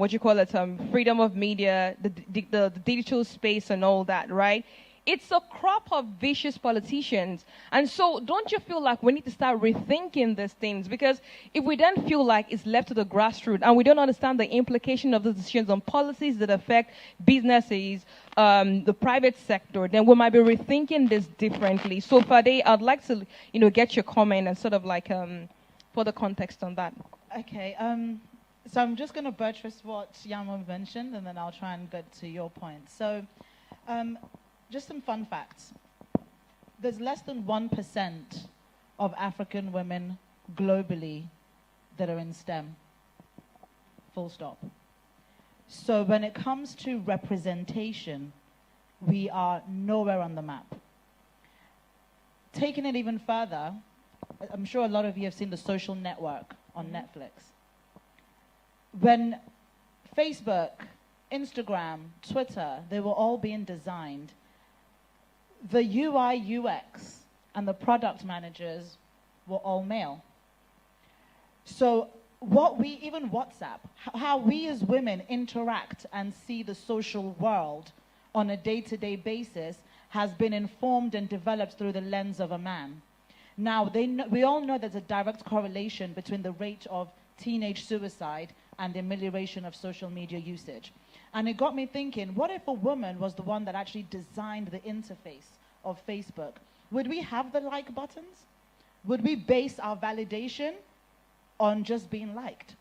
freedom of media, the digital space and all that, right? It's a crop of vicious politicians. And so don't you feel like we need to start rethinking these things? Because if we then feel like it's left to the grassroots and we don't understand the implication of the decisions on policies that affect businesses, the private sector, then we might be rethinking this differently. So Fade, I'd like to, get your comment and sort of like further context on that. Okay. So I'm just going to buttress what Yamo mentioned, and then I'll try and get to your point. So just some fun facts. There's less than 1% of African women globally that are in STEM. Full stop. So when it comes to representation, we are nowhere on the map. Taking it even further, I'm sure a lot of you have seen The Social Network on Netflix. When Facebook, Instagram, Twitter, they were all being designed, the UI, UX, and the product managers were all male. So even WhatsApp, how we as women interact and see the social world on a day-to-day basis has been informed and developed through the lens of a man. Now, we all know there's a direct correlation between the rate of teenage suicide and the amelioration of social media usage. And it got me thinking, what if a woman was the one that actually designed the interface of Facebook? Would we have the like buttons? Would we base our validation on just being liked?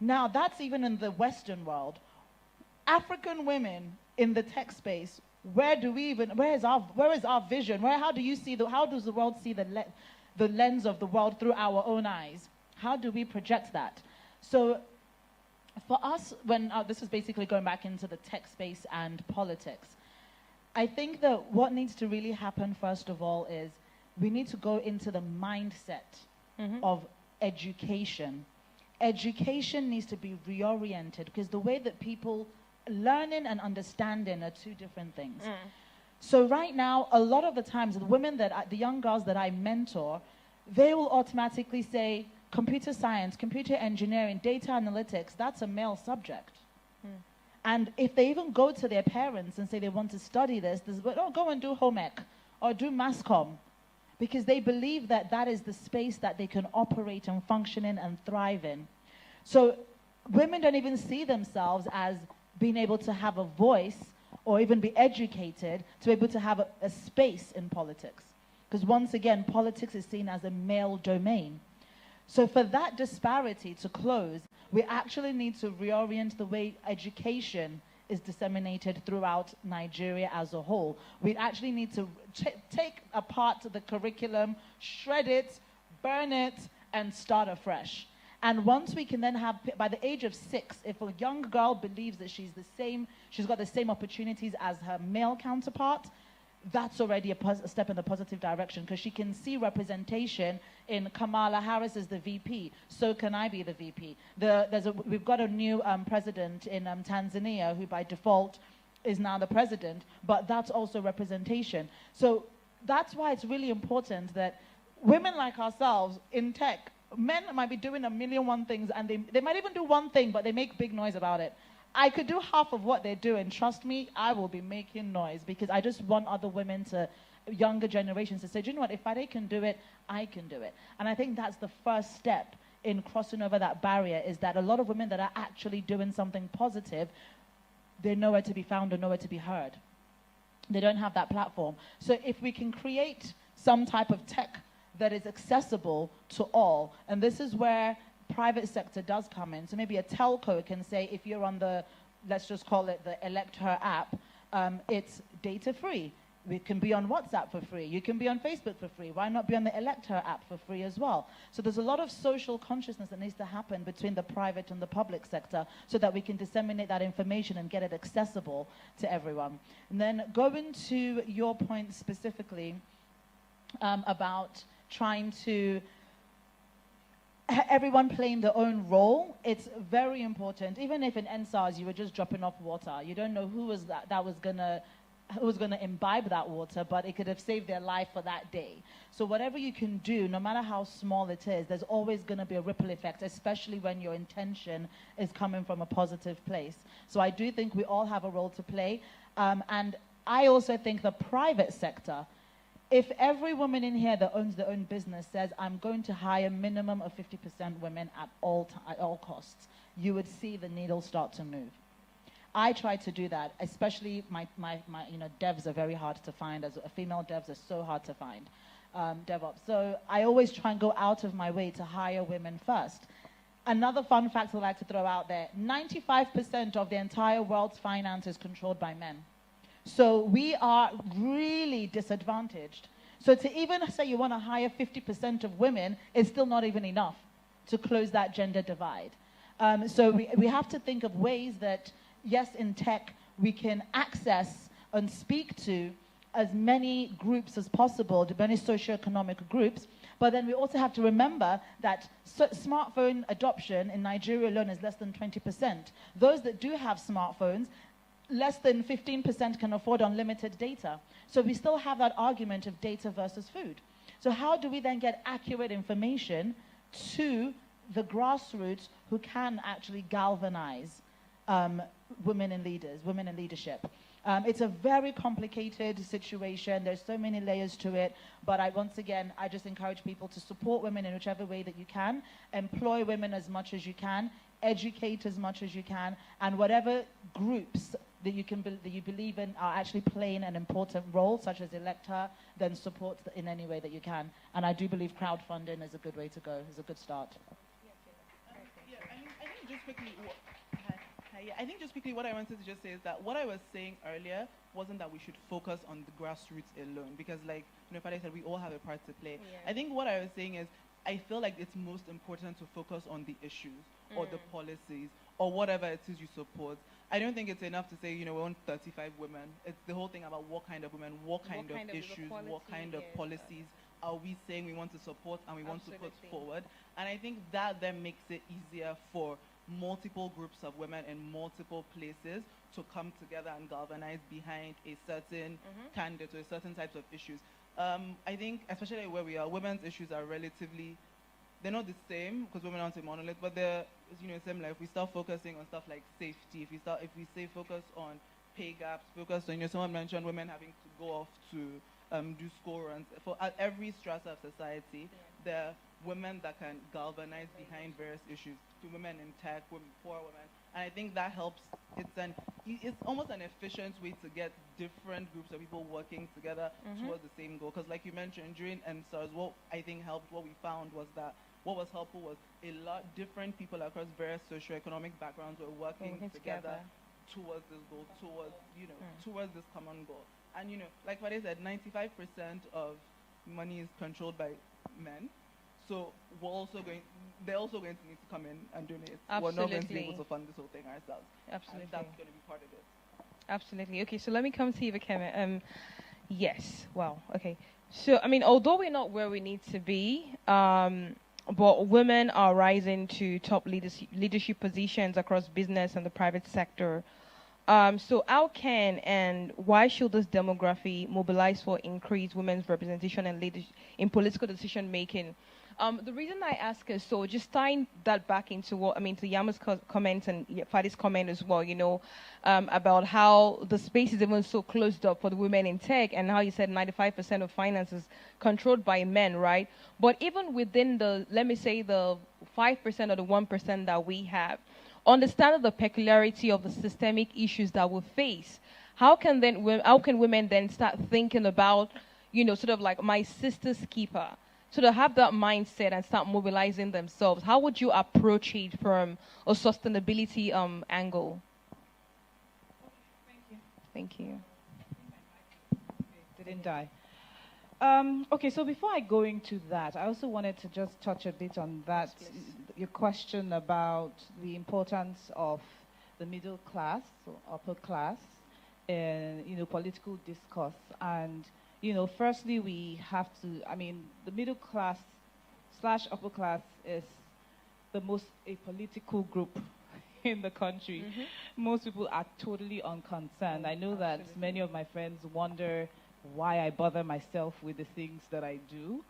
Now, that's even in the Western world. African women in the tech space, where is our vision? How does the world see the lens of the world through our own eyes? How do we project that? So for us, this is basically going back into the tech space and politics, I think that what needs to really happen, first of all, is we need to go into the mindset of education. Education needs to be reoriented, because the way that people learning and understanding are two different things. So right now, a lot of the times, the young girls that I mentor, they will automatically say, computer science, computer engineering, data analytics, that's a male subject. And if they even go to their parents and say they want to study this, go and do home ec or do mass comm, because they believe that that is the space that they can operate and function in and thrive in. So women don't even see themselves as being able to have a voice or even be educated to be able to have a space in politics. Because once again, politics is seen as a male domain. So for that disparity to close, we actually need to reorient the way education is disseminated throughout Nigeria as a whole. We actually need to take apart the curriculum, shred it, burn it, and start afresh. And once we can then have, by the age of 6, if a young girl believes that she's got the same opportunities as her male counterpart, that's already a step in the positive direction, because she can see representation in Kamala Harris as the VP. So can I be the VP? We've got a new president in Tanzania who by default is now the president, but that's also representation. So that's why it's really important that women like ourselves in tech, men might be doing a million one things, and they might even do one thing, but they make big noise about it. I could do half of what they're doing. Trust me, I will be making noise, because I just want other women to younger generations to say, do you know what, if Fade can do it, I can do it. And I think that's the first step in crossing over that barrier, is that a lot of women that are actually doing something positive, they're nowhere to be found or nowhere to be heard. They don't have that platform. So if we can create some type of tech that is accessible to all, and this is where private sector does come in. So maybe a telco can say, if you're on the, let's just call it the ElectHER app, it's data free. We can be on WhatsApp for free. You can be on Facebook for free. Why not be on the ElectHER app for free as well? So there's a lot of social consciousness that needs to happen between the private and the public sector so that we can disseminate that information and get it accessible to everyone. And then going to your point specifically about trying to everyone playing their own role, it's very important. Even if in NSARS you were just dropping off water, you don't know who was who was going to imbibe that water, but it could have saved their life for that day. So whatever you can do, no matter how small it is, there's always going to be a ripple effect, especially when your intention is coming from a positive place. So I do think we all have a role to play. And I also think the private sector, if every woman in here that owns their own business says, I'm going to hire a minimum of 50% women at all costs, you would see the needle start to move. I try to do that, especially my devs are very hard to find. As a female devs are so hard to find, DevOps. So I always try and go out of my way to hire women first. Another fun fact I'd like to throw out there, 95% of the entire world's finance is controlled by men. So we are really disadvantaged. So to even say you want to hire 50% of women is still not even enough to close that gender divide. So we have to think of ways that, yes, in tech, we can access and speak to as many groups as possible, the many socioeconomic groups, but then we also have to remember that smartphone adoption in Nigeria alone is less than 20%. Those that do have smartphones, less than 15% can afford unlimited data. So we still have that argument of data versus food. So how do we then get accurate information to the grassroots who can actually galvanize women in leadership? It's a very complicated situation. There's so many layers to it. But once again, I just encourage people to support women in whichever way that you can, employ women as much as you can, educate as much as you can, and whatever groups that you believe in are actually playing an important role, such as ElectHER, then support in any way that you can. And I do believe crowdfunding is a good way to go, is a good start. I think just quickly what I wanted to just say is that what I was saying earlier wasn't that we should focus on the grassroots alone, because like Fade said, we all have a part to play. Yeah. I think what I was saying is I feel like it's most important to focus on the issues or the policies or whatever it is you support. I don't think it's enough to say, we want 35 women. It's the whole thing about what kind of women, what kind of issues, what kind of policies are we saying we want to support and we want to put forward. And I think that then makes it easier for multiple groups of women in multiple places to come together and galvanize behind a certain candidate or certain types of issues. I think, especially where we are, women's issues are relatively, they're not the same because women aren't a monolith, but they're similar. If we start focusing on stuff like safety, if we say focus on pay gaps, focus on, someone mentioned women having to go off to do school runs. At every strata of society, there are women that can galvanize behind various issues. Women in tech, poor women, and I think that helps. It's almost an efficient way to get different groups of people working together towards the same goal. Because, like you mentioned, during NSARS, what I think helped, what we found was that what was helpful was a lot different people across various socioeconomic backgrounds were working together towards this goal, towards this common goal. And like Fade said, 95% of money is controlled by men. So they're also going to need to come in and donate. Absolutely. We're not going to be able to fund this whole thing ourselves. Absolutely. And that's going to be part of it. Absolutely. Okay, so let me come to you, Vakeme. Yes. Wow. Okay. So, although we're not where we need to be, but women are rising to top leadership positions across business and the private sector. So how can and why should this demography mobilize for increased women's representation and leadership in political decision making? The reason I ask is, so just tying that back into what, I mean, to Yama's comment and Fadi's comment as well, about how the space is even so closed up for the women in tech, and how you said 95% of finance is controlled by men, right? But even within the, let me say, the 5% or the 1% that we have, understand the peculiarity of the systemic issues that we face. How can women then start thinking about, sort of like my sister's keeper, sort of have that mindset and start mobilizing themselves? How would you approach it from a sustainability angle? Thank you. Didn't die. Okay, so before I go into that, I also wanted to just touch a bit on that, your question about the importance of the middle class or upper class in, political discourse. And, firstly, we have to, the middle class / upper class is the most apolitical group in the country. Most people are totally unconcerned. I know that many of my friends wonder why I bother myself with the things that I do.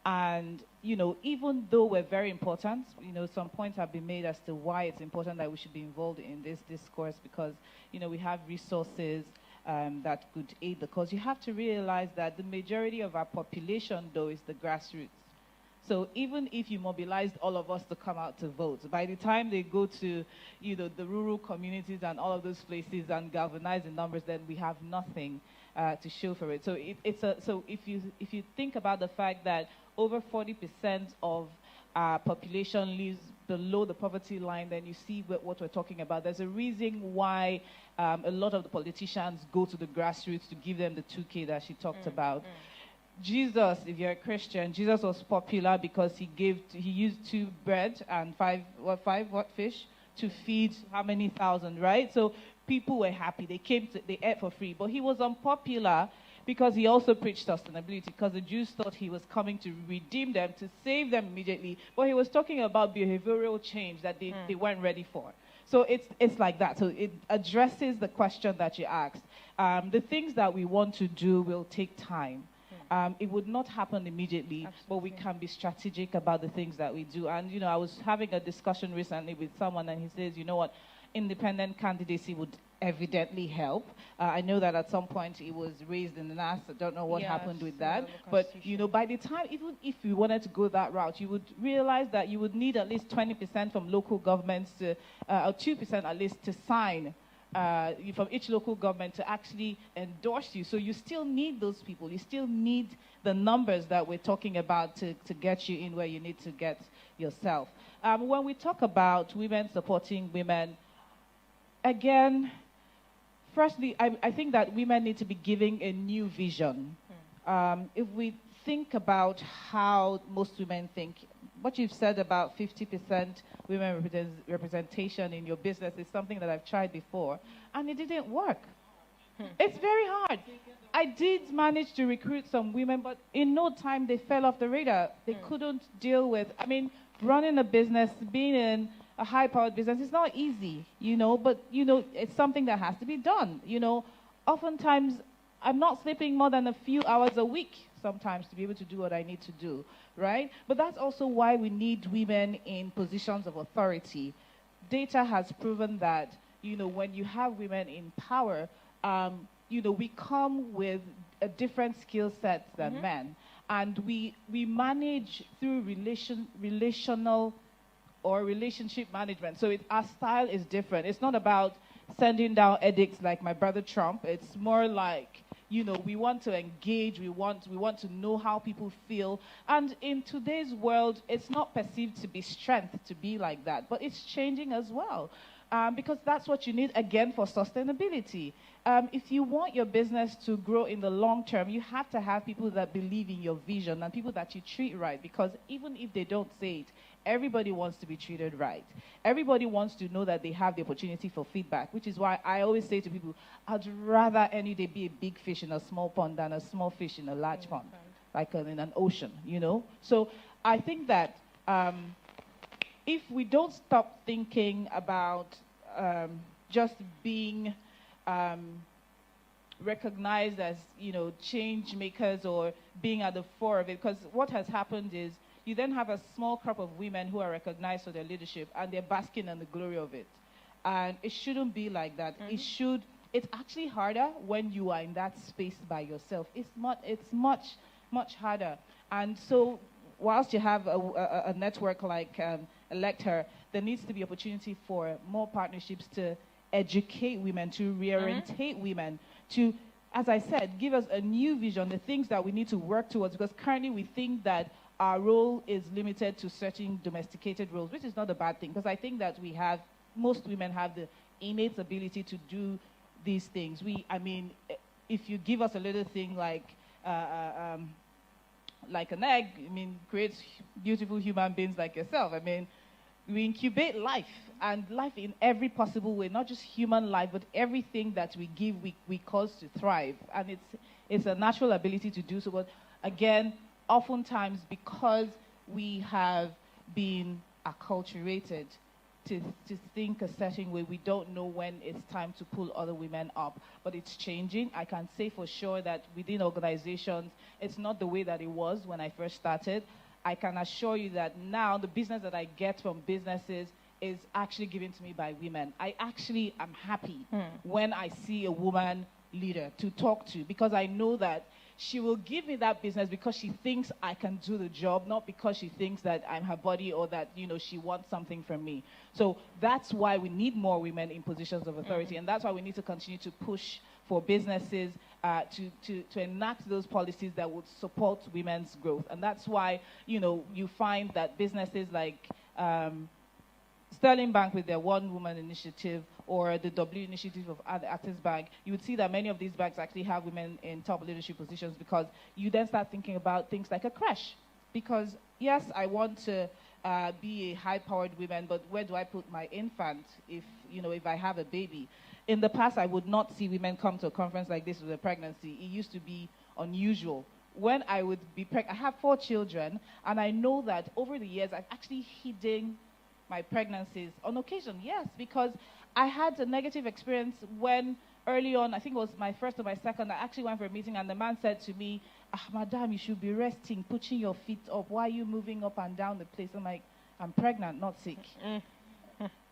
And, even though we're very important, some points have been made as to why it's important that we should be involved in this discourse, because, we have resources that could aid the cause. You have to realize that the majority of our population, though, is the grassroots. So even if you mobilized all of us to come out to vote, by the time they go to, the rural communities and all of those places and galvanize the numbers, then we have nothing to show for it. So so if you think about the fact that over 40% of our population lives below the poverty line, then you see what we're talking about. There's a reason why a lot of the politicians go to the grassroots to give them the 2K that she talked about. Jesus, if you're a Christian, Jesus was popular because he used 2 bread and 5 fish to feed how many thousand, right? So people were happy. They ate for free. But he was unpopular because he also preached sustainability, because the Jews thought he was coming to redeem them, to save them immediately. But he was talking about behavioral change that they weren't ready for. So it's like that. So it addresses the question that you asked. The things that we want to do will take time. It would not happen immediately, but we can be strategic about the things that we do. And, I was having a discussion recently with someone, and he says, you know what, independent candidacy would evidently help. I know that at some point it was raised in the NAS. I don't know what happened with that. But, by the time, even if you wanted to go that route, you would realize that you would need at least 20% from local governments to, or 2% at least to sign from each local government to actually endorse you. So you still need those people. You still need the numbers that we're talking about to get you in where you need to get yourself. When we talk about women supporting women, again, firstly, I think that women need to be giving a new vision. If we think about how most women think, what you've said about 50% women representation in your business is something that I've tried before, and it didn't work. It's very hard. I did manage to recruit some women, but in no time they fell off the radar. They couldn't deal with, running a business, being in a high-powered business is not easy, but, it's something that has to be done. Oftentimes I'm not sleeping more than a few hours a week sometimes to be able to do what I need to do, right? But that's also why we need women in positions of authority. Data has proven that, when you have women in power, we come with a different skill set than men. And we manage through relational or relationship management. So our style is different. It's not about sending down edicts like my brother Trump. It's more like, we want to engage, we want to know how people feel. And in today's world, it's not perceived to be strength to be like that, but it's changing as well. Because that's what you need, again, for sustainability. If you want your business to grow in the long term, you have to have people that believe in your vision and people that you treat right, because even if they don't say it, everybody wants to be treated right. Everybody wants to know that they have the opportunity for feedback, which is why I always say to people, I'd rather any day be a big fish in a small pond than a small fish in a large pond, like in an ocean, So I think that if we don't stop thinking about just being recognized as, change makers or being at the fore of it, because what has happened is, you then have a small crop of women who are recognized for their leadership, and they're basking in the glory of it. And it shouldn't be like that. It's actually harder when you are in that space by yourself. It's much harder. And so whilst you have a network like ElectHER, there needs to be opportunity for more partnerships to educate women, to reorientate women, to, as I said, give us a new vision, the things that we need to work towards, because currently we think that our role is limited to certain domesticated roles, which is not a bad thing, because I think that most women have the innate ability to do these things. I mean, if you give us a little thing like an egg, I mean, creates beautiful human beings like yourself. I mean, we incubate life, and life in every possible way, not just human life, but everything that we give, we cause to thrive. And it's a natural ability to do so. But again, oftentimes because we have been acculturated to think a certain way, we don't know when it's time to pull other women up. But it's changing. I can say for sure that within organizations, it's not the way that it was when I first started. I can assure you that now the business that I get from businesses is actually given to me by women. I actually am happy when I see a woman leader to talk to, because I know that she will give me that business because she thinks I can do the job, not because she thinks that I'm her body or that, she wants something from me. So that's why we need more women in positions of authority, and that's why we need to continue to push for businesses to enact those policies that would support women's growth. And that's why, you find that businesses like Sterling Bank with their One Woman initiative, or the W initiative of Access Bank, you would see that many of these banks actually have women in top leadership positions, because you then start thinking about things like a creche. Because yes, I want to be a high-powered woman, but where do I put my infant if I have a baby? In the past, I would not see women come to a conference like this with a pregnancy. It used to be unusual. When I would be pregnant, I have 4 children, and I know that over the years, I've actually hidden my pregnancies on occasion, yes, because I had a negative experience when early on, I think it was my first or my second, I actually went for a meeting, and the man said to me, madam, you should be resting, putting your feet up. Why are you moving up and down the place? I'm like, I'm pregnant, not sick.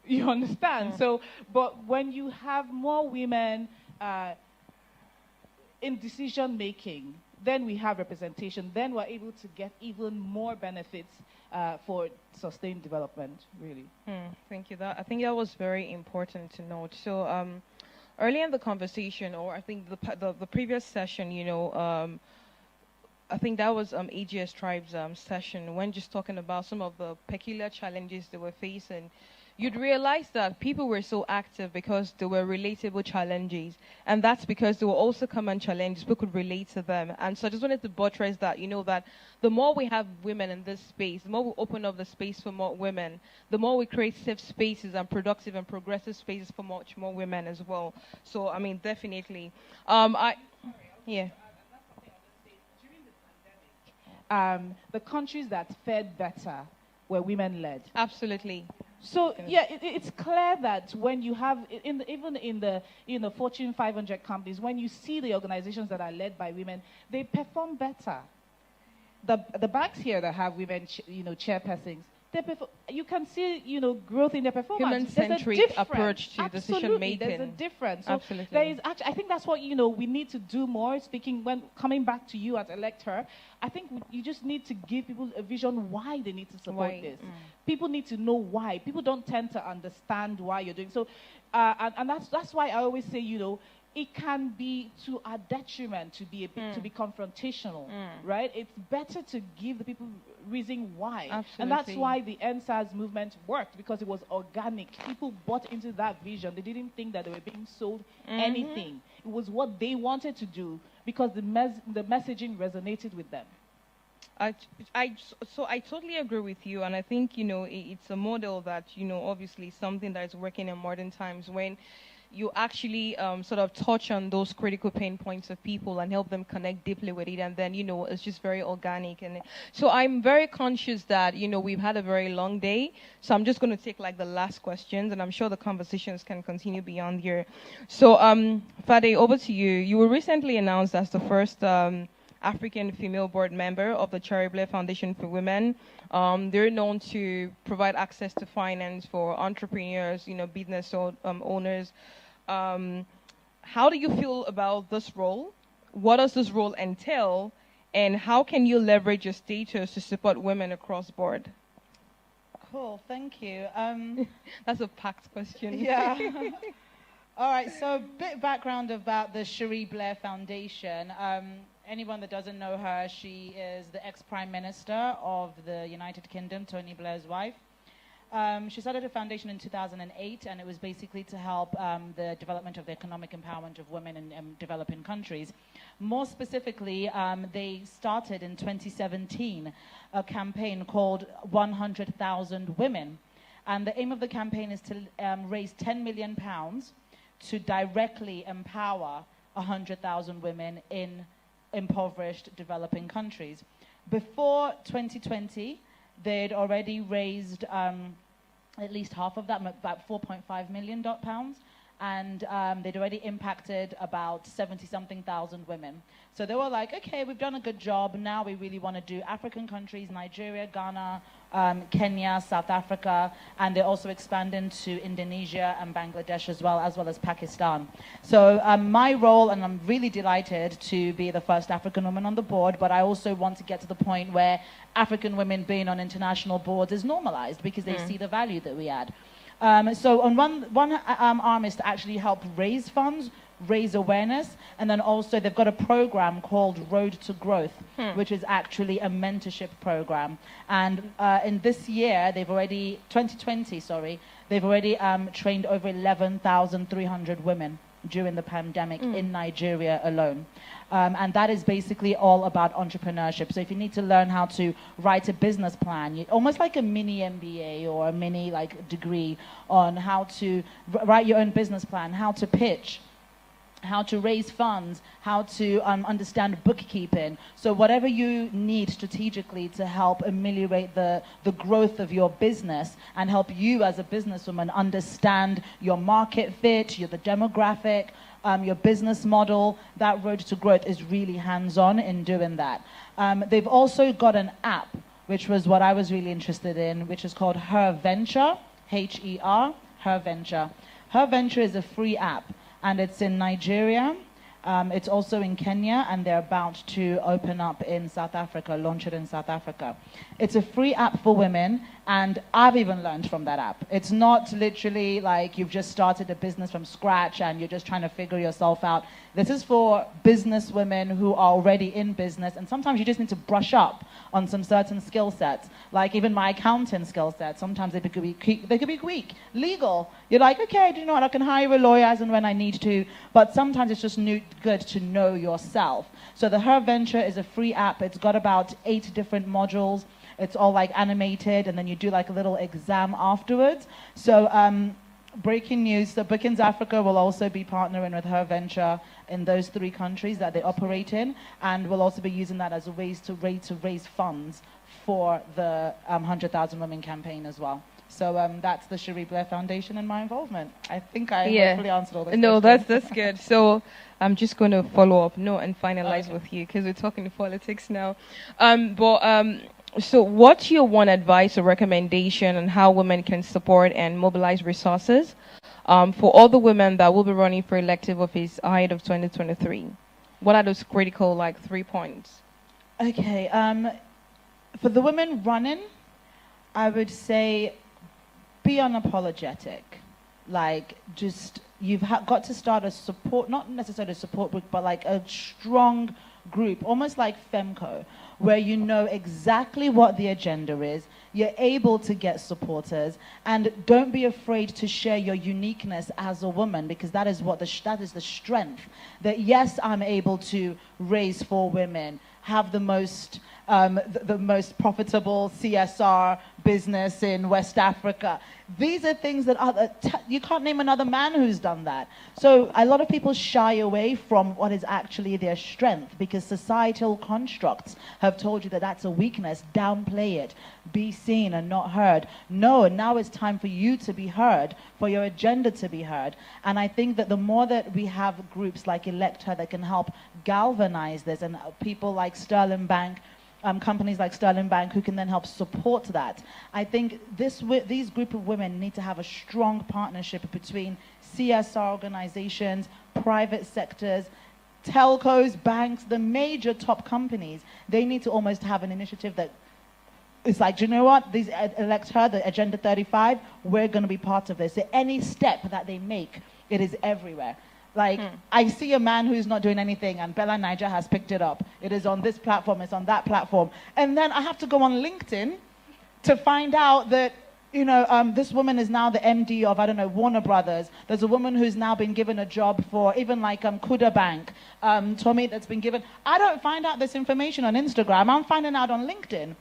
You understand? So, but when you have more women in decision making, then we have representation. Then we're able to get even more benefits for sustained development, really. Thank you. I think that was very important to note. So early in the conversation, or I think the previous session, I think that was AGS Tribe's session, when just talking about some of the peculiar challenges they were facing. You'd realize that people were so active because there were relatable challenges, and that's because there were also common challenges people could relate to them. And so I just wanted to buttress that, that the more we have women in this space, the more we open up the space for more women, the more we create safe spaces and productive and progressive spaces for much more women as well. So, I mean, definitely. Yeah. The countries that fared better were women-led. Absolutely. So yeah, it's clear that when you have, even in the Fortune 500 companies, when you see the organizations that are led by women, they perform better. The banks here that have women, chairpersons, you can see, growth in their performance. Human-centric approach to decision making. There's a difference. So absolutely. There is actually, I think that's what we need to do more. Coming back to you at ElectHER, I think you just need to give people a vision why they need to support this. People need to know why. People don't tend to understand why you're doing so, and that's why I always say, it can be to our detriment to be confrontational, right? It's better to give the people reason why. Absolutely. And that's why the NSAS movement worked, because it was organic. People bought into that vision. They didn't think that they were being sold anything. It was what they wanted to do because the messaging resonated with them. So I totally agree with you, and I think, it's a model that, obviously something that is working in modern times, when you actually sort of touch on those critical pain points of people and help them connect deeply with it, and then, it's just very organic. And so I'm very conscious that, we've had a very long day, so I'm just going to take like the last questions, and I'm sure the conversations can continue beyond here. So Fade, over to you. You were recently announced as the first African female board member of the Cherry Blair Foundation for Women. They're known to provide access to finance for entrepreneurs, business owners. How do you feel about this role? What does this role entail? And how can you leverage your status to support women across board? Cool, thank you. That's a packed question. Yeah. All right, so a bit of background about the Cherie Blair Foundation. Anyone that doesn't know her, she is the ex-Prime Minister of the United Kingdom, Tony Blair's wife. She started a foundation in 2008, and it was basically to help the development of the economic empowerment of women in developing countries. More specifically, they started in 2017 a campaign called 100,000 Women. And the aim of the campaign is to raise £10 million to directly empower 100,000 women in impoverished developing countries. Before 2020, they'd already raised at least half of that, about £4.5 million, and they'd already impacted about 70-something thousand women. So they were like, okay, we've done a good job. Now we really want to do African countries, Nigeria, Ghana, Kenya, South Africa, and they're also expanding to Indonesia and Bangladesh as well as Pakistan. So my role, and I'm really delighted to be the first African woman on the board, but I also want to get to the point where African women being on international boards is normalized because they see the value that we add. So on one arm is to actually help raise funds, raise awareness, and then also they've got a program called Road to Growth, which is actually a mentorship program. And in this year, 2020, they've already trained over 11,300 women during the pandemic in Nigeria alone. And that is basically all about entrepreneurship. So if you need to learn how to write a business plan, almost like a mini MBA or a mini degree on how to write your own business plan, how to pitch, how to raise funds, how to understand bookkeeping. So whatever you need strategically to help ameliorate the growth of your business and help you as a businesswoman understand your market fit, the demographic, your business model, that Road to Growth is really hands-on in doing that. They've also got an app, which was what I was really interested in, which is called Her Venture, H-E-R, Her Venture. Her Venture is a free app, and it's in Nigeria. It's also in Kenya, and they're about to open up in South Africa, launch it in South Africa. It's a free app for women, and I've even learned from that app. It's not literally like you've just started a business from scratch and you're just trying to figure yourself out. This is for business women who are already in business, and sometimes you just need to brush up on some certain skill sets. Like even my accounting skill set, sometimes they could be weak. Legal, you're like, okay, do you know what, I can hire a lawyer as and when I need to, but sometimes it's just good to know yourself. So the Her Venture is a free app. It's got about 8 different modules. It's all animated, and then you do a little exam afterwards. So breaking news, so Bookings Africa will also be partnering with Her Venture in those 3 countries that they operate in, and we'll also be using that as a way to raise funds for the 100,000 Women campaign as well. So that's the Cherie Blair Foundation and my involvement. I think I hopefully answered all those No, questions. that's good. So I'm just going to follow up and finalize with you because we're talking politics now. So what's your one advice or recommendation on how women can support and mobilize resources for all the women that will be running for elective office ahead of 2023? What are those critical 3 points? Okay, for the women running, I would say be unapologetic. You've got to start a support, not necessarily a support group, but a strong group, almost like FEMCO, where you know exactly what the agenda is, you're able to get supporters, and don't be afraid to share your uniqueness as a woman, because that is the strength. That yes, I'm able to raise 4 women, have the most profitable CSR business in West Africa. These are things that you can't name another man who's done that. So a lot of people shy away from what is actually their strength because societal constructs have told you that that's a weakness. Downplay it. Be seen and not heard. No, now it's time for you to be heard, for your agenda to be heard. And I think that the more that we have groups like ElectHER that can help galvanize this, and people like Sterling Bank, companies like Sterling Bank who can then help support that. I think these group of women need to have a strong partnership between CSR organizations, private sectors, telcos, banks, the major top companies. They need to almost have an initiative that it's like, do you know what? These ElectHER, the Agenda 35, we're going to be part of this. So any step that they make, it is everywhere. Like, I see a man who's not doing anything, and Bella Niger has picked it up. It is on this platform, it's on that platform. And then I have to go on LinkedIn to find out that, you know, this woman is now the MD of, I don't know, Warner Brothers. There's a woman who's now been given a job for even like Kuda Bank, Tommy, that's been given. I don't find out this information on Instagram. I'm finding out on LinkedIn.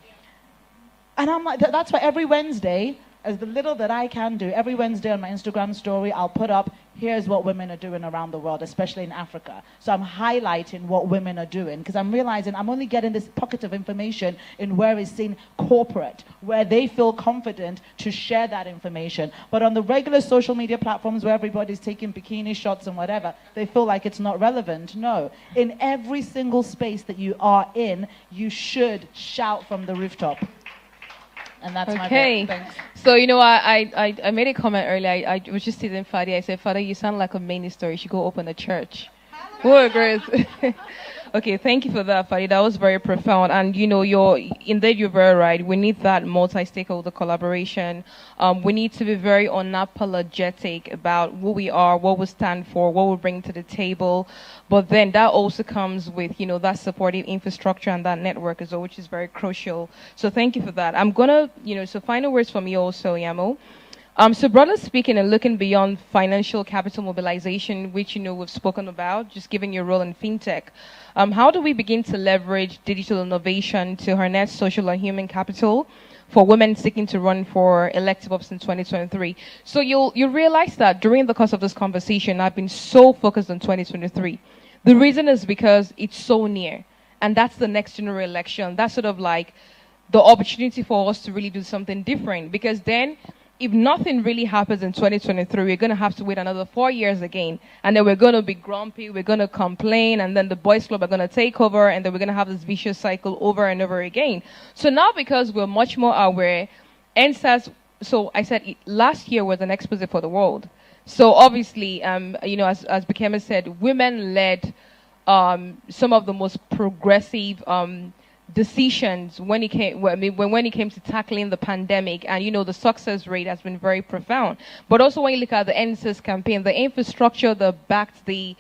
And I'm like, that's why every Wednesday, as the little that I can do, every Wednesday on my Instagram story, I'll put up, here's what women are doing around the world, especially in Africa. So I'm highlighting what women are doing, because I'm realizing I'm only getting this pocket of information in where it's seen corporate, where they feel confident to share that information. But on the regular social media platforms where everybody's taking bikini shots and whatever, they feel like it's not relevant. No. In every single space that you are in, you should shout from the rooftop. And that's my bit. Thanks. So, you know, I made a comment earlier. I was just telling Fadi, I said, Father, you sound like a minister. You should go open a church. Who agrees? Okay, thank you for that, Fadi. That was very profound. And, you know, you're very right. We need that multi-stakeholder collaboration. We need to be very unapologetic about who we are, what we stand for, what we bring to the table. But then that also comes with, you know, that supportive infrastructure and that network as well, which is very crucial. So thank you for that. I'm going to, you know, so final words from you also, Yamo. So broadly speaking and looking beyond financial capital mobilization, which, you know, we've spoken about, just given your role in fintech, how do we begin to leverage digital innovation to harness social and human capital for women seeking to run for elective office in 2023? So you'll realize that during the course of this conversation, I've been so focused on 2023. The reason is because it's so near, and that's the next general election. That's sort of like the opportunity for us to really do something different, because then if nothing really happens in 2023, we're going to have to wait another 4 years again. And then we're going to be grumpy, we're going to complain, and then the boys club are going to take over, and then we're going to have this vicious cycle over and over again. So now, because we're much more aware, NSAS, so I said last year was an expose for the world. So obviously, you know, as Bekeme said, women led some of the most progressive decisions when it came to tackling the pandemic, and you know the success rate has been very profound. But also when you look at the NSAS campaign, the infrastructure that backed the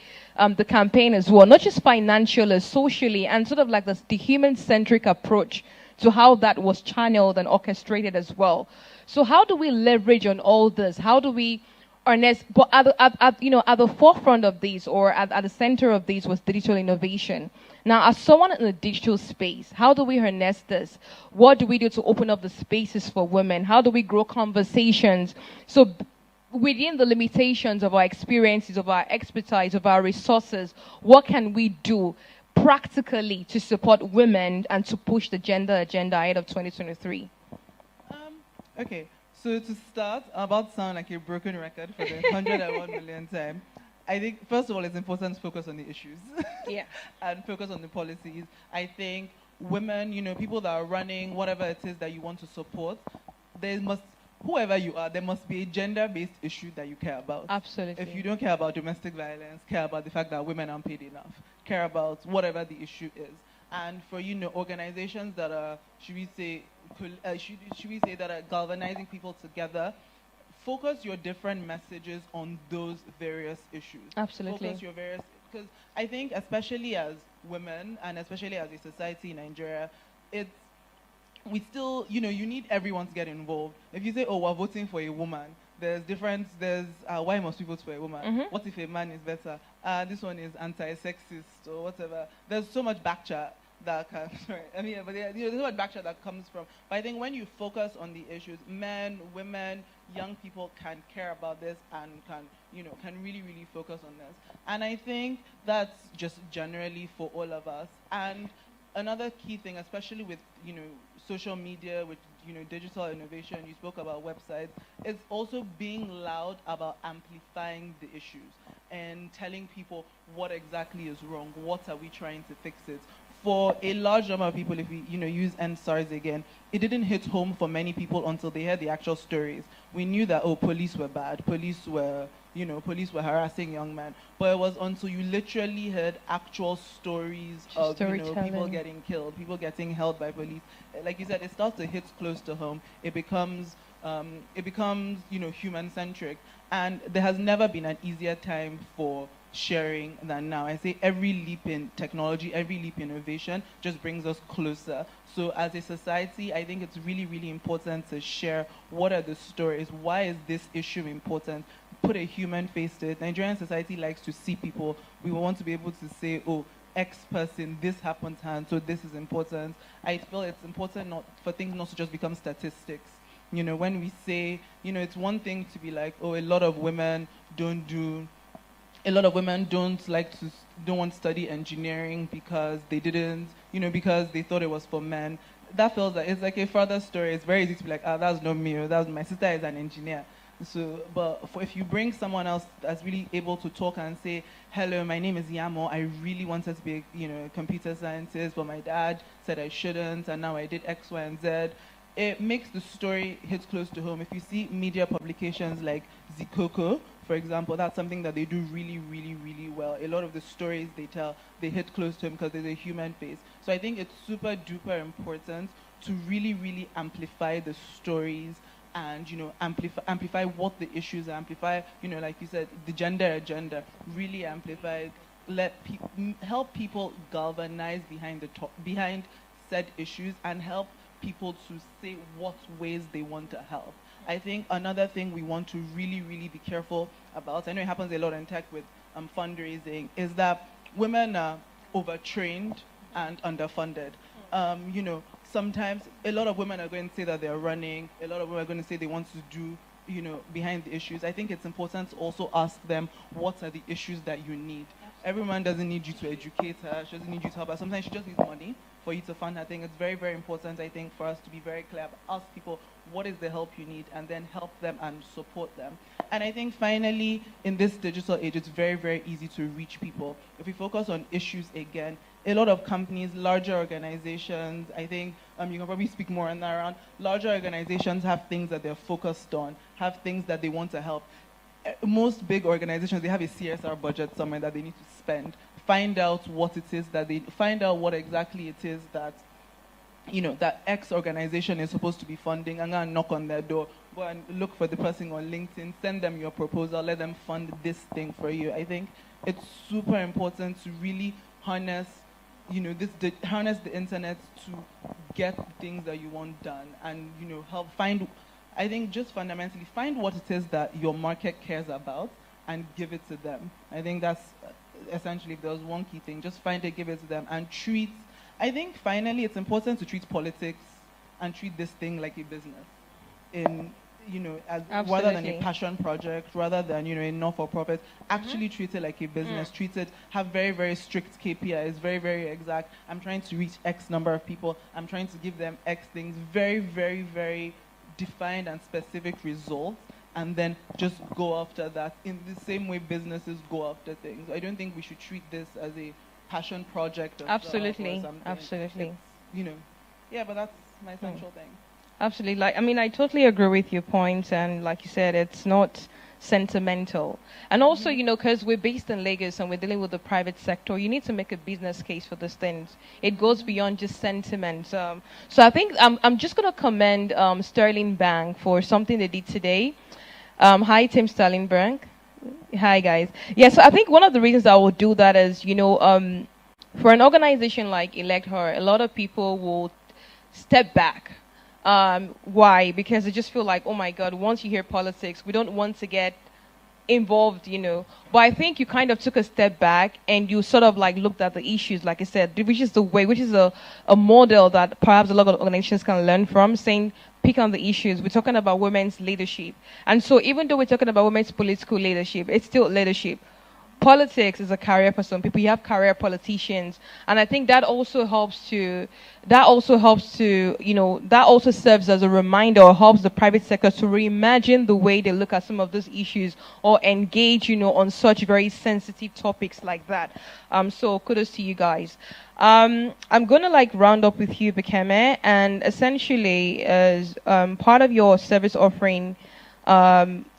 campaign as well, not just financially, socially, and sort of like the human-centric approach to how that was channeled and orchestrated as well. So how do we leverage on all this? How do we harness? But at the forefront of these, or at the center of these, was digital innovation. Now, as someone in the digital space, how do we harness this? What do we do to open up the spaces for women? How do we grow conversations? So within the limitations of our experiences, of our expertise, of our resources, what can we do practically to support women and to push the gender agenda ahead of 2023? Okay, so to start, I'm about to sound like a broken record for the 101 million time. I think, first of all, it's important to focus on the issues. Yeah. And focus on the policies. I think women, you know, people that are running, whatever it is that you want to support, whoever you are, there must be a gender-based issue that you care about. Absolutely. If you don't care about domestic violence, care about the fact that women aren't paid enough, care about whatever the issue is. And for, you know, organizations that are, should we say that are galvanizing people together, focus your different messages on those various issues. Absolutely. Focus your various, because I think especially as women and especially as a society in Nigeria, we still, you know, you need everyone to get involved. If you say, oh, we're voting for a woman, why must we vote for a woman? Mm-hmm. What if a man is better? This one is anti-sexist or whatever. There's so much backchat that can, there's so much backchat that comes from. But I think when you focus on the issues, men, women, young people can care about this and can really, really focus on this. And I think that's just generally for all of us. And another key thing, especially with, you know, social media, with digital innovation, you spoke about websites. It's also being loud about amplifying the issues and telling people what exactly is wrong, what are we trying to fix it. For a large number of people, if we use NSARS again, it didn't hit home for many people until they heard the actual stories. We knew that, police were bad, police were harassing young men. But it was until you literally heard actual stories of people getting killed, people getting held by police. Like you said, it starts to hit close to home. It becomes human-centric. And there has never been an easier time for sharing than now. I say every leap in technology, every leap in innovation just brings us closer. So as a society, I think it's really, really important to share what are the stories, why is this issue important, put a human face to it. Nigerian society likes to see people. We want to be able to say, X person, this happened to her, and so this is important. I feel it's important for things not to just become statistics. When we say, it's one thing to be like, a lot of women don't want to study engineering because they didn't, because they thought it was for men. That feels like it's like a further story. It's very easy to be like, that's not me, or that's my sister is an engineer. So, but if you bring someone else that's really able to talk and say, hello, my name is Yamo, I really wanted to be a computer scientist, but my dad said I shouldn't, and now I did X, Y, and Z. It makes the story hit close to home. If you see media publications like Zikoko, for example, that's something that they do really, really, really well. A lot of the stories they tell, they hit close to him because there's a human face. So I think it's super duper important to really, really amplify the stories and, amplify what the issues are, amplify, like you said, the gender agenda, really amplify, help people galvanize behind said issues and help people to say what ways they want to help. I think another thing we want to really, really be careful about, I know it happens a lot in tech with fundraising, is that women are overtrained and underfunded. Sometimes a lot of women are going to say that they're running, a lot of women are going to say they want to do, behind the issues. I think it's important to also ask them, what are the issues that you need? Every woman doesn't need you to educate her, she doesn't need you to help her. Sometimes she just needs money for you to fund her thing. It's very, very important, I think, for us to be very clear, ask people what is the help you need, and then help them and support them. And I think finally, in this digital age, it's very, very easy to reach people. If we focus on issues again, a lot of companies, larger organizations, I think you can probably speak more on that around, larger organizations have things that they're focused on, have things that they want to help. Most big organizations, they have a CSR budget somewhere that they need to spend. Find out what exactly it is that, that X organization is supposed to be funding, and then knock on their door. Go and look for the person on LinkedIn, send them your proposal, let them fund this thing for you. I think it's super important to really harness, harness the internet to get things that you want done, and help find. I think just fundamentally find what it is that your market cares about and give it to them. I think that's essentially, if there was one key thing, just find it, give it to them, and treat. I think finally it's important to treat politics and treat this thing like a business, rather than a passion project, rather than a not-for-profit. Actually treat it like a business. Treat it. Have very, very strict KPIs, very, very exact. I'm trying to reach X number of people. I'm trying to give them X things. Very, very, very defined and specific results, and then just go after that in the same way businesses go after things. I don't think we should treat this as a passion project or absolutely something. Absolutely. Yeah, but that's my central thing. Absolutely. I totally agree with your points, and like you said, it's not sentimental. And also, because we're based in Lagos and we're dealing with the private sector, you need to make a business case for these things. It goes beyond just sentiment. So I think I'm just going to commend Sterling Bank for something they did today. Hi, Team Sterling Bank. Hi, guys. Yeah, so I think one of the reasons I would do that is, for an organization like ElectHER, a lot of people will step back. Why? Because they just feel like, oh my God, once you hear politics, we don't want to get involved, But I think you kind of took a step back and you sort of looked at the issues, like I said, which is a model that perhaps a lot of organizations can learn from, saying, pick on the issues. We're talking about women's leadership. And so even though we're talking about women's political leadership, it's still leadership. politics is a career for some people. You have career politicians, and I think that also helps to, that also serves as a reminder, or helps the private sector to reimagine the way they look at some of those issues or engage, on such very sensitive topics like that. So kudos to you guys. I'm gonna round up with you, Bekeme, and essentially as part of your service offering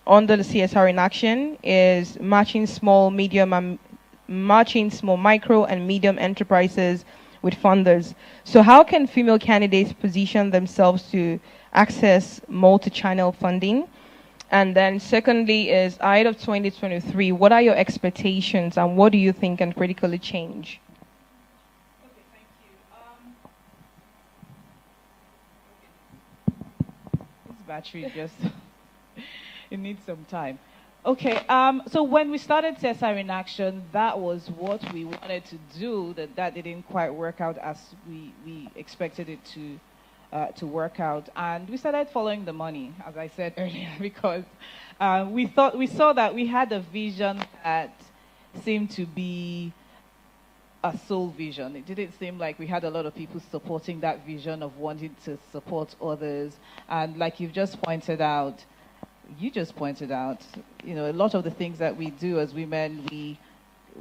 under the CSR in action is matching small, micro and medium enterprises with funders. So how can female candidates position themselves to access multi-channel funding? And then secondly is, ahead of 2023, what are your expectations and what do you think can critically change? This battery just... It needs some time. Okay, so when we started CSR in Action, that was what we wanted to do. That didn't quite work out as we expected it to work out, and we started following the money, as I said earlier, because we saw that we had a vision that seemed to be a sole vision. It didn't seem like we had a lot of people supporting that vision of wanting to support others, and like you just pointed out, a lot of the things that we do as women,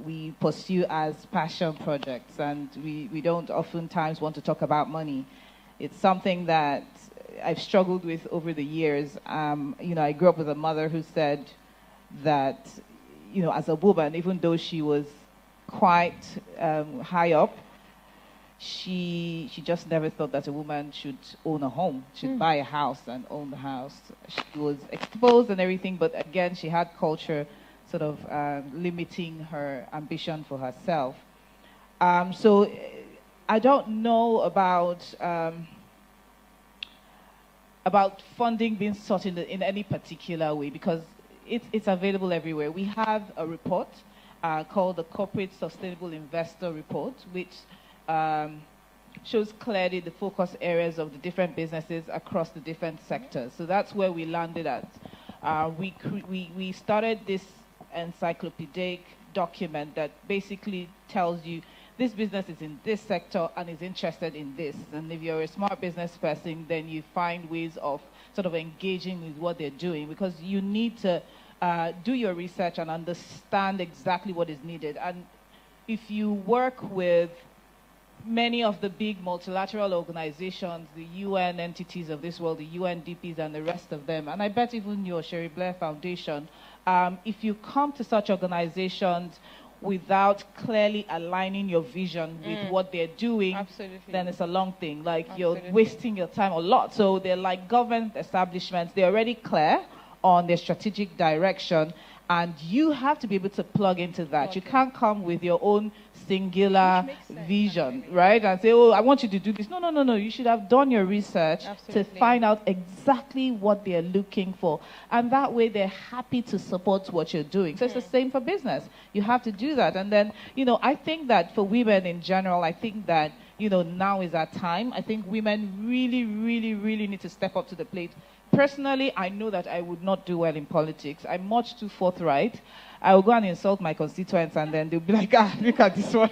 we pursue as passion projects, and we don't oftentimes want to talk about money. It's something that I've struggled with over the years. I grew up with a mother who said that, as a woman, even though she was quite high up, she just never thought that a woman should own a home, should buy a house and own the house. She was exposed and everything, but again, she had culture sort of limiting her ambition for herself. So I don't know about funding being sought in any particular way, because it's available everywhere. We have a report called the Corporate Sustainable Investor Report, which shows clearly the focus areas of the different businesses across the different sectors. So that's where we landed at. We started this encyclopedic document that basically tells you this business is in this sector and is interested in this. And if you're a smart business person, then you find ways of sort of engaging with what they're doing, because you need to do your research and understand exactly what is needed. And if you work with many of the big multilateral organizations, the UN entities of this world, the UNDPs and the rest of them, and I bet even your Sherry Blair Foundation, if you come to such organizations without clearly aligning your vision with what they're doing, then it's a long thing. You're wasting your time a lot. So they're like government establishments. They're already clear on their strategic direction, and you have to be able to plug into that. You can't come with your own singular vision, right? And say, oh, I want you to do this. No. You should have done your research to find out exactly what they're looking for. And that way they're happy to support what you're doing. So it's the same for business. You have to do that. And then, I think that for women in general, I think that, now is our time. I think women really, really, really need to step up to the plate. Personally, I know that I would not do well in politics. I'm much too forthright. I will go and insult my constituents, and then they'll be like, look at this one.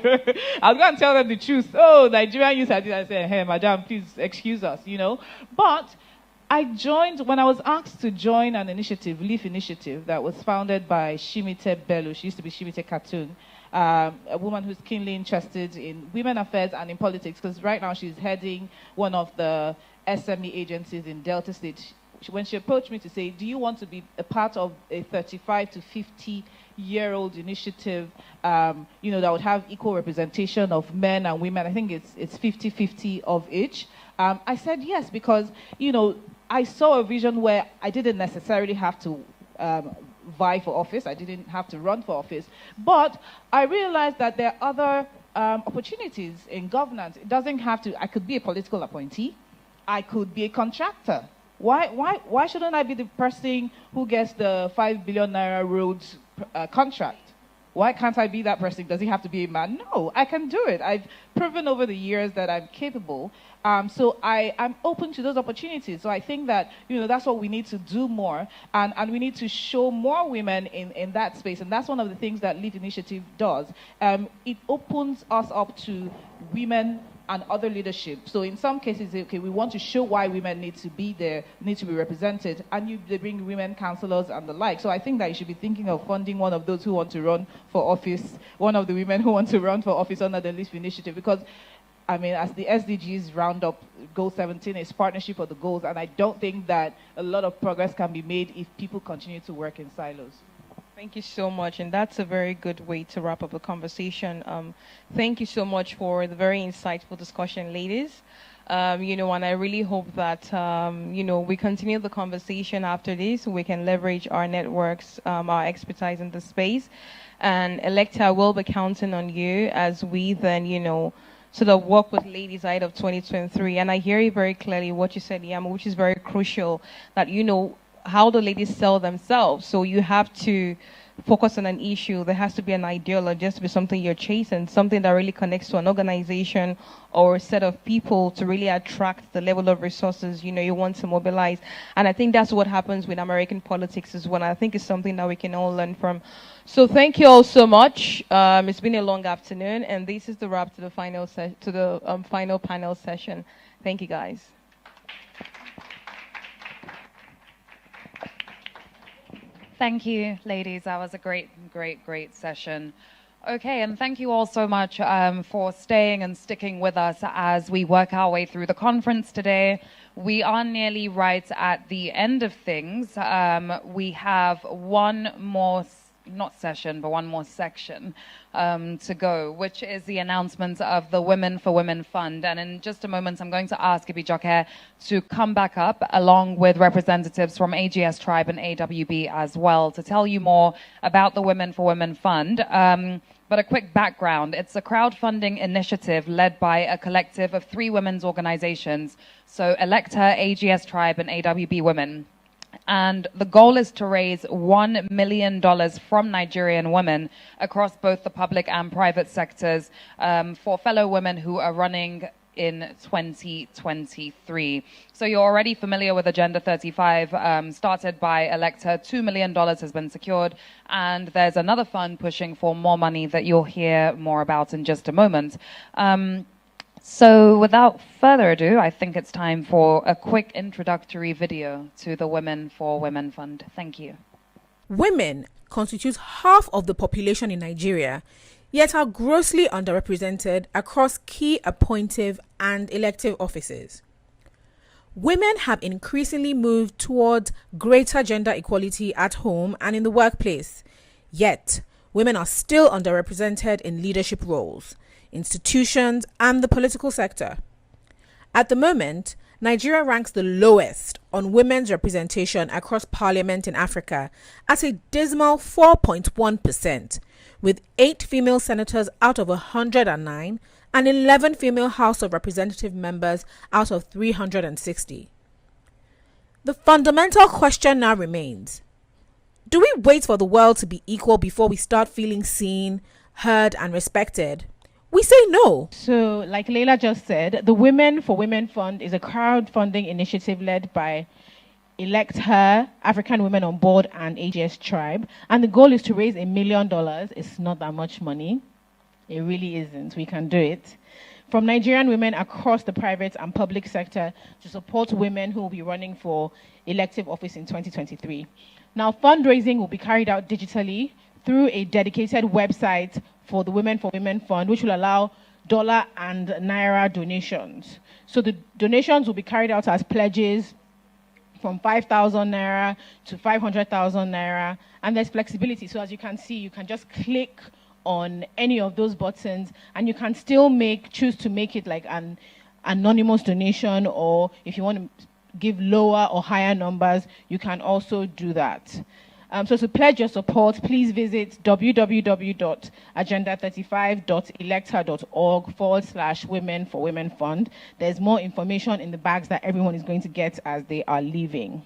I'll go and tell them the truth. Oh, Nigerian youth, I say, hey, madam, please excuse us, But I joined, when I was asked to join an initiative, Leaf Initiative, that was founded by Shimite Bello. She used to be Shimite Cartoon, a woman who's keenly interested in women affairs and in politics, because right now she's heading one of the SME agencies in Delta State. When she approached me to say, do you want to be a part of a 35 to 50-year-old initiative, that would have equal representation of men and women? I think it's 50-50 of each. I said yes, because, I saw a vision where I didn't necessarily have to vie for office. I didn't have to run for office. But I realized that there are other opportunities in governance. It doesn't have to, I could be a political appointee. I could be a contractor. Why shouldn't I be the person who gets the 5 billion naira roads contract? Why can't I be that person? Does he have to be a man? No, I can do it. I've proven over the years that I'm capable. So I'm open to those opportunities. So I think that, that's what we need to do more. And we need to show more women in that space. And that's one of the things that Lead Initiative does. It opens us up to women and other leadership. So in some cases, okay, we want to show why women need to be there, need to be represented, and they bring women councillors and the like. So I think that you should be thinking of funding one of those who want to run for office, one of the women who want to run for office under the LEAF initiative, because I mean, as the SDGs round up, Goal 17 is partnership of the goals, and I don't think that a lot of progress can be made if people continue to work in silos. Thank you so much, and that's a very good way to wrap up the conversation. Thank you so much for the very insightful discussion, ladies. And I really hope that, we continue the conversation after this. We can leverage our networks, our expertise in the space, and ElectHER will be counting on you as we then, sort of work with Ladies Ahead of 2023. And I hear you very clearly what you said, Yama, which is very crucial, that how the ladies sell themselves. So you have to focus on an issue. There has to be an ideology, there has to be something you're chasing, something that really connects to an organization or a set of people to really attract the level of resources you want to mobilize. And I think that's what happens with American politics as well. I think it's something that we can all learn from. So thank you all so much. It's been a long afternoon, and this is the wrap to the final final panel session. Thank you, guys. Thank you, ladies. That was a great session. Okay, and thank you all so much for staying and sticking with us as we work our way through the conference today. We are nearly right at the end of things. We have one more section to go, which is the announcement of the WomenforWomen Fund. And in just a moment, I'm going to ask ElectHER to come back up along with representatives from AGS Tribe and AWB as well to tell you more about the WomenforWomen Fund. But a quick background, it's a crowdfunding initiative led by a collective of 3 women's organizations, so ElectHER, AGS Tribe, and AWB Women. And the goal is to raise $1 million from Nigerian women across both the public and private sectors for fellow women who are running in 2023. So you're already familiar with Agenda 35, started by ElectHER. $2 million has been secured, and there's another fund pushing for more money that you'll hear more about in just a moment. So without further ado, I think it's time for a quick introductory video to the WomenforWomen Fund. Thank you. Women constitute half of the population in Nigeria, yet are grossly underrepresented across key appointive and elective offices. Women have increasingly moved towards greater gender equality at home and in the workplace, yet women are still underrepresented in leadership roles, institutions, and the political sector. At the moment, Nigeria ranks the lowest on women's representation across parliament in Africa at a dismal 4.1%, with 8 female senators out of 109 and 11 female House of Representative members out of 360. The fundamental question now remains: do we wait for the world to be equal before we start feeling seen, heard, and respected? We say no. So, like Leila just said, the WomenforWomen Fund is a crowdfunding initiative led by ElectHER, African Women on Board, and AGS Tribe. And the goal is to raise $1 million. It's not that much money. It really isn't. We can do it. From Nigerian women across the private and public sector to support women who will be running for elective office in 2023. Now, fundraising will be carried out digitally through a dedicated website for the WomenforWomen Fund, which will allow dollar and naira donations. So the donations will be carried out as pledges from 5,000 naira to 500,000 naira, and there's flexibility. So as you can see, you can just click on any of those buttons, and you can still choose to make it like an anonymous donation, or if you want to give lower or higher numbers, you can also do that. So to pledge your support, please visit www.agenda35.electher.org/Women for Women Fund. There's more information in the bags that everyone is going to get as they are leaving.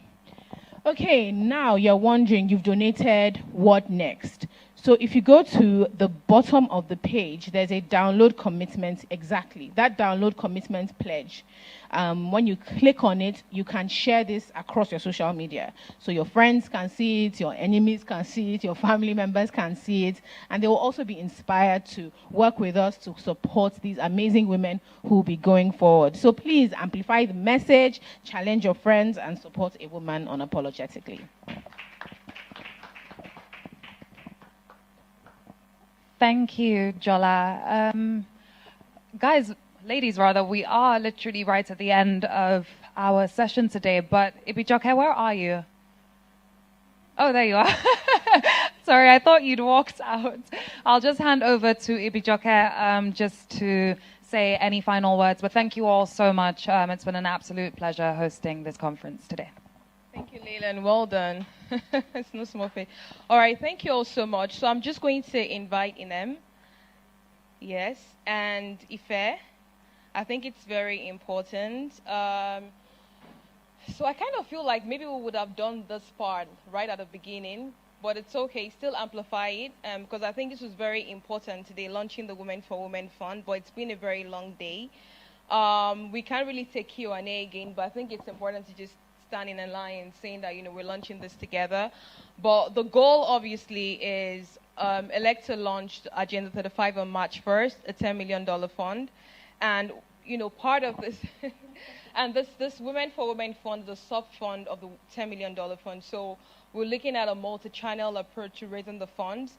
Okay, now you're wondering, you've donated, what next? So if you go to the bottom of the page, there's a download commitment exactly. That download commitment pledge. When you click on it, you can share this across your social media. So your friends can see it, your enemies can see it, your family members can see it, and they will also be inspired to work with us to support these amazing women who will be going forward. So please amplify the message, challenge your friends, and support a woman unapologetically. Thank you, Jola. Guys, ladies rather, we are literally right at the end of our session today, but Ibijoke, where are you? Oh, there you are. Sorry, I thought you'd walked out. I'll just hand over to Ibijoke just to say any final words, but thank you all so much. It's been an absolute pleasure hosting this conference today. Thank you, Leila, and well done. It's no small thing. All right, thank you all so much. So I'm just going to invite Inem, yes, and Ife. I think it's very important. So I kind of feel like maybe we would have done this part right at the beginning, but it's okay, still amplify it, because I think this was very important today, launching the Women4Women Fund, but it's been a very long day. We can't really take Q&A again, but I think it's important to just standing in line saying that, we're launching this together. But the goal, obviously, is ElectHER launched Agenda 35 on March 1st, a $10 million fund. And, part of this, and this Women4Women Fund is a sub-fund of the $10 million fund. So we're looking at a multi-channel approach to raising the funds.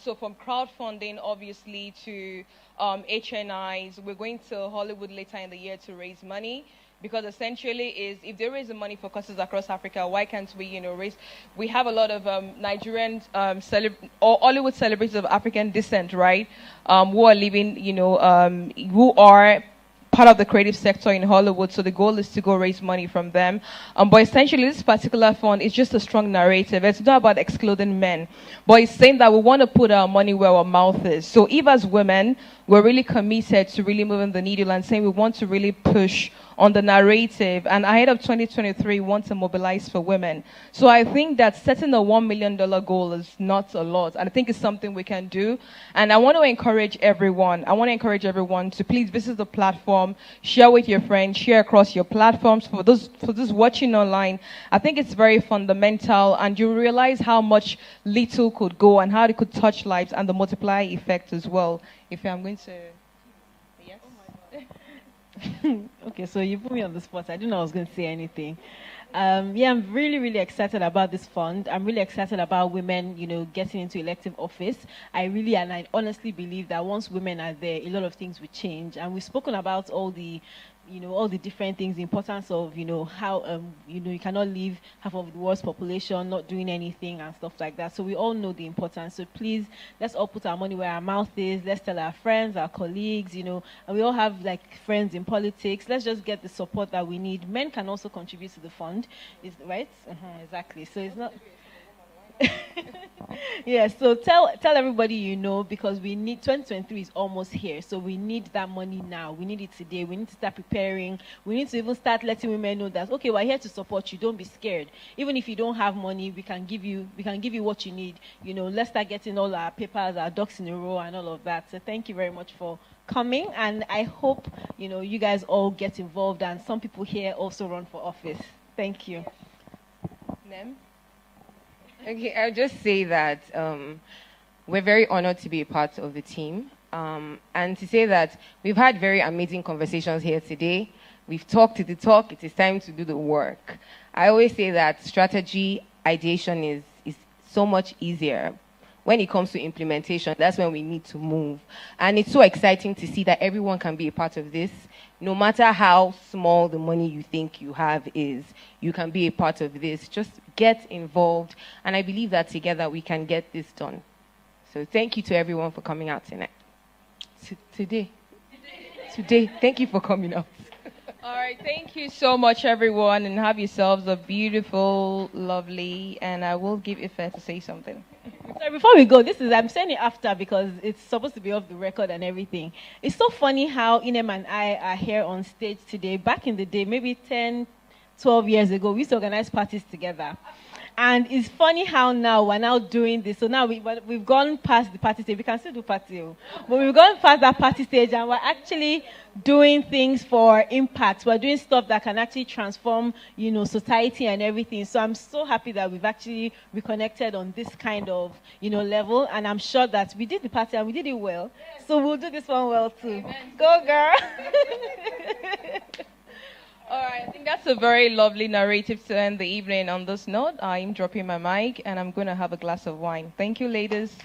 So from crowdfunding, obviously, to HNIs, we're going to Hollywood later in the year to raise money. Because essentially if there is money for causes across Africa, why can't we, raise? We have a lot of Nigerian or Hollywood celebrities of African descent, right? Who are living, who are part of the creative sector in Hollywood. So the goal is to go raise money from them. But essentially, this particular fund is just a strong narrative. It's not about excluding men, but it's saying that we want to put our money where our mouth is. So if as women, we're really committed to really moving the needle and saying we want to really push on the narrative, and ahead of 2023, we want to mobilize for women. So I think that setting a $1 million goal is not a lot, and I think it's something we can do. And I want to encourage everyone. I want to encourage everyone to please visit the platform, share with your friends, share across your platforms. For those watching online, I think it's very fundamental, and you realize how much little could go and how it could touch lives and the multiplier effect as well. If I'm going to... Yes? Oh my God. Okay, so you put me on the spot. I didn't know I was going to say anything. Yeah, I'm really, really excited about this fund. I'm really excited about women, getting into elective office. I honestly believe that once women are there, a lot of things will change. And we've spoken about all the different things, the importance of, how, you cannot leave half of the world's population not doing anything and stuff like that. So we all know the importance. So please, let's all put our money where our mouth is. Let's tell our friends, our colleagues, and we all have friends in politics. Let's just get the support that we need. Men can also contribute to the fund, right? Exactly. So it's not... Yeah, so tell everybody because we need 2023 is almost here, so we need that money now. We need it today. We need to start preparing. We need to even start letting women know that okay, we're here to support you. Don't be scared. Even if you don't have money, we can give you what you need. Let's start getting all our papers, our ducks in a row, and all of that. So thank you very much for coming, and I hope you guys all get involved, and some people here also run for office. Thank you. Nem? Okay, I'll just say that we're very honored to be a part of the team, and to say that we've had very amazing conversations here today. We've talked the talk. It is time to do the work. I always say that strategy ideation is so much easier. When it comes to implementation, that's when we need to move. And it's so exciting to see that everyone can be a part of this. No matter how small the money you think you have is, you can be a part of this. Just get involved. And I believe that together we can get this done. So thank you to everyone for coming out tonight. Today. Thank you for coming out. All right, thank you so much, everyone, and have yourselves a beautiful, lovely, and I will give Ife to say something. Sorry, before we go, I'm saying it after because it's supposed to be off the record and everything. It's so funny how Inem and I are here on stage today. Back in the day, maybe 10, 12 years ago, we used to organize parties together. And it's funny how now we're now doing this. So now we've gone past the party stage. We can still do party, but we've gone past that party stage, and we're actually doing things for impact. We're doing stuff that can actually transform, society and everything. So I'm so happy that we've actually reconnected on this kind of, level. And I'm sure that we did the party and we did it well. So we'll do this one well too. Amen. Go, girl. All right, I think that's a very lovely narrative to end the evening. On this note, I'm dropping my mic and I'm going to have a glass of wine. Thank you, ladies.